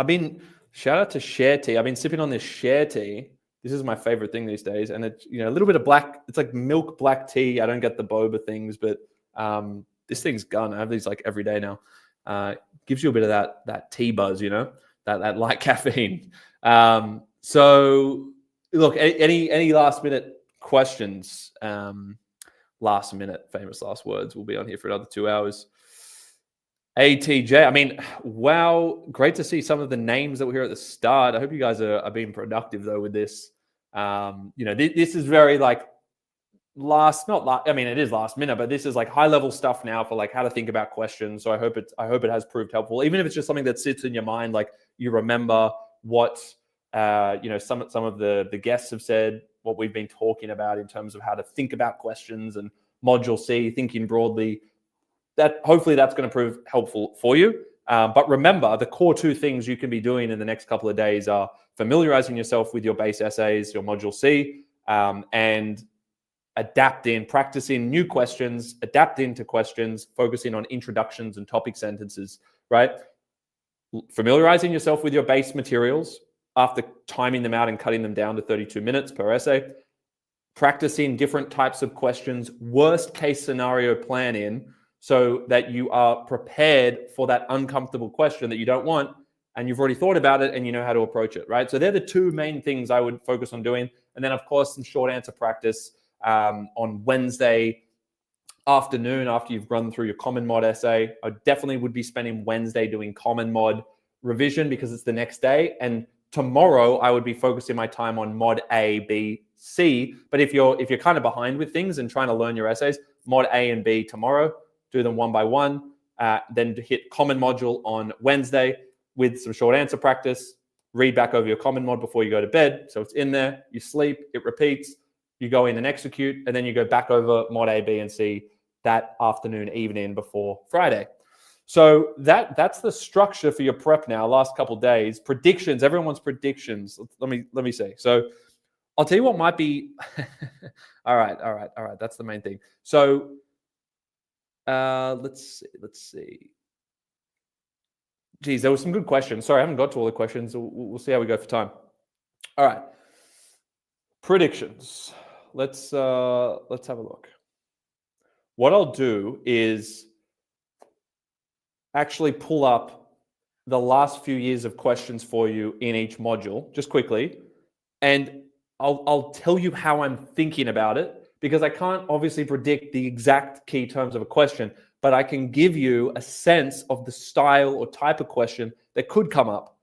been, shout out to Share Tea. I've been sipping on this Share Tea. This is my favorite thing these days. And it's, a little bit of black. It's like milk black tea. I don't get the boba things, but this thing's gone. I have these like every day now. Gives you a bit of that tea buzz, that light caffeine. So look, any last minute questions? Last minute famous last words. We'll be on here for another 2 hours. ATJ, wow, great to see some of the names that were here at the start. I hope you guys are being productive though with this. This is very like it is last minute, but this is like high level stuff now for like how to think about questions. So I hope it has proved helpful, even if it's just something that sits in your mind, like you remember what some of the guests have said, what we've been talking about in terms of how to think about questions and module C, thinking broadly. That hopefully that's going to prove helpful for you. But remember, the core 2 things you can be doing in the next couple of days are familiarizing yourself with your base essays, your module C, and practicing new questions, adapting to questions, focusing on introductions and topic sentences, right? Familiarizing yourself with your base materials after timing them out and cutting them down to 32 minutes per essay. Practicing different types of questions, worst case scenario planning, so that you are prepared for that uncomfortable question that you don't want, and you've already thought about it and you know how to approach it, right? So they're the 2 main things I would focus on doing. And then, of course, some short answer practice on Wednesday afternoon after you've run through your common mod essay. I definitely would be spending Wednesday doing common mod revision because it's the next day. And tomorrow I would be focusing my time on mod A, B, C. But if you're kind of behind with things and trying to learn your essays, mod A and B tomorrow, do them one by one, then hit common module on Wednesday with some short answer practice, read back over your common mod before you go to bed. So it's in there, you sleep, it repeats, you go in and execute, and then you go back over mod A, B, and C that afternoon, evening before Friday. So that's the structure for your prep now, last couple of days. Predictions, everyone wants predictions. Let me say. So I'll tell you what might be, all right. That's the main thing. So let's see. Geez, there were some good questions. Sorry, I haven't got to all the questions. We'll see how we go for time. All right. Predictions. Let's have a look. What I'll do is actually pull up the last few years of questions for you in each module, just quickly. And I'll tell you how I'm thinking about it, because I can't obviously predict the exact key terms of a question, but I can give you a sense of the style or type of question that could come up,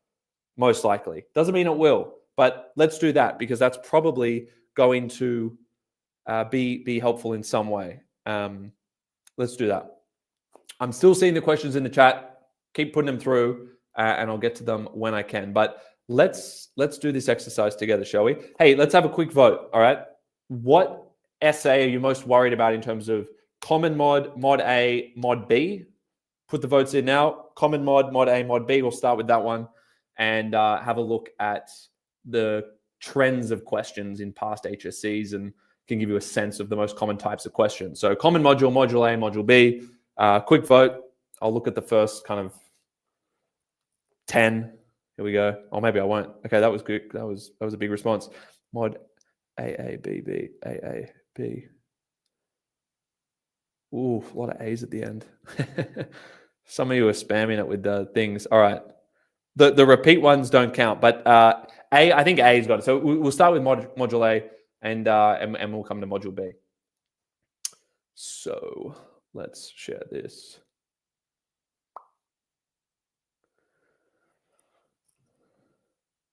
most likely. Doesn't mean it will, but let's do that, because that's probably going to be helpful in some way. Let's do that. I'm still seeing the questions in the chat. Keep putting them through, and I'll get to them when I can. But let's do this exercise together, shall we? Hey, let's have a quick vote. All right. What essay are you most worried about in terms of common mod, mod A, mod B? Put the votes in now. Common mod, mod A, mod B. We'll start with that one and have a look at the trends of questions in past HSCs and can give you a sense of the most common types of questions. So common module, module A, module B. Quick vote. I'll look at the first kind of 10. Here we go. Or maybe I won't. Okay, that was good. That was a big response. Mod A, B, B, A, B. Ooh, a lot of A's at the end. Some of you are spamming it with the things. All right. The repeat ones don't count, but I think A's got it. So we'll start with module A and we'll come to module B. So let's share this.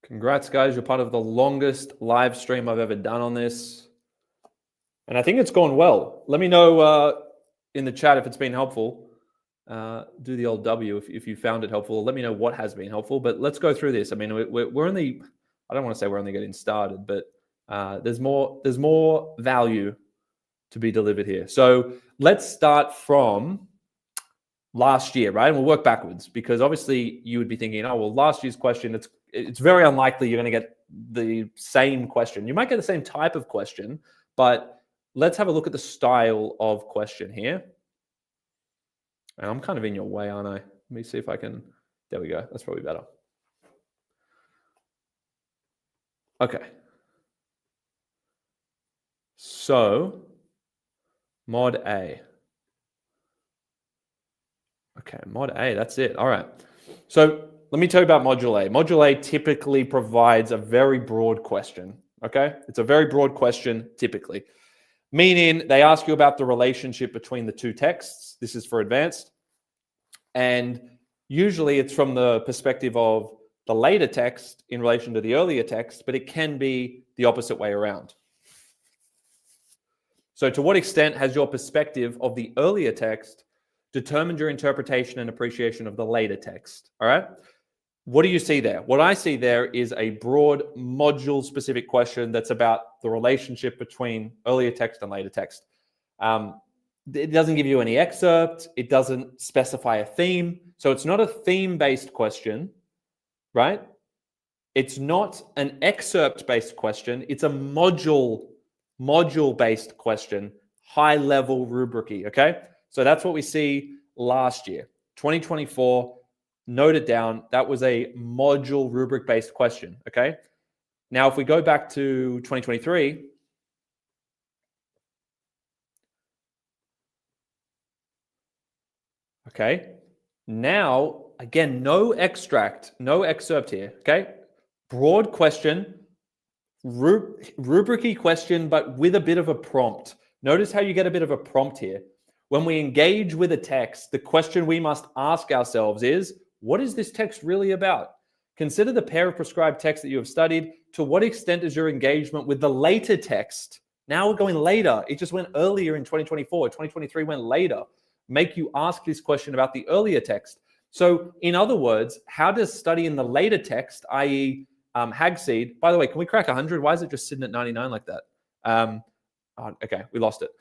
Congrats, guys. You're part of the longest live stream I've ever done on this. And I think it's gone well. Let me know in the chat if it's been helpful. Do the old W if you found it helpful. Let me know what has been helpful. But let's go through this. I mean, we're only, I don't want to say we're only getting started, but there's more value to be delivered here. So let's start from last year, right? And we'll work backwards because obviously you would be thinking, oh, well, last year's question, it's very unlikely you're going to get the same question. You might get the same type of question, but let's have a look at the style of question here. And I'm kind of in your way, aren't I? Let me see if I can. There we go. That's probably better. Okay. So, mod A. Okay, mod A, that's it. All right. So let me tell you about module A. Module A typically provides a very broad question, okay? It's a very broad question typically, meaning they ask you about the relationship between the two texts. This is for advanced. And usually it's from the perspective of the later text in relation to the earlier text, but it can be the opposite way around. So to what extent has your perspective of the earlier text determined your interpretation and appreciation of the later text? All right. What do you see there? What I see there is a broad module-specific question that's about the relationship between earlier text and later text. It doesn't give you any excerpt. It doesn't specify a theme. So it's not a theme-based question, right? It's not an excerpt-based question. It's a module-based question, high-level rubric-y, okay? So that's what we see last year. 2024, note it down. That was a module rubric-based question, okay? Now, if we go back to 2023, okay, now, again, no extract, no excerpt here, okay? Broad question, rubric-y question, but with a bit of a prompt. Notice how you get a bit of a prompt here. When we engage with a text, the question we must ask ourselves is, what is this text really about? Consider the pair of prescribed texts that you have studied. To what extent is your engagement with the later text? Now we're going later. It just went earlier in 2024. 2023 went later. Make you ask this question about the earlier text. So in other words, how does studying the later text, i.e. Hagseed, by the way, can we crack 100? Why is it just sitting at 99 like that? Okay, we lost it.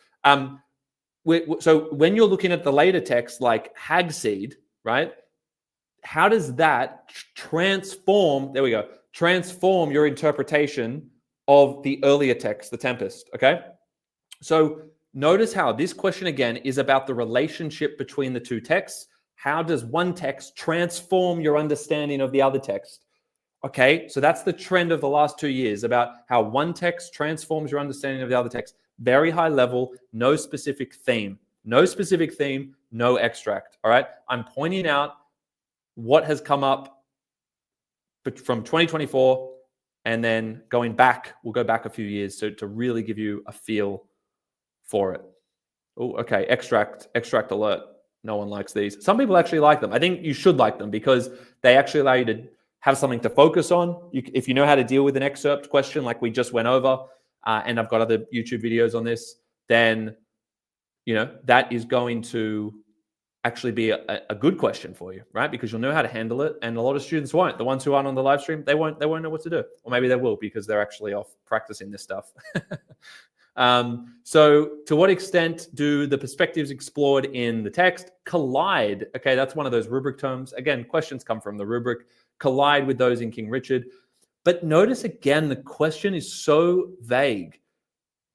So when you're looking at the later text like Hagseed, right? How does that transform, there we go, transform your interpretation of the earlier text, the Tempest, okay? So notice how this question again is about the relationship between the two texts. How does one text transform your understanding of the other text? Okay, so that's the trend of the last 2 years about how one text transforms your understanding of the other text. Very high level, no specific theme. No specific theme, no extract, all right? I'm pointing out what has come up from 2024 and then going back, we'll go back a few years to really give you a feel for it. Oh, okay, extract alert. No one likes these. Some people actually like them. I think you should like them because they actually allow you to have something to focus on. If you know how to deal with an excerpt question like we just went over, and I've got other YouTube videos on this, then, you know, that is going to actually be a good question for you, right? Because you'll know how to handle it, and a lot of students won't. The ones who aren't on the live stream, they won't know what to do, or maybe they will because they're actually off practicing this stuff. So to what extent do the perspectives explored in the text collide? Okay, that's one of those rubric terms. Again, questions come from the rubric, collide with those in King Richard. But notice again, the question is so vague.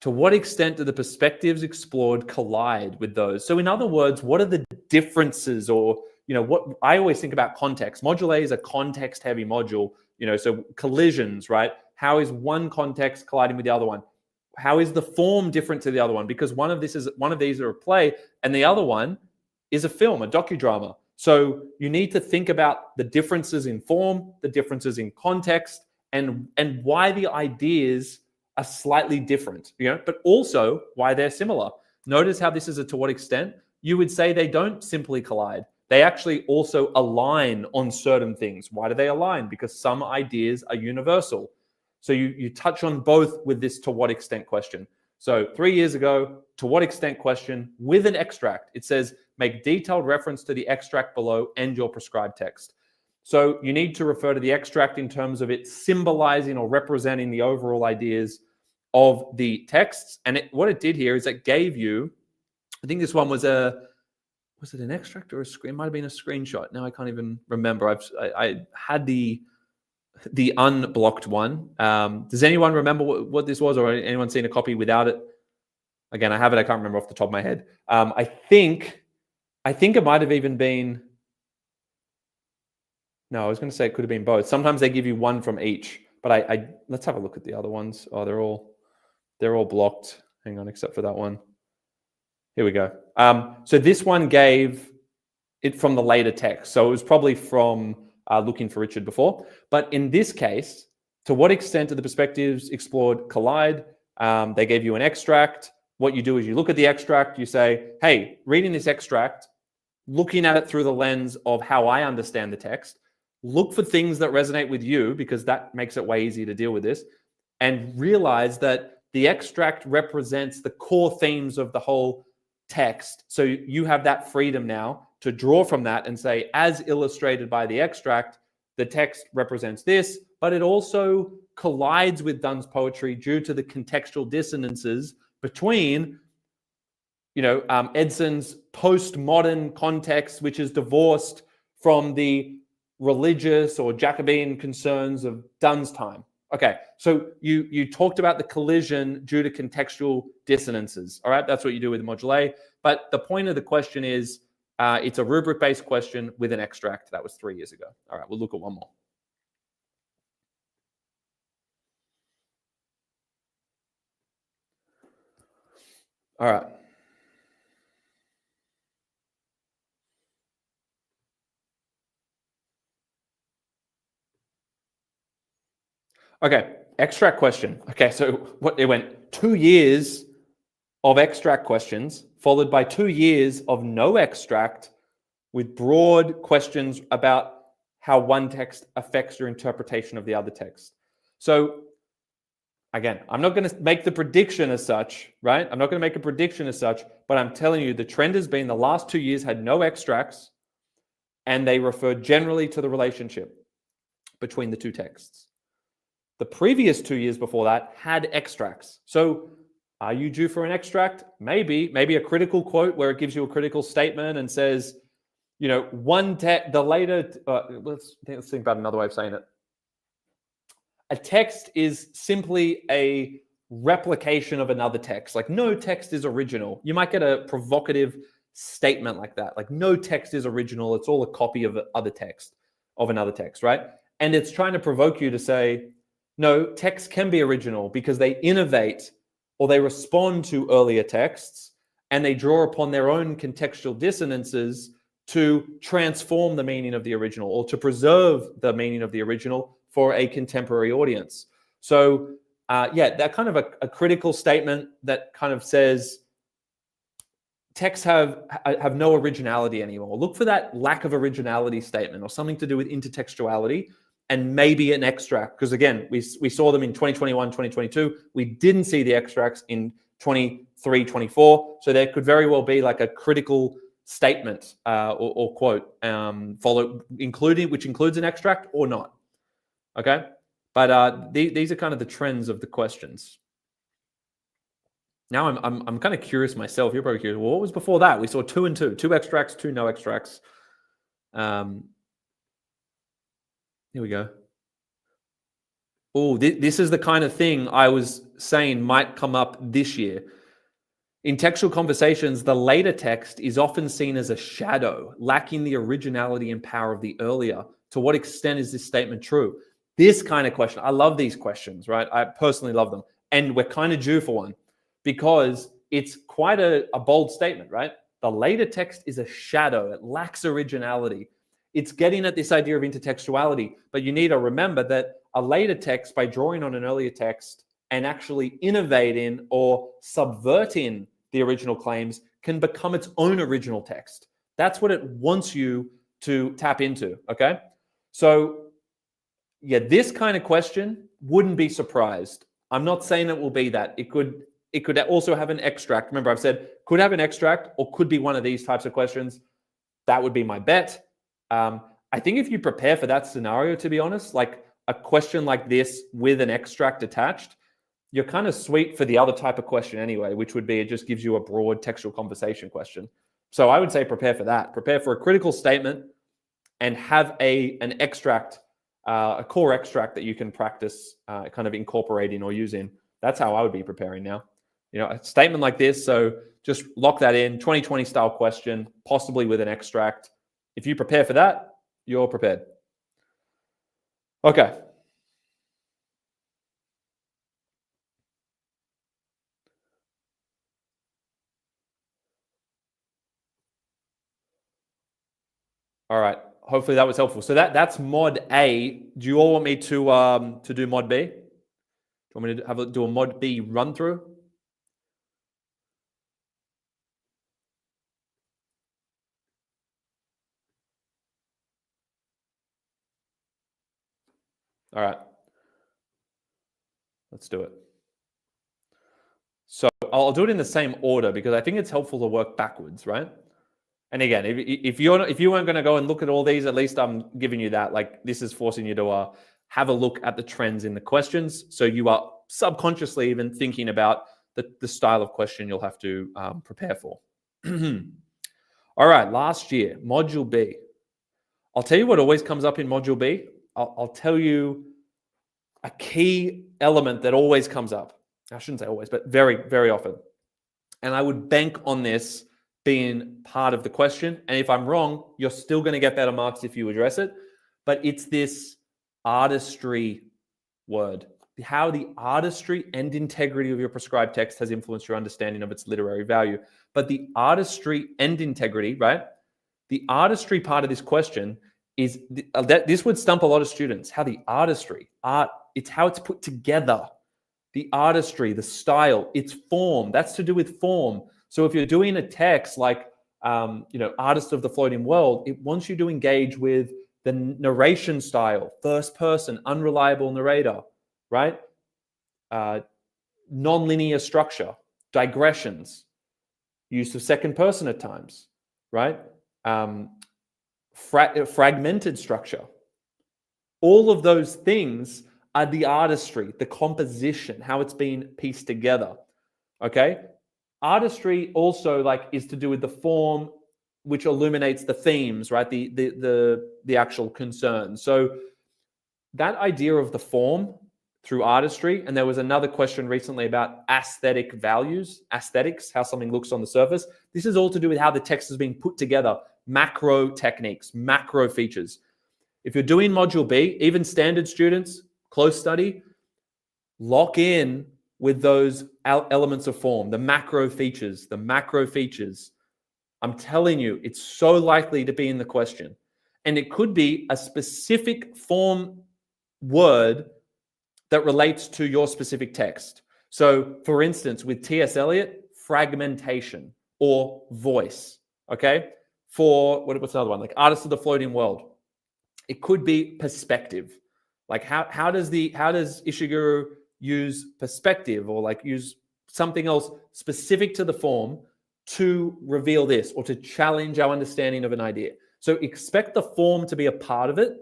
To what extent do the perspectives explored collide with those? So in other words, what are the differences, or, what I always think about context. Module A is a context heavy module, so collisions, right? How is one context colliding with the other one? How is the form different to the other one? Because one of these are a play and the other one is a film, a docudrama. So you need to think about the differences in form, the differences in context, and why the ideas are slightly different, but also why they're similar. Notice how this is a to what extent. You would say they don't simply collide. They actually also align on certain things. Why do they align? Because some ideas are universal. So you touch on both with this to what extent question. So 3 years ago, to what extent question with an extract. It says, make detailed reference to the extract below and your prescribed text. So you need to refer to the extract in terms of it symbolizing or representing the overall ideas of the texts. And what it did here is it gave you, I think this one was it an extract or a screen? It might have been a screenshot. Now I can't even remember. I had the unblocked one. Does anyone remember what this was, or anyone seen a copy without it? Again, I have it. I can't remember off the top of my head. I think it might have even been. No, I was going to say it could have been both. Sometimes they give you one from each, but let's have a look at the other ones. Oh, they're all blocked. Hang on, except for that one. Here we go. So this one gave it from the later text. So it was probably from looking for Richard before. But in this case, to what extent do the perspectives explored collide? They gave you an extract. What you do is you look at the extract, you say, hey, reading this extract, looking at it through the lens of how I understand the text, look for things that resonate with you, because that makes it way easier to deal with this, and realize that the extract represents the core themes of the whole text. So you have that freedom now to draw from that and say, as illustrated by the extract, the text represents this, but it also collides with Donne's poetry due to the contextual dissonances between, Edson's postmodern context, which is divorced from the religious or Jacobean concerns of Donne's time. Okay, so you talked about the collision due to contextual dissonances. All right, that's what you do with Module A. But the point of the question is, it's a rubric-based question with an extract. That was 3 years ago. All right, we'll look at one more. All right. Okay, extract question. Okay, so it went 2 years of extract questions, followed by 2 years of no extract, with broad questions about how one text affects your interpretation of the other text. So again, I'm not going to make the prediction as such, right? I'm not going to make a prediction as such, but I'm telling you the trend has been the last 2 years had no extracts, and they referred generally to the relationship between the two texts. The previous 2 years before that had extracts. So are you due for an extract? Maybe a critical quote where it gives you a critical statement and says, let's think about another way of saying it. A text is simply a replication of another text. Like, no text is original. You might get a provocative statement like that. Like, no text is original. It's all a copy of another text, right? And it's trying to provoke you to say, no, texts can be original because they innovate or they respond to earlier texts and they draw upon their own contextual dissonances to transform the meaning of the original or to preserve the meaning of the original for a contemporary audience. So that kind of a critical statement that kind of says texts have no originality anymore. Look for that lack of originality statement or something to do with intertextuality, and maybe an extract, because again, we saw them in 2021, 2022. We didn't see the extracts in 23, 24. So there could very well be like a critical statement or quote which includes an extract or not. Okay, but these are kind of the trends of the questions. Now I'm kind of curious myself. You're probably curious. Well, what was before that? We saw 2 and 2, 2 extracts, 2 no extracts. Here we go. Oh, this is the kind of thing I was saying might come up this year. In textual conversations, the later text is often seen as a shadow, lacking the originality and power of the earlier. To what extent is this statement true? This kind of question, I love these questions, right? I personally love them. And we're kind of due for one because it's quite a bold statement, right? The later text is a shadow. It lacks originality. It's getting at this idea of intertextuality, but you need to remember that a later text, by drawing on an earlier text and actually innovating or subverting the original claims, can become its own original text. That's what it wants you to tap into, okay? So yeah, this kind of question, wouldn't be surprised. I'm not saying it will be that. It could also have an extract. Remember, I've said could have an extract or could be one of these types of questions. That would be my bet. I think if you prepare for that scenario, to be honest, like a question like this with an extract attached, you're kind of sweet for the other type of question anyway, which would be it just gives you a broad textual conversation question. So I would say prepare for that. Prepare for a critical statement and have an extract, a core extract that you can practice kind of incorporating or using. That's how I would be preparing now. You know, a statement like this, so just lock that in, 2020 style question, possibly with an extract. If you prepare for that, you're prepared. Okay. All right. Hopefully that was helpful. So that's mod A. Do you all want me to do mod B? Do you want me to do a mod B run through? All right. Let's do it. So I'll do it in the same order because I think it's helpful to work backwards, right? And again, if you weren't going to go and look at all these, at least I'm giving you that. Like this is forcing you to have a look at the trends in the questions, so you are subconsciously even thinking about the style of question you'll have to prepare for. All right, last year, Module B. I'll tell you what always comes up in Module B. I'll tell you a key element that always comes up. I shouldn't say always, but very, very often. And I would bank on this being part of the question. And if I'm wrong, you're still going to get better marks if you address it. But it's this artistry word. How the artistry and integrity of your prescribed text has influenced your understanding of its literary value. But the artistry and integrity, right? The artistry part of this question is that this would stump a lot of students. How the artistry, it's how it's put together. The artistry, the style, its form. That's to do with form. So if you're doing a text like, Artist of the Floating World, it wants you to engage with the narration style, first person, unreliable narrator, right? Non-linear structure, digressions, use of second person at times, right? Fragmented structure. All of those things are the artistry, the composition, how it's been pieced together, okay? Artistry also is to do with the form, which illuminates the themes, right? The actual concerns. So that idea of the form through artistry, and there was another question recently about aesthetic values, aesthetics, how something looks on the surface. This is all to do with how the text is being put together, macro techniques, macro features. If you're doing Module B, even standard students, close study, lock in with those elements of form, the macro features, I'm telling you, it's so likely to be in the question. And it could be a specific form word that relates to your specific text. So for instance, with T.S. Eliot, fragmentation or voice, okay? For, what's another one? Like Artist of the Floating World. It could be perspective. Like how does Ishiguro use perspective or use something else specific to the form to reveal this or to challenge our understanding of an idea. So expect the form to be a part of it.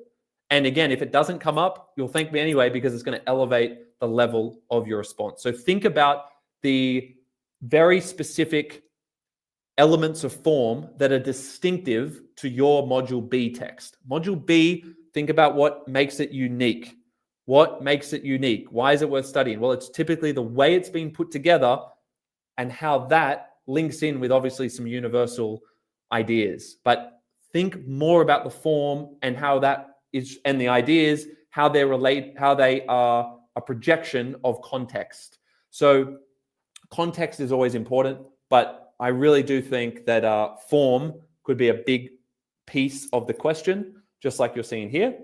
And again, if it doesn't come up, you'll thank me anyway, because it's going to elevate the level of your response. So think about the very specific elements of form that are distinctive to your Module B text. Module B, think about what makes it unique. What makes it unique? Why is it worth studying? Well, it's typically the way it's been put together and how that links in with obviously some universal ideas. But think more about the form and how that is, and the ideas, how they relate, how they are a projection of context. So context is always important, but I really do think that form could be a big piece of the question, just like you're seeing here.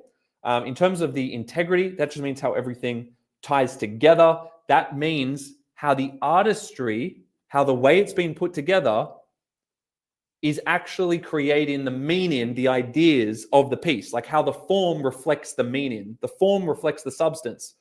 In terms of the integrity, that just means how everything ties together. That means how the artistry, how the way it's been put together is actually creating the meaning, the ideas of the piece, like how the form reflects the meaning. The form reflects the substance.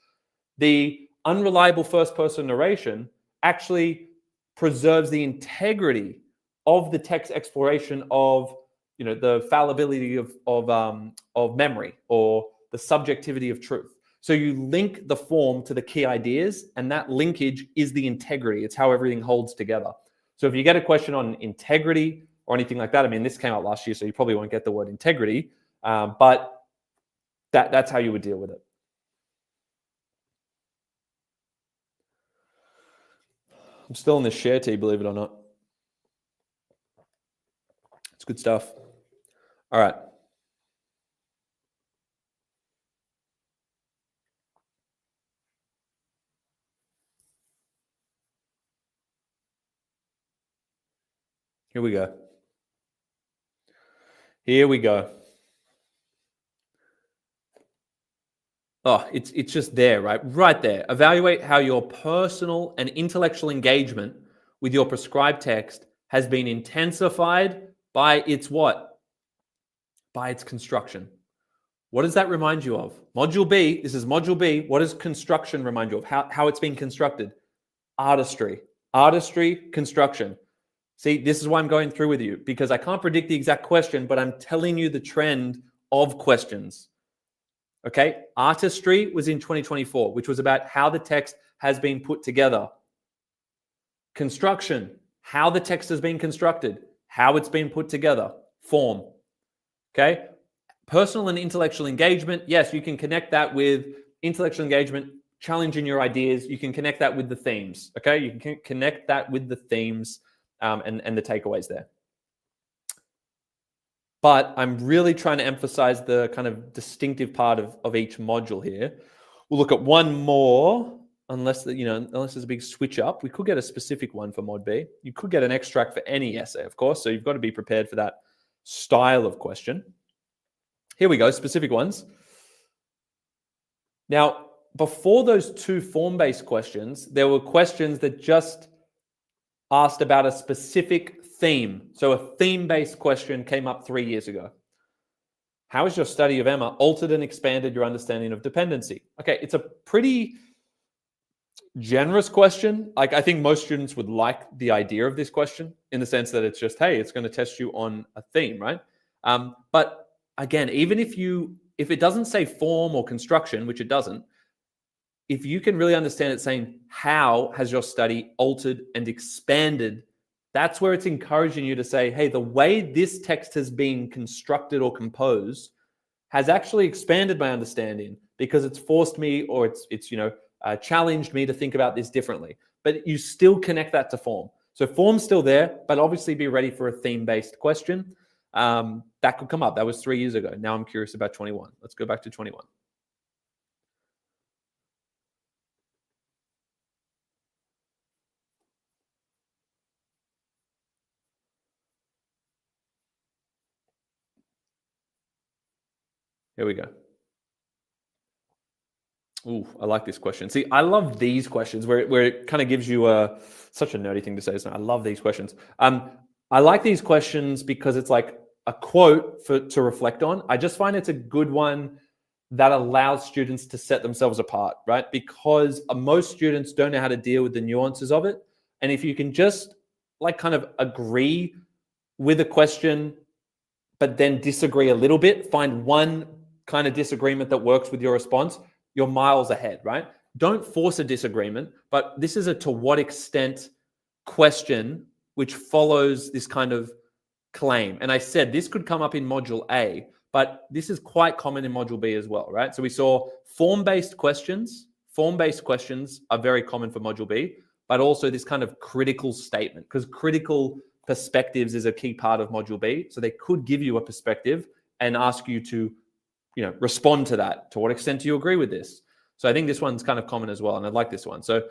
The unreliable first-person narration actually preserves the integrity of the text exploration of, you know, the fallibility of memory or the subjectivity of truth. So you link the form to the key ideas, and that linkage is the integrity. It's how everything holds together. So if you get a question on integrity or anything like that, I mean, this came out last year, so you probably won't get the word integrity, but that's how you would deal with it. I'm still in the share tea, believe it or not. It's good stuff. All right. Here we go. Here we go. Oh, it's just there, right? Right there. Evaluate how your personal and intellectual engagement with your prescribed text has been intensified by its what? By its construction. What does that remind you of? Module B, this is Module B. What does construction remind you of? How it's been constructed? Artistry. Artistry, construction. See, this is why I'm going through with you, because I can't predict the exact question, but I'm telling you the trend of questions. Okay? Artistry was in 2024, which was about how the text has been put together. Construction, how the text has been constructed, how it's been put together. Form. Okay? Personal and intellectual engagement, yes, you can connect that with intellectual engagement, challenging your ideas. You can connect that with the themes. Okay? You can connect that with the themes and the takeaways there. But I'm really trying to emphasize the kind of distinctive part of each module here. We'll look at one more, unless there's a big switch up. We could get a specific one for Mod B. You could get an extract for any essay, of course. So you've got to be prepared for that style of question. Here we go, specific ones. Now, before those two form-based questions, there were questions that just asked about a specific theme. So a theme-based question came up 3 years ago. How has your study of Emma altered and expanded your understanding of dependency? Okay, it's a pretty generous question. Like, I think most students would like the idea of this question in the sense that it's just, hey, it's going to test you on a theme, right? But again, even if it doesn't say form or construction, which it doesn't, if you can really understand it saying, how has your study altered and expanded, that's where it's encouraging you to say, hey, the way this text has been constructed or composed has actually expanded my understanding because it's forced me, or it's challenged me to think about this differently. But you still connect that to form. So form's still there, but obviously be ready for a theme-based question. That could come up. That was 3 years ago. Now I'm curious about 21. Let's go back to 21. Here we go. Ooh, I like this question. See, I love these questions where it kind of gives you such a nerdy thing to say, isn't it? I love these questions. I like these questions because it's like a quote to reflect on. I just find it's a good one that allows students to set themselves apart, right? Because most students don't know how to deal with the nuances of it. And if you can just like kind of agree with a question, but then disagree a little bit, find one kind of disagreement that works with your response, you're miles ahead, right? Don't force a disagreement, but this is a to what extent question which follows this kind of claim. And I said this could come up in module A, but this is quite common in module B as well, right? So we saw form-based questions. Form-based questions are very common for module B, but also this kind of critical statement, because critical perspectives is a key part of module B. So they could give you a perspective and ask you to, respond to that. To what extent do you agree with this? So I think this one's kind of common as well, and I like this one. So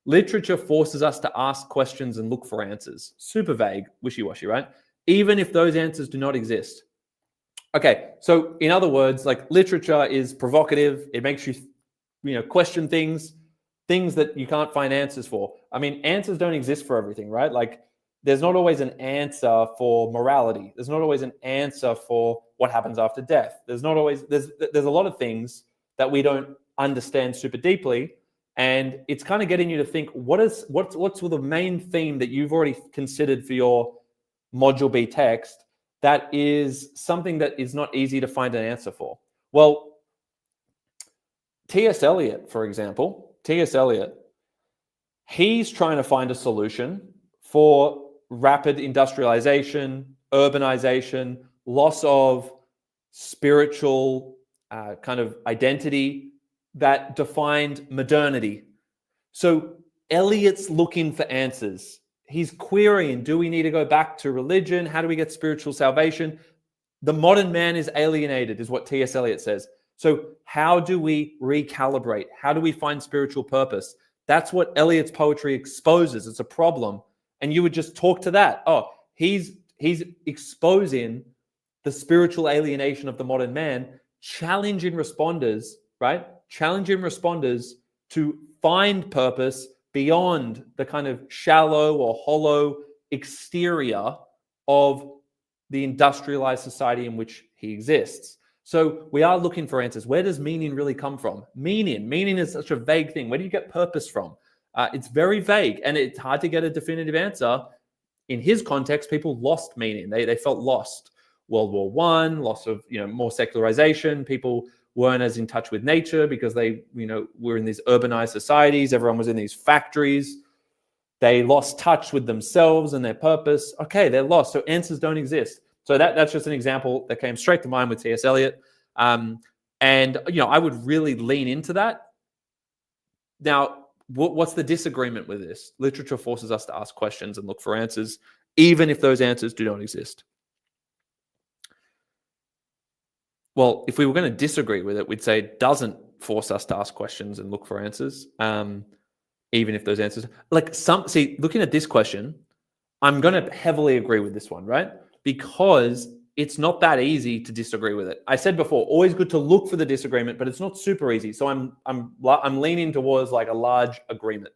literature forces us to ask questions and look for answers. Super vague, wishy-washy, right? Even if those answers do not exist. Okay, so in other words, like literature is provocative. It makes you, question things that you can't find answers for. I mean, answers don't exist for everything, right? Like there's not always an answer for morality. There's not always an answer for what happens after death. There's a lot of things that we don't understand super deeply. And it's kind of getting you to think, what's the main theme that you've already considered for your module B text that is something that is not easy to find an answer for? Well, T.S. Eliot, for example, he's trying to find a solution for rapid industrialization, urbanization, loss of spiritual kind of identity that defined modernity. So Eliot's looking for answers. He's querying, do we need to go back to religion? How do we get spiritual salvation? The modern man is alienated, is what T.S. Eliot says. So how do we recalibrate? How do we find spiritual purpose? That's what Eliot's poetry exposes. It's a problem. And you would just talk to that. Oh, he's exposing the spiritual alienation of the modern man, challenging responders, right? Challenging responders to find purpose beyond the kind of shallow or hollow exterior of the industrialized society in which he exists. So we are looking for answers. Where does meaning really come from? Meaning is such a vague thing. Where do you get purpose from? It's very vague, and it's hard to get a definitive answer. In his context, people lost meaning. They felt lost. World War I, loss of more secularization. People weren't as in touch with nature because they were in these urbanized societies. Everyone was in these factories. They lost touch with themselves and their purpose. Okay, they're lost. So answers don't exist. So that's just an example that came straight to mind with T.S. Eliot. And I would really lean into that. Now, what's the disagreement with this? Literature forces us to ask questions and look for answers, even if those answers do not exist. Well, if we were going to disagree with it, we'd say it doesn't force us to ask questions and look for answers, even if those answers... looking at this question, I'm going to heavily agree with this one, right? Because it's not that easy to disagree with it. I said before, always good to look for the disagreement, but it's not super easy. So I'm leaning towards like a large agreement.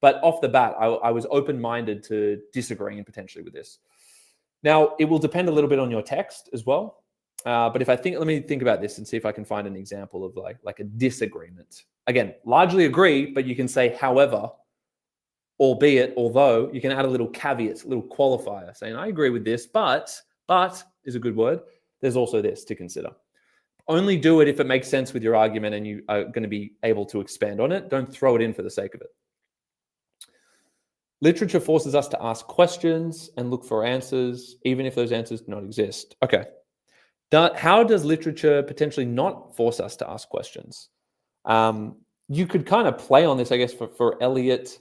But off the bat, I was open-minded to disagreeing potentially with this. Now, it will depend a little bit on your text as well. But let me think about this and see if I can find an example of like a disagreement. Again, largely agree, but you can say, however, albeit, although, you can add a little caveat, a little qualifier saying, I agree with this, but is a good word. There's also this to consider. Only do it if it makes sense with your argument and you are going to be able to expand on it. Don't throw it in for the sake of it. Literature forces us to ask questions and look for answers, even if those answers do not exist. Okay. How does literature potentially not force us to ask questions? You could kind of play on this, I guess, for Eliot.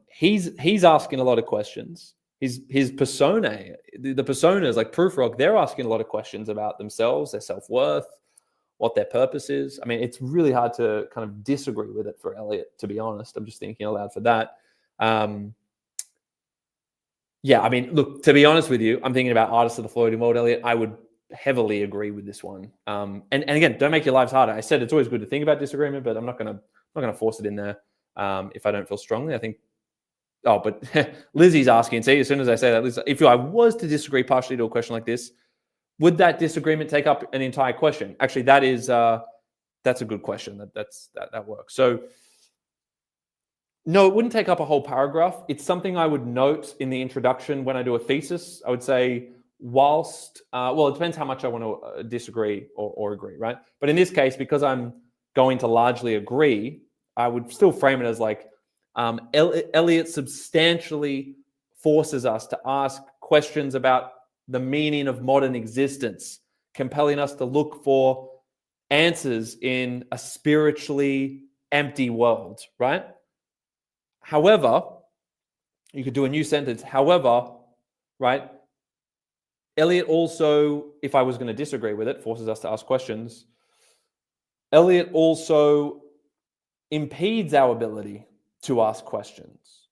He's asking a lot of questions. His persona, the personas like Prufrock, they're asking a lot of questions about themselves, their self-worth, what their purpose is. I mean, it's really hard to kind of disagree with it for Eliot, to be honest. I'm just thinking aloud for that. Yeah, I mean, look, to be honest with you, I'm thinking about Artists of the Floating World, Eliot. I would heavily agree with this one. And again, don't make your lives harder. I said it's always good to think about disagreement, but I'm not gonna force it in there if I don't feel strongly. I think. Oh, but Lizzie's asking. See, as soon as I say that, Liz, if I was to disagree partially to a question like this, would that disagreement take up an entire question? Actually, that's a good question. That works. So No, it wouldn't take up a whole paragraph. It's something I would note in the introduction when I do a thesis. I would say, whilst, well, it depends how much I want to disagree or agree, right? But in this case, because I'm going to largely agree, I would still frame it as like, Eliot substantially forces us to ask questions about the meaning of modern existence, compelling us to look for answers in a spiritually empty world, right? However, you could do a new sentence. However, right? Eliot also, if I was going to disagree with it, forces us to ask questions. Eliot also impedes our ability to ask questions,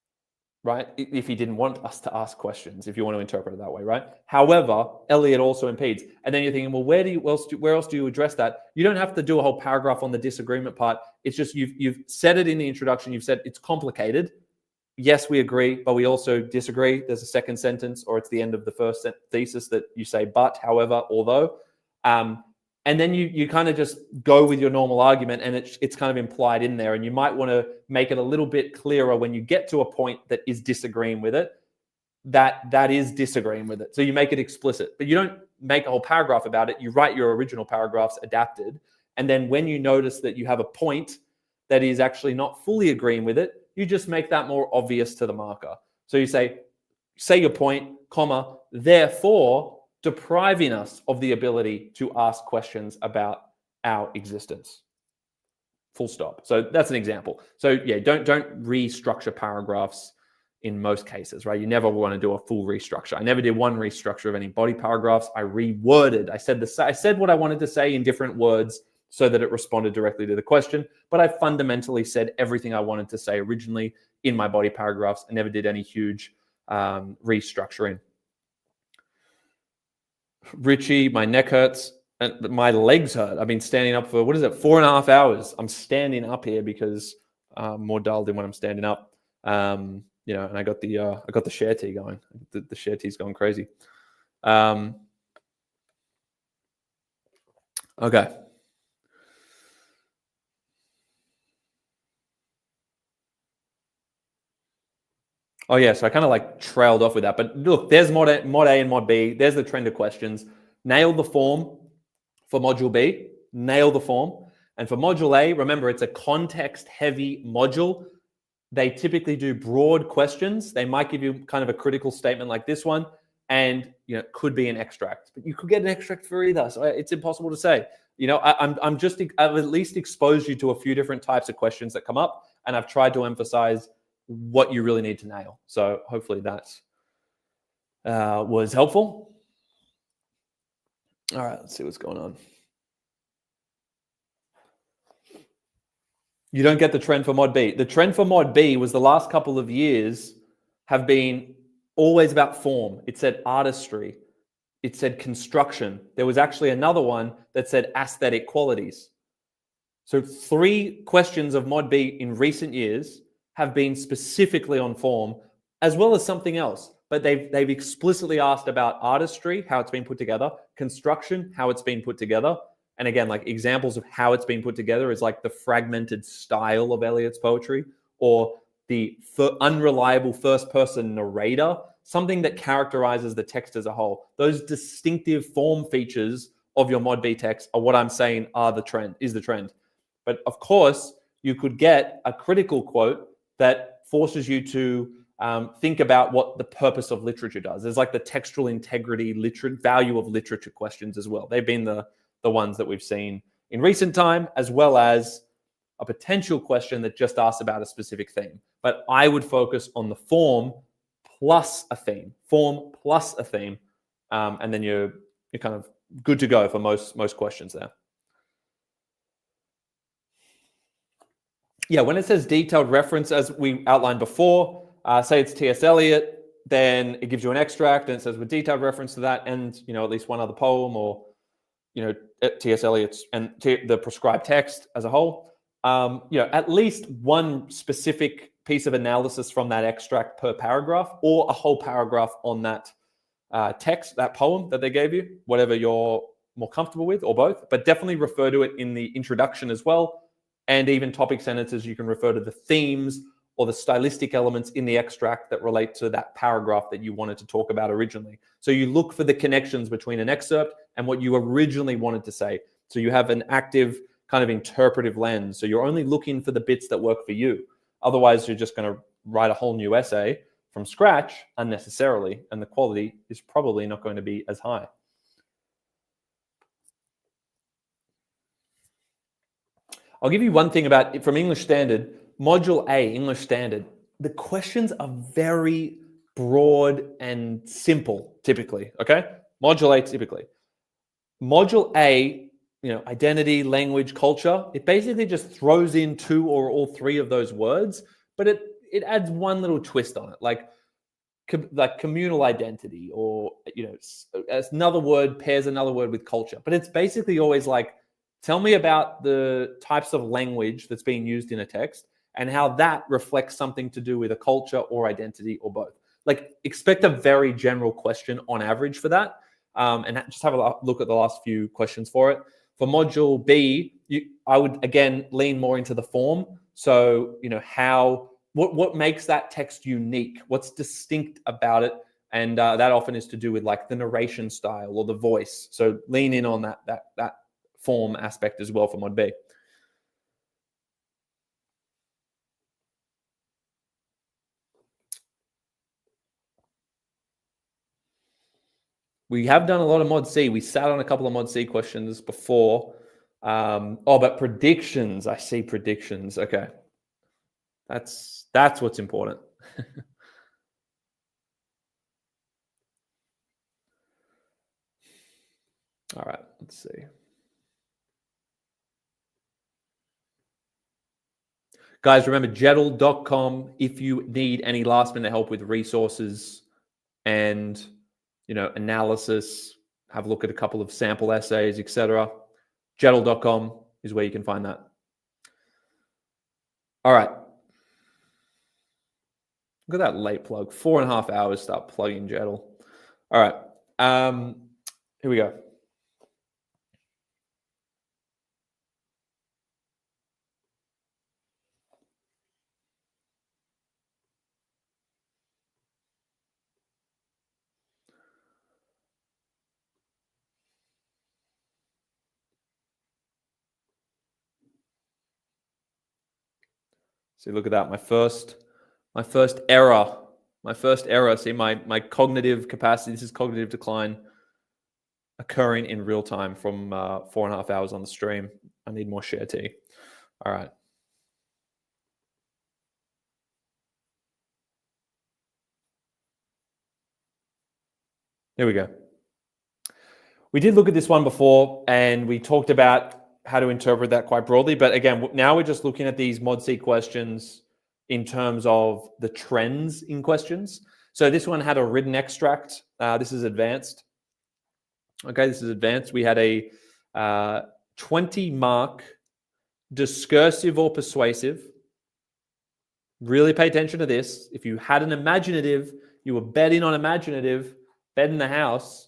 right? If he didn't want us to ask questions, if you want to interpret it that way, right? However, Eliot also impedes. And then you're thinking, well, where else do you address that? You don't have to do a whole paragraph on the disagreement part. It's just you've said it in the introduction. You've said it's complicated. Yes, we agree, but we also disagree. There's a second sentence, or it's the end of the first thesis that you say, but, however, although. And then you kind of just go with your normal argument, and it's kind of implied in there. And you might want to make it a little bit clearer when you get to a point that is disagreeing with it, that is disagreeing with it. So you make it explicit, but you don't make a whole paragraph about it. You write your original paragraphs adapted. And then when you notice that you have a point that is actually not fully agreeing with it, you just make that more obvious to the marker. So you say your point, comma, therefore depriving us of the ability to ask questions about our existence. Full stop. So that's an example. So yeah, don't restructure paragraphs in most cases, right? You never want to do a full restructure. I never did one restructure of any body paragraphs. I reworded. I said what I wanted to say in different words so that it responded directly to the question. But I fundamentally said everything I wanted to say originally in my body paragraphs. I never did any huge restructuring. Richie, my neck hurts and my legs hurt. I've been standing up for, 4.5 hours. I'm standing up here because I'm more dialed in when I'm standing up. And I got the share tea going. The share tea's going crazy. Okay. Oh yeah, so I kind of like trailed off with that. But look, there's mod A and mod B. There's the trend of questions. Nail the form for module B. Nail the form. And for module A, remember, it's a context-heavy module. They typically do broad questions. They might give you kind of a critical statement like this one, and it could be an extract. But you could get an extract for either. So it's impossible to say. I've at least exposed you to a few different types of questions that come up, and I've tried to emphasize what you really need to nail. So hopefully that was helpful. All right, let's see what's going on. You don't get the trend for mod B. The trend for mod B was the last couple of years have been always about form. It said artistry. It said construction. There was actually another one that said aesthetic qualities. So 3 questions of mod B in recent years have been specifically on form, as well as something else. But they've explicitly asked about artistry, how it's been put together, construction, how it's been put together. And again, like examples of how it's been put together is like the fragmented style of Eliot's poetry, or the unreliable first-person narrator, something that characterizes the text as a whole. Those distinctive form features of your mod B text are what I'm saying are the trend. But of course, you could get a critical quote that forces you to think about what the purpose of literature does. There's like the textual integrity, value of literature questions as well. They've been the ones that we've seen in recent time, as well as a potential question that just asks about a specific theme. But I would focus on the form plus a theme, and then you're kind of good to go for most questions there. Yeah, when it says detailed reference, as we outlined before, say it's T.S. Eliot, then it gives you an extract and it says with detailed reference to that, and at least one other poem, or T.S. Eliot's and the prescribed text as a whole. At least one specific piece of analysis from that extract per paragraph, or a whole paragraph on that text, that poem that they gave you, whatever you're more comfortable with, or both. But definitely refer to it in the introduction as well. And even topic sentences, you can refer to the themes or the stylistic elements in the extract that relate to that paragraph that you wanted to talk about originally. So you look for the connections between an excerpt and what you originally wanted to say. So you have an active kind of interpretive lens. So you're only looking for the bits that work for you. Otherwise, you're just going to write a whole new essay from scratch unnecessarily, and the quality is probably not going to be as high. I'll give you one thing about from English Standard, Module A, English Standard. The questions are very broad and simple, typically, okay? Module A, typically. Module A, identity, language, culture, it basically just throws in 2 or all 3 of those words, but it adds one little twist on it, like communal identity, or, another word pairs another word with culture. But it's basically always like, tell me about the types of language that's being used in a text and how that reflects something to do with a culture or identity or both. Like, expect a very general question on average for that. And just have a look at the last few questions for it. For Module B, I would, again, lean more into the form. So, what makes that text unique? What's distinct about it? And that often is to do with like the narration style or the voice. So lean in on that form aspect as well for Mod B. We have done a lot of Mod C. We sat on a couple of Mod C questions before. But predictions. I see predictions. Okay. That's what's important. All right, let's see. Guys, remember JeddAI.com if you need any last minute help with resources and analysis. Have a look at a couple of sample essays, etc. JeddAI.com is where you can find that. All right. Look at that late plug. 4.5 hours start plugging JeddAI. All right. Here we go. See, look at that. My first error. See, my cognitive capacity. This is cognitive decline occurring in real time from 4.5 hours on the stream. I need more share tea. All right. Here we go. We did look at this one before, and we talked about how to interpret that quite broadly. But again, now we're just looking at these Mod C questions in terms of the trends in questions. So this one had a written extract. This is advanced. Okay, this is advanced. We had a 20-mark discursive or persuasive. Really pay attention to this. If you had an imaginative, you were betting on imaginative, bet in the house,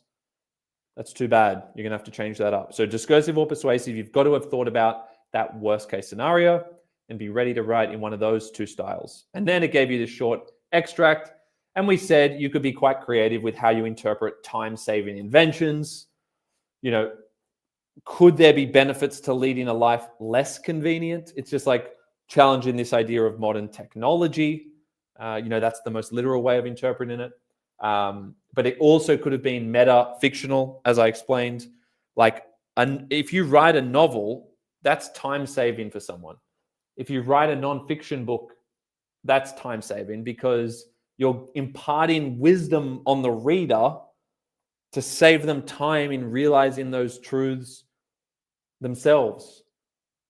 that's too bad. You're going to have to change that up. So discursive or persuasive, you've got to have thought about that worst case scenario and be ready to write in one of those 2 styles. And then it gave you this short extract. And we said you could be quite creative with how you interpret time-saving inventions. Could there be benefits to leading a life less convenient? It's just like challenging this idea of modern technology. That's the most literal way of interpreting it. But it also could have been meta-fictional, as I explained. Like, if you write a novel, that's time-saving for someone. If you write a non-fiction book, that's time-saving because you're imparting wisdom on the reader to save them time in realizing those truths themselves.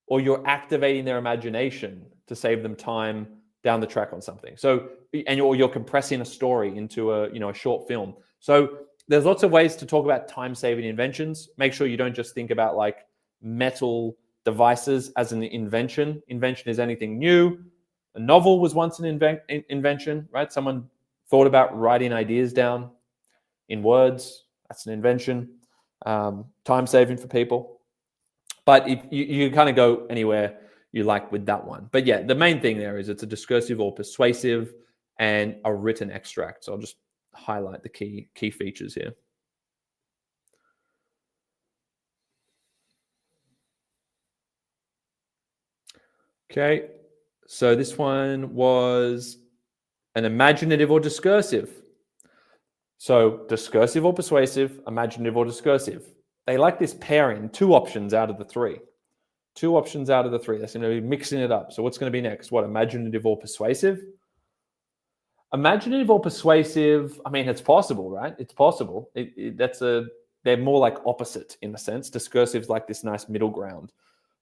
Or you're activating their imagination to save them time down the track on something. So, or you're compressing a story into a short film. So there's lots of ways to talk about time-saving inventions. Make sure you don't just think about like metal devices as an invention. Invention is anything new. A novel was once an invention, right? Someone thought about writing ideas down in words. That's an invention. Time-saving for people. But if you kind of go anywhere. you like with that one. But yeah, the main thing there is it's a discursive or persuasive and a written extract. So I'll just highlight the key features here. Okay, so this one was an imaginative or discursive. So discursive or persuasive, imaginative or discursive. They like this pairing, 2 options out of the 3. 2 options out of the 3. That's going to be mixing it up. So what's going to be next? What, imaginative or persuasive? Imaginative or persuasive, I mean, it's possible, right? It's possible. They're more like opposite in a sense. Discursive's like this nice middle ground.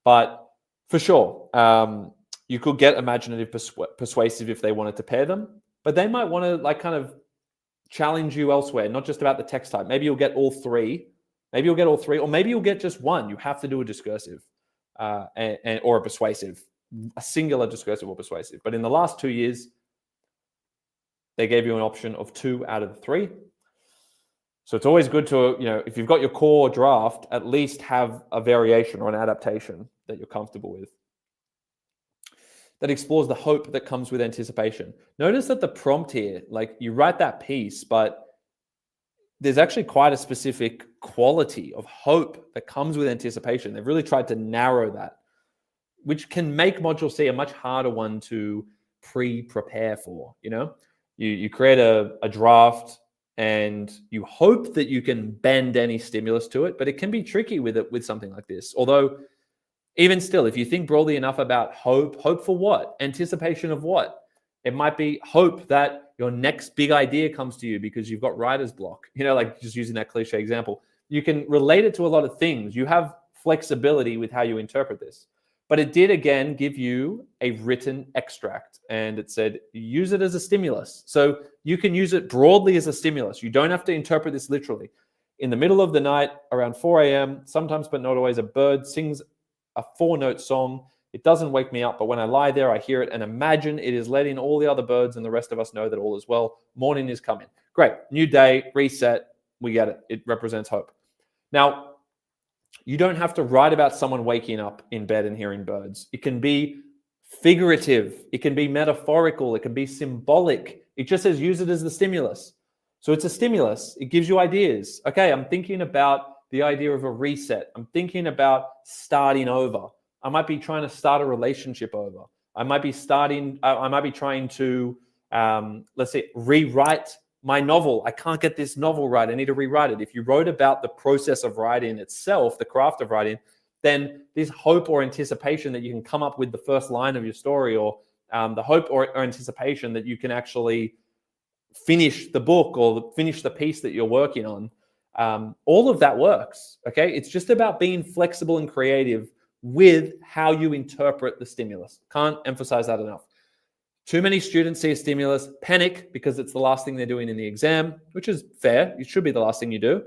But for sure, you could get imaginative persuasive if they wanted to pair them, but they might want to like kind of challenge you elsewhere, not just about the text type. Maybe you'll get all 3. Maybe you'll get all 3, or maybe you'll get just one. You have to do a discursive or a persuasive, a singular discursive or persuasive. But in the last 2 years, they gave you an option of 2 out of the 3. So it's always good to, if you've got your core draft, at least have a variation or an adaptation that you're comfortable with that explores the hope that comes with anticipation. Notice that the prompt here, like you write that piece, but there's actually quite a specific quality of hope that comes with anticipation. They've really tried to narrow that, which can make Module C a much harder one to prepare for. You create a draft and you hope that you can bend any stimulus to it, but it can be tricky with something like this. Although, even still, if you think broadly enough about hope for what? Anticipation of what? It might be hope that your next big idea comes to you because you've got writer's block. Like just using that cliche example. You can relate it to a lot of things. You have flexibility with how you interpret this. But it did, again, give you a written extract. And it said, use it as a stimulus. So you can use it broadly as a stimulus. You don't have to interpret this literally. In the middle of the night, around 4 a.m., sometimes but not always, a bird sings a 4-note song. It doesn't wake me up, but when I lie there, I hear it and imagine it is letting all the other birds and the rest of us know that all is well. Morning is coming. Great. New day, reset. We get it. It represents hope. Now, you don't have to write about someone waking up in bed and hearing birds. It can be figurative. It can be metaphorical. It can be symbolic. It just says use it as the stimulus. So it's a stimulus. It gives you ideas. Okay, I'm thinking about the idea of a reset. I'm thinking about starting over. I might be trying to start a relationship over. I might be trying to, let's say, rewrite my novel. I can't get this novel right. I need to rewrite it. If you wrote about the process of writing itself, the craft of writing, then this hope or anticipation that you can come up with the first line of your story, or the hope or anticipation that you can actually finish the book or finish the piece that you're working on, all of that works. Okay, it's just about being flexible and creative with how you interpret the stimulus. Can't emphasize that enough. Too many students see a stimulus, panic because it's the last thing they're doing in the exam, which is fair. It should be the last thing you do.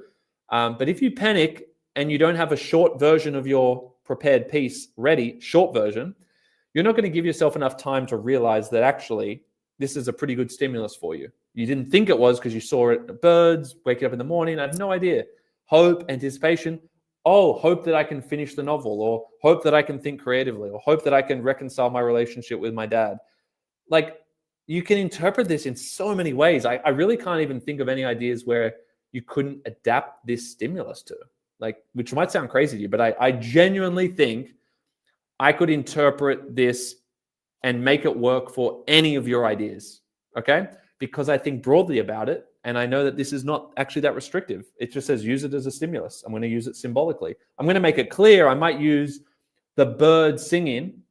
But if you panic and you don't have a short version of your prepared piece ready, short version, you're not going to give yourself enough time to realize that actually this is a pretty good stimulus for you. You didn't think it was because you saw it, birds, waking up in the morning. I have no idea. Hope, anticipation. Oh, hope that I can finish the novel, or hope that I can think creatively, or hope that I can reconcile my relationship with my dad. Like, you can interpret this in so many ways. I really can't even think of any ideas where you couldn't adapt this stimulus to, like, which might sound crazy to you, but I genuinely think I could interpret this and make it work for any of your ideas, okay? Because I think broadly about it, and I know that this is not actually that restrictive. It just says use it as a stimulus. I'm going to use it symbolically. I'm going to make it clear. I might use the bird singing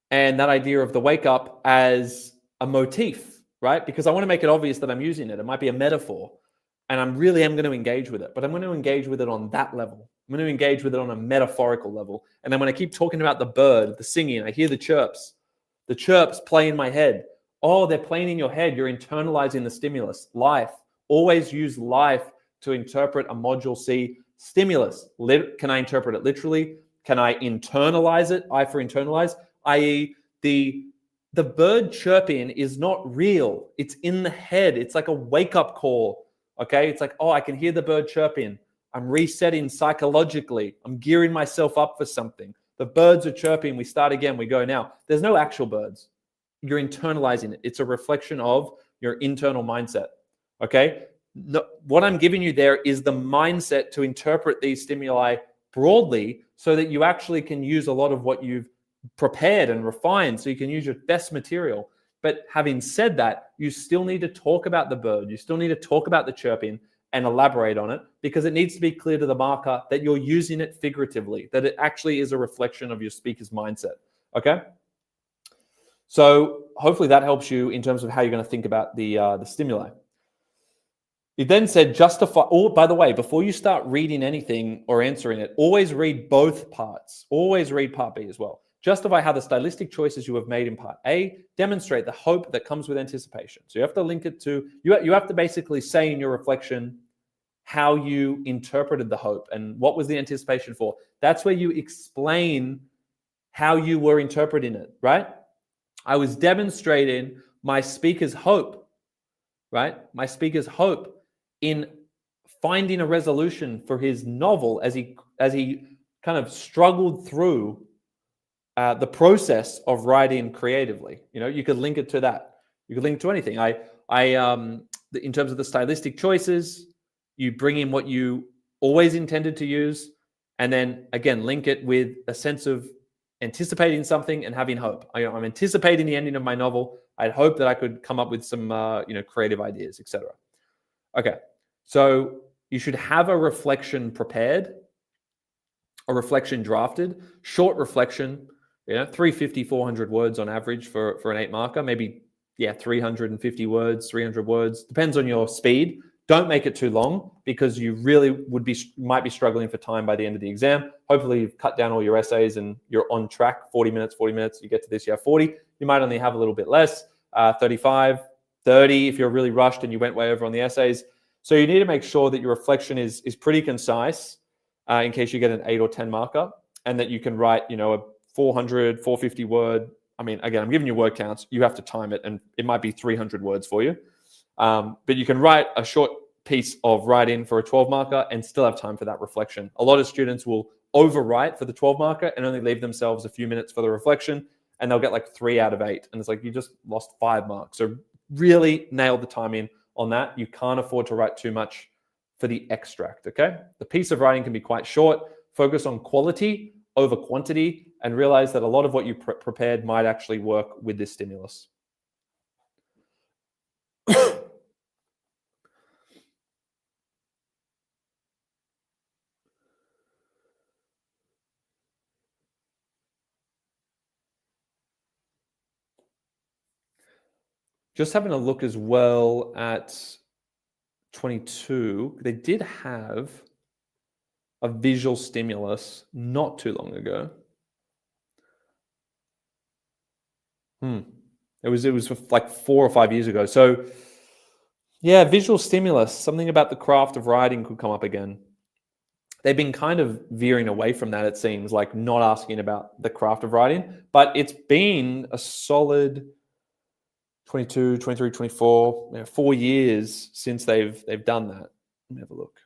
and that idea of the wake up as a motif, right? Because I want to make it obvious that I'm using it. It might be a metaphor, and I really am going to engage with it, but I'm going to engage with it on that level. I'm going to engage with it on a metaphorical level. And then when I keep talking about the bird, the singing, I hear the chirps play in my head. Oh, they're playing in your head. You're internalizing the stimulus. Life. Always use life to interpret a Module C stimulus. Can I interpret it literally? Can I internalize it? I for internalize, i.e. the bird chirping is not real. It's in the head. It's like a wake-up call, okay? It's like, oh, I can hear the bird chirping. I'm resetting psychologically. I'm gearing myself up for something. The birds are chirping. We start again. We go now. There's no actual birds. You're internalizing it. It's a reflection of your internal mindset. Okay? No, what I'm giving you there is the mindset to interpret these stimuli broadly so that you actually can use a lot of what you've prepared and refined, so you can use your best material. But having said that, you still need to talk about the bird. You still need to talk about the chirping and elaborate on it, because it needs to be clear to the marker that you're using it figuratively, that it actually is a reflection of your speaker's mindset. Okay? So hopefully that helps you in terms of how you're going to think about the stimuli. He then said, justify. Oh, by the way, before you start reading anything or answering it, always read both parts. Always read part B as well. Justify how the stylistic choices you have made in part A demonstrate the hope that comes with anticipation. So you have to link it to, you have to basically say in your reflection how you interpreted the hope and what was the anticipation for. That's where you explain how you were interpreting it, right? I was demonstrating my speaker's hope, right? My speaker's hope in finding a resolution for his novel as he kind of struggled through the process of writing creatively. You know, you could link it to that. You could link it to anything. In terms of the stylistic choices, you bring in what you always intended to use, and then again link it with a sense of anticipating something and having hope. I'm anticipating the ending of my novel. I'd hope that I could come up with some creative ideas, etc. Okay, so you should have a reflection prepared, a reflection drafted, short reflection, 350, 400 words on average for an 8 marker, maybe 350 words, 300 words, depends on your speed. Don't make it too long, because you really might be struggling for time by the end of the exam. Hopefully you've cut down all your essays and you're on track. 40 minutes, you get to this, you have 40. You might only have a little bit less, 35, 30 if you're really rushed and you went way over on the essays. So you need to make sure that your reflection is pretty concise in case you get an 8 or 10 marker, and that you can write, a 400, 450 word. I mean, again, I'm giving you word counts. You have to time it, and it might be 300 words for you. But you can write a short piece of writing for a 12 marker and still have time for that reflection. A lot of students will overwrite for the 12 marker and only leave themselves a few minutes for the reflection, and they'll get like 3 out of 8. And it's like, you just lost 5 marks. So really nail the timing on that. You can't afford to write too much for the extract, okay? The piece of writing can be quite short. Focus on quality over quantity, and realize that a lot of what you prepared might actually work with this stimulus. Just having a look as well at 22, they did have a visual stimulus not too long ago. It was like 4 or 5 years ago. So yeah, visual stimulus, something about the craft of writing could come up again. They've been kind of veering away from that, it seems, like not asking about the craft of writing, but it's been a solid 22, 23, 24, 4 years since they've done that. Let me have a look.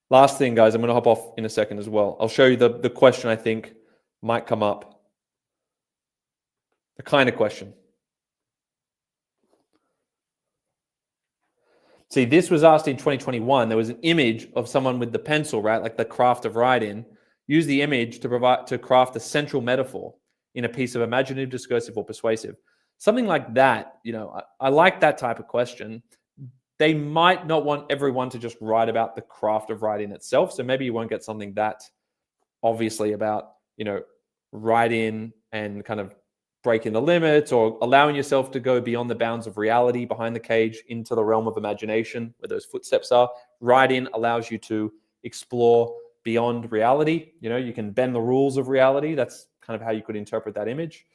Last thing, guys, I'm going to hop off in a second as well. I'll show you the question I think might come up. The kind of question. See, this was asked in 2021. There was an image of someone with the pencil, right? Like the craft of writing. Use the image to craft a central metaphor in a piece of imaginative, discursive, or persuasive. Something like that, I like that type of question. They might not want everyone to just write about the craft of writing itself. So maybe you won't get something that obviously about, writing and kind of breaking the limits or allowing yourself to go beyond the bounds of reality behind the cage into the realm of imagination where those footsteps are. Writing allows you to explore beyond reality. You can bend the rules of reality. That's kind of how you could interpret that image.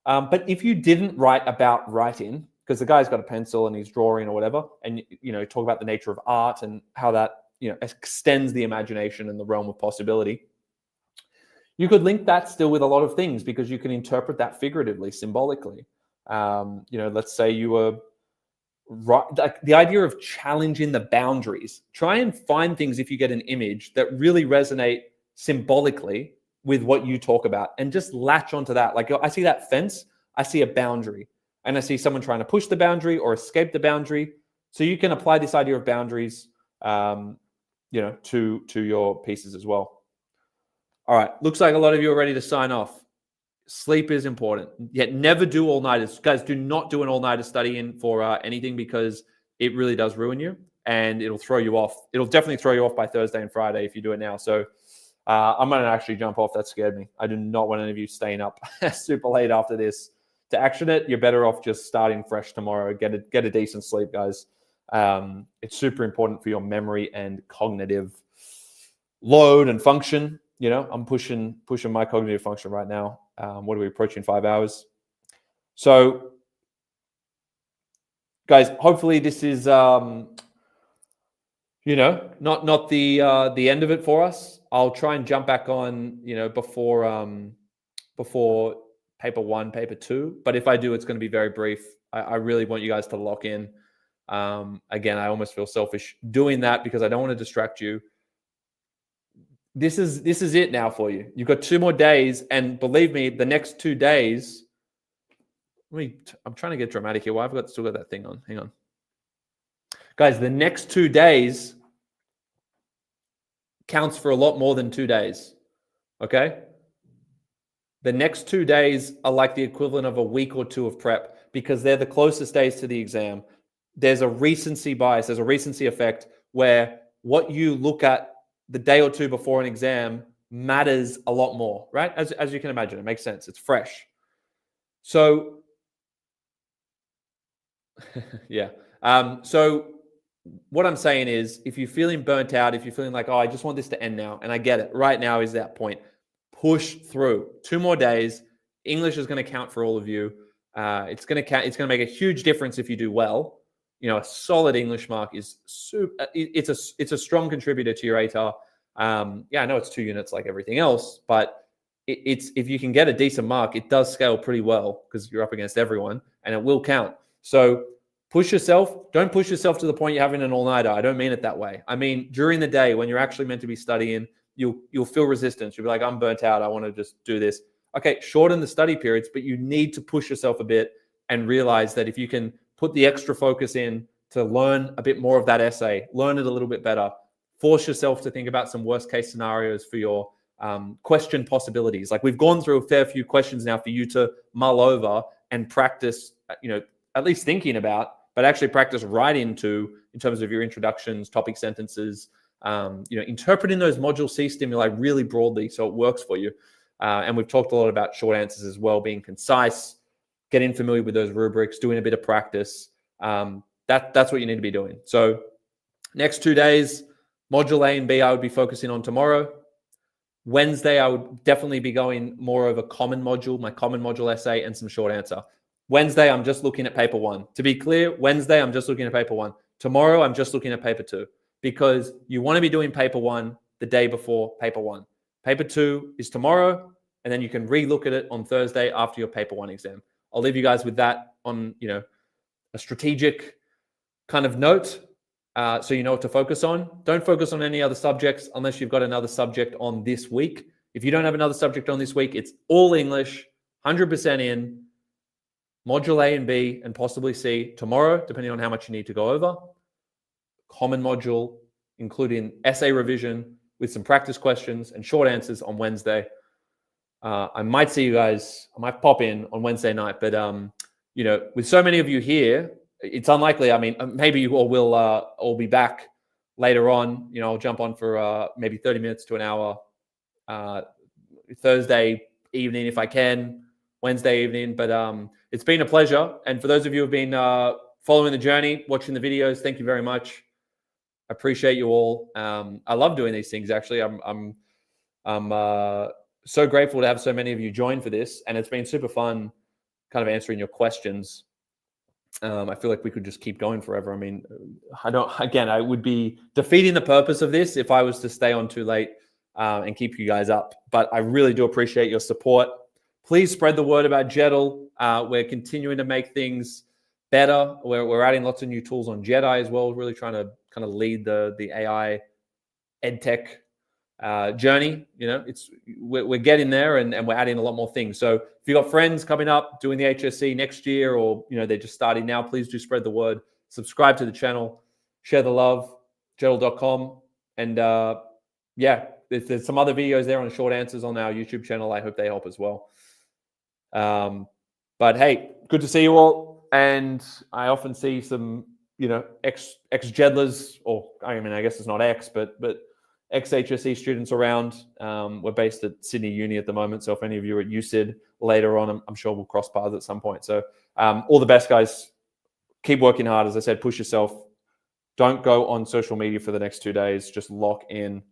But if you didn't write about writing, because the guy's got a pencil and he's drawing or whatever, and talk about the nature of art and how that extends the imagination and the realm of possibility, You could link that still with a lot of things because you can interpret that figuratively, symbolically. Let's say you were right, like the idea of challenging the boundaries. Try and find things, if you get an image, that really resonate symbolically with what you talk about, and just latch onto that. Like, I see that fence, I see a boundary, and I see someone trying to push the boundary or escape the boundary. So you can apply this idea of boundaries, to your pieces as well. All right, looks like a lot of you are ready to sign off. Sleep is important. Yet never do all-nighters. Guys, do not do an all-nighter studying for anything, because it really does ruin you, and it'll throw you off. It'll definitely throw you off by Thursday and Friday if you do it now. So I'm going to actually jump off. That scared me. I do not want any of you staying up super late after this to action it. You're better off just starting fresh tomorrow. Get a decent sleep, guys. It's super important for your memory and cognitive load and function. I'm pushing my cognitive function right now. What are we approaching? 5 hours. So, guys, hopefully this is not the end of it for us. I'll try and jump back on before paper 1, paper 2. But if I do, it's going to be very brief. I really want you guys to lock in. Again, I almost feel selfish doing that because I don't want to distract you. This is it now for you. You've got 2 more days, and believe me, the next 2 days. I'm trying to get dramatic here. Why I've still got that thing on? Hang on, guys. The next 2 days counts for a lot more than 2 days. Okay, the next 2 days are like the equivalent of a week or 2 of prep, because they're the closest days to the exam. There's a recency bias. There's a recency effect where what you look at the day or 2 before an exam matters a lot more, right? As you can imagine, it makes sense. It's fresh. So, yeah. So what I'm saying is, if you're feeling burnt out, if you're feeling like, oh, I just want this to end now, and I get it, right now is that point. Push through. 2 more days. English is going to count for all of you. It's going to count. It's going to make a huge difference if you do well. A solid English mark is super. It's a strong contributor to your ATAR. I know it's 2 units like everything else, but it's if you can get a decent mark, it does scale pretty well because you're up against everyone, and it will count. So push yourself. Don't push yourself to the point you're having an all-nighter. I don't mean it that way. I mean during the day when you're actually meant to be studying, you'll feel resistance. You'll be like, I'm burnt out. I want to just do this. Okay, shorten the study periods, but you need to push yourself a bit and realize that if you can put the extra focus in to learn a bit more of that essay, learn it a little bit better, force yourself to think about some worst case scenarios for your question possibilities. Like, we've gone through a fair few questions now for you to mull over and practice, at least thinking about, but actually practice right into in terms of your introductions, topic sentences, interpreting those module C stimuli really broadly so it works for you. And we've talked a lot about short answers as well, being concise, getting familiar with those rubrics, doing a bit of practice. That's what you need to be doing. So next 2 days, module A and B, I would be focusing on tomorrow. Wednesday, I would definitely be going more over common module, my common module essay, and some short answer. Wednesday, I'm just looking at paper 1. To be clear, Wednesday, I'm just looking at paper 1. Tomorrow, I'm just looking at paper 2, because you want to be doing paper 1 the day before paper 1. Paper 2 is tomorrow, and then you can re-look at it on Thursday after your paper 1 exam. I'll leave you guys with that on, a strategic kind of note, so you know what to focus on. Don't focus on any other subjects unless you've got another subject on this week. If you don't have another subject on this week, it's all English, 100% in, module A and B, and possibly C tomorrow, depending on how much you need to go over. Common module, including essay revision with some practice questions and short answers on Wednesday. I might see you guys, I might pop in on Wednesday night, but with so many of you here, it's unlikely. I mean, maybe you all will all be back later on. I'll jump on for maybe 30 minutes to an hour Thursday evening if I can, Wednesday evening. But it's been a pleasure. And for those of you who have been following the journey, watching the videos, thank you very much. I appreciate you all. I love doing these things. Actually, I'm so grateful to have so many of you join for this, and it's been super fun, kind of answering your questions. I feel like we could just keep going forever. I mean, I would be defeating the purpose of this if I was to stay on too late. and keep you guys up. But I really do appreciate your support. Please spread the word about JeddAI. We're continuing to make things better. We're adding lots of new tools on JeddAI as well, really trying to kind of lead the AI edtech journey. You know, we're getting there, and we're adding a lot more things. So if you've got friends coming up doing the HSC next year, or they're just starting now, please do spread the word. Subscribe to the channel, share the love, jeddal.com, and yeah, there's some other videos there on short answers on our YouTube channel. I hope they help as well. But hey, good to see you all. And I often see some, ex-Jeddlers, or I mean, I guess it's not ex, but ex-HSC students around. We're based at Sydney Uni at the moment. So if any of you are at USyd later on, I'm sure we'll cross paths at some point. So all the best, guys. Keep working hard. As I said, push yourself. Don't go on social media for the next 2 days. Just lock in,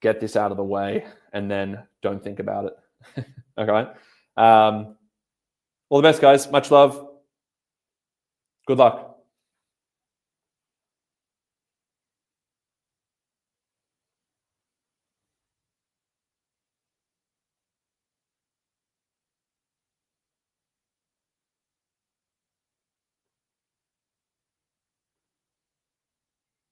get this out of the way, and then don't think about it. Okay. All the best, guys. Much love. Good luck.